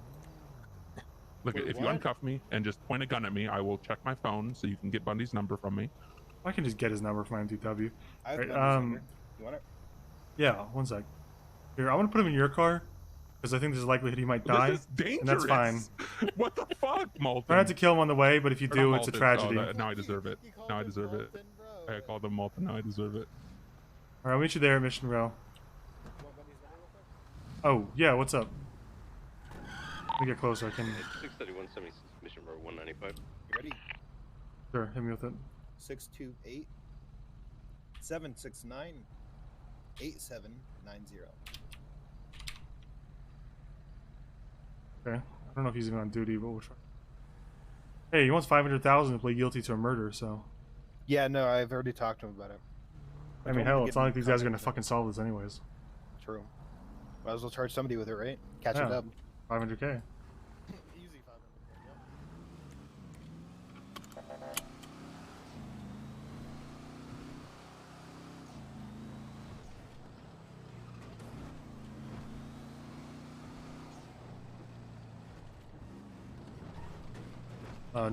J: Look,
L: Wait,
J: if you
L: what?
J: uncuff me and just point a gun at me, I will check my phone so you can get Bundy's number from me.
E: I can just get his number from MTW.
L: I have
E: Right,
L: Bundy's number. You want it?
E: Yeah. One sec. Here, I want to put him in your car because I think there's a likelihood he might die.
J: This is dangerous.
E: And that's fine.
J: What the fuck, Malton?
E: Try not to kill him on the way, but if you
J: Or
E: do,
J: not
E: it's a
J: Malton.
E: tragedy.
J: Oh, now I deserve it. Now I deserve it. I called him Malton. Now I deserve it.
E: All right, I'll meet you there at Mission Row. Oh, yeah, what's up? Let me get closer. I can.
B: 63176 Mission Row 195.
L: You ready?
E: Sure, hit me with it.
L: 628 769 8790.
E: Okay. I don't know if he's even on duty, but we'll try. Hey, he wants 500,000 to plead guilty to a murder, so.
L: Yeah, no, I've already talked to him about it.
E: I mean, hell, it's not like these guys are gonna fucking solve this anyways.
L: True. Might as well charge somebody with it, right? Catch it
E: Yeah.
L: up.
E: 500K.
L: Easy 500.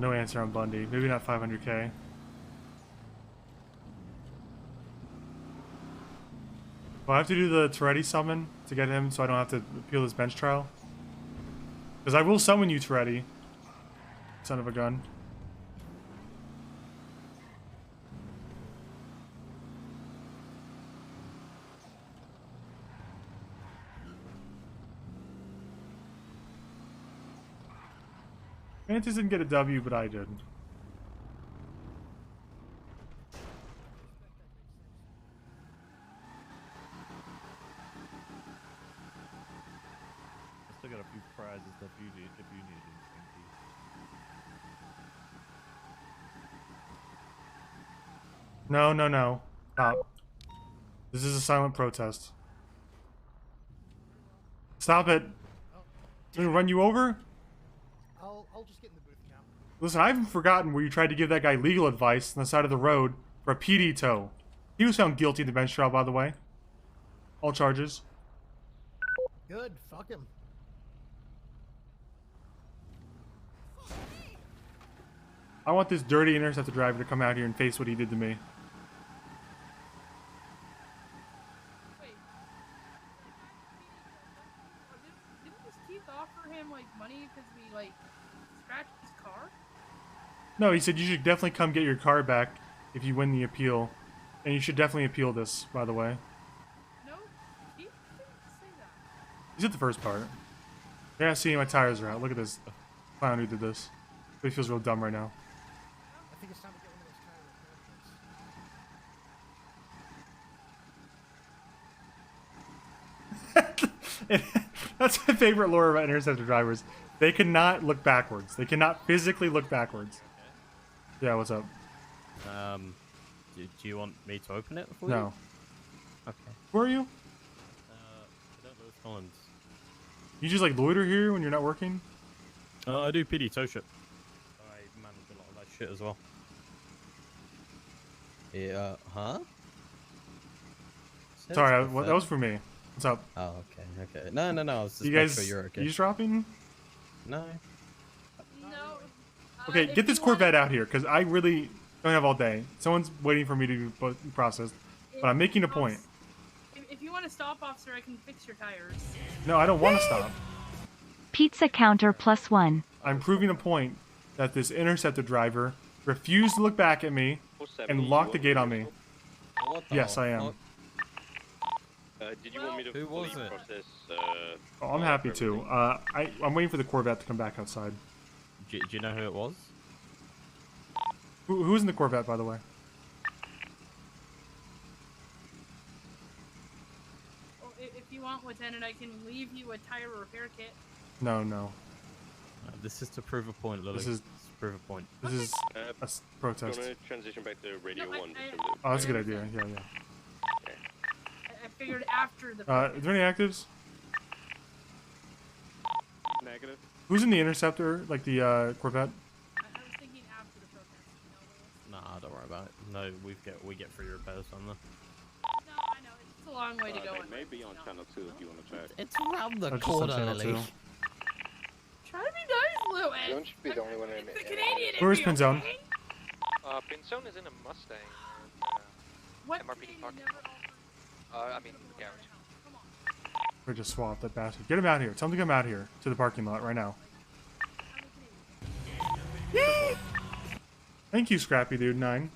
E: No answer on Bundy. Maybe not 500K. Well, I have to do the Toretti summon to get him so I don't have to appeal this bench trial. Because I will summon you, Toretti. Son of a gun. Mantis didn't get a W, but I did.
A: I still got a few prizes if you need anything.
E: No, no, no. Stop. This is a silent protest. Stop it. I'm gonna run you over?
L: I'll just get in the booth now.
E: Listen, I haven't forgotten where you tried to give that guy legal advice on the side of the road for a PD tow. He was found guilty in the bench trial, by the way. All charges.
L: Good, fuck him.
E: I want this dirty interceptor driver to come out here and face what he did to me.
S: Didn't his chief offer him like money because we like scratched his car?
E: No, he said you should definitely come get your car back if you win the appeal. And you should definitely appeal this, by the way.
S: No, he didn't say that.
E: He said the first part. Yeah, see, my tires are out. Look at this clown who did this. He feels real dumb right now.
L: I think it's time to get one of those
E: That's my favorite lore about interceptor drivers. They cannot look backwards. They cannot physically look backwards. Yeah, what's up?
R: Do you want me to open it for you?
E: No.
R: Okay.
E: Who are you?
R: I don't know Collins.
E: You just like loiter here when you're not working?
R: I do PD tow ship. I manage a lot of that shit as well. Yeah, huh?
E: Sorry, that was for me. What's up?
R: Oh, okay, okay. No, I was just
E: You guys
R: sure you're okay.
E: eavesdropping?
R: No.
S: No.
E: Okay, get this Corvette out here, because I really don't have all day. Someone's waiting for me to be processed, but I'm making a point.
S: If you want to stop, officer, I can fix your tires.
E: No, I don't want to stop.
A: Pizza counter +1.
E: I'm proving a point that this interceptor driver refused to look back at me and locked the gate on me. Yes, I am.
B: Did you want me to fully process?
E: Oh, I'm happy to. I'm waiting for the Corvette to come back outside.
R: Do you know who it was?
E: Who's in the Corvette, by the way?
S: Well, if you want, Lieutenant, I can leave you a tire repair kit.
E: No, no.
R: This is to prove a point, Lily.
E: This is
R: to prove a point.
E: This is a protest.
B: Do you want to transition back to Radio 1?
E: Oh, that's a good idea. Yeah, yeah.
S: I figured after the.
E: Is there any actives?
Q: Negative.
E: Who's in the interceptor, like the Corvette?
S: I was thinking after the protest.
R: Nah, don't worry about it. No, we get free repairs on them.
S: No, I know it's a long way to go.
Q: They may be on channel 2 if you want to check.
R: It's around the
E: That's just on
R: corner,
E: channel
R: Lily.
E: 2.
S: Try to be nice, Louis.
C: Don't should be the only one in
S: The Canadian.
E: Where's Pinzone?
V: Pinzone is in a Mustang.
S: What?
V: MRPD parking. I mean, garage.
E: Or just swap that bastard. Get him out here. Tell him to come out here to the parking lot right now. Thank you, Scrappy Dude 9.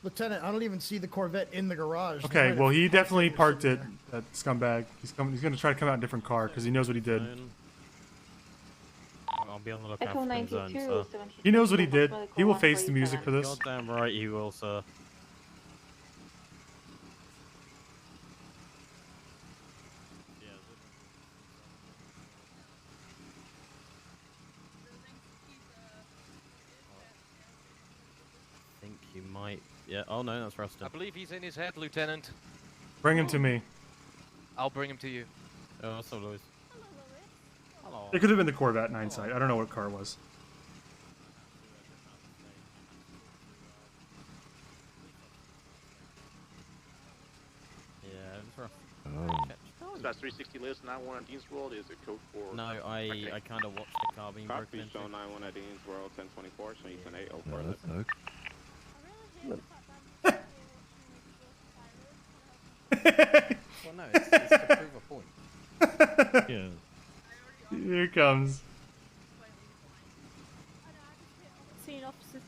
L: Lieutenant, I don't even see the Corvette in the garage.
E: Okay, well he definitely parked it. That scumbag. He's gonna try to come out in a different car because he knows what he did.
R: I'll be on the lookout for Pinzone, sir.
E: He knows what he did. He will face the music for this.
R: Goddamn right he will, sir. I think he might. Yeah. Oh no, that's Rustin.
V: I believe he's in his head, Lieutenant.
E: Bring him to me.
V: I'll bring him to you.
R: Oh, so Louis. Hello.
E: It could have been the Corvette in hindsight. I don't know what car it was.
R: Yeah, it's rough.
Q: That's 360 list 91 on Dean's World. Is it code for?
R: No, I kind of watched the car being broken into.
Q: Show 91 at Dean's World 1024. So you can 804.
R: Well, no, it's to prove a point.
E: Yeah. Here it comes.
N: Seen officers.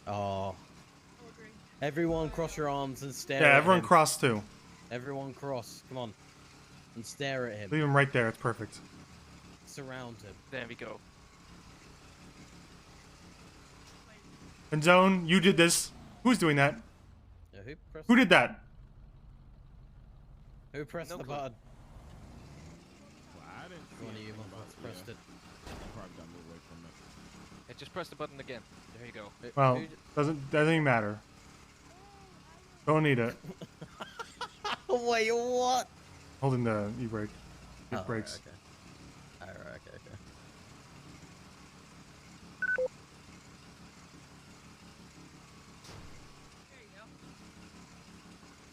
R: Oh. Everyone cross your arms and stare
E: Yeah,
R: at
E: everyone
R: him.
E: cross too.
R: Everyone cross. Come on. And stare at him.
E: Leave him right there. It's perfect.
R: Surround him.
V: There we go.
E: And Zone, you did this. Who's doing that?
R: Yeah,
E: Who did that?
R: Who pressed
V: No
R: the
V: clue.
R: button?
Q: I didn't
R: One of you motherfuckers pressed it.
V: Hey, just press the button again. There you go.
E: Well, doesn't even matter. Don't need it.
D: Wait, what?
E: Holding the e-brake. It
D: Oh,
E: brakes.
D: Alright, okay.
S: There you go.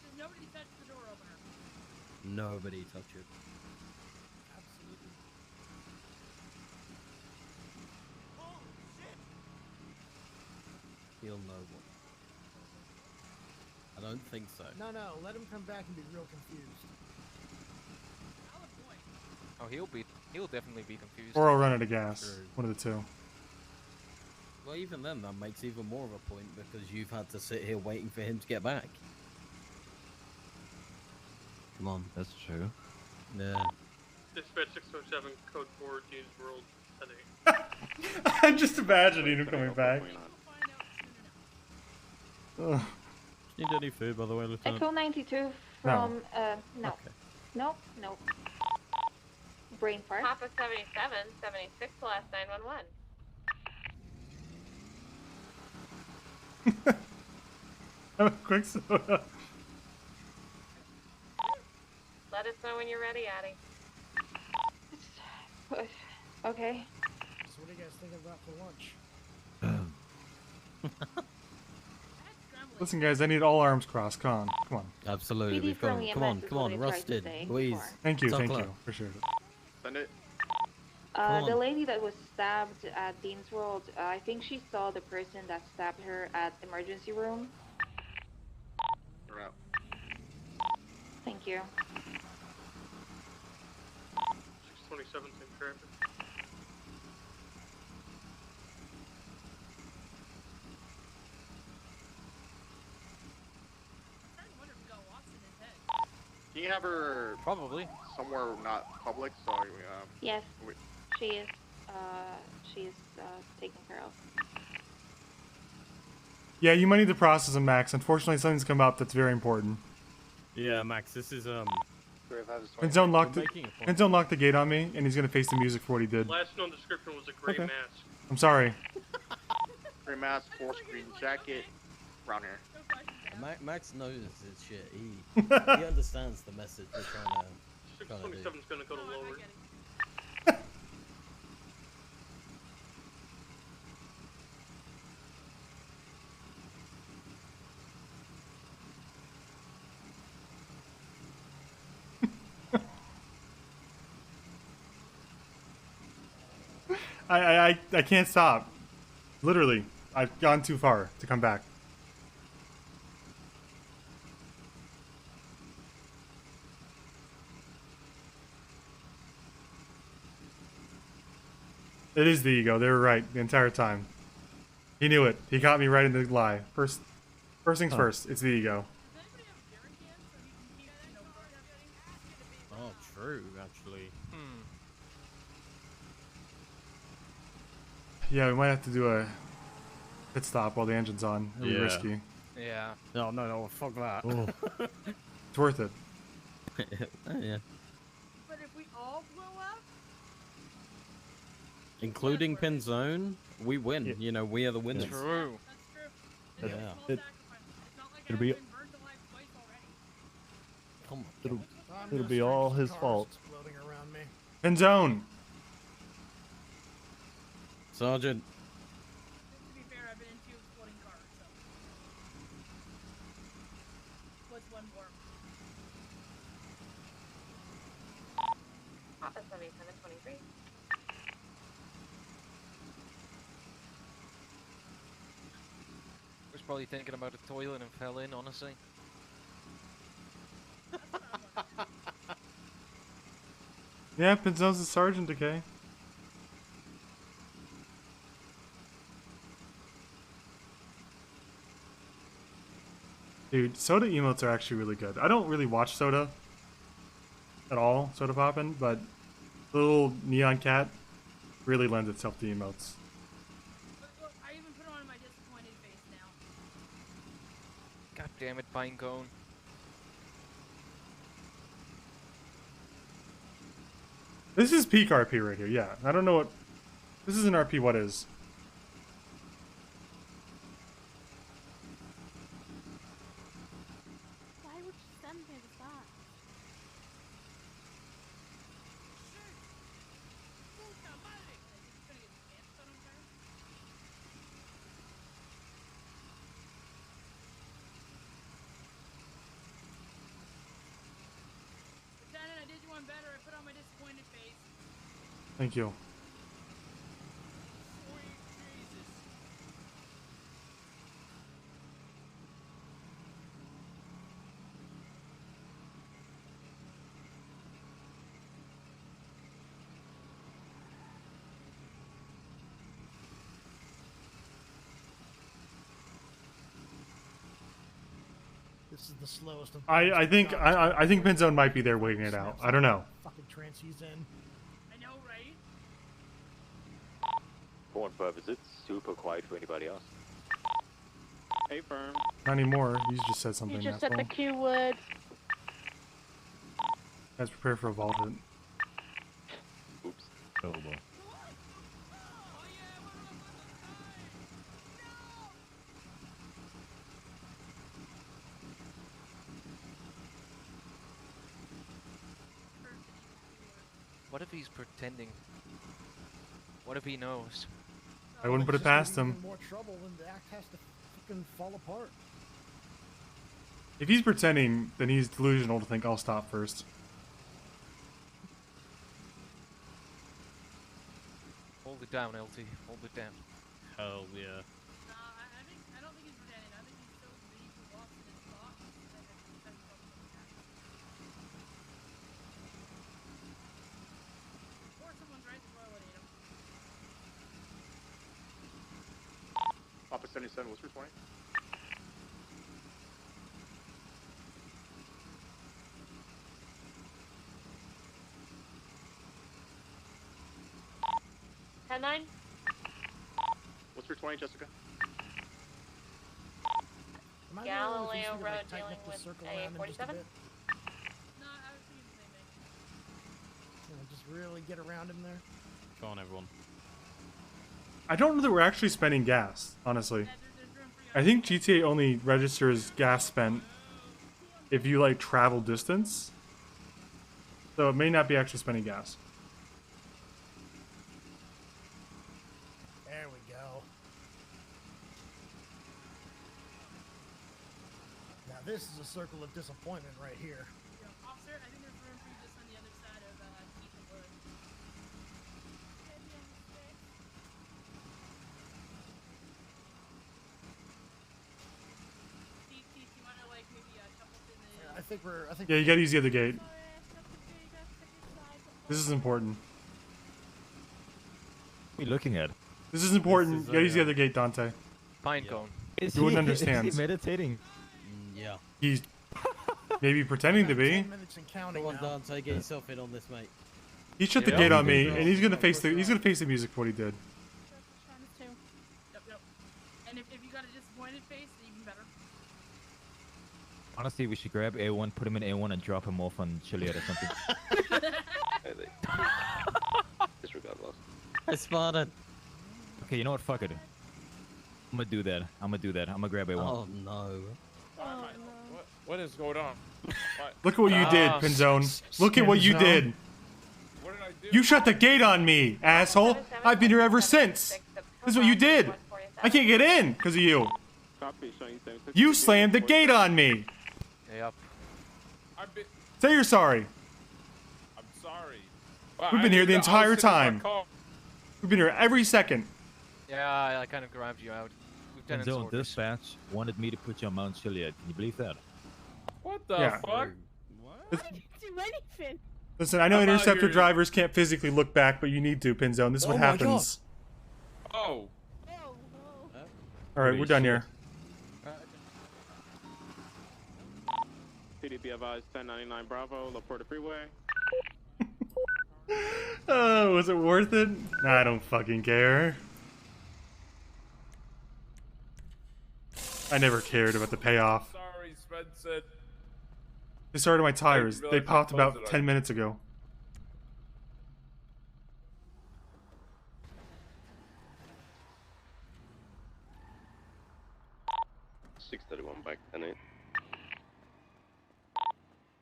S: Just nobody touch the door opener.
D: Nobody touch it.
S: Absolutely.
D: He'll know what. I don't think so.
F: No, let him come back and be real confused.
V: Oh, he'll definitely be confused.
E: Or I'll run out of gas. One of the two.
D: Well, even then, that makes even more of a point because you've had to sit here waiting for him to get back. Come on.
H: That's true.
D: Yeah.
G: Dispatch 607, code 4, James World, heading.
E: I'm just imagining him coming back. Ugh.
D: Need any food, by the way, Lieutenant?
T: Echo 92 from, no. Nope. Brain fart.
U: Papa 77, 76 last 911.
E: Have a quick soda.
U: Let us know when you're ready, Addie.
T: Okay.
F: So what are you guys thinking about for lunch?
E: Listen, guys, I need all arms crossed. Come on.
D: Absolutely,
T: PD
D: we've got
T: from
D: him.
T: EMS
D: Come on,
T: is
D: come
T: what
D: on,
T: I tried to
D: Rusted,
T: say
D: please.
T: before.
E: Thank you.
D: Talk loud.
E: Appreciate it.
C: Send it.
T: The lady that was stabbed at Dean's World, I think she saw the person that stabbed her at the emergency room.
C: You're out.
T: Thank you.
G: 627, same traffic.
C: Can you have her
V: probably
C: somewhere not public? So
T: Yes,
C: we-
T: she is taken care of.
E: Yeah, you might need to process him, Max. Unfortunately, something's come up that's very important.
D: Yeah, Max, this is
E: Endzone locked the gate on me, and he's gonna face the music for what he did.
G: Last known description was a gray
E: Okay.
G: mask.
E: I'm sorry.
C: Gray mask, full screen jacket, brown hair.
D: Max knows his shit. He understands the message we're trying to do.
G: 627's gonna go to lower.
E: I can't stop. Literally, I've gone too far to come back. It is the ego. They were right the entire time. He knew it. He caught me right in the lie. First things first. It's the ego.
D: Oh, true, actually.
E: Yeah, we might have to do a pit stop while the engine's on. It'll be risky.
V: Yeah.
D: No, fuck that.
E: It's worth it.
D: Yeah.
S: But if we all blow up,
D: Including Pinzone, we win. You know, we are the winners.
V: True.
D: Yeah.
O: It'll be it'll be all his fault.
F: Floating around me.
E: Pinzone.
D: Sergeant.
S: to be fair, I've been in two exploding cars, so. What's one more?
U: Papa 7723.
V: Was probably thinking about a toilet and fell in, honestly.
E: Yeah, Pinzone's a sergeant, okay? Dude, soda emotes are actually really good. I don't really watch soda at all, soda poppin', but the little neon cat really lends itself to emotes.
S: Look, I even put on my disappointed face now.
V: God damn it, Pinecone.
E: This is peak RP right here, yeah. I don't know what This is an RP. What is?
K: Why would you send me to that?
S: Lieutenant, I did you one better. I put on my disappointed face.
E: Thank you.
F: This is the slowest of
E: I think Penzone might be there waiting it out. I don't know.
F: fucking trance he's in.
S: I know, right?
H: For one purpose, it's super quiet for anybody else.
G: Hey, firm.
E: Not anymore. You just said something.
K: You just said the
E: asshole.
K: Q word.
E: Guys, prepare for a vault hit.
H: Oops.
O: Oh, boy.
M: What if he's pretending? What if he knows?
E: I wouldn't put it past him.
F: More trouble when the act has to fucking fall apart.
E: If he's pretending, then he's delusional to think I'll stop first.
M: Hold it down, LT. Hold it down.
D: Hell yeah.
S: I don't think he's pretending. I think he's still believes the lost in his thoughts. Or someone's right to validate him.
C: Papa 77, what's your 20? What's your 20, Jessica?
F: Am I
U: Galileo
F: the only one who thinks we could,
U: Road
F: like, tighten
U: dealing
F: up the
U: with
F: circle
U: a
F: around him just a
U: 47?
F: bit?
S: No, I was thinking the same thing.
F: You know, just really get around him there.
D: Come on, everyone.
E: I don't know that we're actually spending gas, honestly. I think GTA only registers gas spent if you like travel distance. So it may not be actually spending gas.
F: There we go. Now this is a circle of disappointment right here.
S: Officer, I think there's room for you just on the other side of Keith and Wood. Keith, you wanna like maybe jump up in the...
F: I think
E: Yeah, you gotta use the other gate. This is important.
O: What are you looking at?
E: This is important.
O: This is,
E: You gotta use the other gate, Dante.
M: Pine cone.
O: Is
E: You wouldn't
O: he- is he
E: understand.
O: meditating?
D: Yeah.
E: He's maybe pretending to be.
F: 10 minutes and counting
D: Come on,
F: now.
D: Dante, get yourself in on this, mate.
E: He shut the
D: Yeah.
E: gate on me, and he's gonna face the music for what he did.
S: Yep. And if you got a disappointed face, even better.
O: Honestly, we should grab A1, put him in A1, and drop him off on Chiliad or something.
H: Disregard loss.
D: I spotted.
O: Okay, you know what? Fuck it. I'm gonna do that. I'm gonna grab A1.
D: Oh no.
G: What is going on?
E: Look at what you did, Pinzone. Look at what you did.
G: What did I do?
E: You shut the gate on me, asshole. I've been here ever since. This is what you did. I can't get in because of you.
G: Copy, showing 76.
E: You slammed the gate on me.
M: Yep.
E: Say you're sorry.
G: I'm sorry.
E: We've been here the entire time. We've been here every second.
M: Yeah, I kind of grabbed you out. Lieutenant's
O: Zone
M: orders.
O: dispatch wanted me to put you on Mount Chiliad. Can you believe that?
G: What the
E: Yeah.
G: fuck?
K: I didn't do anything.
E: Listen, I know
G: How about
E: interceptor
G: your-
E: drivers can't physically look back, but you need to, Pinzone. This is what
G: Oh my
E: happens.
G: Oh.
E: All right, we're done here.
G: CDP advised 1099 Bravo, Laporta Freeway.
E: Oh, was it worth it? Nah, I don't fucking care. I never cared about the payoff.
G: Sorry, Svenson.
E: They started my tires.
G: really
E: They popped
G: composed
E: about
G: it,
E: 10 minutes ago.
B: 631 back 10-8.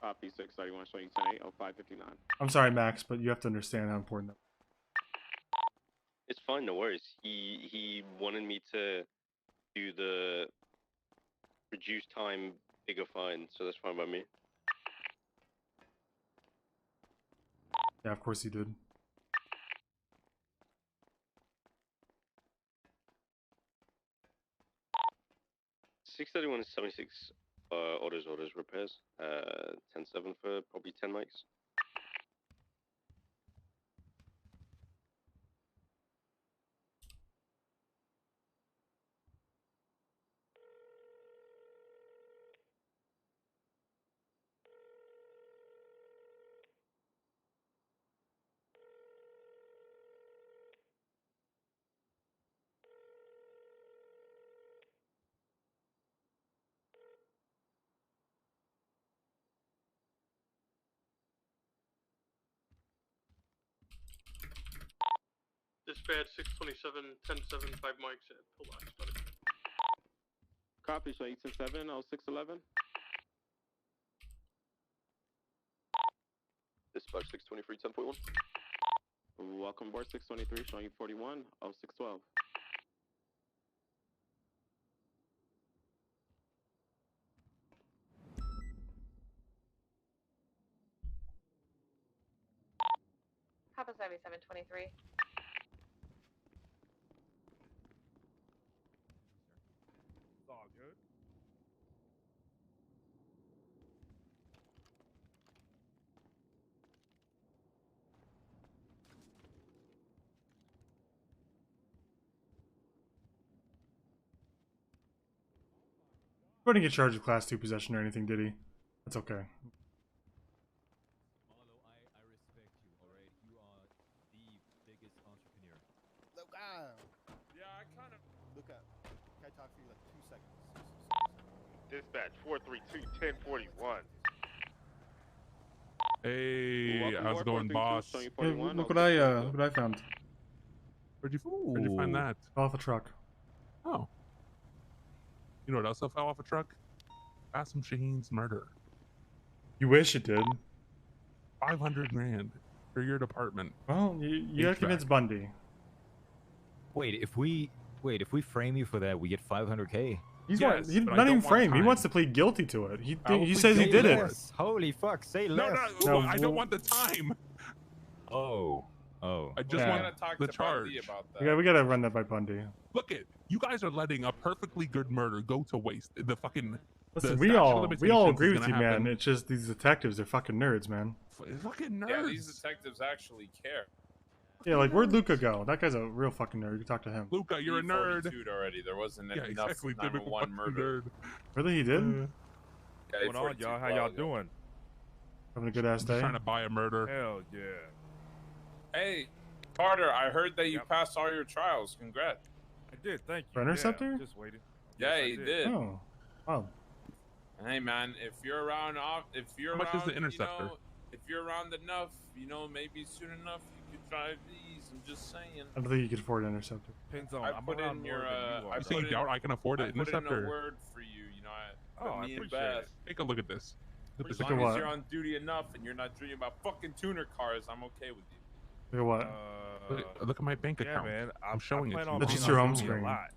Q: Copy 631, showing 10-8, 0559.
E: I'm sorry, Max, but you have to understand how important that.
B: It's fine, no worries. He wanted me to do the reduced time, bigger fine, so that's fine by me.
E: Yeah, of course he did.
B: $631 is 76 orders repairs. 10-7 for probably 10 mics.
G: Dispatch 627, 10-7, 5 mics at Pillbox, buddy.
Q: Copy, showing 10-7, 0611.
B: Dispatch 623, 10.1.
Q: Welcome aboard 623, showing 41, 0612.
U: Papa 7723.
I: It's all good.
E: He wouldn't get charged with class 2 possession or anything, did he? That's okay.
O: Marlo, I respect you, alright? You are the biggest entrepreneur.
L: Luca!
Q: Yeah, I kind of...
L: Luca, can I talk for you like 2 seconds?
I: Dispatch 432, 1041.
J: Hey, how's it going, boss?
E: Hey, look what I found.
J: Where'd you find that?
E: Fell off a truck.
J: Oh. You know what else fell off a truck? Bassem Shaheen's murder.
E: You wish it did.
J: 500 grand for your department.
E: Well, you gotta convince Bundy.
O: Wait, if we frame you for that, we get 500K.
E: He's
J: Yes,
E: he's
J: but I
E: not even
J: don't want
E: framed. He
J: time.
E: wants to plead guilty to it. He
J: I will
E: says he
J: plead
E: did
J: guilty.
E: it.
O: Yes. Holy fuck, say
J: No,
O: less.
J: no,
E: No,
J: I don't want the time.
O: Oh.
J: I just
E: Yeah.
J: want the charge.
E: We gotta run that by Bundy.
J: Look it, you guys are letting a perfectly good murder go to waste. The fucking
E: Listen,
J: the
E: we
J: statute of
E: all
J: limitations
E: agree
J: is
E: with you,
J: gonna
E: man.
J: happen.
E: It's just these detectives are fucking nerds, man.
J: Fucking nerds.
I: Yeah, these detectives actually care.
E: Yeah, like where'd Luca go? That guy's a real fucking nerd. You can talk to him.
J: Luca, you're a nerd.
I: Already. There wasn't
J: Yeah,
I: enough
J: exactly. Typical
I: 911
J: fucking
I: murder.
J: nerd.
E: Really, he did?
I: Yeah,
P: What's going on, y'all? How y'all doing?
E: Having a good ass day.
J: Trying to buy a murder.
P: Hell yeah.
I: Hey, Carter, I heard that you passed all your trials. Congrats.
P: I did, thank you.
E: For Interceptor?
P: Yeah, just waiting.
I: Yeah,
P: Yes, I
I: he did.
E: Oh, wow.
I: Hey, man, if you're around,
J: How much is the Interceptor?
I: You know, if you're around enough, you know, maybe soon enough you could drive these. I'm just saying.
E: I don't think you could afford an Interceptor.
P: Depends on.
I: I
P: I'm
I: put
P: around
I: in your.
P: more than you are.
I: I
J: You say
I: put
J: you doubt I can afford
I: I
J: an
I: put in a
J: Interceptor?
I: word for you. You know,
P: Oh, I
I: me and
P: appreciate
I: Beth.
P: it.
J: Take a look at this. Look at
I: As
J: this.
I: long
E: at
I: as
E: what?
I: you're on duty enough and you're not dreaming about fucking tuner cars, I'm okay with you.
E: Look at what?
J: Look at my bank
P: Yeah,
J: account.
P: man.
J: I'm showing it
P: plan
J: to
P: on
J: you.
E: That's
P: being
E: just your
P: on
E: home
P: duty a
E: screen.
P: lot.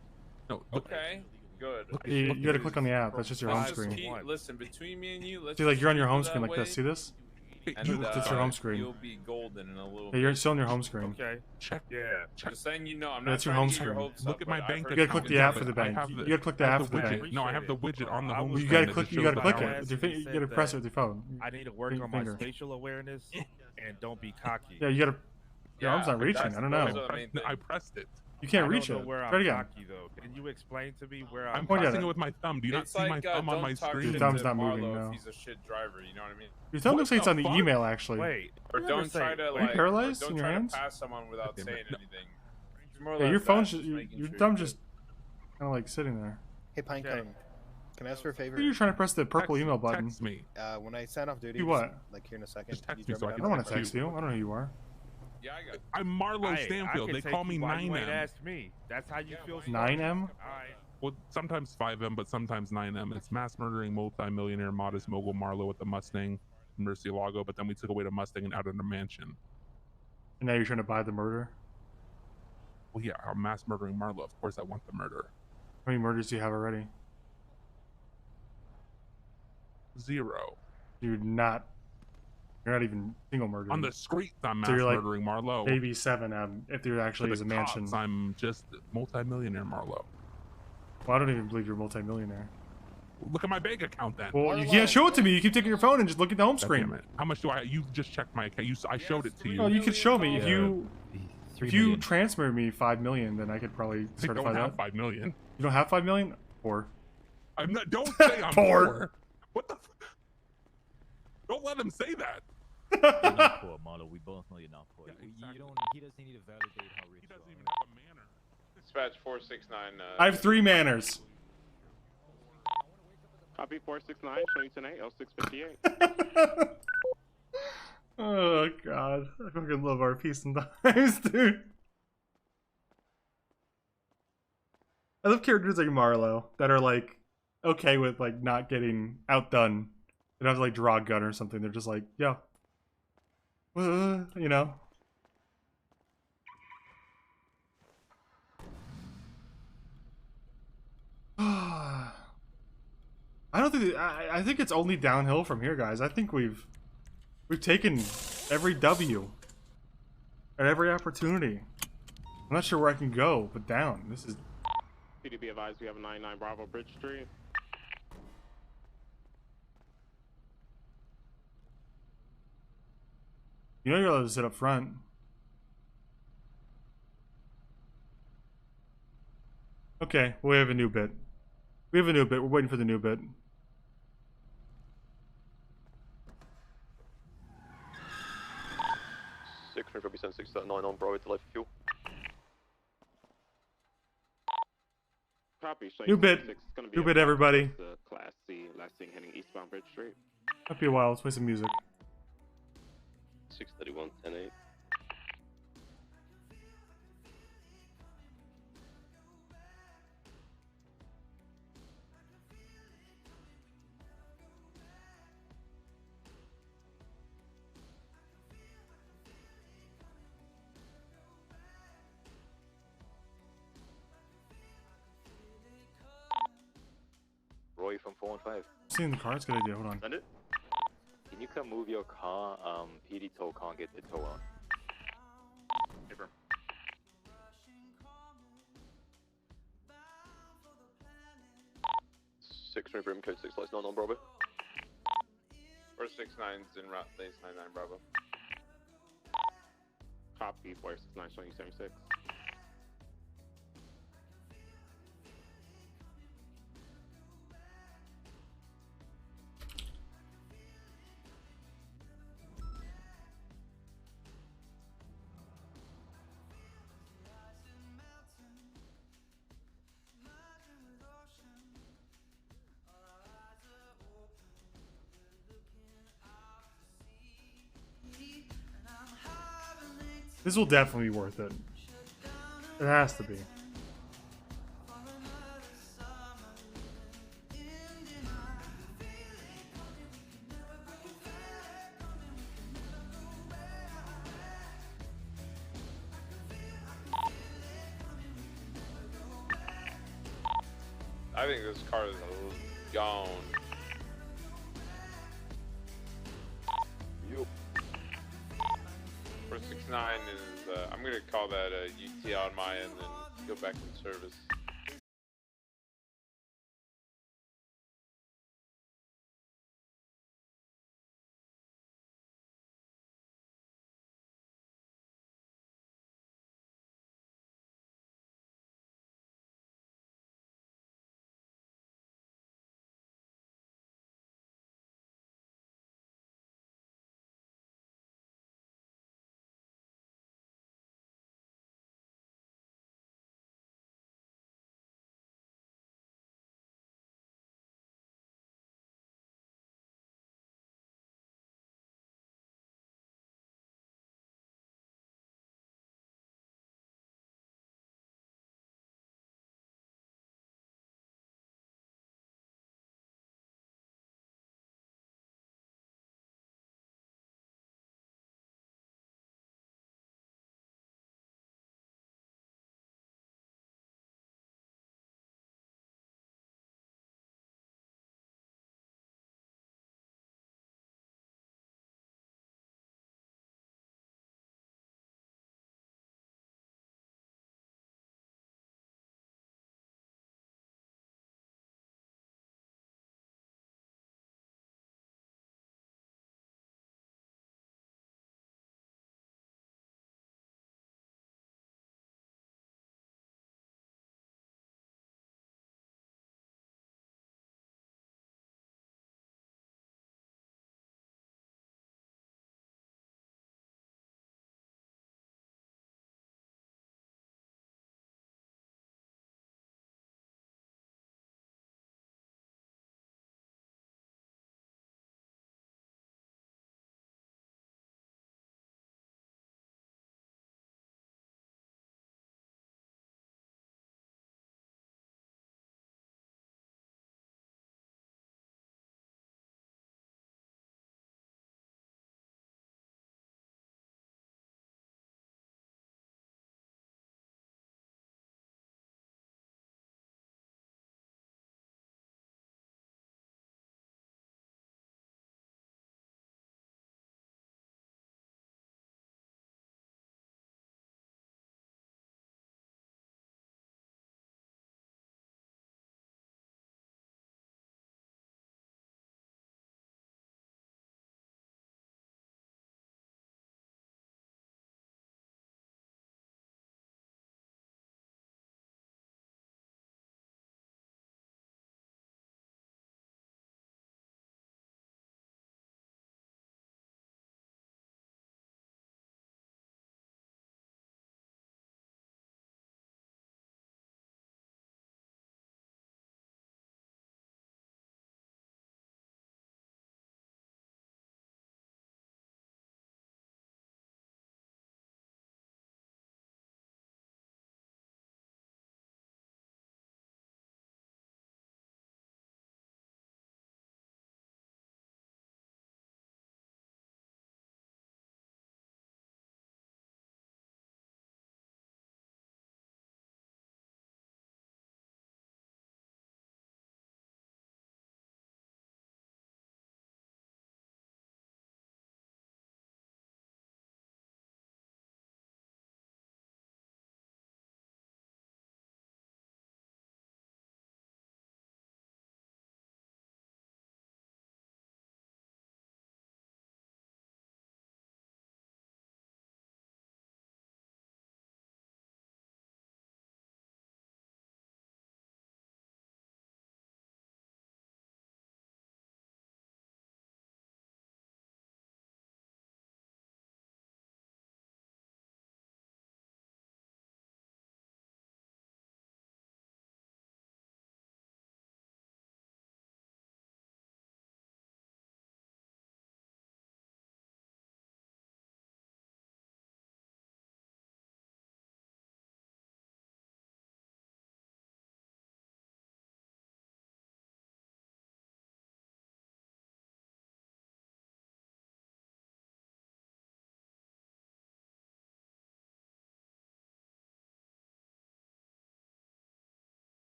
J: No, look.
I: Okay, good.
E: You gotta click on the app. That's just your home
I: Let's just
E: screen.
I: listen, between me and you, let's
E: See, like you're on your
I: just
E: home
I: do
E: screen
I: that
E: like this.
I: way,
E: See this?
I: and,
E: That's your home screen.
I: You'll be golden in a little
E: Yeah, you're
I: bit.
E: still on your home screen.
P: Okay.
J: Check.
P: Yeah.
I: Just saying, you know, I'm not
E: That's your
I: trying
E: home
I: to get your
E: screen.
I: hopes
J: Look
I: up,
J: at my
I: but I've
J: bank
I: heard
E: You gotta click the app
J: Yeah,
E: for the
J: but I
E: bank.
J: have
E: You
J: the-
E: gotta click the
J: I have
E: app for the
J: widget.
E: bank.
J: No, I have the widget on the home
E: You
J: screen.
E: gotta
J: that
E: click.
J: just
E: You
J: shows
E: gotta
J: the
E: click
J: balance.
E: it. You gotta press it with your phone.
P: I need to work
E: Your
P: on my
E: finger.
P: spatial awareness and don't be cocky.
E: Yeah, you gotta. Your arm's not
I: but
E: reaching.
I: that's-
E: I don't
I: those
E: know.
I: are the main
J: I
I: things.
J: pressed it.
E: You can't
P: I
E: reach
P: don't
E: it.
P: know where
E: Try
P: I'm
E: it again.
P: cocky though. Can you explain to me where
J: I'm
P: I'm?
E: Point at
J: pressing
E: it.
J: it with my thumb. Do you not
I: It's
J: see
I: like,
J: my thumb on
I: don't
J: my
I: talk
J: screen?
I: shit
E: thumb's
I: to
E: not moving,
I: Marlo
E: no.
I: if he's a shit driver, you know what I mean?
E: Your thumb
J: What
E: looks like it's
J: the
E: on the
J: fuck?
E: email actually.
P: Wait.
I: Or don't try to
E: Are you
I: like,
E: paralyzed
I: or
E: in
I: don't
E: your
I: try
E: hands?
I: to pass someone without
J: Damn
I: saying
J: it. No.
I: anything. It's more or
E: Yeah,
I: less
E: your
I: that,
E: phone's
I: just
E: just,
I: making
E: your
I: sure
E: thumb
I: you're
E: just kind of like sitting there.
L: Hey, Pinecone, can I ask for a favor?
E: You're trying to press the purple email button.
J: Text me.
L: When I sign off duty,
E: Do what?
L: like here in a second,
J: Just text
L: you
J: me so I
L: drop
J: can
E: I don't want
L: down
E: to text you. I don't know who you are.
I: Yeah, I got.
J: I'm Marlo
P: Hey,
J: Stanfield.
P: I
J: They
P: can
J: call
P: take
J: me
P: you while you ain't
J: 9M.
P: asked me. That's how you feel.
E: 9M?
P: All right.
J: Well, sometimes 5M, but sometimes 9M. It's mass murdering multi-millionaire modest mogul Marlo with the Mustang in Murcielago, but then we took away the Mustang and added a mansion.
E: And now you're trying to buy the murder?
J: Well, yeah, I'm mass murdering Marlo. Of course I want the murder.
E: How many murders do you have already?
J: 0.
E: You're not even single murdering.
J: On the streets, I'm mass
E: So you're like
J: murdering Marlo.
E: maybe 7 if there actually
J: To
E: is a
J: the
E: mansion.
J: cops, I'm just multi-millionaire Marlo.
E: Well, I don't even believe you're a multi-millionaire.
J: Look at my bank account then.
E: Well, you can't show it to me. You keep taking your phone and just look at the home
J: God
E: screen.
J: damn it. How much do I? You just checked my account. I showed it to you.
E: No, you could show me if you
O: 3
E: if you
O: million.
E: transfer me 5 million, then I could probably
J: I
E: certify
J: don't
E: that.
J: have 5 million.
E: You don't have 5 million? Poor.
J: I'm not. Don't say I'm
E: Poor.
J: poor. What the? Don't let him say that.
O: You're not poor, Marlo. We both know you're not poor.
J: Yeah, exactly.
O: You don't. He doesn't need to validate how rich
J: He doesn't
O: you
J: even
O: are.
J: have a manner.
I: Dispatch 469.
E: I have 3 manners.
Q: Copy 469, showing 10-8, 0658.
E: Oh god, I fucking love RP sometimes, dude. I love characters like Marlo that are like okay with like not getting outdone. They don't have to like draw a gun or something. They're just like, yo, you know. I don't think I think it's only downhill from here, guys. I think we've taken every W at every opportunity. I'm not sure where I can go, but down. This is.
Q: PDB advised we have a 99 Bravo Bridge Street.
E: You know you're allowed to sit up front. Okay, we have a new bit. We have a new bit. We're waiting for the new bit.
H: Represent 639 on Bravo to life fuel.
Q: Copy. showing
E: New bit.
Q: 76. It's gonna be
E: New
Q: a
E: bit, everybody.
Q: The Class C Lexing heading eastbound Bridge Street.
E: Might be a while. Let's play some music.
B: 631, 10-8.
H: Roy from 415.
E: Seeing the car, it's a good idea. Hold on.
H: Send it. Can you come move your car? PD tow can't get the tow on.
Q: Paper.
H: Six Brim code 6 lights 9 on Bravo.
I: 469's en route, base 99 Bravo.
Q: Copy 469, showing 76.
E: This will definitely be worth it. It has to be.
I: I think this car is gone.
H: Yup.
I: 469 is, I'm gonna call that a UT on my end and go back in service.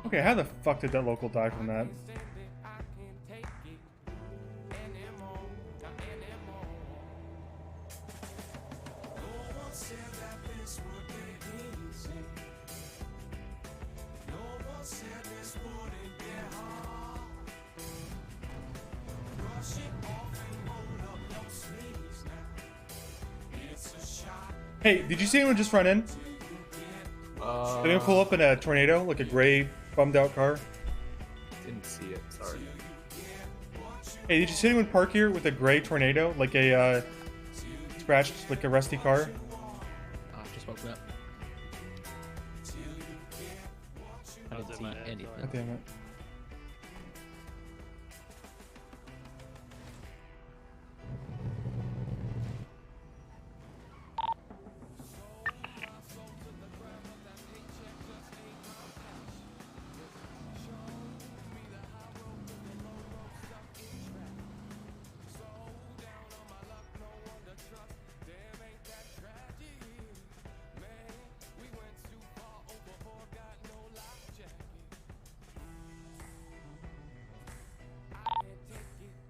E: Okay, how the fuck did that local die from that? Hey, did you see anyone just run in? Did anyone pull up in a tornado, like a gray, bummed out car?
A: Didn't see it, sorry.
E: Hey, did you see anyone park here with a gray tornado, like a scratched, like a rusty car?
A: Just woke up. I didn't see anything.
E: God damn it.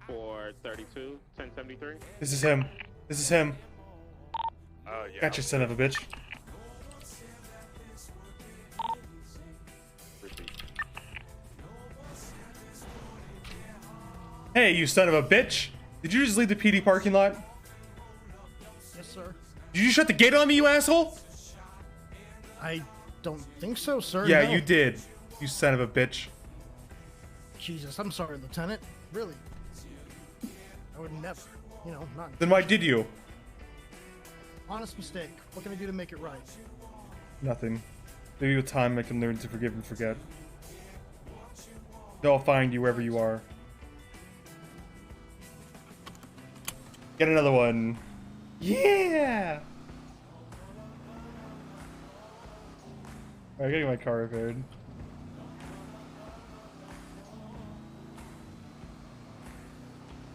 Q: For 32, 1073.
E: This is him. This is him.
Q: Yeah.
E: Gotcha, son of a bitch. Hey, you son of a bitch! Did you just leave the PD parking lot?
F: Yes, sir.
E: Did you shut the gate on me, you asshole?
F: I don't think so, sir.
E: Yeah,
F: no.
E: you did. You son of a bitch.
F: Jesus, I'm sorry, Lieutenant. Really. I would never, you know, not.
E: Then why did you?
F: Honest mistake. What can I do to make it right?
E: Nothing. Maybe with time I can learn to forgive and forget. I'll find you wherever you are. Get another one. Yeah! Alright, getting my car repaired.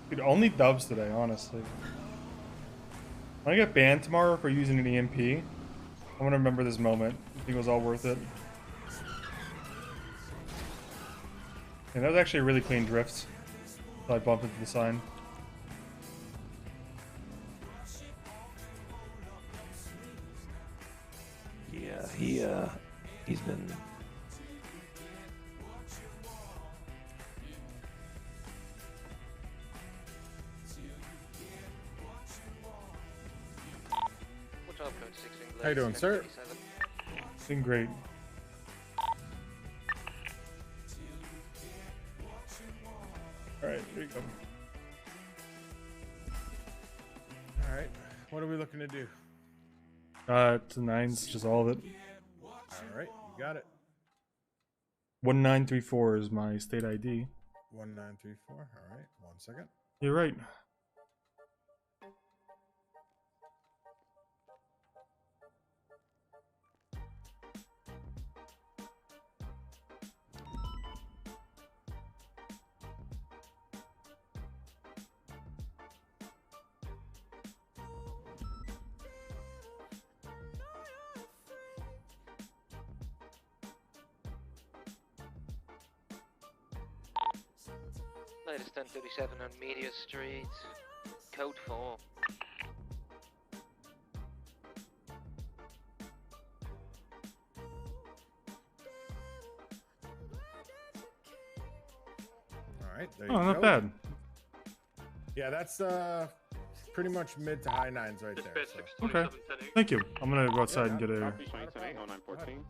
E: Dude, only dubs today, honestly. When I get banned tomorrow for using an EMP, I'm gonna remember this moment. I think it was all worth it. And that was actually a really clean drift. So I bumped into the sign.
A: Yeah, he's been.
I: How you doing, sir?
E: Been great. Alright, here you go.
I: Alright, what are we looking to do?
E: It's the 9s, just all of it.
I: Alright, you got it.
E: 1934 is my state ID.
I: 1934, alright, 1 second.
E: You're right.
V: Latest 1037 on Media Street, code 4.
I: Alright, there
E: Oh,
I: you go.
E: not bad.
I: Yeah, that's pretty much mid to high 9s right there. So.
E: Okay. Thank you. I'm gonna go outside and get a...
Q: Copy 2010, 0914.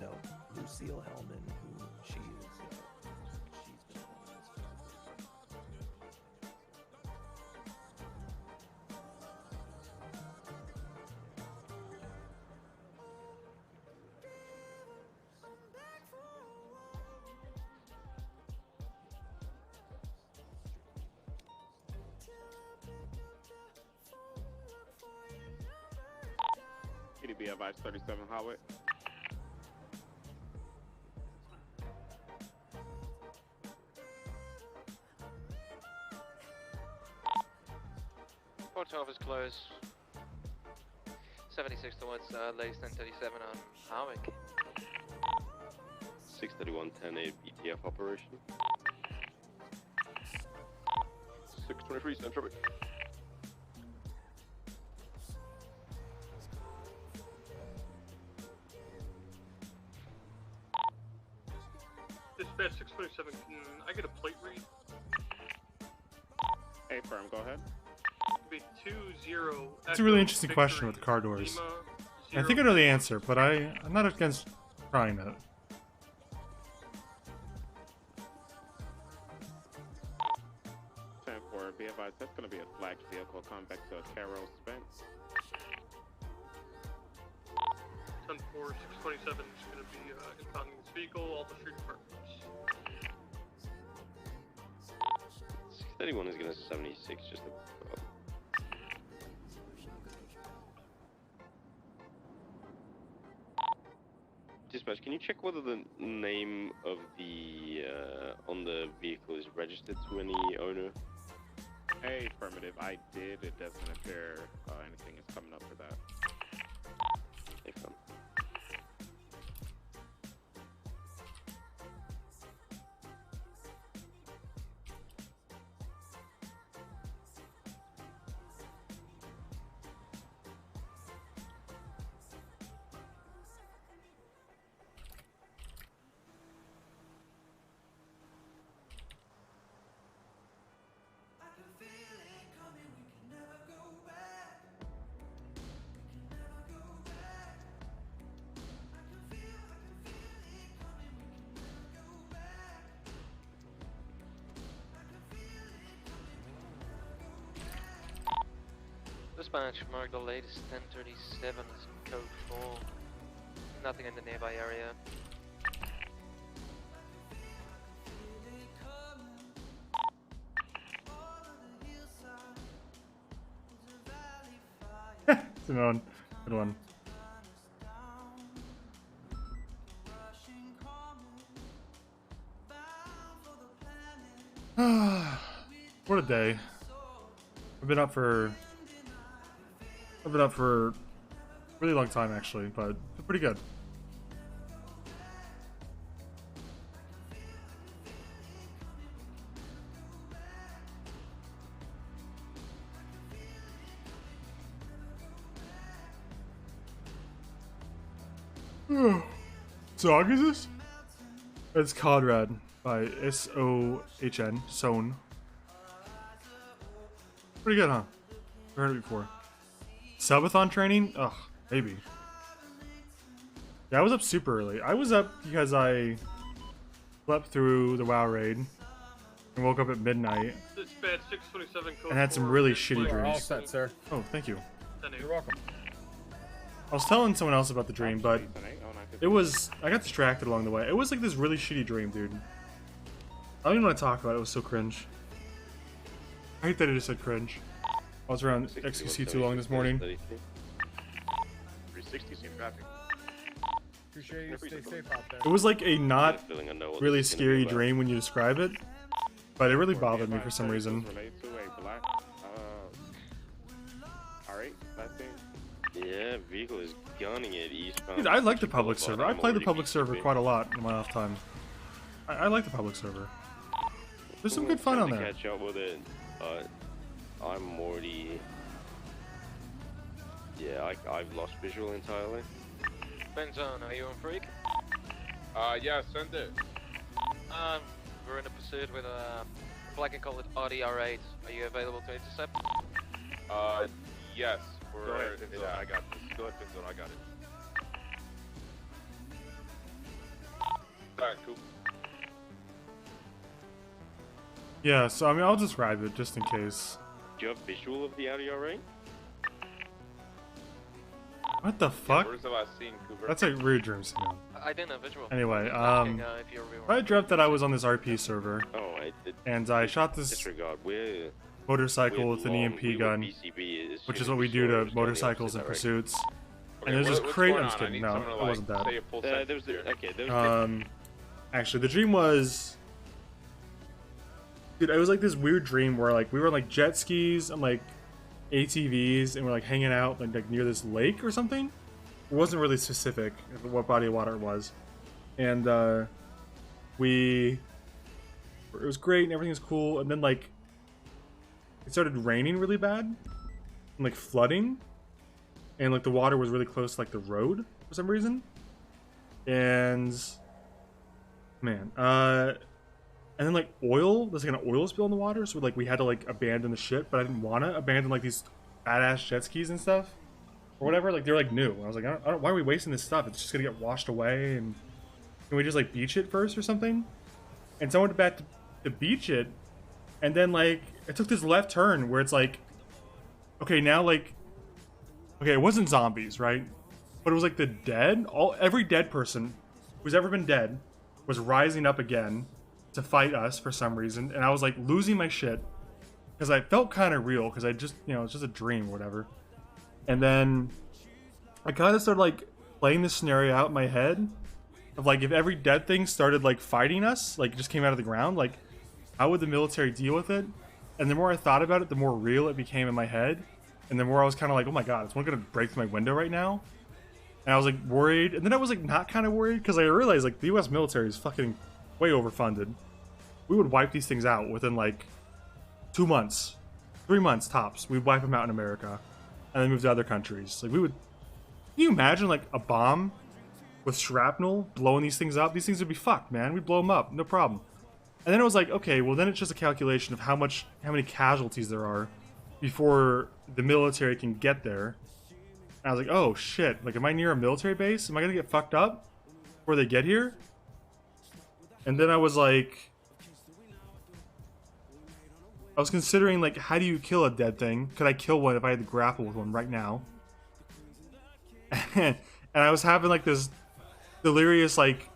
A: No, Lucille Hellman, who she is, she's been on this.
Q: Deputy, be advised 37 Howard.
V: Port 12 is closed. 76 towards Lace 1037 on Harwick.
B: 63110, a BTF operation.
C: 623 Central.
G: Dispatch 627, can I get a plate read?
Q: Hey, firm, go ahead.
G: It'd be 20.
E: It's a really interesting question with the car doors. I think I know the answer, but I'm not against trying it.
Q: 10-4, be advised, that's going to be a flagged vehicle. Come back to Carol Spence.
G: 10-4, 627 is going to be impounding this vehicle, all the street departments.
B: 631 is going to 76, just a... Dispatch, can you check whether the name of the on the vehicle is registered to any owner?
Q: Hey, affirmative, I did. It doesn't appear anything is coming up for that.
B: Hey, fun.
V: Dispatch, mark the latest 1037 is code 4. Nothing in the nearby area.
E: Simone, good one. What a day. I've been up for a really long time actually, but pretty good. What song is this? It's Conrad by S-O-H-N, Sohn. Pretty good, huh? I've heard it before. Subathon training? Ugh, maybe. Yeah, I was up super early. I was up because I slept through the WoW raid and woke up at midnight
G: Dispatch 627 code
E: and had some
G: 4,
E: really
G: big
E: shitty
G: plate
E: dreams.
G: read.
E: All set, sir. Oh, thank you.
G: You're welcome.
E: I was telling someone else about the dream, but it was... I got distracted along the way. It was like this really shitty dream, dude. I don't even want to talk about it. It was so cringe. I hate that I just said cringe. I was around XQC too long this morning.
C: 360, same traffic.
N: Appreciate you. Stay safe out there.
E: It was like a not really scary dream when you describe it, but it really bothered me for some reason.
Q: Related to a black, R8, that thing.
B: Yeah, vehicle is gunning it eastbound.
E: Dude, I like the public server. I play the public server quite a lot in my off time. I like the public server. There's some good fun on there.
B: Catch up with it. I'm already... Yeah, I've lost visual entirely.
V: Benzone, are you on freak?
I: Yeah, send it.
V: We're in a pursuit with a black and colored RDR8. Are you available to intercept?
I: Yes.
C: Go ahead, Benzone, I got this. Go ahead, Benzone, I got it.
I: Alright, cool.
E: Yeah, so I mean, I'll describe it just in case.
B: Do you have visual of the RDR8?
E: What the fuck?
I: First have I seen Cooper.
E: That's like weird dreams.
V: I didn't have visual.
E: Anyway,
V: if you're
E: I dreamt that I was on this RP server,
B: Oh,
E: and I shot this
B: disregard. We're
E: motorcycle with an
B: long-
E: EMP
B: we were
E: gun,
B: BCB as
E: which
B: soon
E: is
B: as
E: what we
B: saw
E: do
B: it
E: to
B: was going the
E: motorcycles in
B: opposite direction.
E: pursuits. And it was just
Q: what's
E: crazy.
Q: going
E: I'm just
Q: on? I
E: kidding.
Q: need
E: No,
Q: someone to,
E: it
Q: like,
E: wasn't that.
Q: say a full sentence here.
E: Actually, the dream was, dude, it was like this weird dream where like we were on like jet skis and like ATVs and we're like hanging out like near this lake or something. It wasn't really specific what body of water it was, and it was great and everything was cool. And then like it started raining really bad and like flooding, and like the water was really close to like the road for some reason. And man, and then like there's like an oil spill in the water, so like we had to like abandon the ship, but I didn't want to abandon like these badass jet skis and stuff or whatever. Like they're like new. I was like, I don't, why are we wasting this stuff? It's just gonna get washed away, and can we just like beach it first or something? And so I went back to beach it, and then like it took this left turn where it's like, okay, now like, okay, it wasn't zombies, right? But it was like the dead. Every dead person who's ever been dead was rising up again to fight us for some reason, and I was like losing my shit because I felt kind of real because I just, you know, it's just a dream or whatever. And then I kind of started like playing this scenario out in my head of like if every dead thing started like fighting us, like just came out of the ground, like how would the military deal with it? And the more I thought about it, the more real it became in my head, and the more I was kind of like, oh my god, is one gonna break through my window right now? And I was like worried, and then I was like not kind of worried because I realized like the U.S. military is fucking way overfunded. We would wipe these things out within like 2 months, 3 months tops. We'd wipe them out in America, and then move to other countries. Like we would. Can you imagine like a bomb with shrapnel blowing these things up? These things would be fucked, man. We'd blow them up, no problem. And then it was like, okay, well then it's just a calculation of how many casualties there are before the military can get there. And I was like, oh shit, like am I near a military base? Am I gonna get fucked up before they get here? And then I was like, I was considering like, how do you kill a dead thing? Could I kill one if I had to grapple with one right now? And I was having like this delirious, like,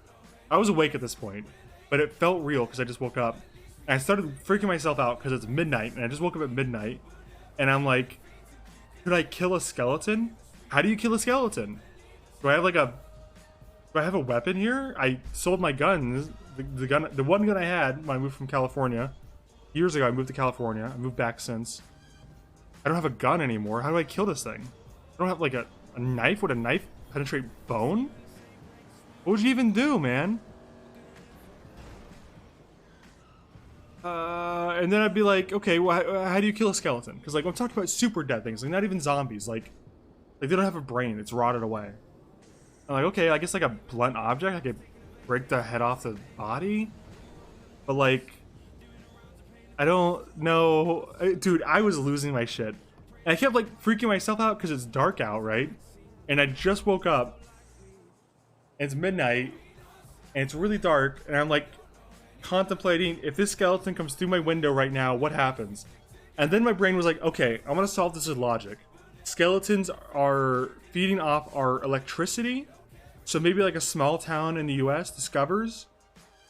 E: I was awake at this point, but it felt real because I just woke up. And I started freaking myself out because it's midnight, and I just woke up at midnight, and I'm like, could I kill a skeleton? How do you kill a skeleton? Do I have a weapon here? I sold my guns. The one gun I had when I moved from California years ago. I moved to California. I moved back since. I don't have a gun anymore. How do I kill this thing? I don't have like a knife. Would a knife penetrate bone? What would you even do, man? And then I'd be like, okay, well, how do you kill a skeleton? Because like I'm talking about super dead things, like not even zombies. Like they don't have a brain; it's rotted away. I'm like, okay, I guess like a blunt object, I could break the head off the body. But like, I don't know, dude. I was losing my shit, and I kept like freaking myself out because it's dark out, right? And I just woke up, and it's midnight, and it's really dark, and I'm like contemplating if this skeleton comes through my window right now, what happens? And then my brain was like, okay, I'm gonna solve this with logic. Skeletons are feeding off our electricity, so maybe like a small town in the US discovers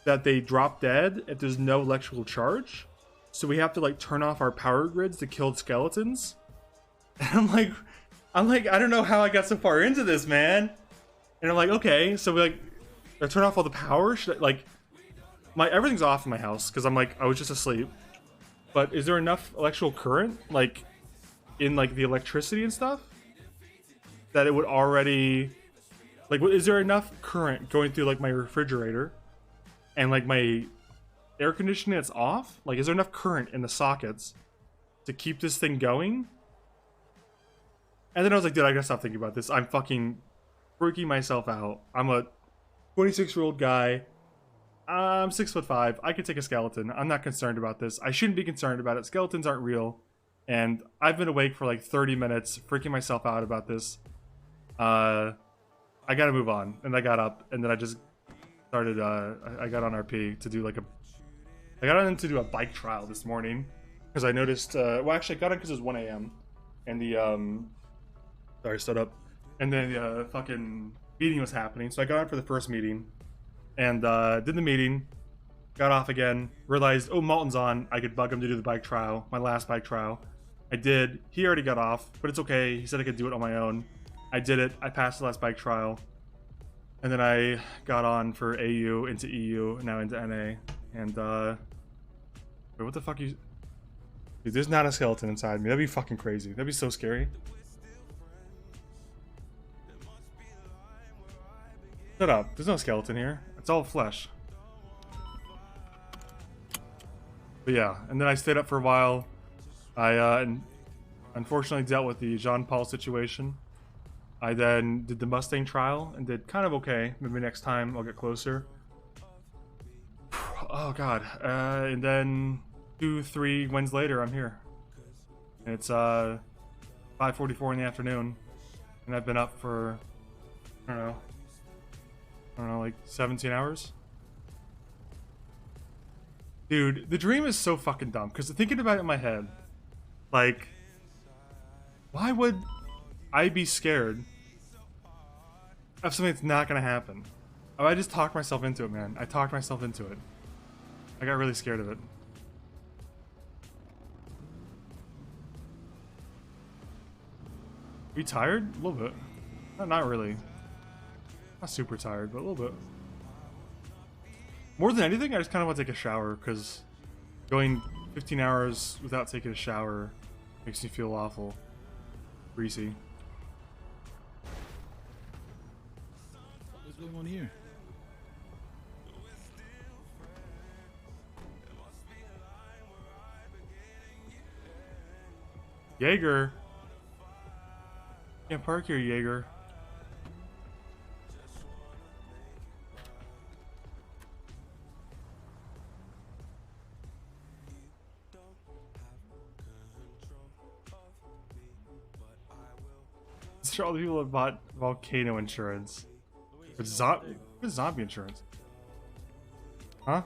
E: that they drop dead if there's no electrical charge, so we have to like turn off our power grids to kill skeletons. And I'm like I don't know how I got so far into this, man. And I'm like, okay, so we like I turn off all the power. Should I, like everything's off in my house because I'm like I was just asleep. But is there enough electrical current like in like the electricity and stuff that it would already like is there enough current going through like my refrigerator and like my air conditioning that's off? Like is there enough current in the sockets to keep this thing going? And then I was like, dude, I gotta stop thinking about this. I'm fucking freaking myself out. I'm a 26-year-old guy. I'm 6'5". I could take a skeleton. I'm not concerned about this. I shouldn't be concerned about it. Skeletons aren't real. And I've been awake for like 30 minutes, freaking myself out about this. I gotta move on. And I got up, and then I just started, I got on RP to do like I got on to do a bike trial this morning. Because I noticed, well actually I got on because it was 1 a.m. And the, sorry, stood up. And then the fucking meeting was happening. So I got on for the first meeting. And did the meeting, got off again, realized, oh, Malton's on, I could bug him to do the bike trial, my last bike trial. I did. He already got off, but it's okay. He said I could do it on my own. I did it. I passed the last bike trial. And then I got on for AU into EU, now into NA. And, wait, what the fuck you... Dude, there's not a skeleton inside me. That'd be fucking crazy. That'd be so scary. Shut up. There's no skeleton here. It's all flesh. But yeah, and then I stayed up for a while. I unfortunately dealt with the Jean-Paul situation. I then did the Mustang trial and did kind of okay. Maybe next time I'll get closer. Oh god. And then 2-3 wins later, I'm here. And it's 5:44 in the afternoon, and I've been up for I don't know, like 17 hours. Dude, the dream is so fucking dumb because thinking about it in my head, like, why would I be scared of something that's not gonna happen? Oh, I just talked myself into it, man. I talked myself into it. I got really scared of it. Are you tired? A little bit. Not really. Not super tired, but a little bit. More than anything, I just kind of want to take a shower because going 15 hours without taking a shower makes me feel awful. Greasy.
R: What's going on here?
E: Jaeger. Can't park here, Jaeger. These are all the people that bought volcano insurance. What is zombie insurance? Huh?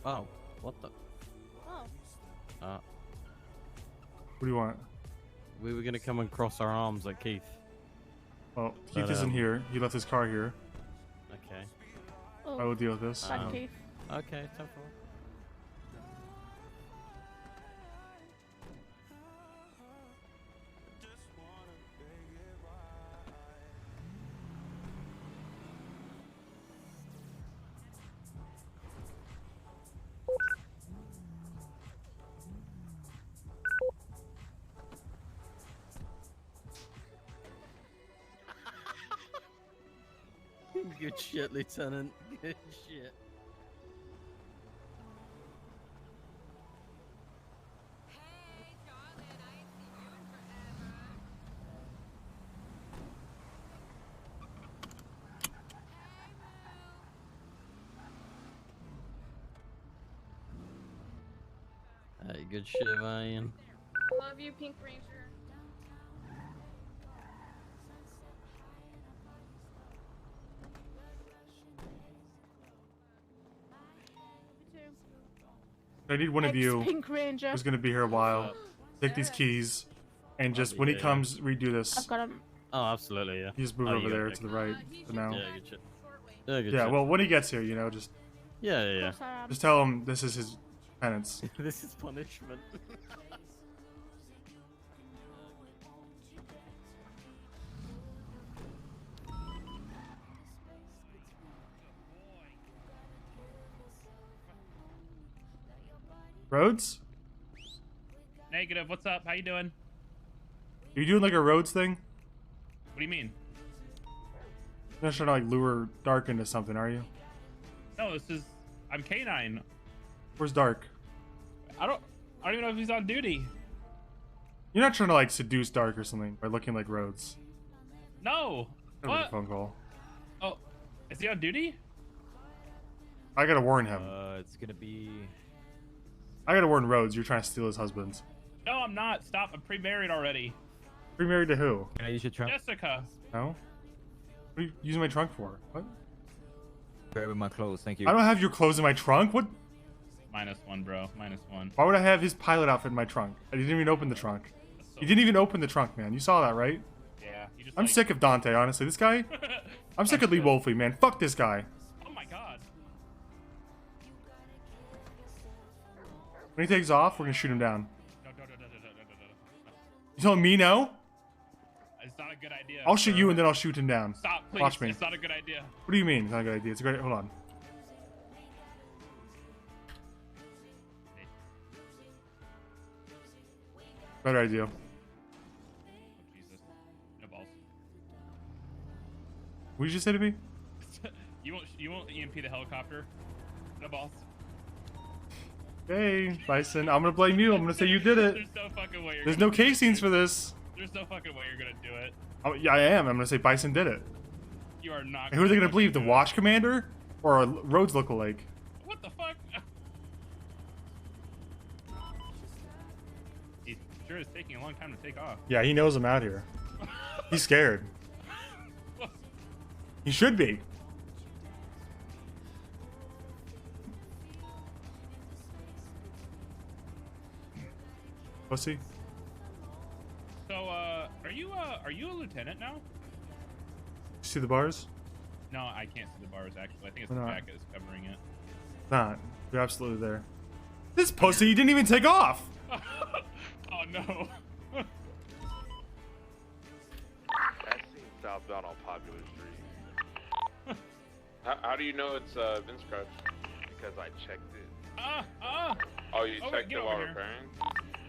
D: Oh, what the?
K: Oh.
E: What do you want?
D: We were gonna come and cross our arms at Keith.
E: Well, Keith
D: But,
E: isn't here. He left his car here.
D: Okay.
K: Oh.
E: I will deal with this.
K: Bad Keith.
D: Okay, time for it. Good shit, Lieutenant. Good shit. Hey, good shit, man.
S: Love you, Pink Ranger.
E: I need one of you
K: Pink Ranger.
E: who's gonna be here a while. Take these keys, and just when he comes, redo this.
K: I've got him.
D: Oh, absolutely, yeah.
E: You just move over there to the right for now.
D: Yeah, good shit. Yeah, good
E: Yeah,
D: shit.
E: well, when he gets here, you know, just
D: Yeah.
E: just tell him this is his penance.
D: This is punishment.
E: Rhodes?
T: Negative. What's up? How you doing?
E: Are you doing like a Rhodes thing?
T: What do you mean?
E: You're not trying to like lure Dark into something, are you?
T: No, I'm K9.
E: Where's Dark?
T: I don't even know if he's on duty.
E: You're not trying to like seduce Dark or something by looking like Rhodes.
T: No.
E: Never a
T: What?
E: phone call.
T: Oh, is he on duty?
E: I gotta warn him.
O: It's gonna be.
E: I gotta warn Rhodes. You're trying to steal his husband.
T: No, I'm not. Stop. I'm pre-married already.
E: Pre-married to who?
O: Can I use your trunk?
T: Jessica.
E: No. What are you using my trunk for? What?
O: Grabbing my clothes, thank you.
E: I don't have your clothes in my trunk. What?
T: -1, bro. -1.
E: Why would I have his pilot outfit in my trunk? I didn't even open the trunk. You didn't even open the trunk, man. You saw that, right?
T: Yeah. You just
E: I'm sick of Dante, honestly. This guy. I'm sick of Lee Wolfie, man. Fuck this guy.
T: Oh my god.
E: When he takes off, we're gonna shoot him down.
T: No.
E: You telling me no?
T: It's not a good idea.
E: I'll shoot you and then I'll shoot him down.
T: Stop, please.
E: Watch me.
T: It's not a good idea.
E: What do you mean? It's not a good idea. It's a great. Hold on. Better idea.
T: Oh, Jesus. No balls.
E: What did you say to me?
T: You won't EMP the helicopter. No balls.
E: Hey, Bison, I'm gonna blame you. I'm gonna say you did it.
T: There's no fucking way you're
E: There's
T: gonna
E: no casings for this.
T: There's no fucking way you're gonna do it.
E: Oh, yeah, I am. I'm gonna say Bison did it.
T: You are not.
E: And who are they gonna
T: fucking
E: believe? The
T: do it.
E: Watch Commander or a Rhodes lookalike?
T: What the fuck? He sure is taking a long time to take off.
E: Yeah, he knows I'm out here. He's scared. He should be. Pussy.
T: So, are you a lieutenant now?
E: See the bars?
T: No, I can't see the bars actually. I think it's
E: Why
T: the
E: not?
T: jacket is covering it.
E: Not. They're absolutely there. This pussy didn't even take off.
T: Oh no.
Q: That's seen southbound on Popular Street.
I: How do you know it's Vince Crouch?
Q: Because I checked it.
I: Oh, you
T: Oh,
I: checked
T: get
I: it
T: over
I: while
T: here.
I: repairing?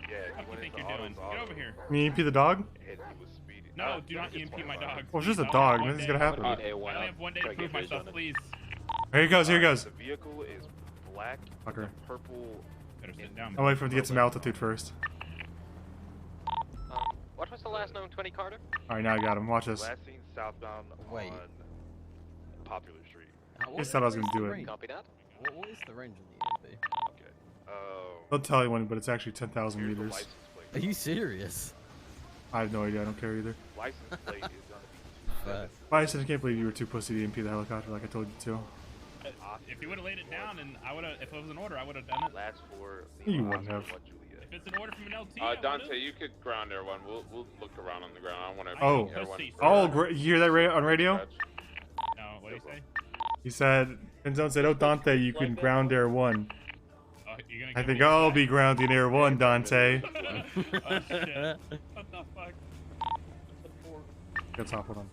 Q: Yeah,
T: What do
Q: he
T: you think
Q: went
T: you're
Q: into
T: doing?
Q: autos,
T: Get over here.
E: Can you EMP the dog?
Q: and he was speeding.
T: No, do not EMP my dog.
E: Well, it's just a
T: I only
E: dog.
T: have one
E: Nothing's
T: day.
E: gonna happen.
T: I only have one day to prove myself, please.
E: Here he goes. Here he goes.
Q: The vehicle is black,
E: Fucker.
Q: with purple.
T: Better sit down.
E: I'll wait for him to get some altitude first.
V: What was the last known 20 Carter?
E: All right, now I got him. Watch this.
Q: Last seen southbound
D: Wait.
Q: on Popular Street.
E: I just thought I was gonna do it.
V: Copy that.
D: What is the range of the EMP?
E: I'll tell you when, but it's actually 10,000
Q: Here's the
E: meters.
Q: license
D: Are
Q: plate.
D: you serious?
E: I have no idea. I don't care either.
Q: License plate is gonna be
E: Bison, I can't believe you were too pussy to EMP the helicopter like I told you to.
T: If you would have laid it down, and I would have, if it was an order, I would have done it.
Q: last four.
E: You wouldn't have.
T: If it's an order from an LT, I
I: Dante,
T: would've.
I: you could ground air one. We'll look around on the ground. I want to.
E: Oh.
I: air one
T: Pussy.
I: for-
E: Oh, you hear that on radio?
T: No, what do you say?
E: He said, Penzone said, oh, Dante, you can ground air one.
T: Oh, you're gonna
E: I
T: give
E: think
T: me
E: I'll
T: that?
E: be grounding air one, Dante.
T: Oh shit! What the fuck?
E: Let's hop on.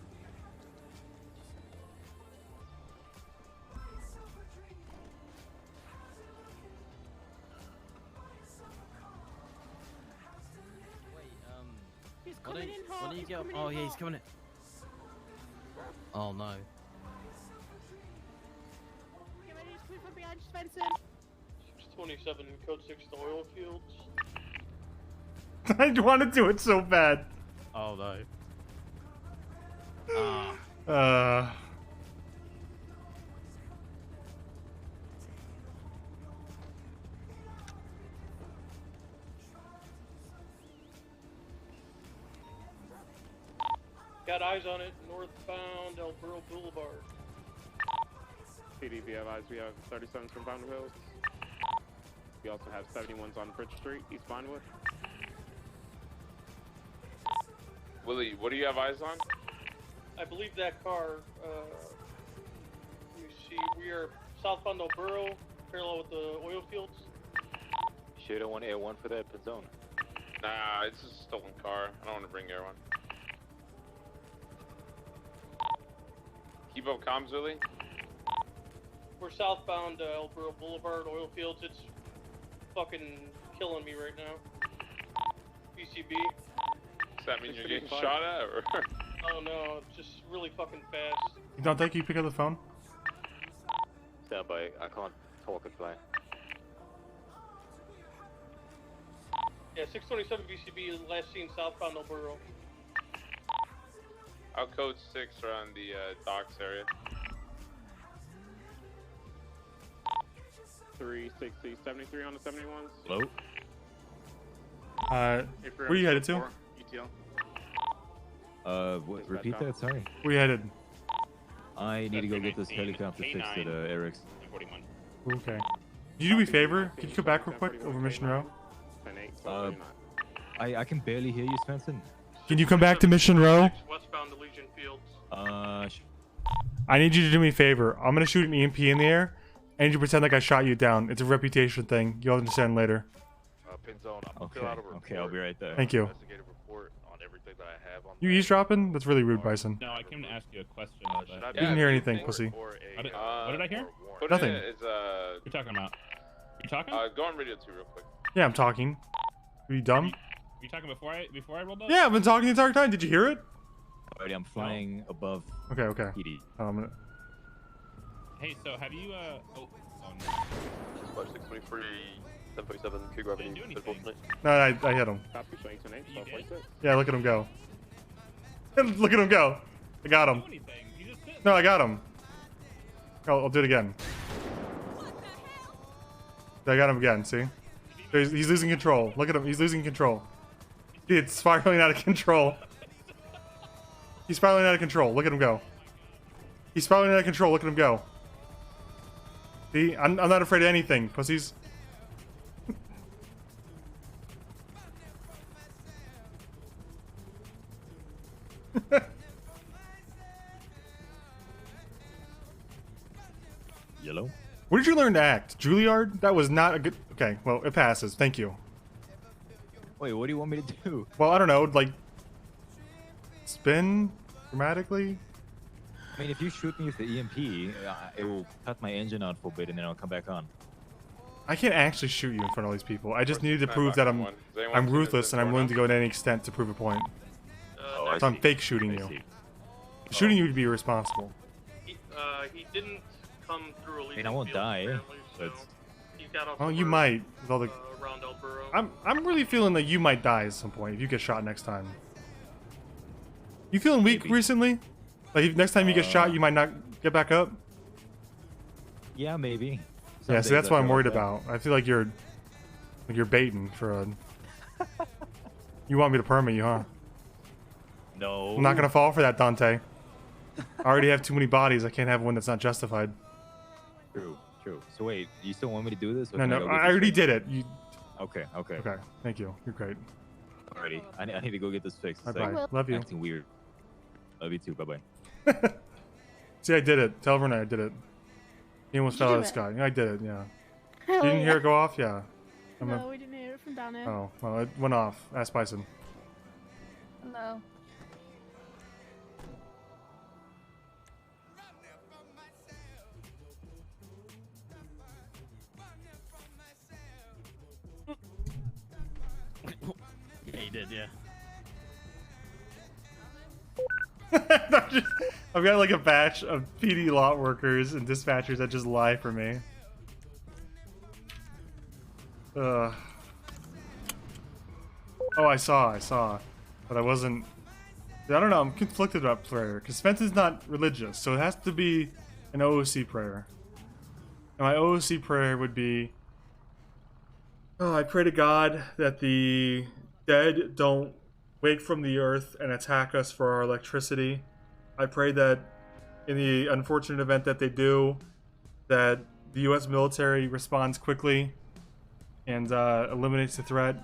K: He's
D: When
K: coming
D: do
K: in
D: you,
K: hot.
D: when do you
K: He's
D: get?
K: coming
D: Oh
K: in
D: yeah, he's
K: hot.
D: coming in. Oh no.
K: Get ready to move from behind Svenson.
G: 627, code 6 to oil fields.
E: I want to do it so bad.
D: Oh no.
G: Got eyes on it, northbound El Burro Boulevard.
Q: PD, we have eyes. We have 37s from Vinewood Hills. We also have 71s on Bridge Street, East Vinewood.
I: Willie, what do you have eyes on?
G: I believe that car, let me see, we are southbound El Burro, parallel with the oil fields.
H: Should have won Air 1 for that zone.
I: Nah, it's a stolen car. I don't want to bring air one. Keep up comms, Willie.
G: We're southbound El Burro Boulevard, oil fields. It's fucking killing me right now. PCB.
I: Does that mean you're getting shot at, or?
G: Oh no, it's just really fucking fast.
E: Dante, can you pick up the phone?
H: Stand by. I can't talk and fly.
G: Yeah, 627 BCB, last seen southbound El Burro.
I: I'll code 6 around the docks area.
Q: 360, 73 on the 71s.
O: Hello?
E: Where you headed to?
O: Repeat that, sorry.
E: Where you headed?
O: I need to go get this helicopter fixed at Eric's.
T: 41.
E: Okay. Can you do me a favor? Can you come back real quick over Mission Row?
O: I can barely hear you, Svenson.
E: Can you come back to Mission Row?
G: Westbound to Legion Fields.
E: I need you to do me a favor. I'm gonna shoot an EMP in the air. I need you to pretend like I shot you down. It's a reputation thing. You'll understand later.
Q: Pin zone, I'm
O: Okay, okay, I'll be right there.
E: Thank you.
Q: Investigative report on
M: everything that I have on.
E: You eavesdropping? That's really rude, Bison.
T: No, I came to ask you a question.
E: You didn't hear anything, pussy.
T: What did I hear?
E: Nothing.
M: Is
T: What you talking about? You talking?
M: Go on radio 2 real quick.
E: Yeah, I'm talking. Are you dumb?
T: Were you talking before I rolled up?
E: Yeah, I've been talking the entire time. Did you hear it?
O: Already, I'm flying above.
E: Okay, okay.
O: PD.
T: Hey, so have you oh no.
B: 5623, 747, Q gravity.
E: No, I hit him.
Q: Copy, showing 10 1246.
E: Yeah, look at him go. Look at him go. I got him. No, I got him. I'll do it again. I got him again, see? He's losing control. Look at him. He's losing control. It's spiraling out of control. He's spiraling out of control. Look at him go. He's spiraling out of control. Look at him go. See? I'm not afraid of anything, pussies.
O: Yellow.
E: Where did you learn to act? Juilliard? That was not a good... Okay, well, it passes. Thank you.
O: Wait, what do you want me to do?
E: Well, I don't know, like... Spin? Dramatically?
O: I mean, if you shoot me with the EMP, it will cut my engine out for a bit and then I'll come back on.
E: I can't actually shoot you in front of all these people. I just needed to prove that I'm ruthless and I'm willing to go to any extent to prove a point. So I'm fake shooting you. Shooting you would be irresponsible.
G: He didn't come through a
O: I mean, I won't die. But...
E: Oh, you might. With all the...
G: around El Burro.
E: I'm really feeling that you might die at some point if you get shot next time. You feeling weak recently? Like if next time you get shot, you might not get back up?
O: Yeah, maybe.
E: Yeah, see, that's what I'm worried about. I feel like you're baiting for a... You want me to permit you, huh?
O: No.
E: I'm not gonna fall for that, Dante. I already have too many bodies. I can't have one that's not justified.
O: True, true. So wait, you still want me to do this?
E: No, no, I already did it. You...
O: Okay, okay.
E: Okay, thank you. You're great.
O: Alrighty, I need to go get this fixed.
E: Bye-bye. Love you.
O: Acting weird. Love you too. Bye-bye.
E: See, I did it. Tell everyone I did it. He almost fell out of the sky. I did it, yeah. You didn't hear it go off? Yeah.
K: No, we didn't hear it from down here.
E: Oh, well, it went off. Ask Bison.
K: No.
D: Yeah, he did, yeah.
E: I've got like a batch of PD lot workers and dispatchers that just lie for me. Oh, I saw. But I wasn't... I don't know, I'm conflicted about prayer. Because Svenson's not religious, so it has to be an OOC prayer. And my OOC prayer would be... Oh, I pray to God that the dead don't wake from the earth and attack us for our electricity. I pray that in the unfortunate event that they do, that the US military responds quickly and eliminates the threat.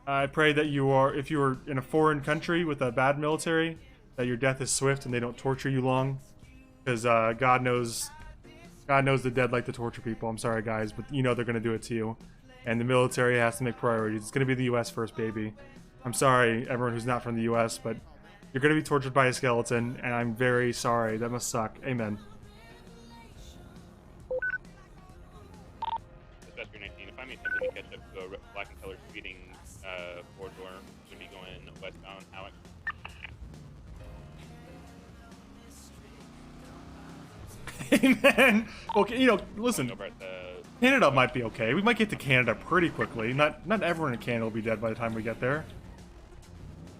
E: I pray that if you are in a foreign country with a bad military, that your death is swift and they don't torture you long. Because God knows the dead like to torture people. I'm sorry, guys, but you know they're going to do it to you. And the military has to make priorities. It's going to be the US first, baby. I'm sorry, everyone who's not from the US, but you're going to be tortured by a skeleton, and I'm very sorry. That must suck. Amen.
T: Dispatcher 19, if I'm attempting to catch up to a black and color speeding corridor, should be going westbound, Alex.
E: Amen. Okay, you know, listen. Canada might be okay. We might get to Canada pretty quickly. Not everyone in Canada will be dead by the time we get there.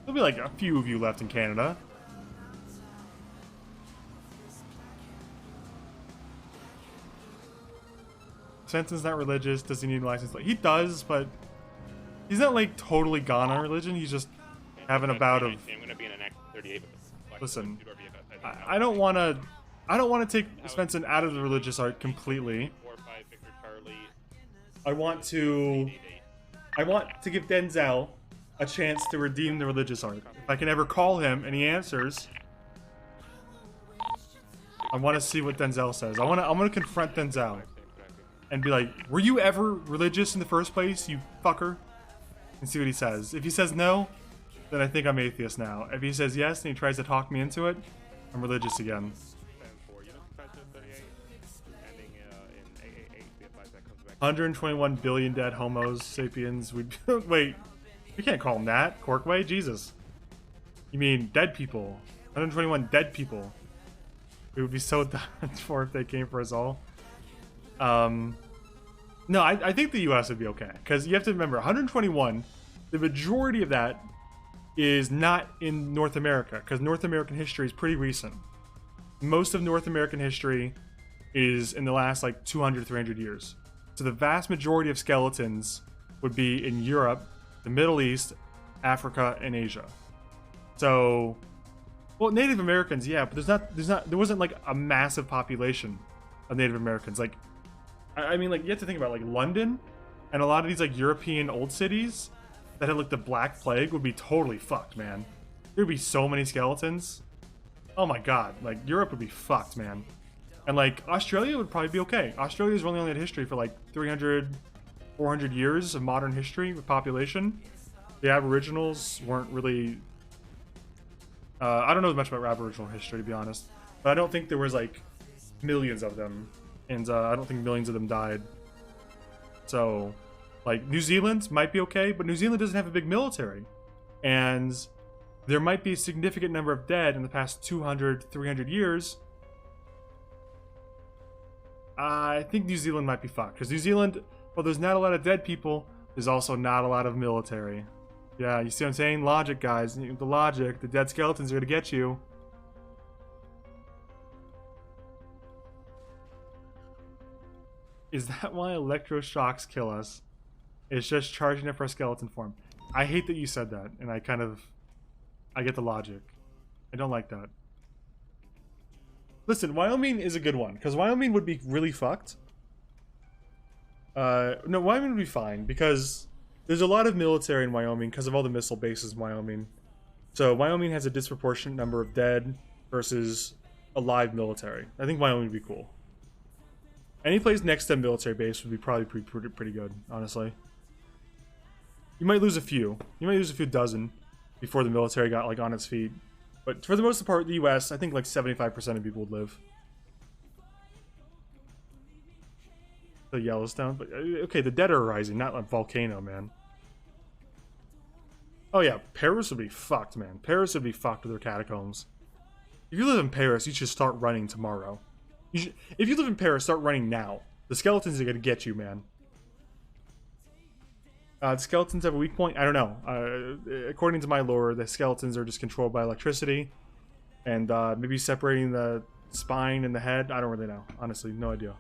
E: There'll be like a few of you left in Canada. Svenson's not religious. Does he need a license? He does, but he's not like totally gone on religion. He's just having a bout of...
T: I'm going to be in an Act 38
E: Listen, I don't want to take Svenson out of the religious art completely. I want to give Denzel a chance to redeem the religious art. If I can ever call him and he answers, I want to see what Denzel says. I'm gonna confront Denzel and be like, "Were you ever religious in the first place, you fucker?" And see what he says. If he says no, then I think I'm atheist now. If he says yes and he tries to talk me into it, I'm religious again. 121 billion dead Homo sapiens. We wait. We can't call them that. Corkway, Jesus. You mean dead people? 121 dead people. We would be so done for if they came for us all. No, I think the U.S. would be okay because you have to remember 121. The majority of that is not in North America because North American history is pretty recent. Most of North American history is in the last like 200, 300 years. So the vast majority of skeletons would be in Europe, the Middle East, Africa, and Asia. So, well, Native Americans, yeah, but there wasn't like a massive population of Native Americans. Like, I mean, like you have to think about like London and a lot of these like European old cities that had like the Black Plague would be totally fucked, man. There'd be so many skeletons. Oh my god, like Europe would be fucked, man. And like Australia would probably be okay. Australia's really only had history for like 300, 400 years of modern history with population. The Aboriginals weren't really... I don't know much about Aboriginal history, to be honest. But I don't think there was like millions of them. And I don't think millions of them died. So, like, New Zealand might be okay, but New Zealand doesn't have a big military. And there might be a significant number of dead in the past 200, 300 years. I think New Zealand might be fucked. Because New Zealand, well, there's not a lot of dead people. There's also not a lot of military. Yeah, you see what I'm saying? Logic, guys. The logic. The dead skeletons are going to get you. Is that why electroshocks kill us? It's just charging up our skeleton form. I hate that you said that, and I get the logic. I don't like that. Listen, Wyoming is a good one, because Wyoming would be really fucked. No, Wyoming would be fine, because there's a lot of military in Wyoming because of all the missile bases in Wyoming. So Wyoming has a disproportionate number of dead versus alive military. I think Wyoming would be cool. Any place next to a military base would be probably pretty good, honestly. You might lose a few. You might lose a few dozen before the military got like on its feet. But for the most part, the U.S., I think like 75% of people would live. The Yellowstone, but okay, the dead are rising, not a volcano, man. Oh yeah, Paris would be fucked, man. Paris would be fucked with their catacombs. If you live in Paris, you should start running tomorrow. If you live in Paris, start running now. The skeletons are gonna get you, man. The skeletons have a weak point? I don't know. According to my lore, the skeletons are just controlled by electricity. And maybe separating the spine and the head. I don't really know. Honestly, no idea.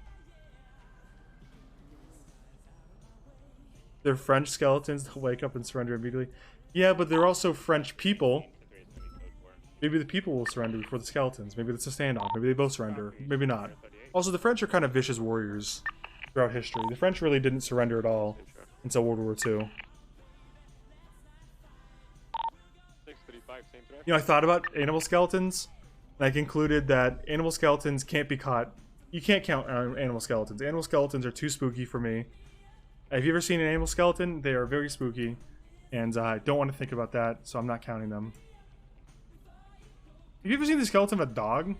E: They're French skeletons that wake up and surrender immediately. Yeah, but they're also French people. Maybe the people will surrender before the skeletons. Maybe it's a standoff. Maybe they both surrender. Maybe not. Also, the French are kind of vicious warriors throughout history. The French really didn't surrender at all until World War II. You know, I thought about animal skeletons, and I concluded that animal skeletons can't be caught. You can't count on animal skeletons. Animal skeletons are too spooky for me. Have you ever seen an animal skeleton? They are very spooky, and I don't want to think about that, so I'm not counting them. Have you ever seen the skeleton of a dog?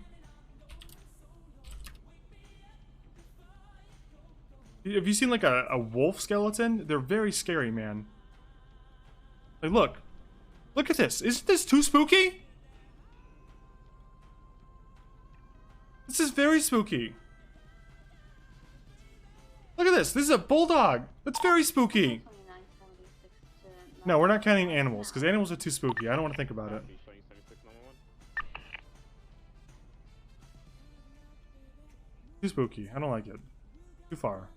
E: Have you seen like a wolf skeleton? They're very scary, man. Like, look. Look at this. Isn't this too spooky? This is very spooky. Look at this. This is a bulldog. That's very spooky. No, we're not counting animals, because animals are too spooky. I don't want to think about it. Too spooky. I don't like it. Too far.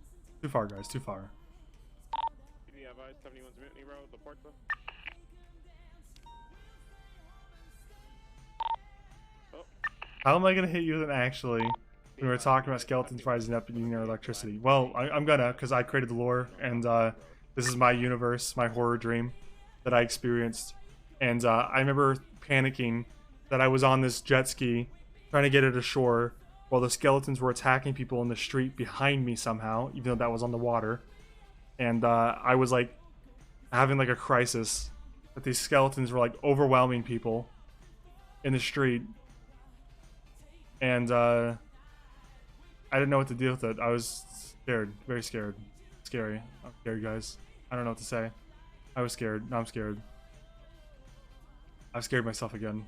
E: Too far, guys. Too far. How am I going to hit you then, actually, when we're talking about skeletons rising up and using their electricity? Well, I'm gonna, because I created the lore, and this is my universe, my horror dream that I experienced. And I remember panicking that I was on this jet ski, trying to get it ashore, while the skeletons were attacking people in the street behind me somehow, even though that was on the water. And I was like having like a crisis that these skeletons were like overwhelming people in the street, and I didn't know what to deal with it. I was scared, very scared, scary. I'm scared, guys. I don't know what to say. I was scared. Now I'm scared. I've scared myself again.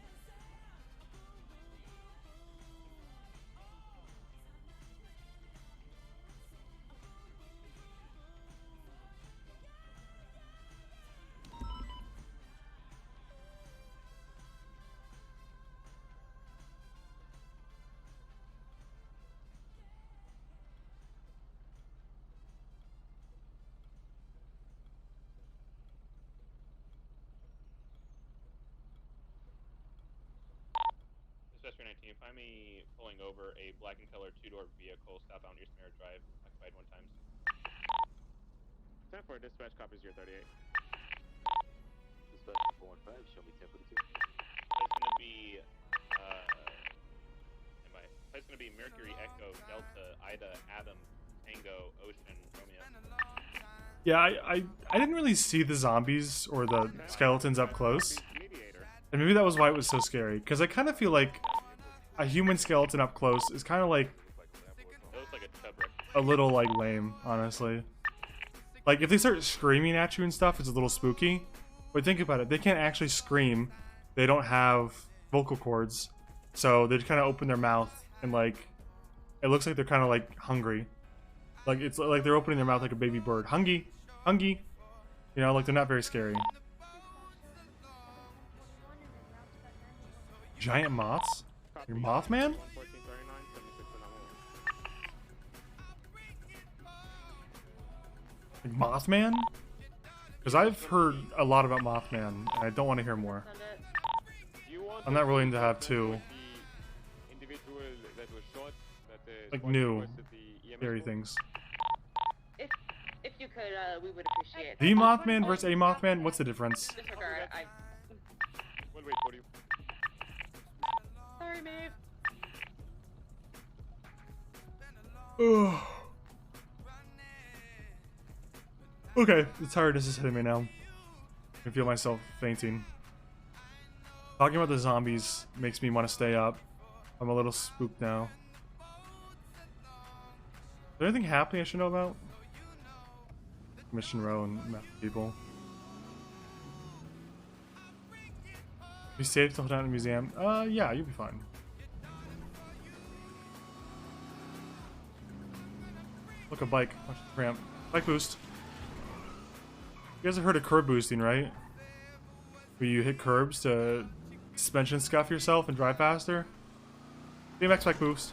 T: Dispatcher 19, find me pulling over a black and color two-door vehicle southbound East Merritt Drive, occupied 1 times.
Q: 10-4, dispatch copies your 38.
H: Dispatch 415, show me 1042.
T: It's gonna be, standby. It's gonna be Mercury, Echo, Delta, Ida, Adam, Tango, Ocean, Romeo.
E: Yeah, I didn't really see the zombies or the skeletons up close. And maybe that was why it was so scary. Because I kind of feel like a human skeleton up close is kind of like a little like lame, honestly. Like if they start screaming at you and stuff, it's a little spooky. But think about it, they can't actually scream. They don't have vocal cords. So they just kind of open their mouth and like, it looks like they're kind of like hungry. Like it's like they're opening their mouth like a baby bird. Hungry, hungry. You know, like they're not very scary. Giant moths? You're Mothman? Like Mothman? Because I've heard a lot about Mothman, and I don't want to hear more. I'm not willing to have two like new scary things.
L: If you could, we would appreciate
E: The Mothman versus a Mothman? What's the difference?
L: Disregard,
Q: We'll wait for you.
L: Sorry, Maeve.
E: Ugh. Okay, the tiredness is hitting me now. I can feel myself fainting. Talking about the zombies makes me want to stay up. I'm a little spooked now. Is there anything happening I should know about? Mission Row and map people. Be safe to hold down in the museum? Yeah, you'll be fine. Look, a bike. Watch the ramp. Bike boost. You guys have heard of curb boosting, right? Where you hit curbs to suspension scuff yourself and drive faster? BMX bike boost.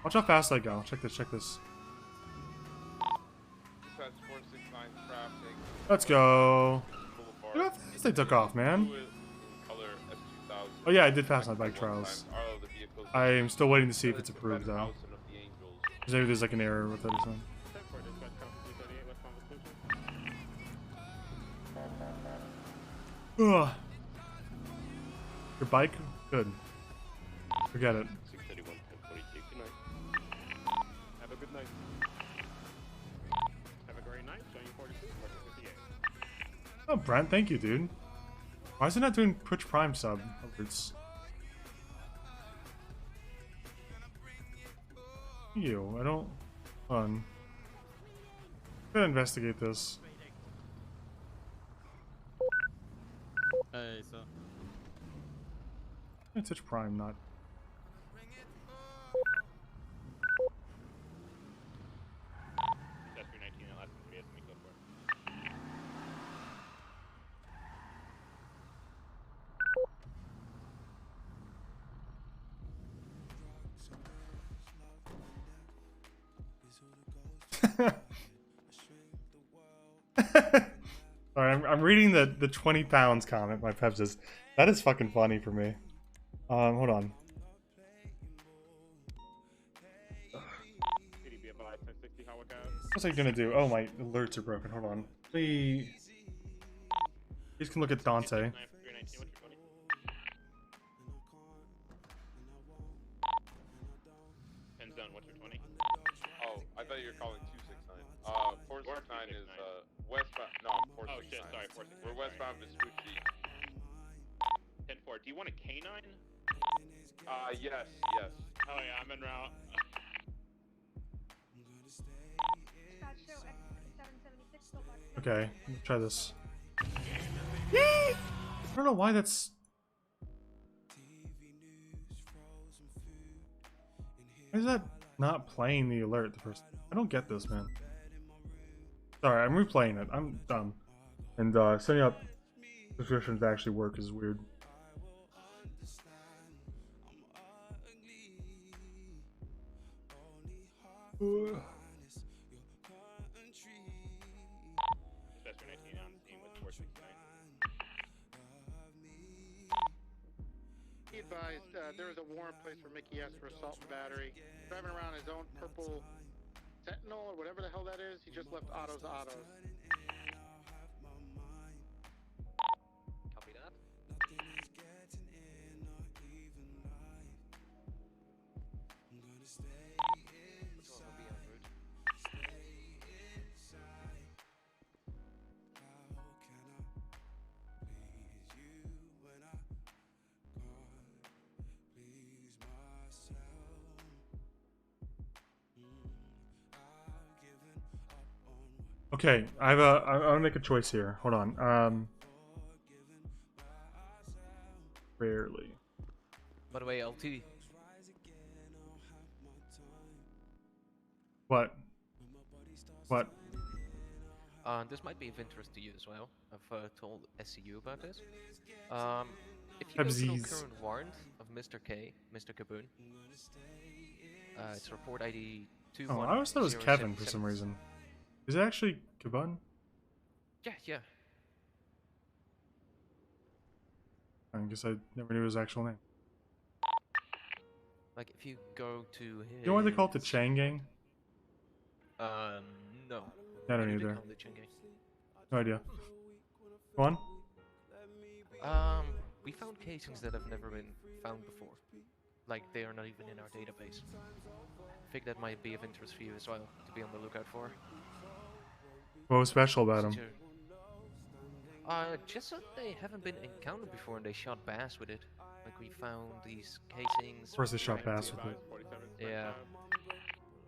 E: Watch how fast I go. Check this, check this.
I: Dispatch 469 traffic.
E: Let's go. Look how fast they took off, man. Oh yeah, I did pass my bike trials. I am still waiting to see if it's approved though. Because maybe there's like an error with it or something. Ugh. Your bike? Good. Forget it.
Q: 631, 1042. Good night. Have a good night. Have a great night. Showing you 42, 58.
E: Oh, Brent, thank you, dude. Why is it not doing Twitch Prime sub alerts? You, I don't. Hold on. I'm gonna investigate this.
D: Hey, so.
E: Twitch Prime, not.
T: Dispatcher 19, last 3 has to make up for.
E: Alright, I'm reading the 20 pounds comment by Pep says. That is fucking funny for me. Hold on. What's I gonna do? Oh, my alerts are broken. Hold on. Please can look at Dante.
T: Pens down, what's your 20?
I: Oh, I thought you were calling 269. 469 is westbound.
M: Vespucci.
Q: 10-4. Do you want a canine?
M: Yes.
Q: Oh yeah, I'm en route.
E: Okay, let's try this. I don't know why that's. Why is that not playing the alert the first? I don't get this, man. Sorry, I'm replaying it. I'm dumb. And setting up descriptions to actually work is weird.
Q: Dispatcher 19 on scene with 469.
P: He advised there is a warrant placed for Mickey S for assault and battery. Driving around his own purple Sentinel or whatever the hell that is. He just left Autos.
V: Copy that. Which one will be en route?
E: Okay, I want to make a choice here. Hold on. Rarely.
U: By the way, LT.
E: What? What?
U: This might be of interest to you as well. I've told SCU about this. If you go to the
E: Pepsi's.
U: current warrant of Mr. K, Mr. Kaboon, it's report ID 21.
E: Oh, I always thought it was Kevin for some reason. Is it actually Kabun?
U: Yeah.
E: I guess I never knew his actual name.
U: Like, if you go to his...
E: You know why they call it the Chang Gang?
U: No.
E: I don't
U: Why do they
E: either.
U: call it the Ching Gang?
E: No idea. Go on.
U: We found casings that have never been found before. Like, they are not even in our database. I think that might be of interest for you as well, to be on the lookout for.
E: What was special about him?
U: Just that they haven't been encountered before and they shot bass with it. Like, we found these casings...
E: Of course they shot bass with it.
U: Yeah.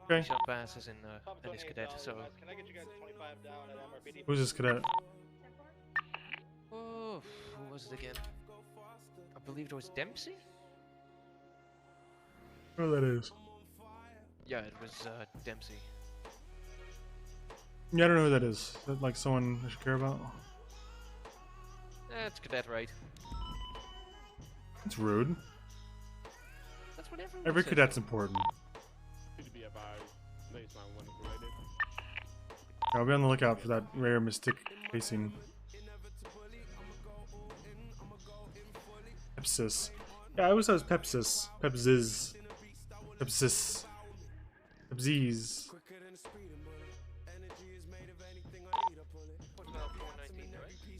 E: Okay.
U: We shot basses in this cadet, so...
C: Can I get you guys 25 down at MRPD?
E: Who's this cadet?
U: Oh, who was it again? I believe it was Dempsey?
E: Oh, that is.
U: Yeah, it was Dempsey.
E: Yeah, I don't know who that is. Is that like someone I should care about?
U: That's cadet, right?
E: It's rude.
U: That's what everyone
E: Every
U: says.
E: cadet's important.
Q: To be advised, it's not one related.
E: I'll be on the lookout for that rare mystic casing. Pepsis. Yeah, I always thought it was Pepsis. Pepsis. Pepsis. Pepsis.
V: What's about 419, right? Do you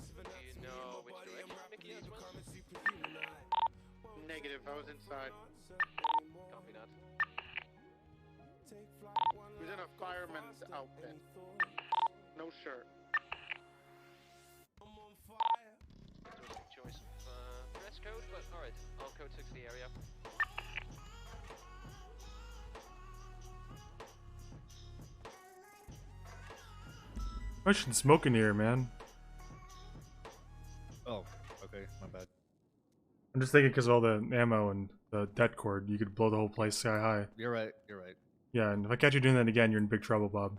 V: know which direction Mickey is went?
P: Negative. I was inside.
V: Copy that.
P: He was in a fireman's outfit. No shirt.
V: Interesting choice of dress code, but alright. I'll code 6 the area.
E: I shouldn't smoke in here, man.
W: Oh, okay, my bad.
E: I'm just thinking because of all the ammo and the det cord, you could blow the whole place sky high.
W: You're right, you're right.
E: Yeah, and if I catch you doing that again, you're in big trouble, Bob.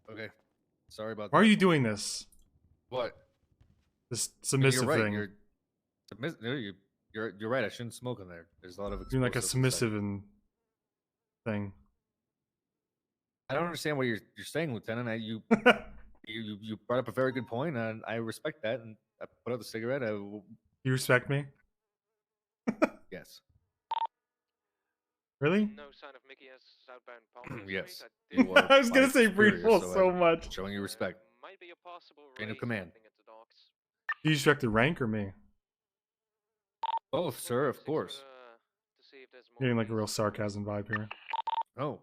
W: Okay. Sorry about
E: Why
W: that.
E: are you doing this?
W: What?
E: This submissive
W: you're right.
E: thing.
W: You're right. I shouldn't smoke in there. There's a lot of
E: Doing like a
W: explosives
E: submissive
W: inside.
E: and thing.
W: I don't understand what you're saying, Lieutenant. You brought up a very good point, and I respect that. And I put out the cigarette.
E: You respect me?
W: Yes.
E: Really?
V: No sign of Mickey S southbound Palmer
W: Yes.
V: Street.
W: You are
E: I was gonna
W: my
E: say
W: superior,
E: Breedful
W: so
E: so
W: I'm
E: much.
W: Showing you respect.
V: Might be a possible
W: Chain of
V: raise
W: command.
V: happening at the docks.
E: Do you respect the rank or me?
W: Both, sir, of course.
V: To see if there's more
E: Getting like a real sarcasm vibe here.
W: Oh.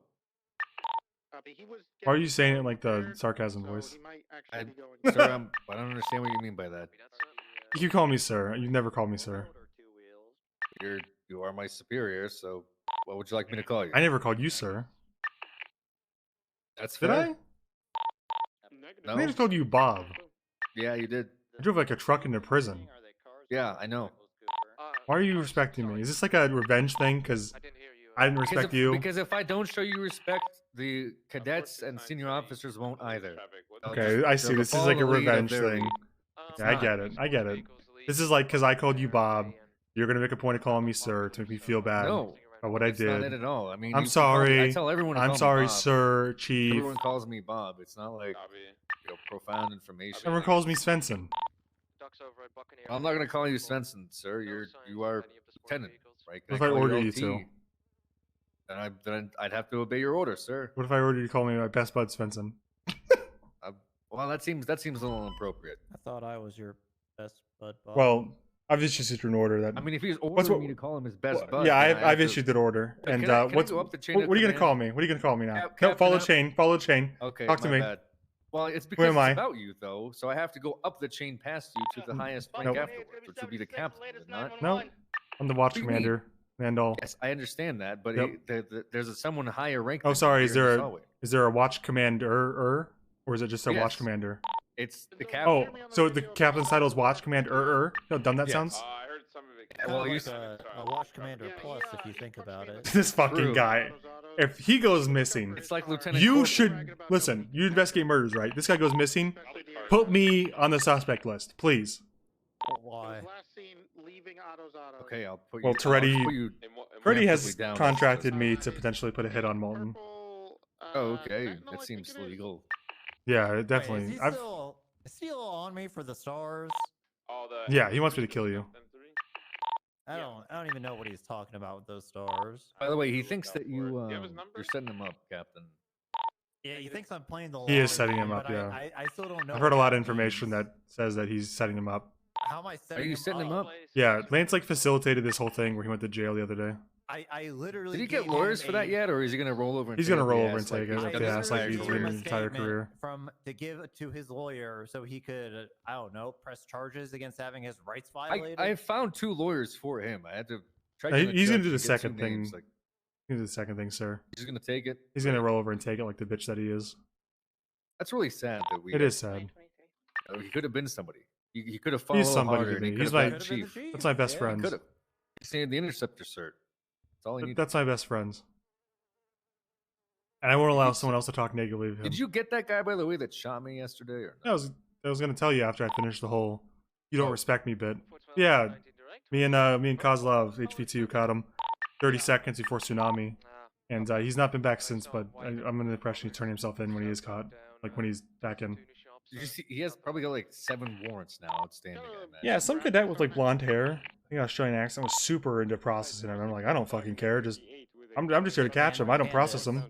P: He was
E: Why are you saying it in like the sarcasm voice?
P: he might actually be going.
W: Sir, I don't understand what you mean by that.
E: You call me sir. You never call me sir.
W: You are my superior, so what would you like me to call you?
E: I never called you sir.
W: That's
E: Did
W: fair.
E: I?
W: No.
E: I just called you Bob.
W: Yeah, you did.
E: I drove like a truck into prison.
W: Yeah, I know.
E: Why are you respecting me? Is this like a revenge thing? Because I didn't respect you.
W: Because if I don't show you respect, the cadets and senior officers won't either.
E: Okay, I see. This is like a revenge thing. Yeah, I get it. I get it. This is like because I called you Bob. You're gonna make a point of calling me sir to make me feel bad
W: No,
E: about what I
W: it's
E: did.
W: not it at all. I mean,
E: I'm
W: you can call me-
E: sorry.
W: I tell everyone to
E: I'm
W: call me
E: sorry,
W: Bob.
E: sir, chief.
W: Everyone calls me Bob. It's not like profound information.
E: Everyone calls me Svensson.
W: I'm not gonna call you Svenson, sir. You are lieutenant, right?
E: What if
W: Can
E: I
W: call
E: order
W: LT?
E: you to?
W: Then I'd have to obey your order, sir.
E: What if I ordered you to call me my best bud Svensson?
W: Well, that seems a little inappropriate.
A: I thought I was your best bud. Bob.
E: Well, I've issued an order that.
W: I mean, if he's ordering me to call him his best bud,
E: yeah,
W: then I
E: I've
W: have to-
E: issued an order.
W: Can
E: And
W: I- can I
E: what's
W: go up the chain
E: what
W: of
E: are you gonna
W: command?
E: call me? What are you gonna call me now? No,
W: Captain,
E: follow
W: I-
E: chain. Follow chain.
W: Okay,
E: Talk to
W: my
E: me.
W: bad. Well, it's
E: Who
W: because
E: am
W: it's
E: I?
W: about you, though. So I have to go up the chain past you to the highest rank
E: Nope.
W: afterwards, which would be the captain, is it not?
E: No, I'm the watch
W: What do you mean?
E: commander. Mandel.
W: Yes, I understand that, but
E: Yep.
W: there's someone higher rank.
E: Oh,
W: than
E: sorry.
W: you
E: Is
W: here in
E: there
W: this
E: a
W: hallway.
E: is there a watch commander or is it just a watch
W: Yes.
E: commander?
W: It's the captain.
E: Oh, so the captain's title is watch commander. How dumb that
W: Yes.
E: sounds.
W: Well,
A: like a Watch Commander Plus, if you think about it.
E: This fucking
W: True.
E: guy. If he goes missing,
W: It's like Lieutenant.
E: you
W: Corporal.
E: should listen. You investigate murders, right? This guy goes missing. Put me on the suspect list, please.
A: Why?
P: Last seen leaving Otto's Auto.
W: Okay, I'll put you.
E: Well,
W: I'll
E: Toretti,
W: put you
E: Toretti has
W: preemptively down.
E: contracted me to potentially put a hit on Molten.
W: Oh, okay. That seems legal.
E: Yeah,
A: Wait,
E: definitely.
A: is he still on me for the stars?
E: Yeah, he wants me to kill you.
A: I don't even know what he's talking about with those stars.
W: By the way, he thinks that you're setting him up, Captain.
A: Yeah, he thinks I'm playing the.
E: He is
A: long
E: setting
A: game,
E: him up.
A: but
E: Yeah,
A: I still don't know.
E: I've heard a
A: what
E: lot
A: that
E: of information
A: means.
E: that says that he's setting him up.
A: How am I setting?
W: Are you setting him up?
E: Yeah, Lance like facilitated this whole thing where he went to jail the other day.
A: I literally.
W: Did he get
A: gave
W: lawyers
A: him
W: for that
A: a-
W: yet, or is he gonna roll over? And
E: He's
W: take
E: gonna
W: the
E: roll over and
W: ass like
E: take it.
W: he's
E: Like
W: done
E: the
W: his
E: ass like
W: entire
E: he's
A: gave
E: doing
A: him a
E: his entire
A: statement
E: career.
A: to give to his lawyer so he could I don't know press charges against having his rights
W: I
A: violated.
W: found 2 lawyers for him. I had to. Try
E: He's
W: getting a
E: gonna
W: judge
E: do the
W: to get 2
E: second thing.
W: names, Like,
E: He's the second thing, sir.
W: he's gonna take it.
E: He's gonna roll over and take it like the bitch that he is.
W: That's really sad that we.
E: It is sad.
W: He could have been somebody. He could have followed
E: He's somebody
W: harder.
E: to
W: And he
E: me.
W: could
E: He's
W: have
E: my
W: been chief.
E: that's my best
W: He
E: friend.
W: could have. He's saying the interceptor cert. That's all he needed.
E: That's my best friends. And I won't allow someone else to talk negatively of him.
W: Did you get that guy, by the way, that shot me yesterday? Or no?
E: I was gonna tell you after I finished the whole "you don't respect me" bit. Yeah, me and Kozlov HVTU caught him 30 seconds before tsunami, and he's not been back since. But I'm under the impression he's turning himself in when he is caught, like when he's back in.
W: Did you see? He has probably got like 7 warrants now outstanding. I imagine.
E: Yeah, some cadet with like blonde hair, I think Australian accent, was super into processing him. I'm like, I don't fucking care. I'm just here to catch him. I don't process him.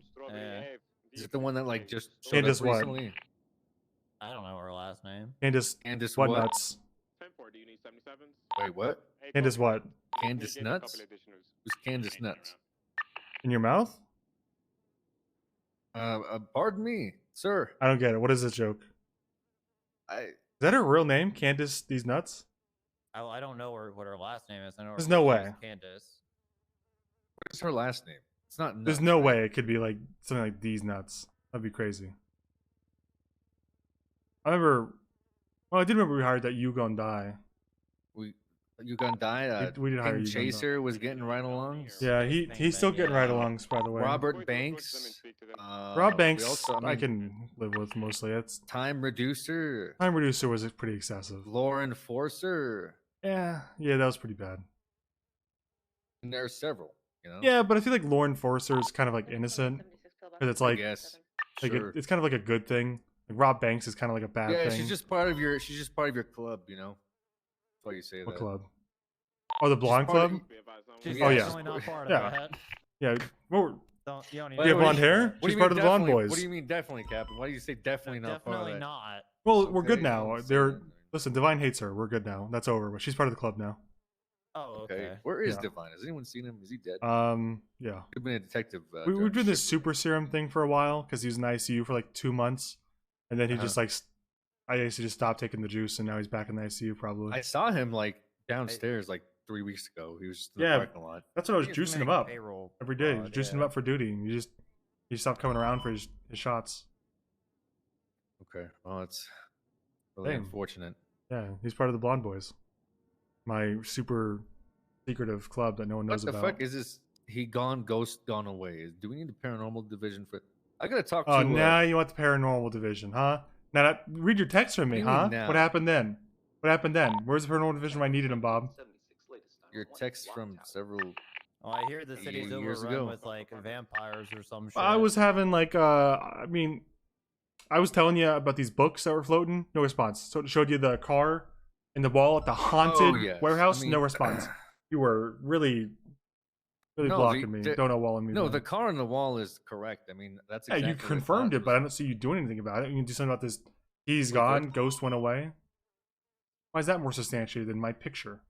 W: Is it the one that like just showed
E: Candace
W: up
E: what?
W: recently?
A: I don't know her last name.
E: Candace what
W: what?
E: nuts?
W: Wait, what?
E: Candace what?
W: Candace Nuts? Who's Candace Nuts?
E: In your mouth?
W: Pardon me, sir.
E: I don't get it. What is this joke? Is that her real name? Candace these nuts?
A: I don't know what her last name is. I know her
E: There's no
A: last name
E: way.
A: is Candace.
W: What's her last name? It's not.
E: There's
W: Nuts,
E: no
W: right?
E: way it could be like something like these nuts. That'd be crazy. I remember. Well, I did remember we hired that You Gon Die.
W: You gonna die?
E: We did hire
W: King
E: You Gon Die.
W: Chaser was getting right-alongs.
E: Yeah, he's still getting ride-alongs, by the way.
W: Robert Banks.
E: Rob
W: we
E: Banks,
W: also-
E: I can live with mostly. It's
W: Time Reducer.
E: Time Reducer was pretty excessive.
W: Law Enforcer.
E: Yeah, that was pretty bad.
W: And there are several. You know.
E: Yeah, but I feel like Law Enforcer is kind of like innocent because it's like,
W: guess.
E: like
W: Sure.
E: it's kind of like a good thing. Like Rob Banks is kind of like a bad
W: Yeah,
E: thing.
W: she's just part of your. She's just part of your club. You know. That's why you say
E: What
W: that.
E: club? Oh, the blonde
W: part of-
E: club.
A: She's
E: Oh yeah,
A: definitely not part of
E: yeah,
A: that.
E: yeah. Well,
A: You don't need
W: Wait,
E: you have
W: what
E: blonde
W: do you-
E: hair.
W: what do
E: She's
W: you
E: part
W: mean
E: of the blonde
W: definitely?
E: boys.
W: What do you mean definitely, Captain? Why do you say definitely not part of
A: Definitely
W: that?
A: not.
E: Well, we're good
W: Okay,
E: now.
W: don't say
E: They're
W: that.
E: listen. Divine hates her. We're good now. That's over. She's part of the club now.
A: Oh,
W: Okay.
A: okay.
W: Where is
E: Yeah.
W: Divine? Has anyone seen him? Is he dead?
E: Yeah.
W: Could have been a detective.
E: We
W: during
E: did
W: the
E: this super serum thing for a while because he was in ICU for like 2 months, and then he just like I used to just stop taking the juice, and now he's back in the ICU probably.
W: I saw him like downstairs like 3 weeks ago. He was just in the
E: Yeah,
W: parking lot.
E: that's what I was
A: He's
E: juicing him
A: doing
E: up
A: payroll
E: every day.
A: fraud,
E: Juicing him
A: yeah.
E: up for duty. He stopped coming around for his shots.
W: Okay, well, it's really
E: Damn.
W: unfortunate.
E: Yeah, he's part of the Blonde Boys, my super secretive club that no one
W: What
E: knows
W: the
E: about.
W: fuck is this? He gone, ghost gone away. Do we need the paranormal division for? I gotta talk
E: Oh,
W: to.
E: now you want the paranormal division, huh? Now read your text from me,
W: What do you mean
E: huh?
W: now?
E: What happened then? What happened then? Where's the paranormal division when I needed him, Bob?
W: Your text from several.
A: Oh, I hear the city's
W: years
A: overrun
W: ago.
A: with like vampires or some shit.
E: I was having like I mean, I was telling you about these books that were floating. No response. So it showed you the car in the wall at the haunted
W: yes.
E: warehouse.
W: I mean-
E: no response. You were really
W: No,
E: blocking me.
W: the-
E: Don't know walling me.
W: No,
E: down.
W: the car on the wall is correct. I mean, that's
E: Yeah,
W: exactly
E: you
W: what I
E: confirmed
W: thought
E: it, but I don't see you doing anything about it. You can do something about this. He's
W: Wait,
E: gone.
W: what?
E: Ghost went away. Why is that more substantiated than my picture?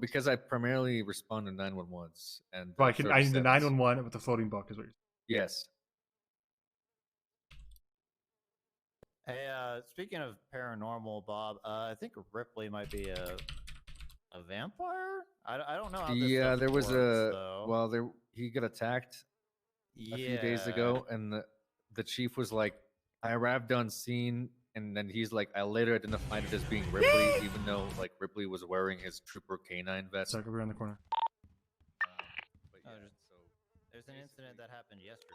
W: Because I primarily respond to 911s and.
E: Well, I need the
W: 37s.
E: 911 with the floating book is what you're
W: Yes.
A: Hey, speaking of paranormal, Bob, I think Ripley might be a vampire. I don't know. How this
W: Yeah,
A: stuff
W: there was
A: works,
W: a.
A: though.
W: Well, he got attacked a few days ago, and the chief was like, "I arrived on scene." And then he's like, I later identified it as being Ripley, even though like Ripley was wearing his Trooper K9 vest.
E: Sorry, over around the corner.
W: But yeah, so
A: There's an incident that happened yesterday.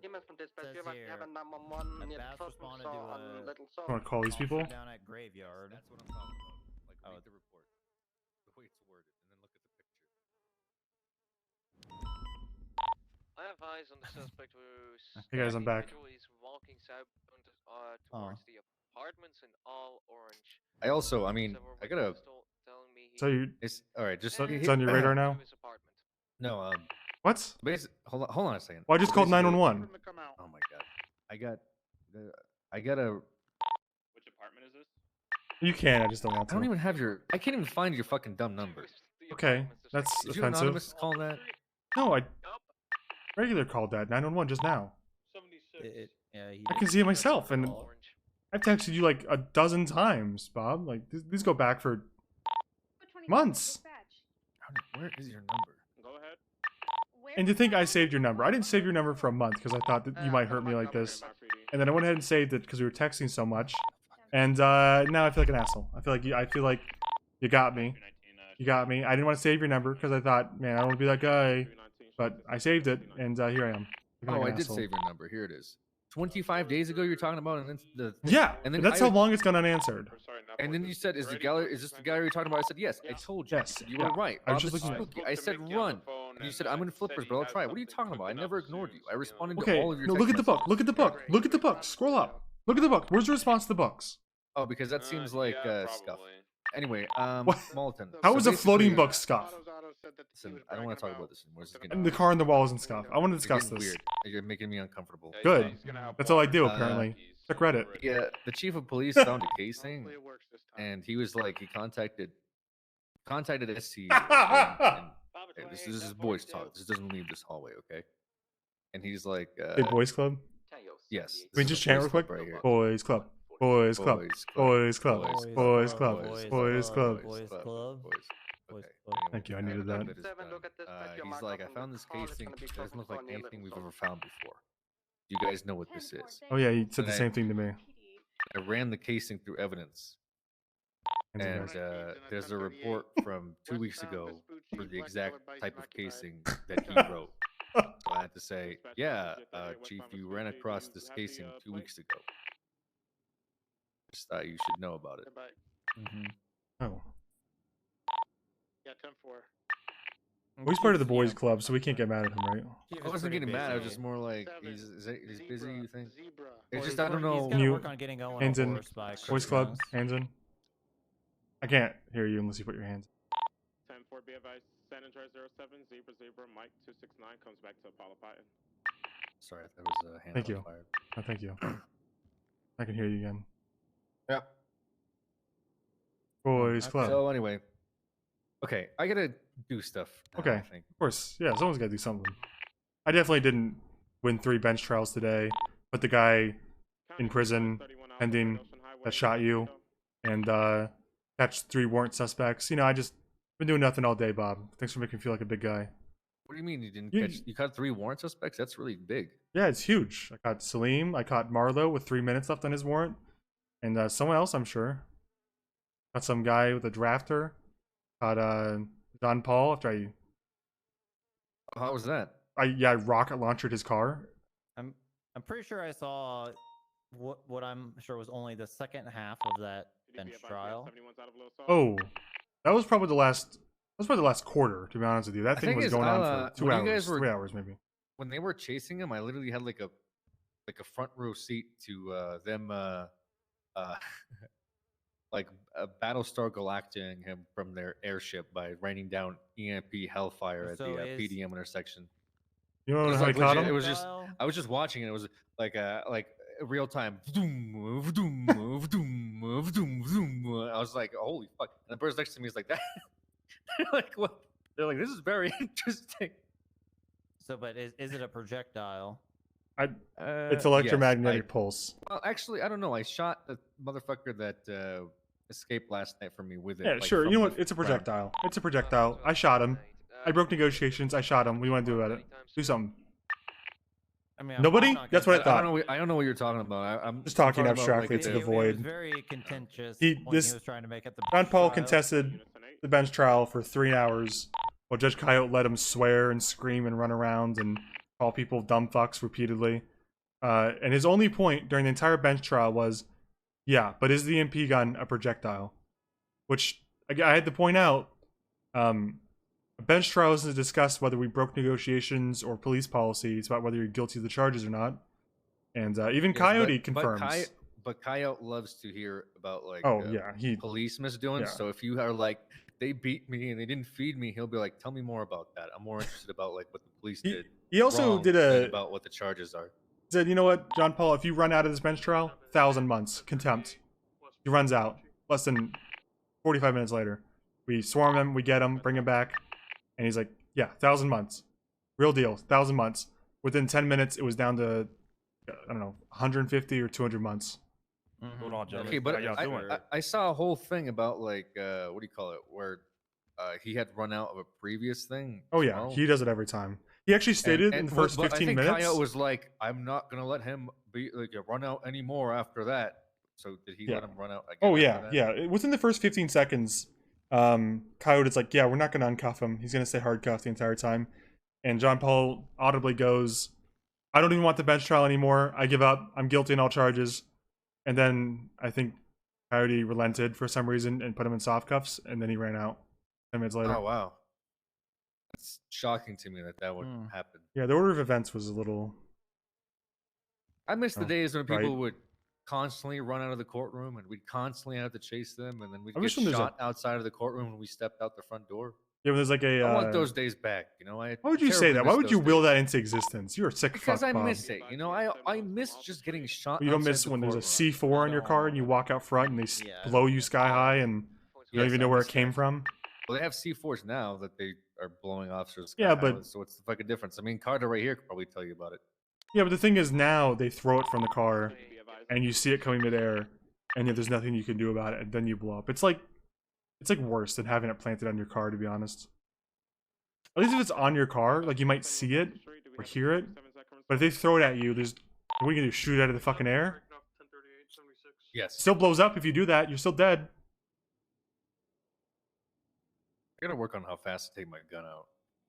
C: Email from dispatch.
A: Says
C: You have
A: here,
C: a 911
A: a
C: near
A: bass
C: the
A: responded
C: saw
A: to
C: on
A: a
C: Little Saw.
E: You want to call these people?
A: down at Graveyard.
W: that's what I'm talking about. Like,
A: Oh.
W: read the report, the way it's worded, and then look at the picture.
V: I have eyes on the suspect who's.
E: Hey guys, I'm back.
V: He's walking southbound
A: Oh.
V: towards the apartments in all orange.
W: I also, I mean,
V: Several
W: I gotta.
V: witnesses telling me he
E: So you,
W: It's all right. Just
V: and
W: look.
E: it's on your radar now?
V: to his apartment.
W: No,
E: What?
W: hold on a second.
E: Well, I just
W: So
E: called
W: basically-
E: 911.
W: Oh my god, I got a.
T: Which apartment is this?
E: You can. I just don't want
W: I don't
E: to.
W: even have your. I can't even find your fucking dumb number.
E: Okay, that's
W: Did you
E: offensive.
W: anonymous call that?
E: No, I regular called that 911 just now.
G: 76.
A: Yeah, he
E: I
A: did
E: can see it myself, and
V: Orange.
E: I've texted you like a dozen times, Bob. Like these go back for months.
W: Where is your number?
T: Go ahead.
E: And to think I saved your number, I didn't save your number for a month because I thought that you might hurt me like this. And then I went ahead and saved it because we were texting so much. And now I feel like an asshole. I feel like you got me. You got me. I didn't want to save your number because I thought, man, I don't want to be that guy. But I saved it, and here I am. Looking
W: Oh,
E: like
W: I
E: an
W: did
E: asshole.
W: save your number. Here it is. 25 days ago, you're talking about, and then
E: Yeah,
W: and then
E: that's
W: I-
E: how long it's gone unanswered.
W: And then you said, "Is the gallery? Is this the gallery you're talking about?" I said, "Yes." I told you.
E: Yes,
W: You were
E: yeah.
W: right.
E: I was
W: Bob,
E: just
W: it's
E: looking at-
W: spooky. I said, "Run." And you said, "I'm in flippers, but I'll try." What are you talking about? I never ignored you. I responded to
E: Okay,
W: all of your.
E: no,
W: text
E: look at the book.
W: messages.
E: Look at the book. Look at the book. Scroll up. Look at the book. Where's the response to the books?
W: Oh, because that seems like scuff. Anyway,
E: What?
W: Molten.
E: How
W: so
E: is a floating
W: basically-
E: book scuff?
W: Listen, I don't want to talk about this anymore. This is getting,
E: And the car and the walls and stuff. I want to
W: it's
E: discuss
W: getting
E: this.
W: weird. You're making me uncomfortable.
E: Good. That's all I do apparently. Check Reddit.
W: Yeah, the chief of police found a casing, and he was like, he contacted SC. and this is boys talk. This doesn't leave this hallway, okay? And he's like,
E: Hey, boys club.
W: yes.
E: Can we
W: this
E: just
W: is
E: chant real
W: boys
E: quick?
W: club right here.
E: Boys club. Boys club. Boys club. Boys club. Boys club.
A: Boys club.
W: Okay.
E: Thank you, I
W: anyway,
E: needed
W: now
E: that.
W: that is done, he's like, I found this casing. It doesn't look like anything we've ever found before. You guys know what this is.
E: Oh yeah, he said
W: And
E: the
W: I-
E: same thing to me.
W: I ran the casing through evidence,
E: Hands on
W: and
E: back.
W: there's a report from 2 weeks ago for the exact type of casing that he wrote. So I had to say, yeah, Chief, you ran across this casing 2 weeks ago. Just thought you should know about it.
E: Oh.
P: Yeah, 10-4.
E: Well, he's part of the boys club, so we can't get mad at him, right?
W: I wasn't getting mad. I was just more like, he's busy. You think? It's just
A: he's
W: I don't
A: work- he's
W: know.
A: gotta
E: you-
A: work on getting Owen a
E: Hands in.
A: horse by
E: Boys club.
A: Christmas.
E: Hands in. I can't hear you unless you put your hands.
Q: 10-4, be advised. San Andreas 07, Zebra, Mike 269 comes back to Apollo Python.
W: Sorry, that was a hand
E: Thank
W: on
E: you.
W: fire.
E: Oh, thank you. I can hear you again.
W: Yeah.
E: Boys club.
W: So anyway, okay, I gotta do stuff. now,
E: Okay,
W: I think.
E: of course. Yeah, someone's got to do something. I definitely didn't win 3 bench trials today. Put the guy in prison pending that shot you, and catch 3 warrant suspects. You know, I just been doing nothing all day, Bob. Thanks for making me feel like a big guy.
W: What do you mean you didn't catch? You caught 3 warrant suspects? That's really big.
E: Yeah, it's huge. I caught Salim. I caught Marlo with 3 minutes left on his warrant, and someone else, I'm sure. Caught some guy with a drafter. Caught John Paul after I.
W: How was that?
E: I rocket launched his car.
A: I'm pretty sure I saw what I'm sure was only the second half of that bench trial.
E: Oh, that was probably the last. That was probably the last quarter, to be honest with you. That thing was going on for 2 hours, 3 hours maybe.
W: When they were chasing him, I literally had like a front row seat to them like Battlestar Galactic him from their airship by raining down EMP hellfire at the PDM intersection.
E: You know how he caught him?
W: It was just I was just watching it. It was like real time. I was like, holy fuck! And the person next to me is like that. They're like, what? They're like, this is very interesting.
A: So, but is it a projectile?
E: It's electromagnetic pulse.
W: Well, actually, I don't know. I shot the motherfucker that escaped last night from me with it.
E: Yeah,
W: like,
E: sure. You know what?
W: the
E: It's a
W: ground.
E: projectile. It's a projectile. I shot him. I broke negotiations. I shot him. What do you want to do about it? Do something.
A: I mean,
E: Nobody? That's what I thought.
W: I don't know what you're talking about. I'm
E: just talking
W: about,
E: abstractly
W: like,
E: to the
A: It
E: void.
A: was very contentious.
E: He
A: when he was trying to make it the
E: John Paul
A: trial.
E: contested the bench trial for 3 hours, while Judge Coyote let him swear and scream and run around and call people dumb fucks repeatedly. And his only point during the entire bench trial was, yeah, but is the MP gun a projectile? Which I had to point out, a bench trial isn't to discuss whether we broke negotiations or police policy. It's about whether you're guilty of the charges or not. And even Coyote confirms.
W: But Coyote loves to hear about like
E: police
W: misdoings.
E: Yeah.
W: So if you are like, they beat me and they didn't feed me, he'll be like, tell me more about that. I'm more interested about like what the police did.
E: He also
W: wrong
E: did
W: than about what the charges are.
E: Said, you know what, John Paul, if you run out of this bench trial, 1,000 months, contempt. He runs out. Less than 45 minutes later. We swarm him, we get him, bring him back, and he's like, yeah, 1,000 months. Real deal, 1,000 months. Within 10 minutes, it was down to, I don't know, 150 or 200 months.
F: Hold on, gentlemen.
W: Okay, but
F: How y'all doing?
W: I saw a whole thing about like, what do you call it, where he had run out of a previous thing.
E: Oh
W: as
E: yeah,
W: well.
E: he does it every time. He actually stated in the first 15
W: I think
E: minutes.
W: Coyote was like, I'm not gonna let him be like run out anymore after that. So did he let him run out again?
E: Oh yeah,
W: after that?
E: yeah. Within the first 15 seconds, Coyote is like, yeah, we're not gonna uncuff him. He's gonna stay hardcuffed the entire time. And John Paul audibly goes, I don't even want the bench trial anymore. I give up. I'm guilty on all charges. And then I think Coyote relented for some reason and put him in soft cuffs, and then he ran out 10 minutes later.
W: Oh wow, it's shocking to me that would happen.
E: Yeah, the order of events was a little.
W: I miss the days when people
E: right.
W: would constantly run out of the courtroom and we'd constantly have to chase them, and then we'd
E: I
W: get
E: wish when there's
W: shot outside of the courtroom when we stepped out the front door.
E: Yeah, but there's like a.
W: I want those days back. You know,
E: Why would you say that? Why would you will that into existence? You're a sick
W: Because
E: fuck,
W: I
E: Bob.
W: miss it. You know, I miss just getting shot.
E: You don't
W: outside
E: miss
W: the
E: when there's a
W: courtroom.
E: C4 on your car and you walk out front and they blow you sky high and you don't even know where it came from.
W: Well, they have C4s now that they are blowing officers.
E: Yeah, but-
W: so what's the fucking difference? I mean, Carter right here could probably tell you about it.
E: Yeah, but the thing is now they throw it from the car and you see it coming midair and there's nothing you can do about it and then you blow up. It's like worse than having it planted on your car, to be honest. At least if it's on your car, like you might see it or hear it. But if they throw it at you, what are you gonna do? Shoot it out of the fucking air?
W: Yes.
E: Still blows up if you do that. You're still dead.
W: I gotta work on how fast to take my gun out.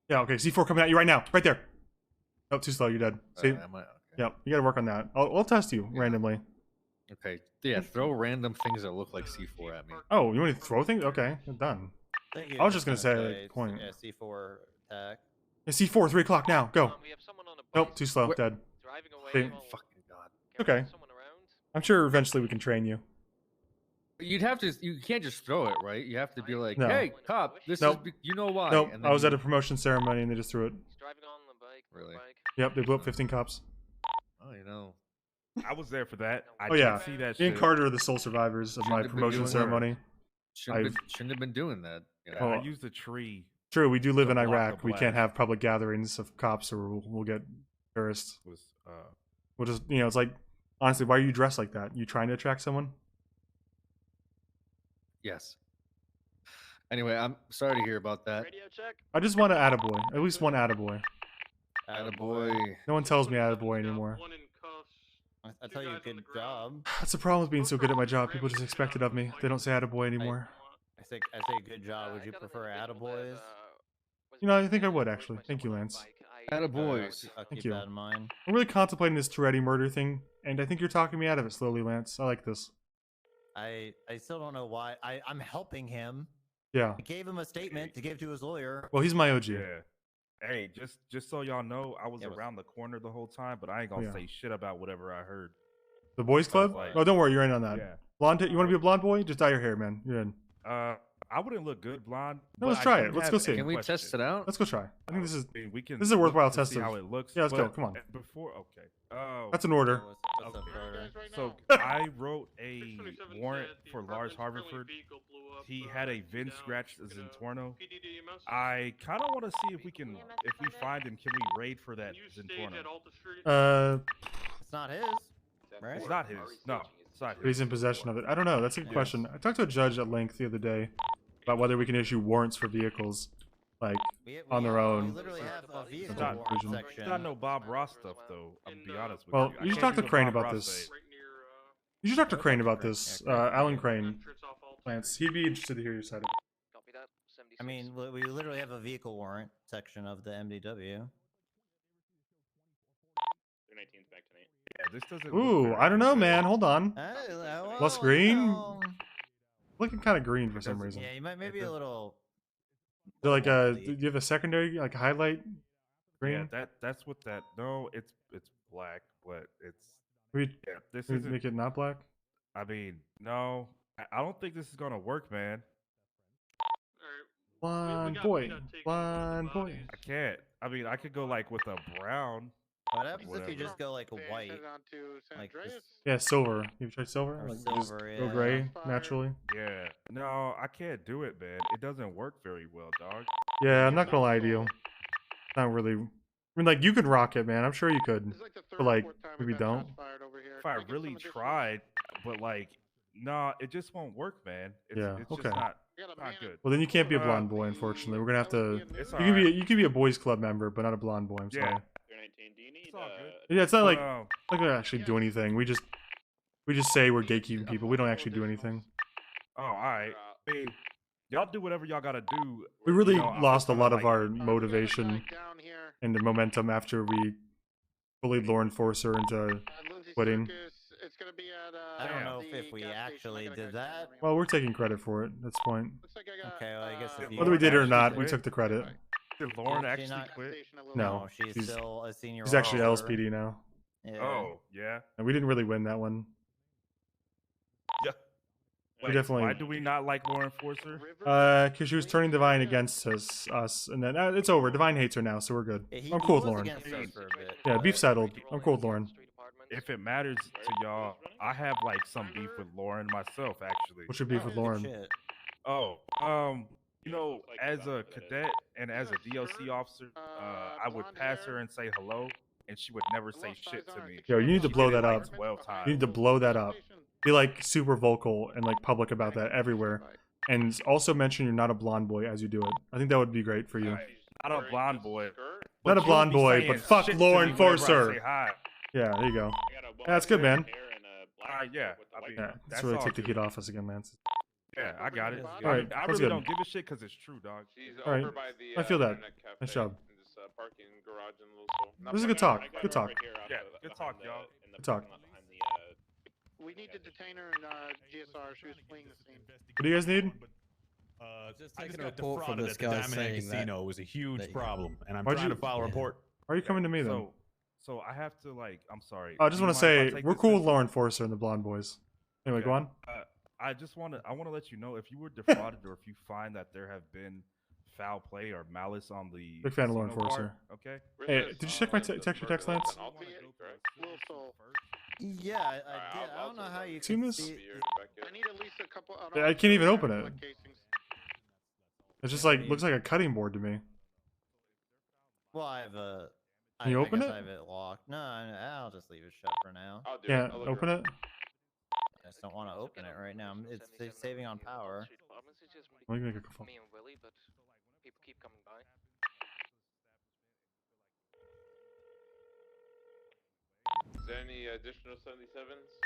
E: Yeah, okay. C4 coming at you right now. Right there. Oh, too slow. You're dead. See?
W: Am I? Okay.
E: Yep. You gotta work on that. I'll test you randomly.
W: Okay. Yeah, throw random things that look like C4 at me.
E: Oh, you want to throw things? Okay, I'm done. I was just gonna say point.
A: Yeah, C4 attack.
E: Yeah, C4, 3 o'clock now. Go. Nope, too slow. Dead. See?
W: Fucking god.
E: Okay. I'm sure eventually we can train you.
W: You can't just throw it, right? You have to be like,
E: No.
W: hey, cop, this
E: Nope.
W: is, you know why.
E: Nope,
W: And
E: I was
W: then
E: at a promotion ceremony and they just threw it.
W: Really?
E: Yep, they blew up 15 cops.
W: Oh, you know.
F: I was there for that. I
E: Oh yeah,
F: did see that
E: me and
F: shit.
E: Carter are the sole survivors of my
W: Shouldn't have been
E: promotion
W: doing
E: ceremony.
W: that. Shouldn't have been doing that. You know?
F: I used a tree.
E: True, we do live
F: to
E: in
F: block the
E: Iraq. We can't
F: blast.
E: have public gatherings of cops or we'll get terrorists.
F: Was
E: We'll just, it's like Honestly, why are you dressed like that? You trying to attract someone?
W: Yes. Anyway, I'm sorry to hear about that.
E: I just want an attaboy. At least one attaboy.
W: Attaboy.
E: No one tells me attaboy anymore.
A: I tell you, good job.
E: That's the problem with being so good at my job. People just expect it of me. They don't say attaboy anymore.
A: I say good job. Would you prefer attaboys?
E: You know, I think I would actually. Thank you, Lance.
W: Attaboys.
A: I'll
E: Thank
A: keep
E: you.
A: that in mind.
E: I'm really contemplating this Tourette murder thing, and I think you're talking me out of it slowly, Lance. I like this.
A: I still don't know why. I'm helping him.
E: Yeah.
A: I gave him a statement to give to his lawyer.
E: Well, he's my OG.
F: Yeah. Hey, just so y'all know, I was around the corner the whole time, but I ain't gonna say shit about whatever I heard.
E: The boys club?
F: Like,
E: Oh, don't worry, you're in on that.
F: Yeah.
E: Blonde. You want to be a blonde boy? Just dye your hair, man. You're in.
F: I wouldn't look good blonde.
E: No, let's try it. Let's go see.
W: Can we test it out?
E: Let's go try. I think this is
F: we can
E: this is a worthwhile
F: look to
E: test.
F: see how it looks.
E: Yeah, let's go.
F: but
E: Come on.
F: Before, okay. Oh,
E: That's an order.
F: Okay. So I wrote a warrant for Lars Harveyford. He had a VIN scratched as Zentorno. I kind of want to see if we find him, can we raid for that Zentorno?
A: It's not his, right?
F: It's not his. No, it's not his.
E: He's in possession of it. I don't know. That's a good question. I talked to a judge at length the other day about whether we can issue warrants for vehicles, like on their own.
A: We literally have a vehicle
F: It's not,
A: warrant
F: it's
A: section.
F: not no Bob Ross stuff though. I'm gonna be honest with
E: Well,
F: you.
E: you should talk to Crane about this. You should talk to Crane about this. Alan Crane. Lance, he'd be interested to hear your side of it.
A: I mean, we literally have a vehicle warrant section of the MDW.
T: 19's back tonight.
F: Yeah, this doesn't.
E: Ooh, I don't know, man. Hold on.
A: Well,
E: Less green? Looking kind of green for some reason.
A: Yeah, you might maybe a little.
E: Is there like a? Do you have a secondary like highlight green?
F: Yeah, that's what that. No, it's black, but it's.
E: We
F: this
E: we
F: isn't.
E: make it not black.
F: I mean, no, I don't think this is gonna work, man.
E: Blonde boy, blonde boy.
F: I can't. I mean, I could go like with a brown.
A: What happens if you
F: whatever.
A: just go like a white? Like just,
E: Yeah, silver. You've tried silver?
A: Or
E: Like,
A: silver,
E: just go
A: yeah.
E: gray naturally.
F: Yeah. No, I can't do it, man. It doesn't work very well, dog.
E: Yeah, I'm not gonna lie to you. Not really. I mean, like you could rock it, man. I'm sure you could, but like maybe don't.
F: If I really tried, but like, nah, it just won't work, man. It's,
E: Yeah,
F: It's
E: okay.
F: just not good.
E: Well, then you can't be a blonde boy, unfortunately. We're gonna have to.
F: It's
E: You can be you can be a boys club member, but not a blonde boy. I'm sorry.
F: Yeah.
E: Yeah, it's not like
F: No.
E: we actually do anything. We just say we're gatekeeping people. We don't actually do anything.
F: Oh, all right. I mean, y'all do whatever y'all gotta do.
E: We really
F: You know, I'm
E: lost a
F: just
E: lot
F: gonna,
E: of
F: like,
E: our motivation and the momentum after we bullied law enforcer into quitting.
A: I don't know if we actually did that.
E: Well, we're taking credit for it at this point.
A: Okay, well, I guess if you
E: Whether we did it or not, we
F: quit?
E: took the credit.
F: Did Lauren
A: Did she
F: actually
A: not-
F: quit?
E: No,
A: she's still a senior.
E: She's actually
A: officer.
E: LSPD now,
A: Yeah.
F: Oh, yeah.
E: and we didn't really win that one.
F: Yeah.
E: We definitely.
F: Why do we not like law enforcer?
E: Because she was turning Divine against us, and then it's over. Divine hates her now, so we're good.
A: Yeah,
E: I'm cool with
A: was
E: Lauren.
A: against us for a bit.
E: Yeah, beef settled. I'm cool with Lauren.
F: If it matters to y'all, I have like some beef with Lauren myself, actually.
E: What's your beef with Lauren?
A: Shit.
F: Oh, you know, as a cadet and as a DLC officer, I would pass her and say hello, and she would never say shit to me.
E: Yo, you need to
F: She
E: blow
F: did it,
E: that
F: like,
E: up.
F: 12 times.
E: You need to blow that up. Be like super vocal and like public about that everywhere, and also mention you're not a blonde boy as you do it. I think that would be great for you.
F: Not a blonde boy.
E: Not a blonde boy, but fuck law enforcer.
F: Say hi.
E: Yeah, there you go. Yeah, that's good, man.
F: Yeah, I mean,
E: Yeah,
F: that's
E: let's really
F: all
E: take the
F: good.
E: heat off us again, Lance.
F: Yeah, I got it.
E: All right,
F: I
E: that's
F: really
E: good.
F: don't give a shit because it's true, dog.
E: All right, I feel that. Nice job. This is a good talk. Good talk.
F: Yeah, good talk, y'all.
E: Good talk.
P: We need to detain her in GSR. She was fleeing the scene.
E: What do you guys need?
D: I can report from this guy saying
J: casino
D: that
J: was a huge problem, and I'm
E: Why'd
J: trying
E: you-
J: to file a report.
E: Why are you coming to me then?
F: So I have to like. I'm sorry.
E: I just
F: Do you
E: want to
F: mind if I
E: say
F: take
E: we're
F: this
E: cool with
F: instance?
E: law enforcer and the blonde boys. Anyway, go on.
F: I want to let you know if you were defrauded or if you find that there have been foul play or malice on the
E: Big fan of law
F: casino
E: enforcer.
F: part, okay.
E: Hey, did you check my text your text, Lance?
A: Yeah, I did. I don't know how you
E: Seen
A: can
E: this?
A: see.
P: I need at least a couple.
E: I can't even open it. It's just like looks like a cutting board to me.
A: Well, I have a
E: Can you open
A: I guess
E: it?
A: I have it locked. No, I'll just leave it shut for now.
M: I'll do
E: Yeah,
M: it. I'll look
E: open
M: around.
E: it.
A: I just don't want to open it right now. It's saving on power.
E: Let me make a call.
V: Me and Willie, but people keep coming by.
M: Is there any additional 77s?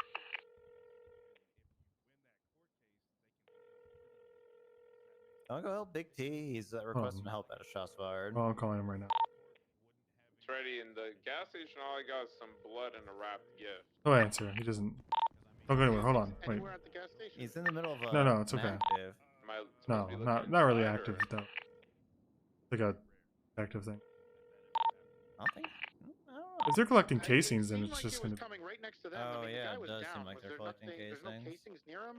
A: I'll go help Big T. He's requesting help at a shots fired.
E: Oh, I'm calling him right now.
M: It's ready in the gas station. All I got is some blood and a wrapped gift.
E: No answer. He doesn't. Don't go anywhere. Hold on. Wait.
C: Anywhere at the gas station?
A: He's in the middle of a.
E: No, it's okay.
A: Active.
M: Am I supposed
E: No,
M: to be looking
E: not really
M: inside,
E: active
M: or-
E: though. Like a active thing.
A: I don't think. I don't know.
E: If they're collecting casings, then
C: Seemed
E: it's
C: like
E: just
C: it was
E: gonna.
C: coming right next to them.
A: Oh,
C: I mean,
A: yeah,
C: the guy
A: it
C: was
A: does
C: down.
A: seem like
C: Was
A: they're
C: there
A: collecting
C: nothing, There's no
A: casings.
C: casings near him.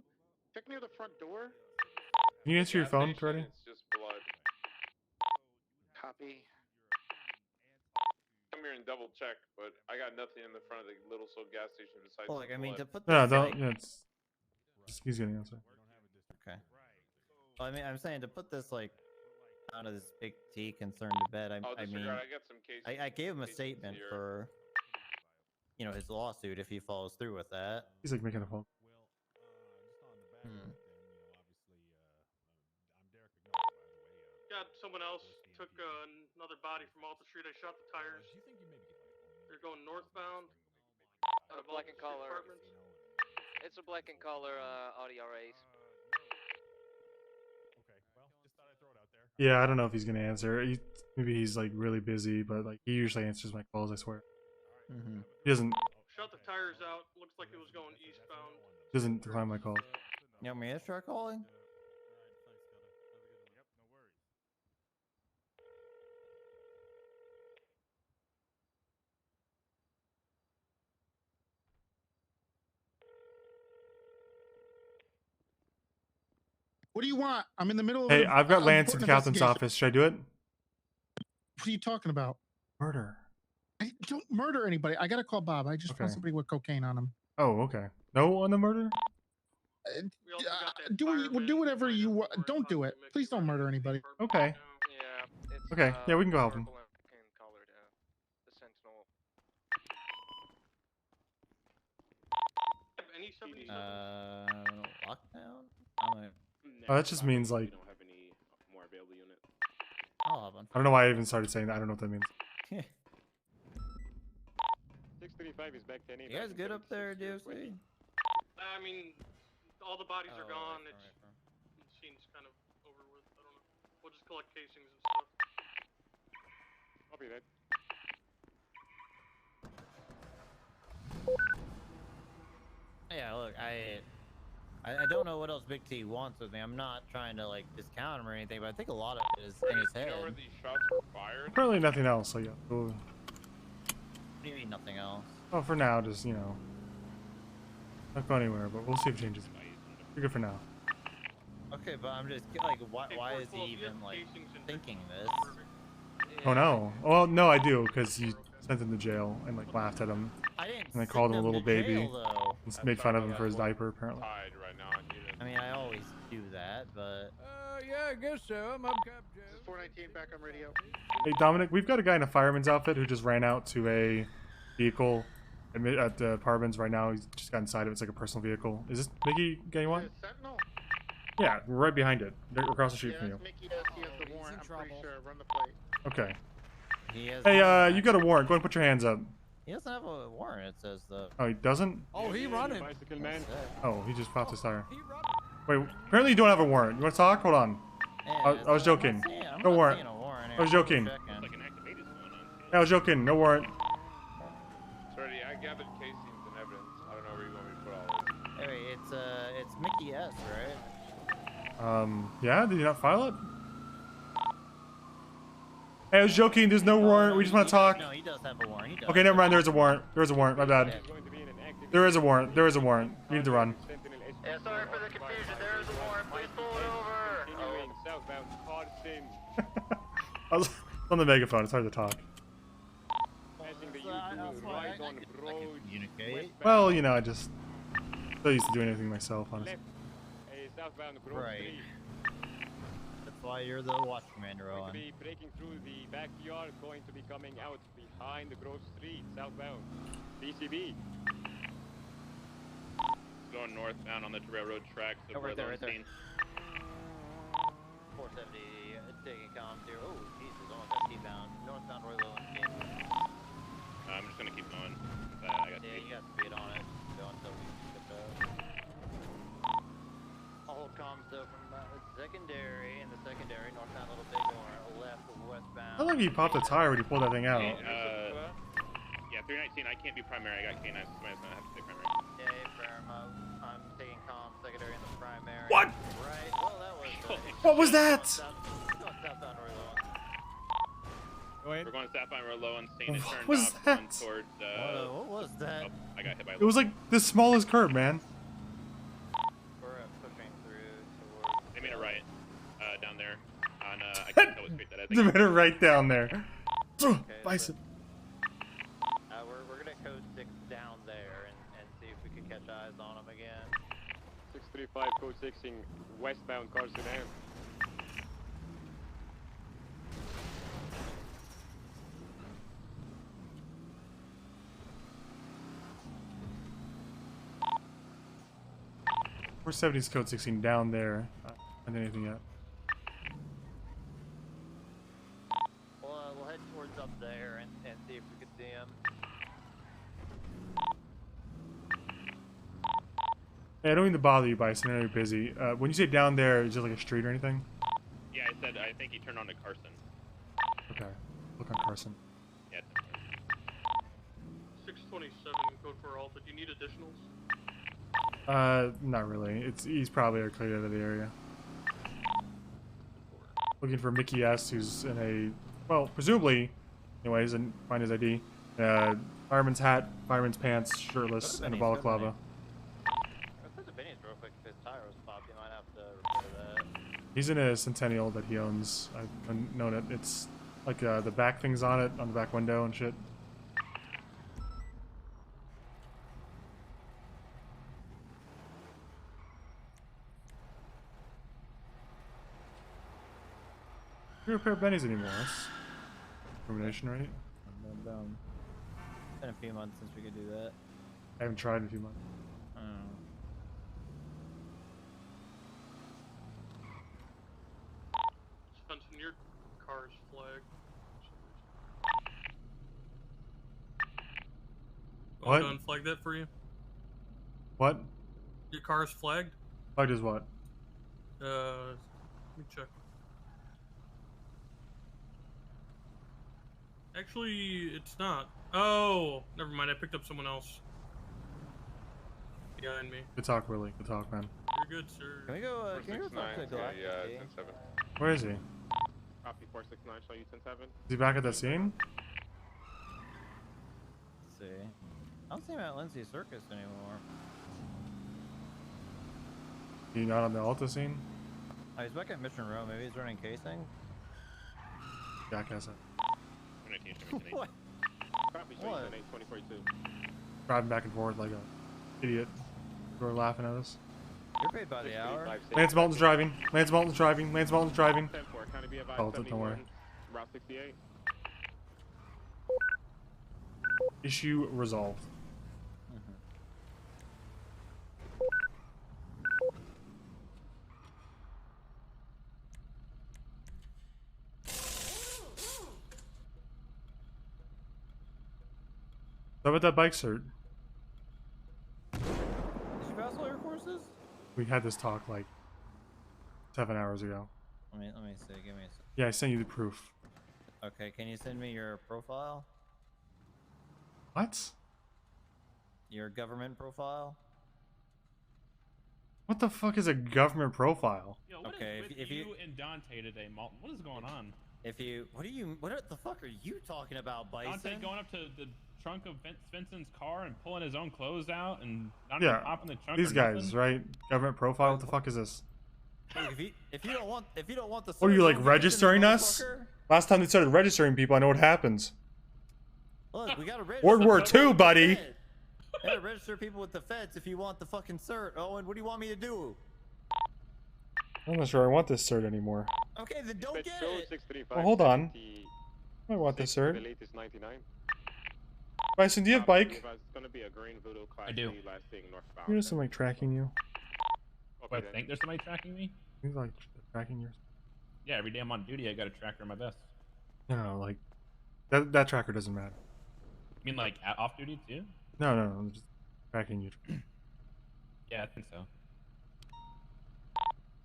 C: Check near the front door.
E: Can you answer your
M: Gas
E: phone,
M: station,
E: Freddy?
M: It's just blood.
C: Copy.
M: Come here and double check, but I got nothing in the front of the Little Soul gas station besides
A: Well,
M: some
A: like, I mean,
M: blood.
A: to put
E: No,
A: this.
E: don't.
A: Like,
E: Yeah, it's. He's getting an answer.
A: Okay. Well, I mean, I'm saying to put this like out of this Big T concern to bed.
M: Oh,
A: I mean,
M: disregard. I got some cases.
A: I gave him a
M: cases
A: statement
M: here.
A: for, you know, his lawsuit if he follows through with that.
E: He's like making a phone.
G: Got someone else took another body from Alta Street. I shot the tires. They're going northbound.
V: A black and color. It's a black and color Audi R8.
E: Yeah, I don't know if he's gonna answer. Maybe he's like really busy, but like he usually answers my calls. I swear. He doesn't.
G: Shot the tires out. Looks like it was going eastbound.
E: Doesn't decline my calls.
A: You want me to start calling?
P: What do you want? I'm in the middle of.
E: Hey,
P: a-
E: I've got
P: a
E: Lance at the
P: important
E: captain's
P: investigation.
E: office. Should I do it?
P: What are you talking about?
E: Murder.
P: I don't murder anybody. I gotta call Bob. I just
E: Okay.
P: found somebody with cocaine on him.
E: Oh, okay. No on the murder.
P: Do whatever you want. Don't do it. Please don't murder anybody.
E: Okay.
V: Yeah. It's,
E: Okay. Yeah, we can go help him.
V: purple and colored, the Sentinel.
G: Any 77?
A: Lockdown.
E: Oh, that just means like.
Q: We don't have any more available units.
A: I'll have one.
E: I don't know why I even started saying that. I don't know what that means.
Q: 635 is back 10.
A: You guys good up there, DOC?
G: I mean, all the bodies are gone.
A: right,
G: It's the scene's kind of over with. I don't know. We'll just collect casings and stuff.
Q: Copy that.
A: Yeah, look, I don't know what else Big T wants with me. I'm not trying to like discount him or anything, but I think a lot of it is in his head.
M: You know where these shots were fired?
E: Apparently nothing else. So yeah. We'll,
A: What do you mean nothing else?
E: well, for now, just not go anywhere. But we'll see if it changes. You're good for now.
A: Okay, but I'm just like, why is he even like thinking this?
E: Oh no. Well, no, I do because you sent him to jail and like laughed at him.
A: I didn't.
E: And they called him a
A: send
E: little
A: to
E: baby.
A: jail, though.
E: And made fun of him for his diaper apparently.
M: Tied right now.
A: I mean, I always do that, but.
J: Yeah, I guess so. I'm up, Cap Joe.
P: This is 419 back on radio.
E: Hey Dominic, we've got a guy in a fireman's outfit who just ran out to a vehicle at the apartments right now. He's just got inside of it. It's like a personal vehicle. Is this Mickey guy you want?
P: Sentinel?
E: Yeah, we're right behind it. They're across the street
P: Yeah,
E: from you.
P: it's Mickey S. He has the warrant. I'm pretty sure. Run the plate.
E: Okay.
A: He has
E: Hey, you got a warrant. Go ahead and put your hands up.
A: He doesn't have a warrant. It says the.
E: Oh, he doesn't?
J: Oh, he running.
Q: Bicycle man.
E: Oh, he just popped his tire. Wait, apparently you don't have a warrant. You want to talk? Hold on. I was joking. No warrant. I was joking. I was joking. No warrant.
M: Sorry, I gathered casings and evidence. I don't know where you want me to put all this.
A: Anyway, it's Mickey S, right?
E: Yeah, did you not file it? Hey, I was joking. There's no warrant. We just want to talk.
A: No, he does have a warrant. He does.
E: Okay, never mind. There's a warrant. There's a warrant. My bad. There is a warrant. There is a warrant. You need to run.
V: Yeah, sorry for the confusion. There is a warrant. Please pull it over.
Q: Continuing southbound Carson.
E: I was on the megaphone. It's hard to talk.
Q: Passing the usual right on road.
A: Communicate.
E: Well, I just so used to doing anything myself, honestly.
Q: Left. Southbound Grove
A: Right.
Q: Street.
A: That's why you're the watch commander,
N: Going to
A: Owen.
N: be breaking through the backyard, going to be coming out behind the Grove Street, southbound. BCB.
T: Going northbound on the railroad tracks of
A: right there, right there.
V: 470,
A: taking comms here. Oh, Jesus, almost got T-bound. Northbound Roy Lowenstein.
T: I'm just gonna keep going. I got
A: Yeah,
T: speed.
A: you got speed on it. Go until we get the... I'll hold comms though from secondary, and the secondary, northbound Little Bighorn, left, westbound.
E: I like he popped a tire when he pulled that thing out.
T: Yeah, 319. I can't be primary. I got K9, so somebody's gonna have to take primary.
A: Yeah, firm. I'm taking comms, secondary, and the primary.
E: What?
A: Right. Well, that was.
E: What was that?
A: Southbound Roy Lowen.
T: We're going southbound Roy Lowen, seeing it turn
E: was
T: off,
E: that?
T: going towards.
A: What was that?
T: Oh, I got hit by.
E: It was like the smallest curb, man.
A: We're pushing through towards.
T: They made a right down there. On I can't tell what street that is.
E: They made it right down there. Bison.
A: We're gonna code 6 down there and see if we can catch eyes on them again.
N: 635 code 6ing westbound car sedan.
E: We're 70's code 16 down there. Not anything yet.
A: We'll head towards up there and see if we can see them.
E: Hey, I don't mean to bother you, Bison. I know you're busy. When you say down there, is it like a street or anything?
T: Yeah, I said I think he turned on to Carson.
E: Okay. Look on Carson.
T: Yeah.
G: 627 code for Alpha. Do you need additionals?
E: Not really. He's probably cleared out of the area. Looking for Mickey S, who's in a, well, presumably, anyways, and find his ID. Fireman's hat, fireman's pants, shirtless, and a balaclava.
A: Let's put the Benny's real quick because his tire was popped. You might have to repair that.
E: He's in a Centennial that he owns. I've known it. It's like the back things on it, on the back window and shit. You repair Benny's anymore. That's discrimination, right?
A: It's been a few months since we could do that.
E: I haven't tried in a few months.
A: I don't know.
G: Spencer, your car's flagged.
E: What?
G: I'll go and flag that for you.
E: What?
G: Your car's flagged?
E: Flagged as what?
G: Let me check. Actually, it's not. Oh, never mind. I picked up someone else. Behind me.
E: Good talk, Willie. Good talk, man.
G: You're good, sir.
A: Can we go? Can we go talk to Galactic?
N: Yeah, 10-7.
E: Where is he? Is
N: Copy 469, show you 10-7.
E: he back at the scene?
A: Let's see. I don't see him at Lindsay Circus anymore.
E: He not on the Alta scene?
A: Oh, he's back at Mission Row. Maybe he's running casing.
E: Jackass it.
A: What?
N: Copy, show you 10-8, 2042.
E: Driving back and forth like a idiot. We're laughing at us.
A: You're paid by the hour.
E: Lance Malton's driving. Lance Malton's driving. Lance Malton's driving.
N: 10-4, kind of be advised,
E: Oh, don't worry.
N: 71, Route 68.
E: Issue resolved. How about that bike cert?
A: Did you pass all your courses?
E: We had this talk like 7 hours ago.
A: Let me see. Give me a sec.
E: Yeah, I sent you the proof.
A: Okay, can you send me your profile?
E: What?
A: Your government profile?
E: What the fuck is a government profile?
R: Yo, what
A: Okay,
R: is with
A: if
R: you
A: you
R: and Dante today, Malton? What is going on?
A: What the fuck are you talking about, Bison?
R: Dante going up to the trunk of Svenson's car and pulling his own clothes out and not
E: Yeah,
R: even popping the trunk.
E: these
R: or
E: guys,
R: nothing?
E: right? Government profile. What the fuck is this?
A: Look, if you don't want the.
E: What are you
A: search,
E: like
A: don't get in,
E: registering us?
A: motherfucker.
E: Last time they started registering people, I know what happens.
A: Look, we gotta register.
E: World War
A: people
E: II,
A: with the
E: buddy.
A: Fed. We gotta register people with the feds if you want the fucking cert. Owen, what do you want me to do?
E: I'm not sure I want this cert anymore.
A: Okay, then don't get
Q: Show
A: it.
Q: 635.
E: Well, hold on.
Q: 70,
E: I want this, sir.
Q: The latest 99.
E: Bison, do you have bike?
Q: It's gonna be a green voodoo class
R: I do.
Q: B lasting northbound.
E: There's somebody tracking you.
R: I think there's somebody tracking me?
E: He's like tracking yours.
R: Yeah, every day I'm on duty, I got a tracker on my vest.
E: No, like that tracker doesn't matter.
R: You mean like off duty too?
E: No, I'm just tracking you.
R: Yeah, I think so.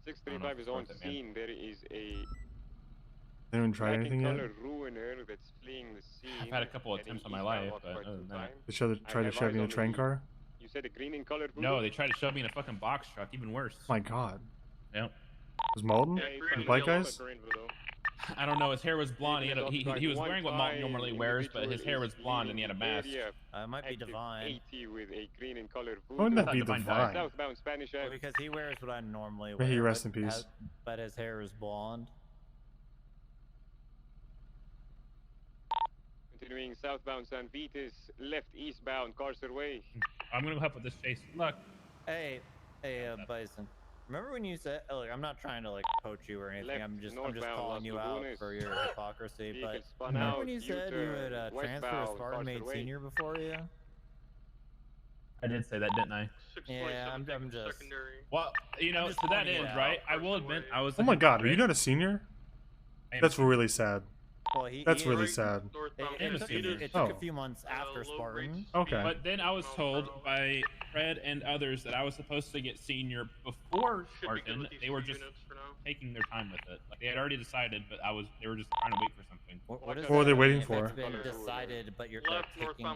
Q: 635 is on scene. There is a
E: Anyone tried anything yet?
Q: ruiner that's fleeing the scene.
R: I've had a couple of attempts on my life, but other than that.
E: They tried to shove you in a train car?
Q: You said a green in color voodoo?
R: No, they tried to shove me in a fucking box truck, even worse.
E: My god.
R: Yep.
E: Was Malden? The bike guys?
R: I don't know, his hair was blonde. He was wearing what Malton normally wears, but his hair was blonde and he had a mask.
A: It might be Divine.
Q: With a green in color voodoo.
E: Why wouldn't that be Divine?
Q: Southbound Spanish
A: Well, because he wears what I normally
E: May
A: wear.
E: he rest in peace.
A: But his hair is blonde.
Q: Continuing southbound San Vitus, left eastbound Carcer Way.
R: I'm gonna help with this chase. Look.
A: Hey, Bison. Remember when you said, look, I'm not trying to like poach you or anything. I'm just calling you out for your hypocrisy. But remember when you said you would transfer a Spartan made senior before you?
R: I did say that, didn't I?
A: Yeah, I'm just.
R: Well, you know, to that end, right? I will admit, I was.
E: Oh my god, are you not a senior? That's really sad.
A: Well,
E: That's really sad.
A: It took a few months after Spartan.
E: Okay.
R: But then I was told by Fred and others that I was supposed to get senior before Spartan. They were just taking their time with it. Like they had already decided, but they were just trying to wait for something.
E: What were they waiting for?
A: It's been decided, but you're taking.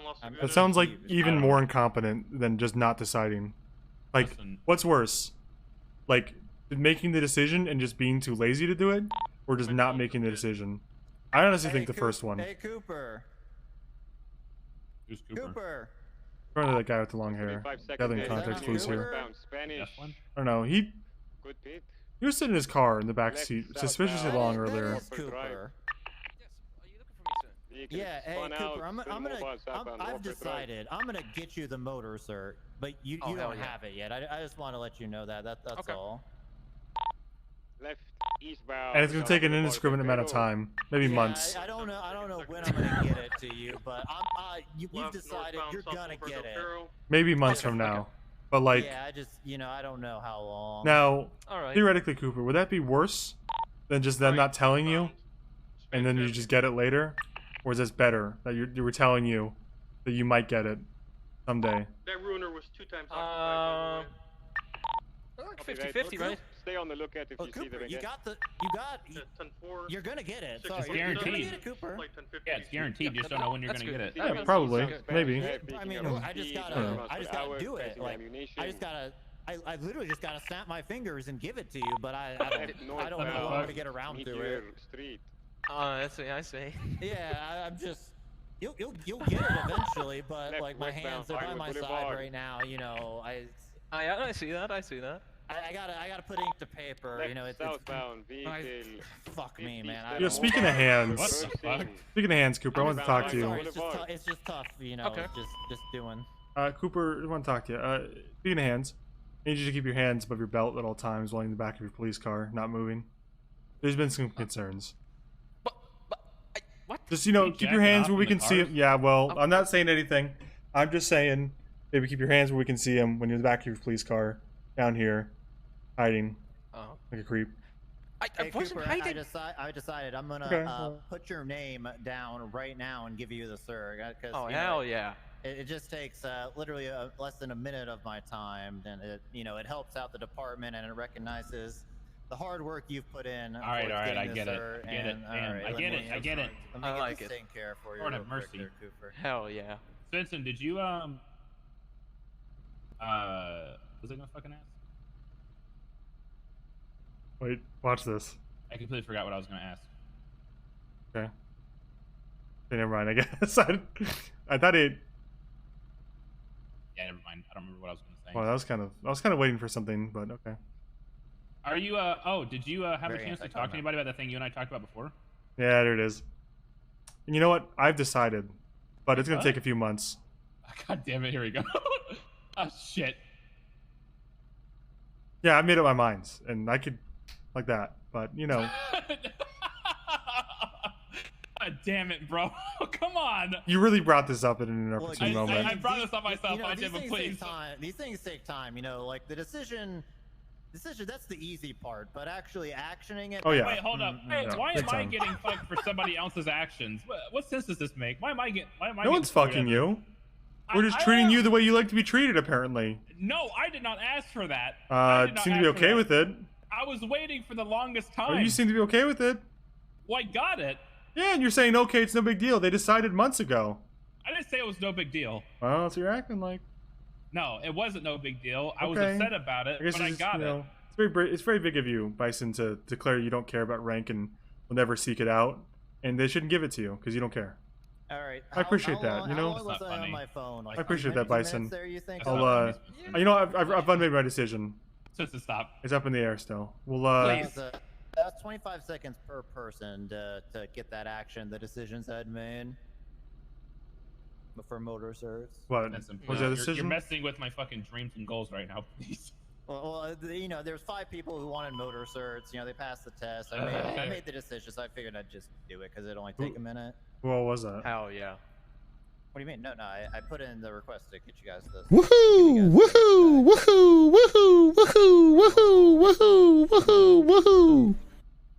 E: That sounds like even more incompetent than just not deciding. Like, what's worse? Like, making the decision and just being too lazy to do it? Or just not making the decision? I honestly think the first one.
A: Hey, Cooper.
R: Who's Cooper?
A: Cooper.
E: Probably that guy with the long hair. Gathering context clues here. I don't know. He was sitting in his car in the back seat, suspiciously long earlier.
A: Cooper. Yeah, hey Cooper, I've decided I'm gonna get you the motor cert, but you don't have it yet. I just want to let you know that. That's all.
Q: Left eastbound.
E: And it's gonna take an indiscriminate amount of time, maybe months.
A: I don't know when I'm gonna get it to you, but you've decided you're gonna get it.
E: Maybe months from now, but like.
A: Yeah, I just I don't know how long.
E: Now, theoretically, Cooper, would that be worse than just them not telling you, and then you just get it later, or is this better that you were telling you that you might get it someday?
G: That ruiner was 2 times occupied.
U: 50-50, right?
Q: Stay on the lookout if you see them again.
A: You're gonna get it.
R: It's guaranteed.
A: Get it, Cooper.
R: Yeah, it's guaranteed. Just don't know when you're gonna get it.
E: Yeah, probably, maybe.
A: I mean, I just gotta do it. Like, I literally just gotta snap my fingers and give it to you. But I don't know how to get around to it.
U: I see.
A: Yeah, I'm just. You'll get it eventually, but like my hands are by my side right now. You know,
U: I see that.
A: I gotta put ink to paper. You know, it's fuck me, man.
E: Yo, speaking of hands,
R: what?
E: Speaking of hands, Cooper, I want to talk to you.
A: It's just tough, you know.
U: Okay.
A: Just doing.
E: Cooper, I want to talk to you. Speaking of hands, I need you to keep your hands above your belt at all times while in the back of your police car, not moving. There's been some concerns.
U: What?
E: Just keep your hands where we can see them. Yeah, well, I'm not saying anything. I'm just saying, maybe keep your hands where we can see them when you're in the back of your police car, down here, hiding like a creep.
U: I wasn't hiding.
A: I decided I'm gonna put your name down right now and give you the cert.
U: Hell yeah!
A: It just takes literally less than a minute of my time, and it helps out the department and it recognizes the hard work you've put in.
R: All right, I get it. I get it.
A: I
U: like it.
A: Take care for you.
R: Lord have mercy.
A: There, Cooper.
U: Hell yeah.
R: Svenson, did you was I gonna fucking ask?
E: Wait, watch this.
R: I completely forgot what I was gonna ask.
E: Okay, never mind. I guess I thought it.
R: Yeah, never mind. I don't remember what I was gonna say.
E: Well, I was kind of waiting for something, but okay.
R: Are you did you have a chance to talk to anybody about that thing you and I talked about before?
E: Yeah, there it is. And you know what? I've decided, but it's gonna take a few months.
R: God damn it! Here we go. Oh shit.
E: Yeah, I made up my mind, and I could like that, but
R: God damn it, bro. Come on.
E: You really brought this up in an inopportune moment.
R: I brought this up myself.
A: You know,
R: I did, but please.
A: These things take time. You know, like the decision. That's the easy part, but actually actioning it.
E: Oh yeah.
R: Wait, hold up. Hey, why am I getting fucked for somebody else's actions? What sense does this make? Why am I getting?
E: No one's fucking you. We're just treating you the way you like to be treated, apparently.
R: No, I did not ask for that.
E: Seem to be okay with it.
R: I was waiting for the longest time.
E: Oh, you seem to be okay with it.
R: Well, I got it.
E: Yeah, and you're saying, okay, it's no big deal. They decided months ago.
R: I didn't say it was no big deal.
E: Well, that's what you're acting like.
R: No, it wasn't no big deal. I was upset about it, but I got it.
E: It's very big of you, Bison, to declare you don't care about rank and will never seek it out. And they shouldn't give it to you because you don't care.
A: All right.
E: I appreciate that. You know,
A: on my phone? Like
E: I appreciate that, Bison.
A: There, you think?
E: You know, I've unmade my decision.
R: Just to stop.
E: It's up in the air still. We'll
A: That's 25 seconds per person to get that action. The decisions I'd made for motor certs.
E: What? Was that a decision?
R: You're messing with my fucking dreams and goals right now, please.
A: Well, you know, there's 5 people who wanted motor certs. You know, they passed the test. I made the decision, so I figured I'd just do it because it'd only take a minute.
E: Who all was that?
U: Hell yeah.
A: What do you mean? No, I put in the request to get you guys this.
B: Woohoo! Woohoo! Woohoo! Woohoo! Woohoo! Woohoo! Woohoo! Woohoo! Woohoo!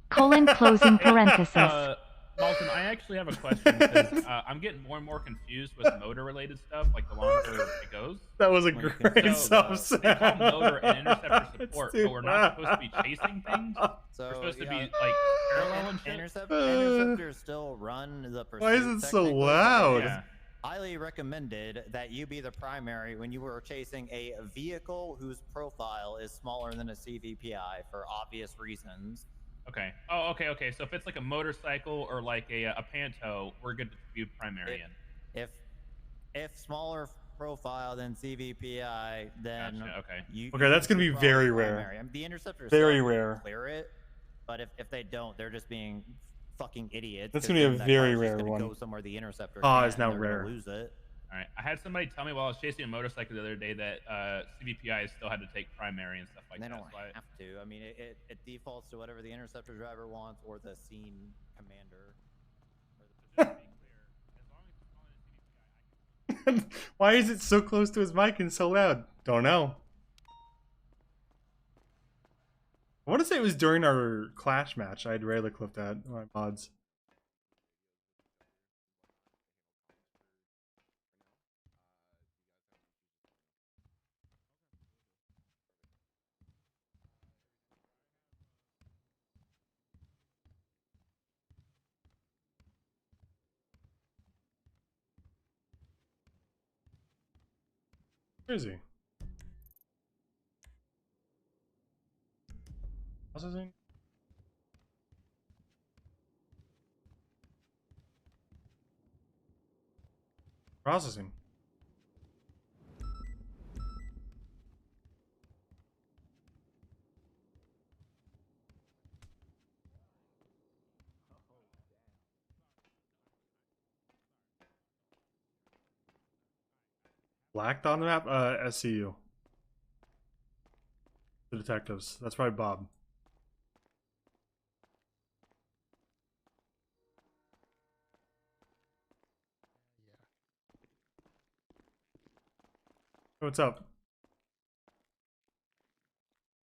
O: Colon closing parenthesis.
R: Malton, I actually have a question because I'm getting more and more confused with motor-related stuff. Like the longer it goes.
E: That was a great subset.
R: They call motor and interceptor support, but we're not supposed to be chasing things.
A: So
R: we're supposed to be like parallel and shit.
A: Interceptors still run the pursuit.
E: Why is it so loud?
A: Yeah. Highly recommended that you be the primary when you were chasing a vehicle whose profile is smaller than a CVPI for obvious reasons.
R: Okay. Oh, okay. So if it's like a motorcycle or like a Panto, we're good to be primary in.
A: If smaller profile than CVPI, then
R: gotcha, okay.
E: Okay, that's gonna be very rare.
A: I mean, the interceptors
E: very rare.
A: Clear it, but if they don't, they're just being fucking idiots.
E: That's gonna be a very rare one.
A: Go somewhere the interceptor
E: is now rare.
A: Lose it.
R: All right. I had somebody tell me while I was chasing a motorcycle the other day that CVPI still had to take primary and stuff like that.
A: They don't have to. I mean, it defaults to whatever the interceptor driver wants or the scene commander.
E: Why is it so close to his mic and so loud? Don't know. I want to say it was during our Clash match. I had rarely clipped that. My mods. Where is he? Processing? Processing. Blacked on the map? SCU. The detectives. That's probably Bob. What's up?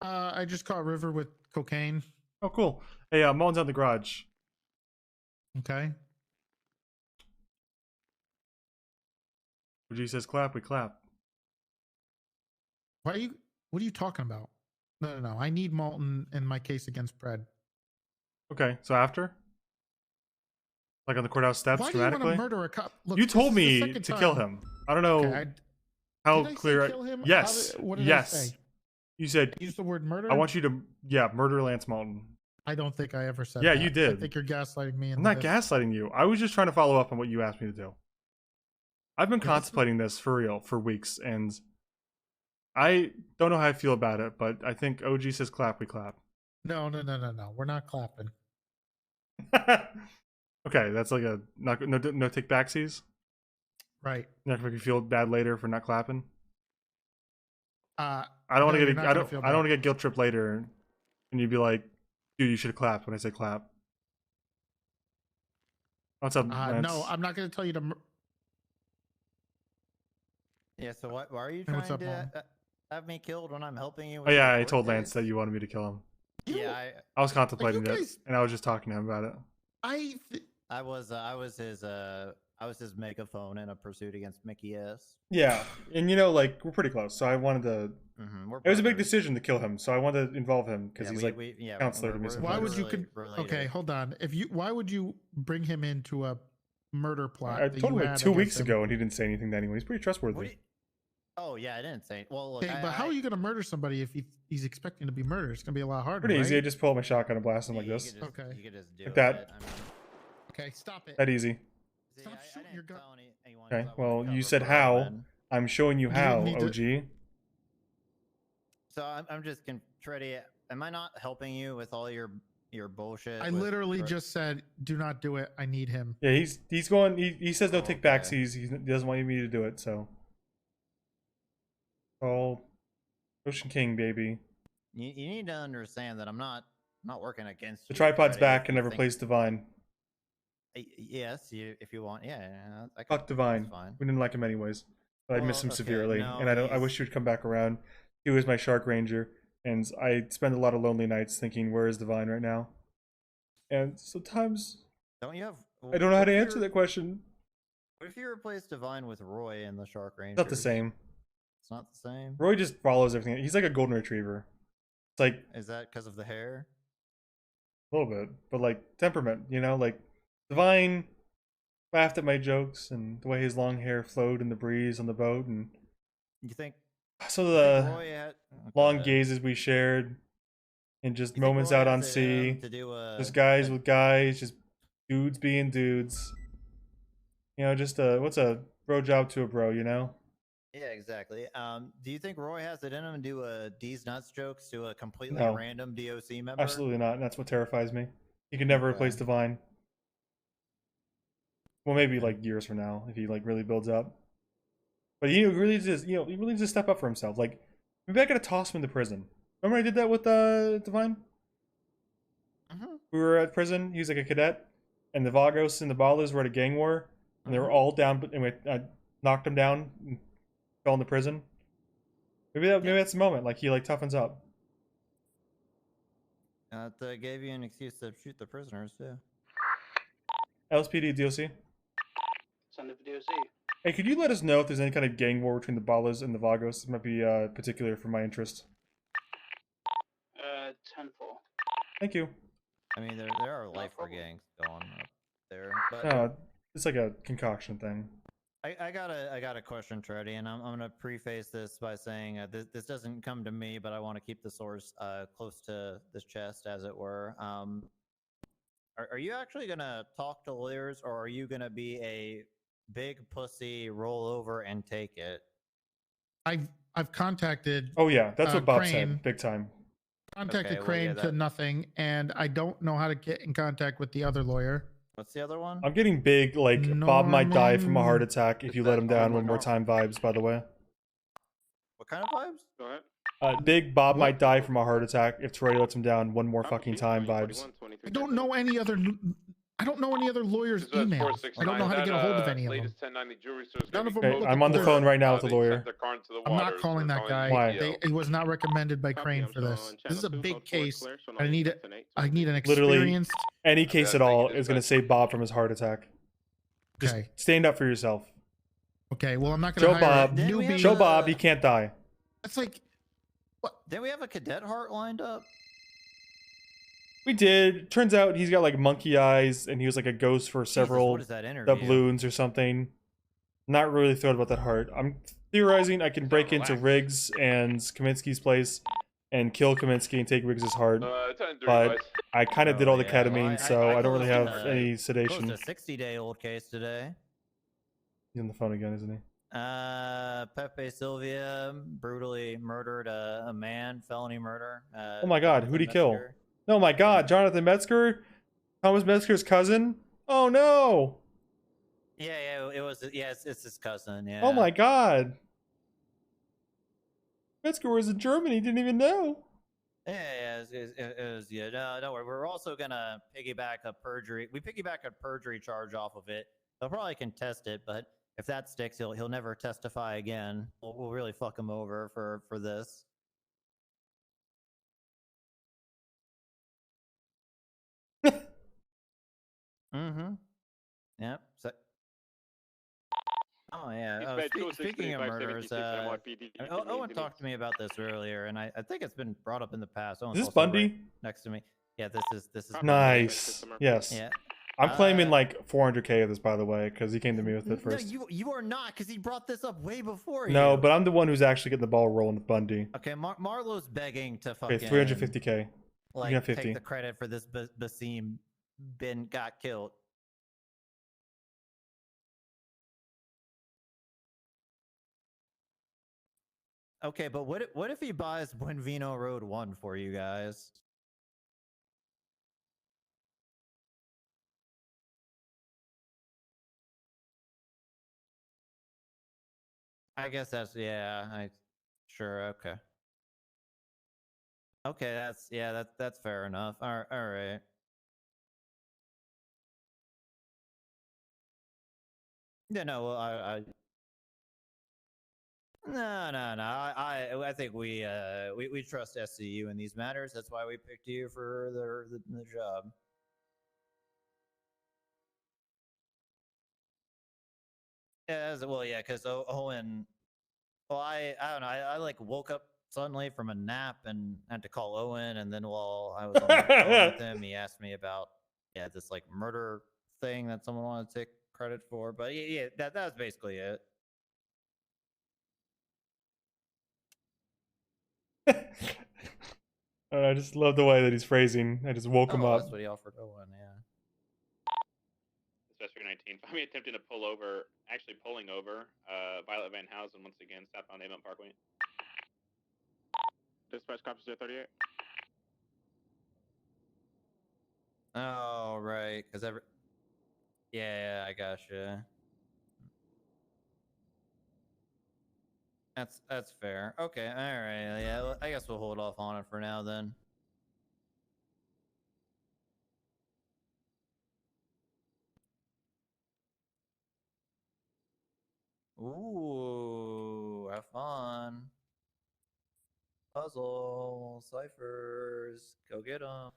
P: I just caught River with cocaine.
E: Oh, cool. Hey, Mullen's out in the garage.
P: Okay.
E: OG says clap, we clap.
P: What are you talking about? No. I need Malton in my case against Pred.
E: Okay, so after? Like on the courthouse steps,
P: Why
E: dramatically?
P: do you want to murder a cop? Look,
E: you told me to kill him. I don't know how clear.
P: Kill him?
E: Yes.
P: What did
E: yes.
P: I say?
E: You said.
P: Use the word murder.
E: I want you to, murder Lance Malton.
P: I don't think I ever said.
E: Yeah,
P: that.
E: you did.
P: I think you're gaslighting me.
E: I'm not gaslighting you. I was just trying to follow up on what you asked me to do. I've been contemplating this for real for weeks, and I don't know how I feel about it, but I think OG says clap, we clap.
P: No. We're not clapping.
E: Okay, that's like a no take backsies.
P: Right.
E: Not gonna make you feel bad later for not clapping.
P: I
E: don't want to get I don't want to get guilt tripped later, and you'd be like, dude, you should have clapped when I said clap. What's up, Lance?
P: No, I'm not going to tell you to.
A: Yeah. So why are you
P: Hey, what's
A: trying
P: up,
A: to have me killed when I'm helping you?
E: Oh
A: With
E: yeah,
A: your
E: I
A: court
E: told Lance
A: case?
E: that you wanted me to kill him.
A: Yeah,
E: I was contemplating
P: you
E: it,
P: guys-
E: and I was just talking to him about it.
A: I was his megaphone in a pursuit against Mickey S.
E: Yeah, and like we're pretty close, so I wanted to. It was a big decision to kill him, so I wanted to involve him because he's counselor to me.
P: Why would
E: sometimes.
P: you? Okay, hold on. Why would you bring him into a murder plot?
E: I
P: that
E: told
P: you
E: him like
P: had
E: 2
P: against
E: weeks
P: him?
E: ago, and he didn't say anything to anyone. He's pretty trustworthy.
A: Oh yeah, I didn't say. Well, look,
P: Okay, but how are you going to murder somebody if he's expecting to be murdered? It's going to be a lot harder.
E: Pretty easy. I
P: right?
E: just pull out my shotgun and blast him like this.
P: Okay.
A: You could just do
E: Like that.
P: Okay, stop it.
E: That easy.
P: Stop shooting your gun.
E: Okay. Well, you said how. I'm showing you how, OG.
A: So I'm just Freddy. Am I not helping you with all your bullshit?
P: I literally just said, "Do not do it. I need him."
E: Yeah, he's going. He says they'll take backsies. He doesn't want me to do it. So, all Ocean King, baby.
A: You need to understand that I'm not working against
E: The
A: you.
E: tripod's
A: Freddy,
E: back
A: if
E: and
A: you
E: never
A: think-
E: placed Divine.
A: Yes, if you want, yeah.
E: Fuck Divine.
A: that's fine.
E: We didn't like him anyways, but I miss
A: Well,
E: him
A: okay,
E: severely,
A: no,
E: and I wish he would come back around. He was my Shark Ranger, and I spend a lot of lonely nights thinking, where is Divine right now? And sometimes
A: Don't you have?
E: I don't know how to answer that question.
A: What if you replace Divine with Roy in the Shark Ranger?
E: It's not the same.
A: It's not the same.
E: Roy just follows everything. He's like a golden retriever. It's like
A: Is that because of the hair?
E: a little bit, but like temperament, like Divine laughed at my jokes and the way his long hair flowed in the breeze on the boat, and
A: You think?
E: some of
A: you think
E: the
A: Roy had,
E: long gazes we shared, and just
A: You think
E: moments
A: Roy
E: out on
A: has it in
E: sea,
A: him to do
E: just guys with guys, just dudes being dudes. Just what's a bro job to a bro,
A: Yeah, exactly. Do you think Roy has it in him to do a D's nuts jokes to a completely
E: No.
A: random DOC member?
E: Absolutely not. And that's what terrifies me. He could never replace Divine. Well, maybe like years from now if he like really builds up. But he really just he really just step up for himself. Like maybe I gotta toss him into prison. Remember I did that with Divine? We were at prison. He was like a cadet, and the Vagos and the Balas were at a gang war, and they were all down. But anyway, I knocked him down and fell into prison. Maybe that's the moment. Like he like toughens up.
A: That gave you an excuse to shoot the prisoners too.
E: LSPD DOC.
G: Send it to DOC.
E: Hey, could you let us know if there's any kind of gang war between the Balas and the Vagos? It might be particular for my interest.
G: 10-4.
E: Thank you.
A: I mean, there are lifer gangs going up there, but
E: It's like a concoction thing.
A: I got a question, Truddy, and I'm gonna preface this by saying this doesn't come to me, but I want to keep the source close to this chest, as it were. Are you actually gonna talk to lawyers, or are you gonna be a big pussy, roll over and take it?
P: I've contacted.
E: Oh yeah, that's what Bob
P: Crane.
E: said. Big time.
P: Contacted Crane to nothing, and I don't know how to get in contact with the other lawyer.
A: What's the other one?
E: I'm getting big, like Bob might die from a heart attack if you let him down one more time vibes, by the way.
A: What kind of vibes?
Q: Go ahead.
E: Big Bob might die from a heart attack if Troy lets him down one more fucking time vibes.
P: I don't know any other. I don't know any other lawyers' emails. I don't know how to get a hold of any of them. None of them.
E: Okay, I'm on the phone right now with the lawyer.
P: I'm not calling that guy.
E: Why?
P: He was not recommended by Crane for this. This is a big case. I need an
E: Literally,
P: experienced.
E: any case at all is going to save Bob from his heart attack. Just
P: Okay.
E: stand up for yourself.
P: Okay, well, I'm not going to
E: Show
P: hire
E: Bob.
P: a newbie.
E: Show Bob he can't die.
P: That's like.
A: Didn't we have a cadet heart lined up?
E: We did. Turns out he's got like monkey eyes, and he was like a ghost for several
A: what is that interview?
E: doubloons or something. Not really thrilled about that heart. I'm theorizing I can break into Riggs and Kaminsky's place and kill Kaminsky and take Riggs' heart. But I kind of did all the ketamine, so I don't really have any sedation.
A: Closed a 60-day-old case today.
E: He's on the phone again, isn't he?
A: Pepe Silvia brutally murdered a man, felony murder.
E: Oh my god, who'd he kill? Oh my god, Jonathan Metzger? Thomas Metzger's cousin? Oh no!
A: Yeah, it was. Yeah, it's his cousin. Yeah.
E: Oh my god! Metzger was in Germany, didn't even know.
A: Yeah, it was good. No, don't worry. We're also gonna piggyback a perjury. We piggyback a perjury charge off of it. They'll probably contest it, but if that sticks, he'll never testify again. We'll really fuck him over for this. Mm-hmm. Yep. So, oh yeah. Speaking of murders, Owen talked to me about this earlier, and I think it's been brought up in the past. Owen's
E: Is this
A: also
E: Bundy?
A: right next to me. Yeah, this is
E: Nice. Yes.
A: Yeah.
E: I'm claiming like 400K of this, by the way, because he came to me with it first.
A: No, you are not, because he brought this up way before you.
E: No, but I'm the one who's actually getting the ball rolling with Bundy.
A: Okay, Marlo's begging to fucking...
E: Okay, 350K.
A: Like, take the credit for this Basim got killed. Okay, but what if he buys Buenvino Road 1 for you guys? I guess that's sure, okay. Okay, that's fair enough. All right. Yeah, no, well, no. I think we trust SCU in these matters. That's why we picked you for the job. Yeah, because Owen. Well, I don't know. I like woke up suddenly from a nap and had to call Owen, and then while I was on the phone with him, he asked me about this like murder thing that someone wanted to take credit for. But yeah, that's basically it.
E: I just love the way that he's phrasing. I just woke him up.
A: That's what he offered Owen, yeah.
T: Dispatch 319, find me attempting to pull over, actually pulling over, Violet Van Housen once again, southbound Avon Parkway.
Q: Dispatch cops 038.
A: Oh, right, because yeah, I gotcha. That's fair. Okay, all right, yeah, I guess we'll hold off on it for now then. Ooh, have fun. Puzzle, ciphers, go get them.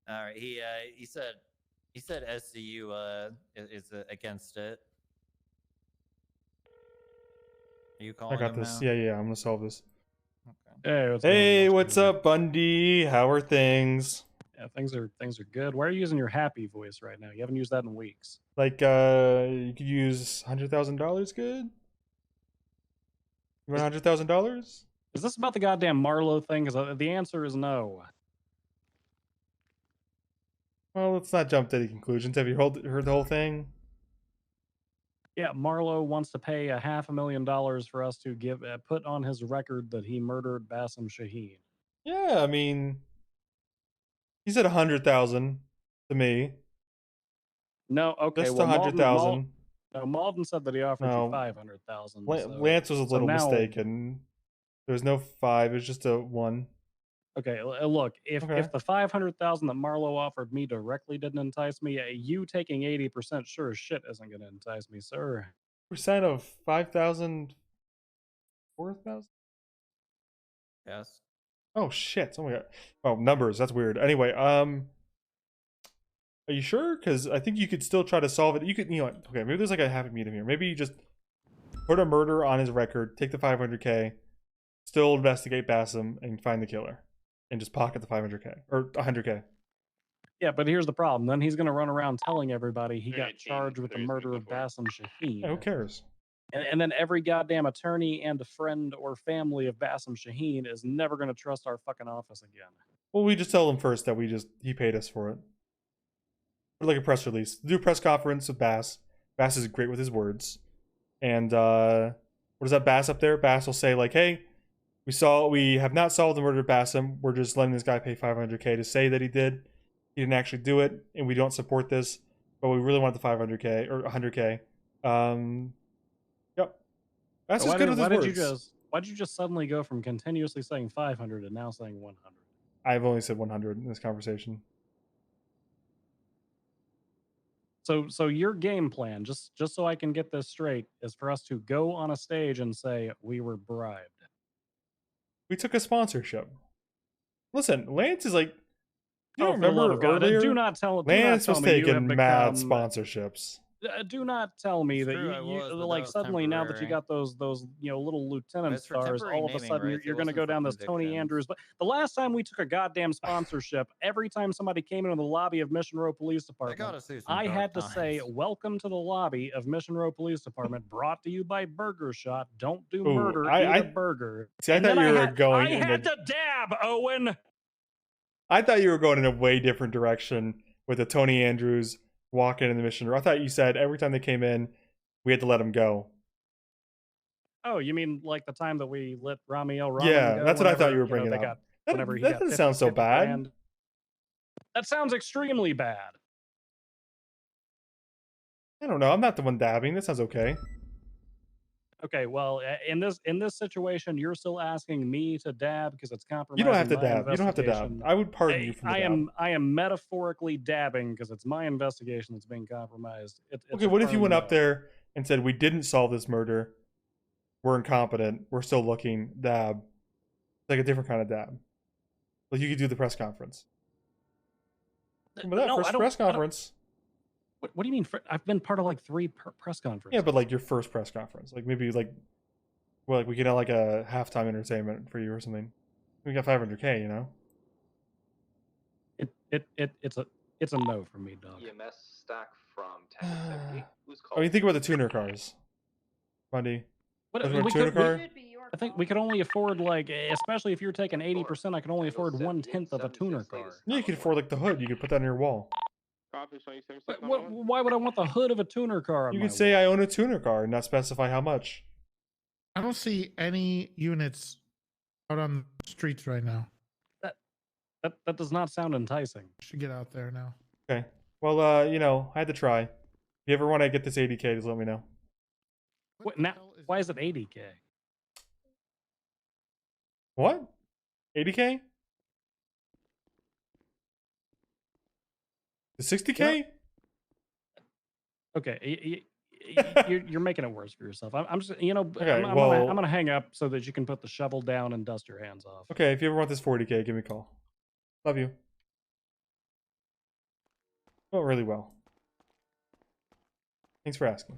A: All right, he said SCU is against it. Are you calling
E: I got
A: him
E: this.
A: now?
E: Yeah, I'm gonna solve this.
J: Okay.
E: Hey, what's up, Bundy? How are things?
J: Yeah, things are good. Why are you using your happy voice right now? You haven't used that in weeks.
E: Like, you could use $100,000. Good. You want $100,000?
J: Is this about the goddamn Marlowe thing? Because the answer is no.
E: Well, let's not jump to any conclusions. Have you heard the whole thing?
J: Yeah, Marlowe wants to pay $500,000 for us to put on his record that he murdered Bassem Shaheen.
E: Yeah, I mean, he said 100,000 to me.
J: No, okay.
E: Just
J: well,
E: 100,000.
J: No, Malden said that he offered you 500,000.
E: Lance was a little mistaken. There was no 5. It was just a 1.
J: Okay, look, if the 500,000 that Marlowe offered me directly didn't entice me, you taking 80% sure as shit isn't going to entice me, sir.
E: Percent of 5,000, 4,000.
A: Yes.
E: Oh shit! Oh my god. Oh, numbers. That's weird. Anyway, are you sure? Because I think you could still try to solve it. You could, okay, maybe there's like a happy medium here. Maybe you just put a murder on his record, take the 500K, still investigate Bassem, and find the killer. And just pocket the 500K or 100K.
J: Yeah, but here's the problem. Then he's going to run around telling everybody he got charged with the murder of Bassem Shaheen.
E: Yeah, who cares?
J: And then every goddamn attorney and a friend or family of Bassem Shaheen is never going to trust our fucking office again.
E: Well, we just tell them first that he paid us for it. Or like a press release. Do a press conference with Bass. Bass is great with his words. And what is that Bass up there? Bass will say like, hey, we have not solved the murder of Bassem. We're just letting this guy pay 500K to say that he did. He didn't actually do it, and we don't support this, but we really want the 500K or 100K. Yep. Bass is good with his words.
J: Why'd you just suddenly go from continuously saying 500 to now saying 100?
E: I've only said 100 in this conversation.
J: So your game plan, just so I can get this straight, is for us to go on a stage and say we were bribed.
E: We took a sponsorship. Listen, Lance is like, you
J: Oh,
E: don't
J: for the love
E: remember
J: of God,
E: earlier?
J: do not tell
E: Lance
J: me
E: was
J: you have
E: taking mad
J: become,
E: sponsorships.
J: do not tell me that
A: True, I was,
J: you
A: but
J: like
A: that was
J: suddenly now that you
A: temporary.
J: got those little lieutenant
A: It's for
J: stars,
A: temporary
J: all of a
A: naming
J: sudden
A: rights,
J: you're
A: it
J: going to
A: wasn't
J: go
A: for
J: down this Tony
A: convictions.
J: Andrews. But the last time we took a goddamn sponsorship, every time somebody came into the lobby of Mission Row Police Department, I had to say, "Welcome to the lobby of Mission Row Police Department, brought to you by Burger Shot. Don't do
E: Ooh,
J: murder, eat a burger."
E: See, I
J: And
E: thought
J: then
E: you were
J: had,
E: going
J: I
E: in
J: had
E: a,
J: to dab, Owen.
E: I thought you were going in a way different direction with the Tony Andrews walking in the mission room. I thought you said every time they came in, we had to let them go.
J: Oh, you mean like the time that we let Ramiel Ramen
E: Yeah,
J: go?
E: that's what I thought you were
J: whenever,
E: bringing
J: they
E: up.
J: got,
E: That
J: whenever he
E: doesn't
J: got
E: sound so
J: 50
E: bad.
J: grand. That sounds extremely bad.
E: I don't know. I'm not the one dabbing. That sounds okay.
J: Okay, well, in this situation, you're still asking me to dab because it's compromising
E: You don't have to
J: my
E: dab. You don't have to dab.
J: investigation.
E: I would pardon you from the dab.
J: I am metaphorically dabbing because it's my investigation that's being compromised. It's
E: Okay, what if you
J: firm
E: went
J: no.
E: up there and said, we didn't solve this murder, we're incompetent, we're still looking, dab. It's like a different kind of dab. Like you could do the press conference. Remember that
J: No,
E: first
J: I don't-
E: press
J: I don't-
E: conference?
J: What do you mean? I've been part of like 3 press conferences.
E: Yeah, but like your first press conference. Like maybe like, well, like we could have like a halftime entertainment for you or something. We got 500K, you know?
J: It's a no for me, dog.
H: EMS stack from 10 to 78. Who's
E: I mean, think about the tuner cars. Bundy.
J: What,
E: Doesn't
J: we
E: a tuner
J: could,
E: car?
J: I think we could only afford like, especially if you're taking 80%, I can only afford 1/10 of a tuner car.
E: Yeah, you could afford like the hood. You could put that on your wall.
J: Why would I want the hood of a tuner car on
E: You
J: my
E: could say I own a tuner car and not specify how much.
P: I don't see any units out on the streets right now.
J: That does not sound enticing.
P: Should get out there now.
E: Okay. Well, you know, I had to try. If you ever want to get this 80K, just let me know.
J: What, now, why is it 80K?
E: What? 80K? The 60K?
J: Okay, you're making it worse for yourself. I'm just, you know,
E: Okay,
J: I'm
E: well-
J: gonna hang up so that you can put the shovel down and dust your hands off.
E: Okay, if you ever want this 40K, give me a call. Love you. Oh, really well. Thanks for asking.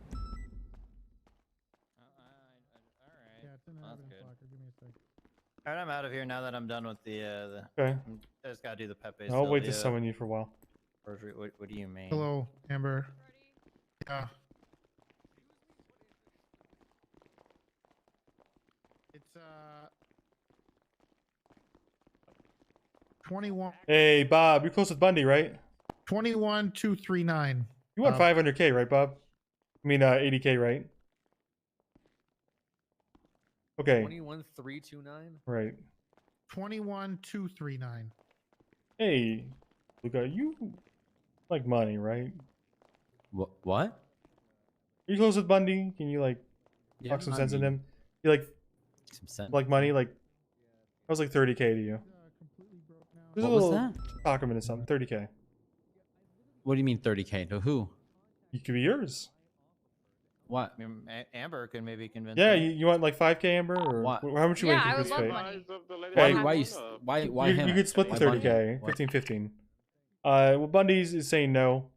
A: All right, I'm out of here now that I'm done with the.
E: Okay.
A: I just gotta do the Pepe.
E: I'll wait to summon you for a while.
A: What do you mean?
P: Hello, Amber. Yeah. It's 21.
E: Hey, Bob, you're close with Bundy, right?
P: 21239.
E: You want 500K, right, Bob? I mean, 80K, right? Okay.
W: 21329.
E: Right.
P: 21239.
E: Hey, Luca, you like money, right?
D: What?
E: You close with Bundy? Can you like
D: Yeah,
E: talk some
D: I
E: sense in
D: mean-
E: him? You like
D: Some sense.
E: like money? Like that was like 30K to you. There's
D: What
E: a
D: was
E: little
D: that?
E: talk him into something. 30K.
D: What do you mean 30K? To who?
E: You could be yours.
D: What?
A: I mean, Amber can maybe convince.
E: Yeah,
A: me.
E: you want like 5K, Amber, or
D: What?
E: how much you
L: Yeah,
E: want
L: I
E: to
L: would
E: this
L: love
E: pay?
L: money.
D: Why
E: you,
D: him?
E: you could split the
D: Why
E: 30K,
D: Bundy?
E: 15-15. Well, Bundy's is saying no.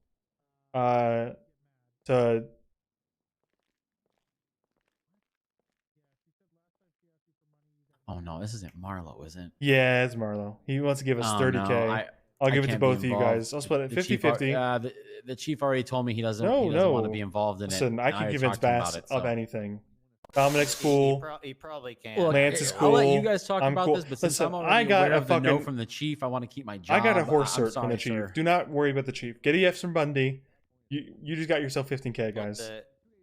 E: To
D: Oh no, this isn't Marlo, is it?
E: yeah, it's Marlo. He wants to give us
D: Oh,
E: 30K.
D: no,
E: I'll
D: I
E: give it to
D: can't
E: both
D: be
E: of you
D: involved.
E: guys. I'll split it
D: The chief al-
E: 50-50.
D: the chief already told me he doesn't.
E: No,
D: he doesn't
E: no.
D: want to be involved in
E: Listen,
D: it.
E: I
D: and
E: can
D: already
E: convince
D: talked to him
E: Bass
D: about it,
E: of
D: so.
E: anything. Dominic's cool.
A: He probably can.
D: Well,
E: Lance is
D: I'll let you
E: cool.
D: guys talk
E: I'm
D: about
E: cool.
D: this, but since
E: Listen,
D: I'm already
E: I got
D: aware
E: a
D: of the no
E: fucking-
D: from the chief, I want to keep my job.
E: I got a horse
D: I'm
E: cert from the
D: sorry,
E: chief.
D: sir.
E: Do not worry about the chief. Get EFs from Bundy. You just got yourself 15K, guys.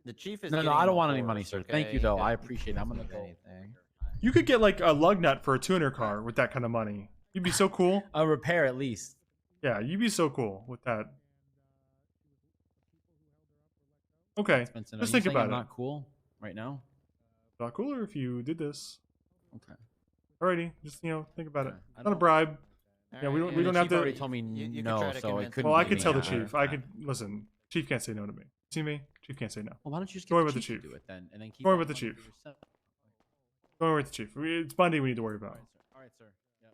A: The chief is.
D: No,
A: getting
D: I
A: him
D: don't
A: a
D: want any
A: horse,
D: money, sir.
A: okay?
D: Thank you,
A: He
D: though.
A: could-
D: I appreciate it. I'm gonna go.
A: Anything.
E: You could get like a lug nut for a tuner car with that kind of money. You'd be so cool.
D: A repair at least.
E: Yeah, you'd be so cool with that. Okay,
D: Spencer, are
E: just
D: you
E: think
D: saying
E: about
D: I'm
E: it.
D: not cool right now.
E: a lot cooler if you did this.
I: Okay.
E: Alrighty, just think about it. Not a bribe. Yeah, we don't have to.
I: Already told me no, so it couldn't.
E: Well, I
I: be
E: could
I: me
E: tell the
I: after.
E: chief. I could listen. Chief can't say no to me. See me? Chief can't say no.
I: Well, why don't you just
E: Don't worry
I: get
E: about the
I: chief
E: chief.
I: to do it then, and then keep
E: Don't worry
I: all
E: about the
I: money
E: chief.
I: for yourself?
E: Don't worry about the chief. It's Bundy we need to worry about.
I: All right, sir. Yep.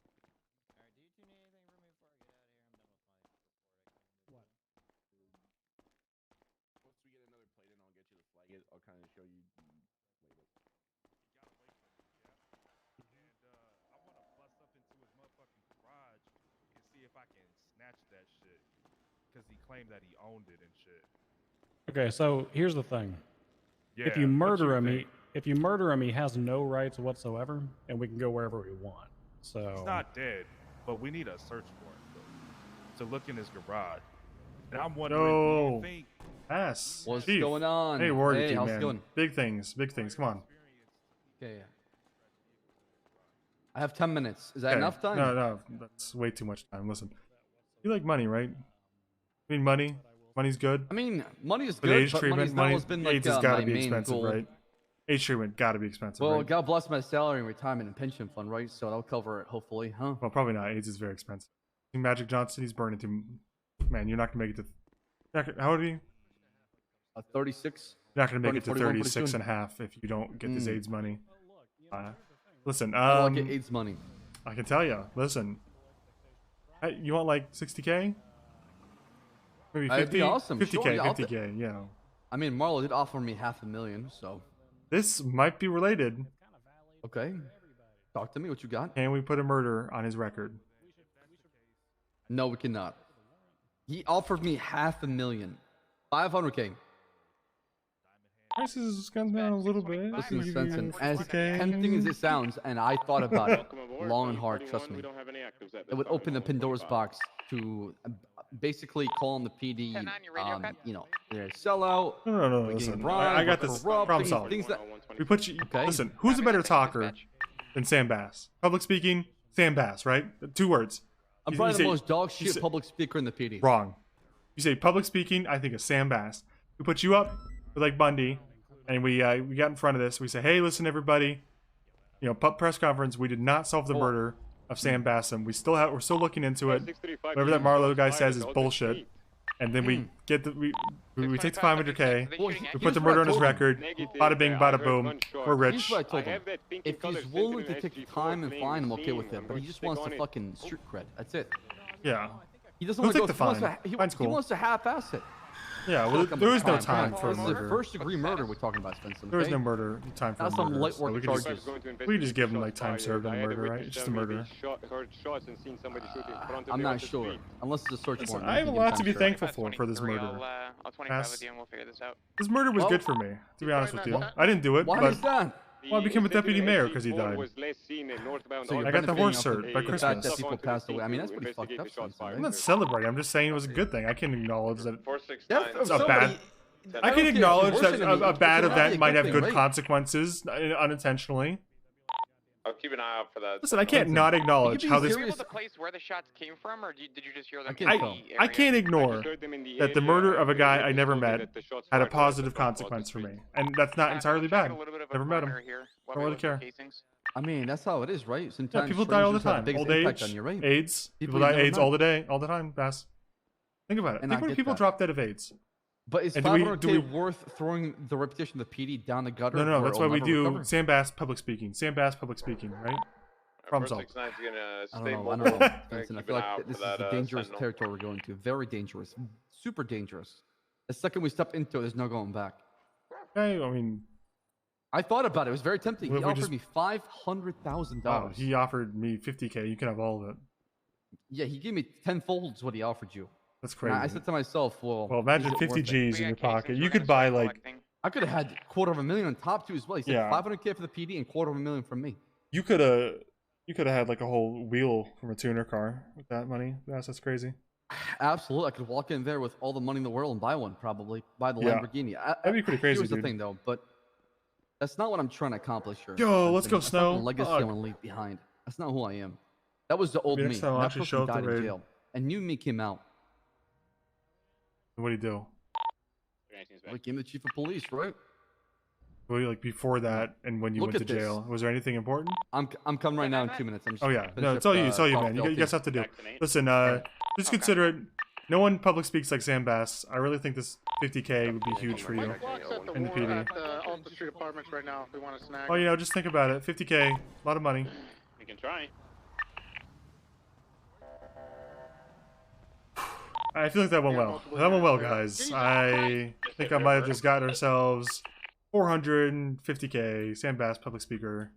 Q: Once we get another plate in, I'll get you to flag it. I'll kind of show you.
F: I want to bust up into his motherfucking garage and see if I can snatch that shit. Because he claimed that he owned it and shit.
J: Okay, so here's the thing.
F: Yeah,
J: if you murder him,
F: think?
J: he has no rights whatsoever, and we can go wherever we want. So
F: He's not dead, but we need a search warrant though, to look in his garage. And I'm wondering, do you think?
E: Yes.
I: What's
E: Chief.
I: going on?
E: Hey, Wardy,
I: Hey, how's it
E: man.
I: going?
E: Big things. Come on.
I: Okay. I have 10 minutes. Is that
E: Okay.
I: enough time?
E: No, that's way too much time. Listen, you like money, right? I mean, money. Money's good.
I: I mean, money is
E: But
I: good,
E: age
I: but
E: treatment,
I: money's always been like
E: AIDS has got
I: my
E: to be
I: main
E: expensive,
I: goal.
E: right? Age treatment got to be expensive,
I: Well,
E: right?
I: God bless my salary and retirement and pension fund, right? So that'll cover it, hopefully, huh?
E: Well, probably not. AIDS is very expensive. Magic Johnson, he's burning through. Man, you're not gonna make it to. How old are you?
I: 36.
E: You're not gonna make it to
I: 41 pretty
E: 36
I: soon.
E: and a half if you don't get this AIDS money. Listen,
I: How do I get AIDS money?
E: I can tell you. Listen, you want like 60K? Maybe 50.
I: That'd be awesome.
E: 50K,
I: Sure, yeah, I'll
E: 50K. Yeah.
I: I mean, Marlo did offer me $500,000, so.
E: This might be related.
I: Okay. Talk to me. What you got?
E: Can we put a murder on his record?
I: No, we cannot. He offered me $500,000. 500K.
E: Prices has gone down a little bit.
I: Listen,
E: Give
I: Svenson,
E: you
I: as
E: 50K.
I: tempting as it sounds, and I thought about it long and hard, trust me,
Q: We don't have any actives at
I: it would open the Pandora's box to basically call on the PD, they're a sellout,
E: No,
I: we're getting
E: listen.
I: bribed,
E: I got
I: we're
E: this.
I: corrupt,
E: Problem solved.
I: things that...
E: We put you.
I: Okay.
E: Listen, who's a better talker than Sam Bass? Public speaking, Sam Bass, right? 2 words.
I: I'm
E: You
I: probably the
E: say-
I: most dog
E: you
I: shit
E: say-
I: public speaker in the PD.
E: Wrong. You say public speaking, I think of Sam Bass. We put you up with like Bundy, and we got in front of this. We say, hey, listen, everybody. Press conference. We did not solve the murder of Sam Bassam. We're still looking into it. Whatever that Marlowe guy says is bullshit. And then we get we take the 500K. We put the murder on his record. Bada bing, bada boom. We're rich.
I: Here's what I told him. If he's willing to take the time and fine, I'm okay with it. But he just wants to fucking street cred. That's it.
E: Yeah.
I: He doesn't
E: He'll
I: want to
E: take
I: go.
E: the fine. Fine's
I: He
E: cool.
I: wants to half-ass it.
E: Yeah, well, there is no time for
I: This is
E: murder.
I: a first-degree murder we're talking about, Spencer.
E: There is no murder time for
I: That's
E: murder.
I: some light
E: so
I: work
E: we can
I: charges.
E: just give him like time served on murder, right? It's just a murder.
I: I'm not sure, unless it's a search
E: Listen,
I: warrant.
E: I have a lot to be thankful for this murder.
L: I'll 25 with you and we'll figure this out.
E: This murder was good for me, to be honest with you. I didn't do it,
I: Why
E: but
I: is that?
E: well, I became a deputy mayor because he died.
I: So
E: I got the horse cert by
I: the fact that
E: Christmas.
I: people passed away. I mean, that's pretty fucked up. Spencer,
E: I'm
I: right?
E: not celebrating. I'm just saying it was a good thing. I can acknowledge that it's a
I: somebody-
E: bad. I can
I: don't care.
E: acknowledge
I: If
E: that
I: you're worse than
E: a
I: me,
E: bad
I: it's probably
E: event
I: a
E: might
I: good
E: have
I: thing,
E: good
I: right?
E: consequences unintentionally.
M: I'll keep an eye out for that.
E: Listen, I can't not acknowledge how this.
L: Were you able to place where the shots came from, or did you just hear them?
E: I can't ignore that the murder of a guy I never met had a positive consequence for me, and that's not entirely bad. Never met him. Don't really care.
I: I mean, that's how it is, right? Sometimes
E: People die all the
I: strangers have
E: time.
I: biggest
E: Old
I: impact
E: age,
I: on you, right?
E: AIDS. People
I: you
E: die
I: never
E: AIDS
I: met.
E: all the time. Bass. Think about it.
I: And
E: Think
I: I
E: when
I: get
E: people
I: that.
E: drop dead of AIDS.
I: But is
E: And do we-
I: 500K worth throwing the reputation of the PD down the gutter?
E: No,
I: where
E: that's
I: it'll
E: why we
I: never
E: do
I: recover?
E: Sam Bass public speaking. Sam Bass public speaking, right? Problem solved.
M: 469's gonna
I: I
M: stay
I: don't know.
M: mobile.
I: Benson, I
M: Keep
I: feel
M: an eye
I: like
M: out
I: this
M: for
I: is
M: that,
I: a dangerous
M: Sentinel.
I: territory we're going to. Very dangerous. Super dangerous. The second we step into it, there's no going back.
E: Okay, I mean,
I: I thought about it. It was very tempting.
E: We
I: He offered
E: just-
I: me $500,000.
E: wow, he offered me 50K. You can have all of it.
I: Yeah, he gave me 10 folds what he offered you.
E: That's
I: And
E: crazy.
I: I said to myself, well,
E: Imagine
I: is it
E: 50
I: worth it?
E: G's in your pocket. You could buy like
I: I could have had $250,000 on top too as well. He said
E: Yeah.
I: 500K for the PD and $250,000 from me.
E: you could have had like a whole wheel from a tuner car with that money. That's crazy.
I: Absolutely, I could walk in there with all the money in the world and buy one, probably buy the
E: Yeah.
I: Lamborghini.
E: That'd be pretty crazy,
I: Here's the
E: dude.
I: thing, though, but that's not what I'm trying to accomplish here.
E: Yo, let's go,
I: That's not the
E: Snow.
I: legacy
E: Fuck.
I: I want to leave behind. That's not who I am. That was the old
E: Maybe
I: me.
E: next time I'll
I: That
E: actually
I: person
E: show up to
I: died in
E: raid.
I: jail, and new me came out.
E: What do you do?
I: I became the chief of police, right?
E: like before that and when you
I: Look
E: went to
I: at this.
E: jail? Was there anything important?
I: I'm coming right now in 2 minutes. I'm just
E: Oh yeah,
I: finishing
E: no,
I: up,
E: it's all you, man. You
I: Coffee
E: got stuff to do.
I: Vaccinate.
E: Listen, just consider it. No one public speaks like Sam Bass. I really think this 50K would be huge for you in the PD.
P: Off the street apartments right now if we want to snag.
E: Oh, you know, just think about it. 50K, a lot of money.
Q: We can try.
E: I feel like that went well. That went well, guys. I think I might have just got ourselves 450K. Sam Bass, public speaker.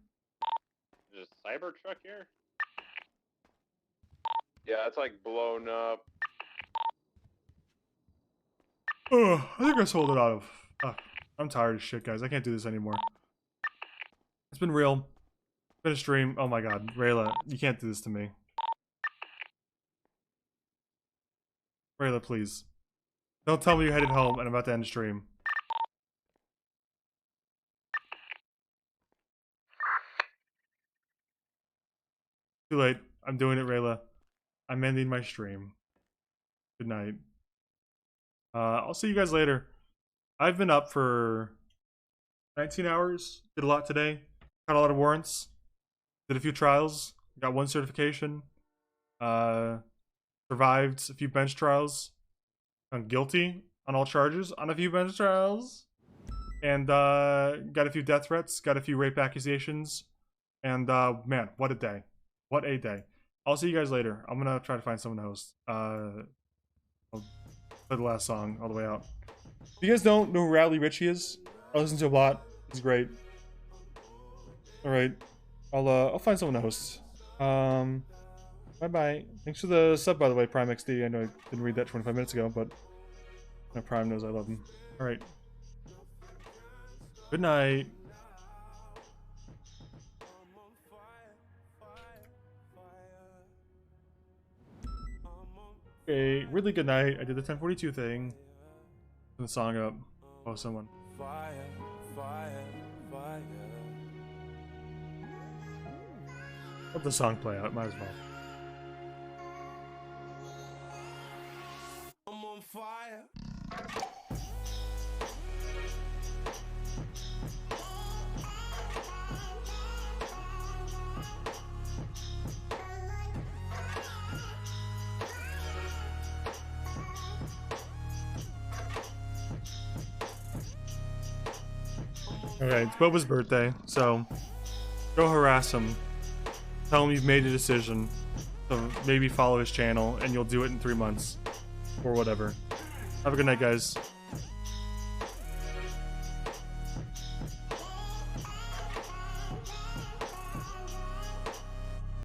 Q: There's a cyber truck here.
M: Yeah, it's like blown up.
E: Oh, I think I sold it out of. I'm tired of shit, guys. I can't do this anymore. It's been real. It's been a stream. Oh my god, Rayla, you can't do this to me. Rayla, please. Don't tell me you're headed home and I'm about to end the stream. Too late. I'm doing it, Rayla. I'm ending my stream. Good night. I'll see you guys later. I've been up for 19 hours. Did a lot today. Got a lot of warrants. Did a few trials. Got one certification. Survived a few bench trials. I'm guilty on all charges on a few bench trials. And got a few death threats. Got a few rape accusations. And man, what a day. What a day. I'll see you guys later. I'm gonna try to find someone to host. I'll play the last song all the way out. If you guys don't know who Radley Ritchie is, I listen to him a lot. He's great. Alright. I'll find someone to host. Bye-bye. Thanks for the sub, by the way, Prime XD. I know I didn't read that 25 minutes ago, but my Prime knows I love him. Alright. Good night. Okay, really good night. I did the 1042 thing. Turn the song up. Oh, someone.
C: Fire, fire, fire.
E: Let the song play out. Might as well.
C: I'm on fire.
E: Okay, it's Boba's birthday, so go harass him. Tell him you've made a decision. So maybe follow his channel and you'll do it in 3 months. Or whatever. Have a good night, guys.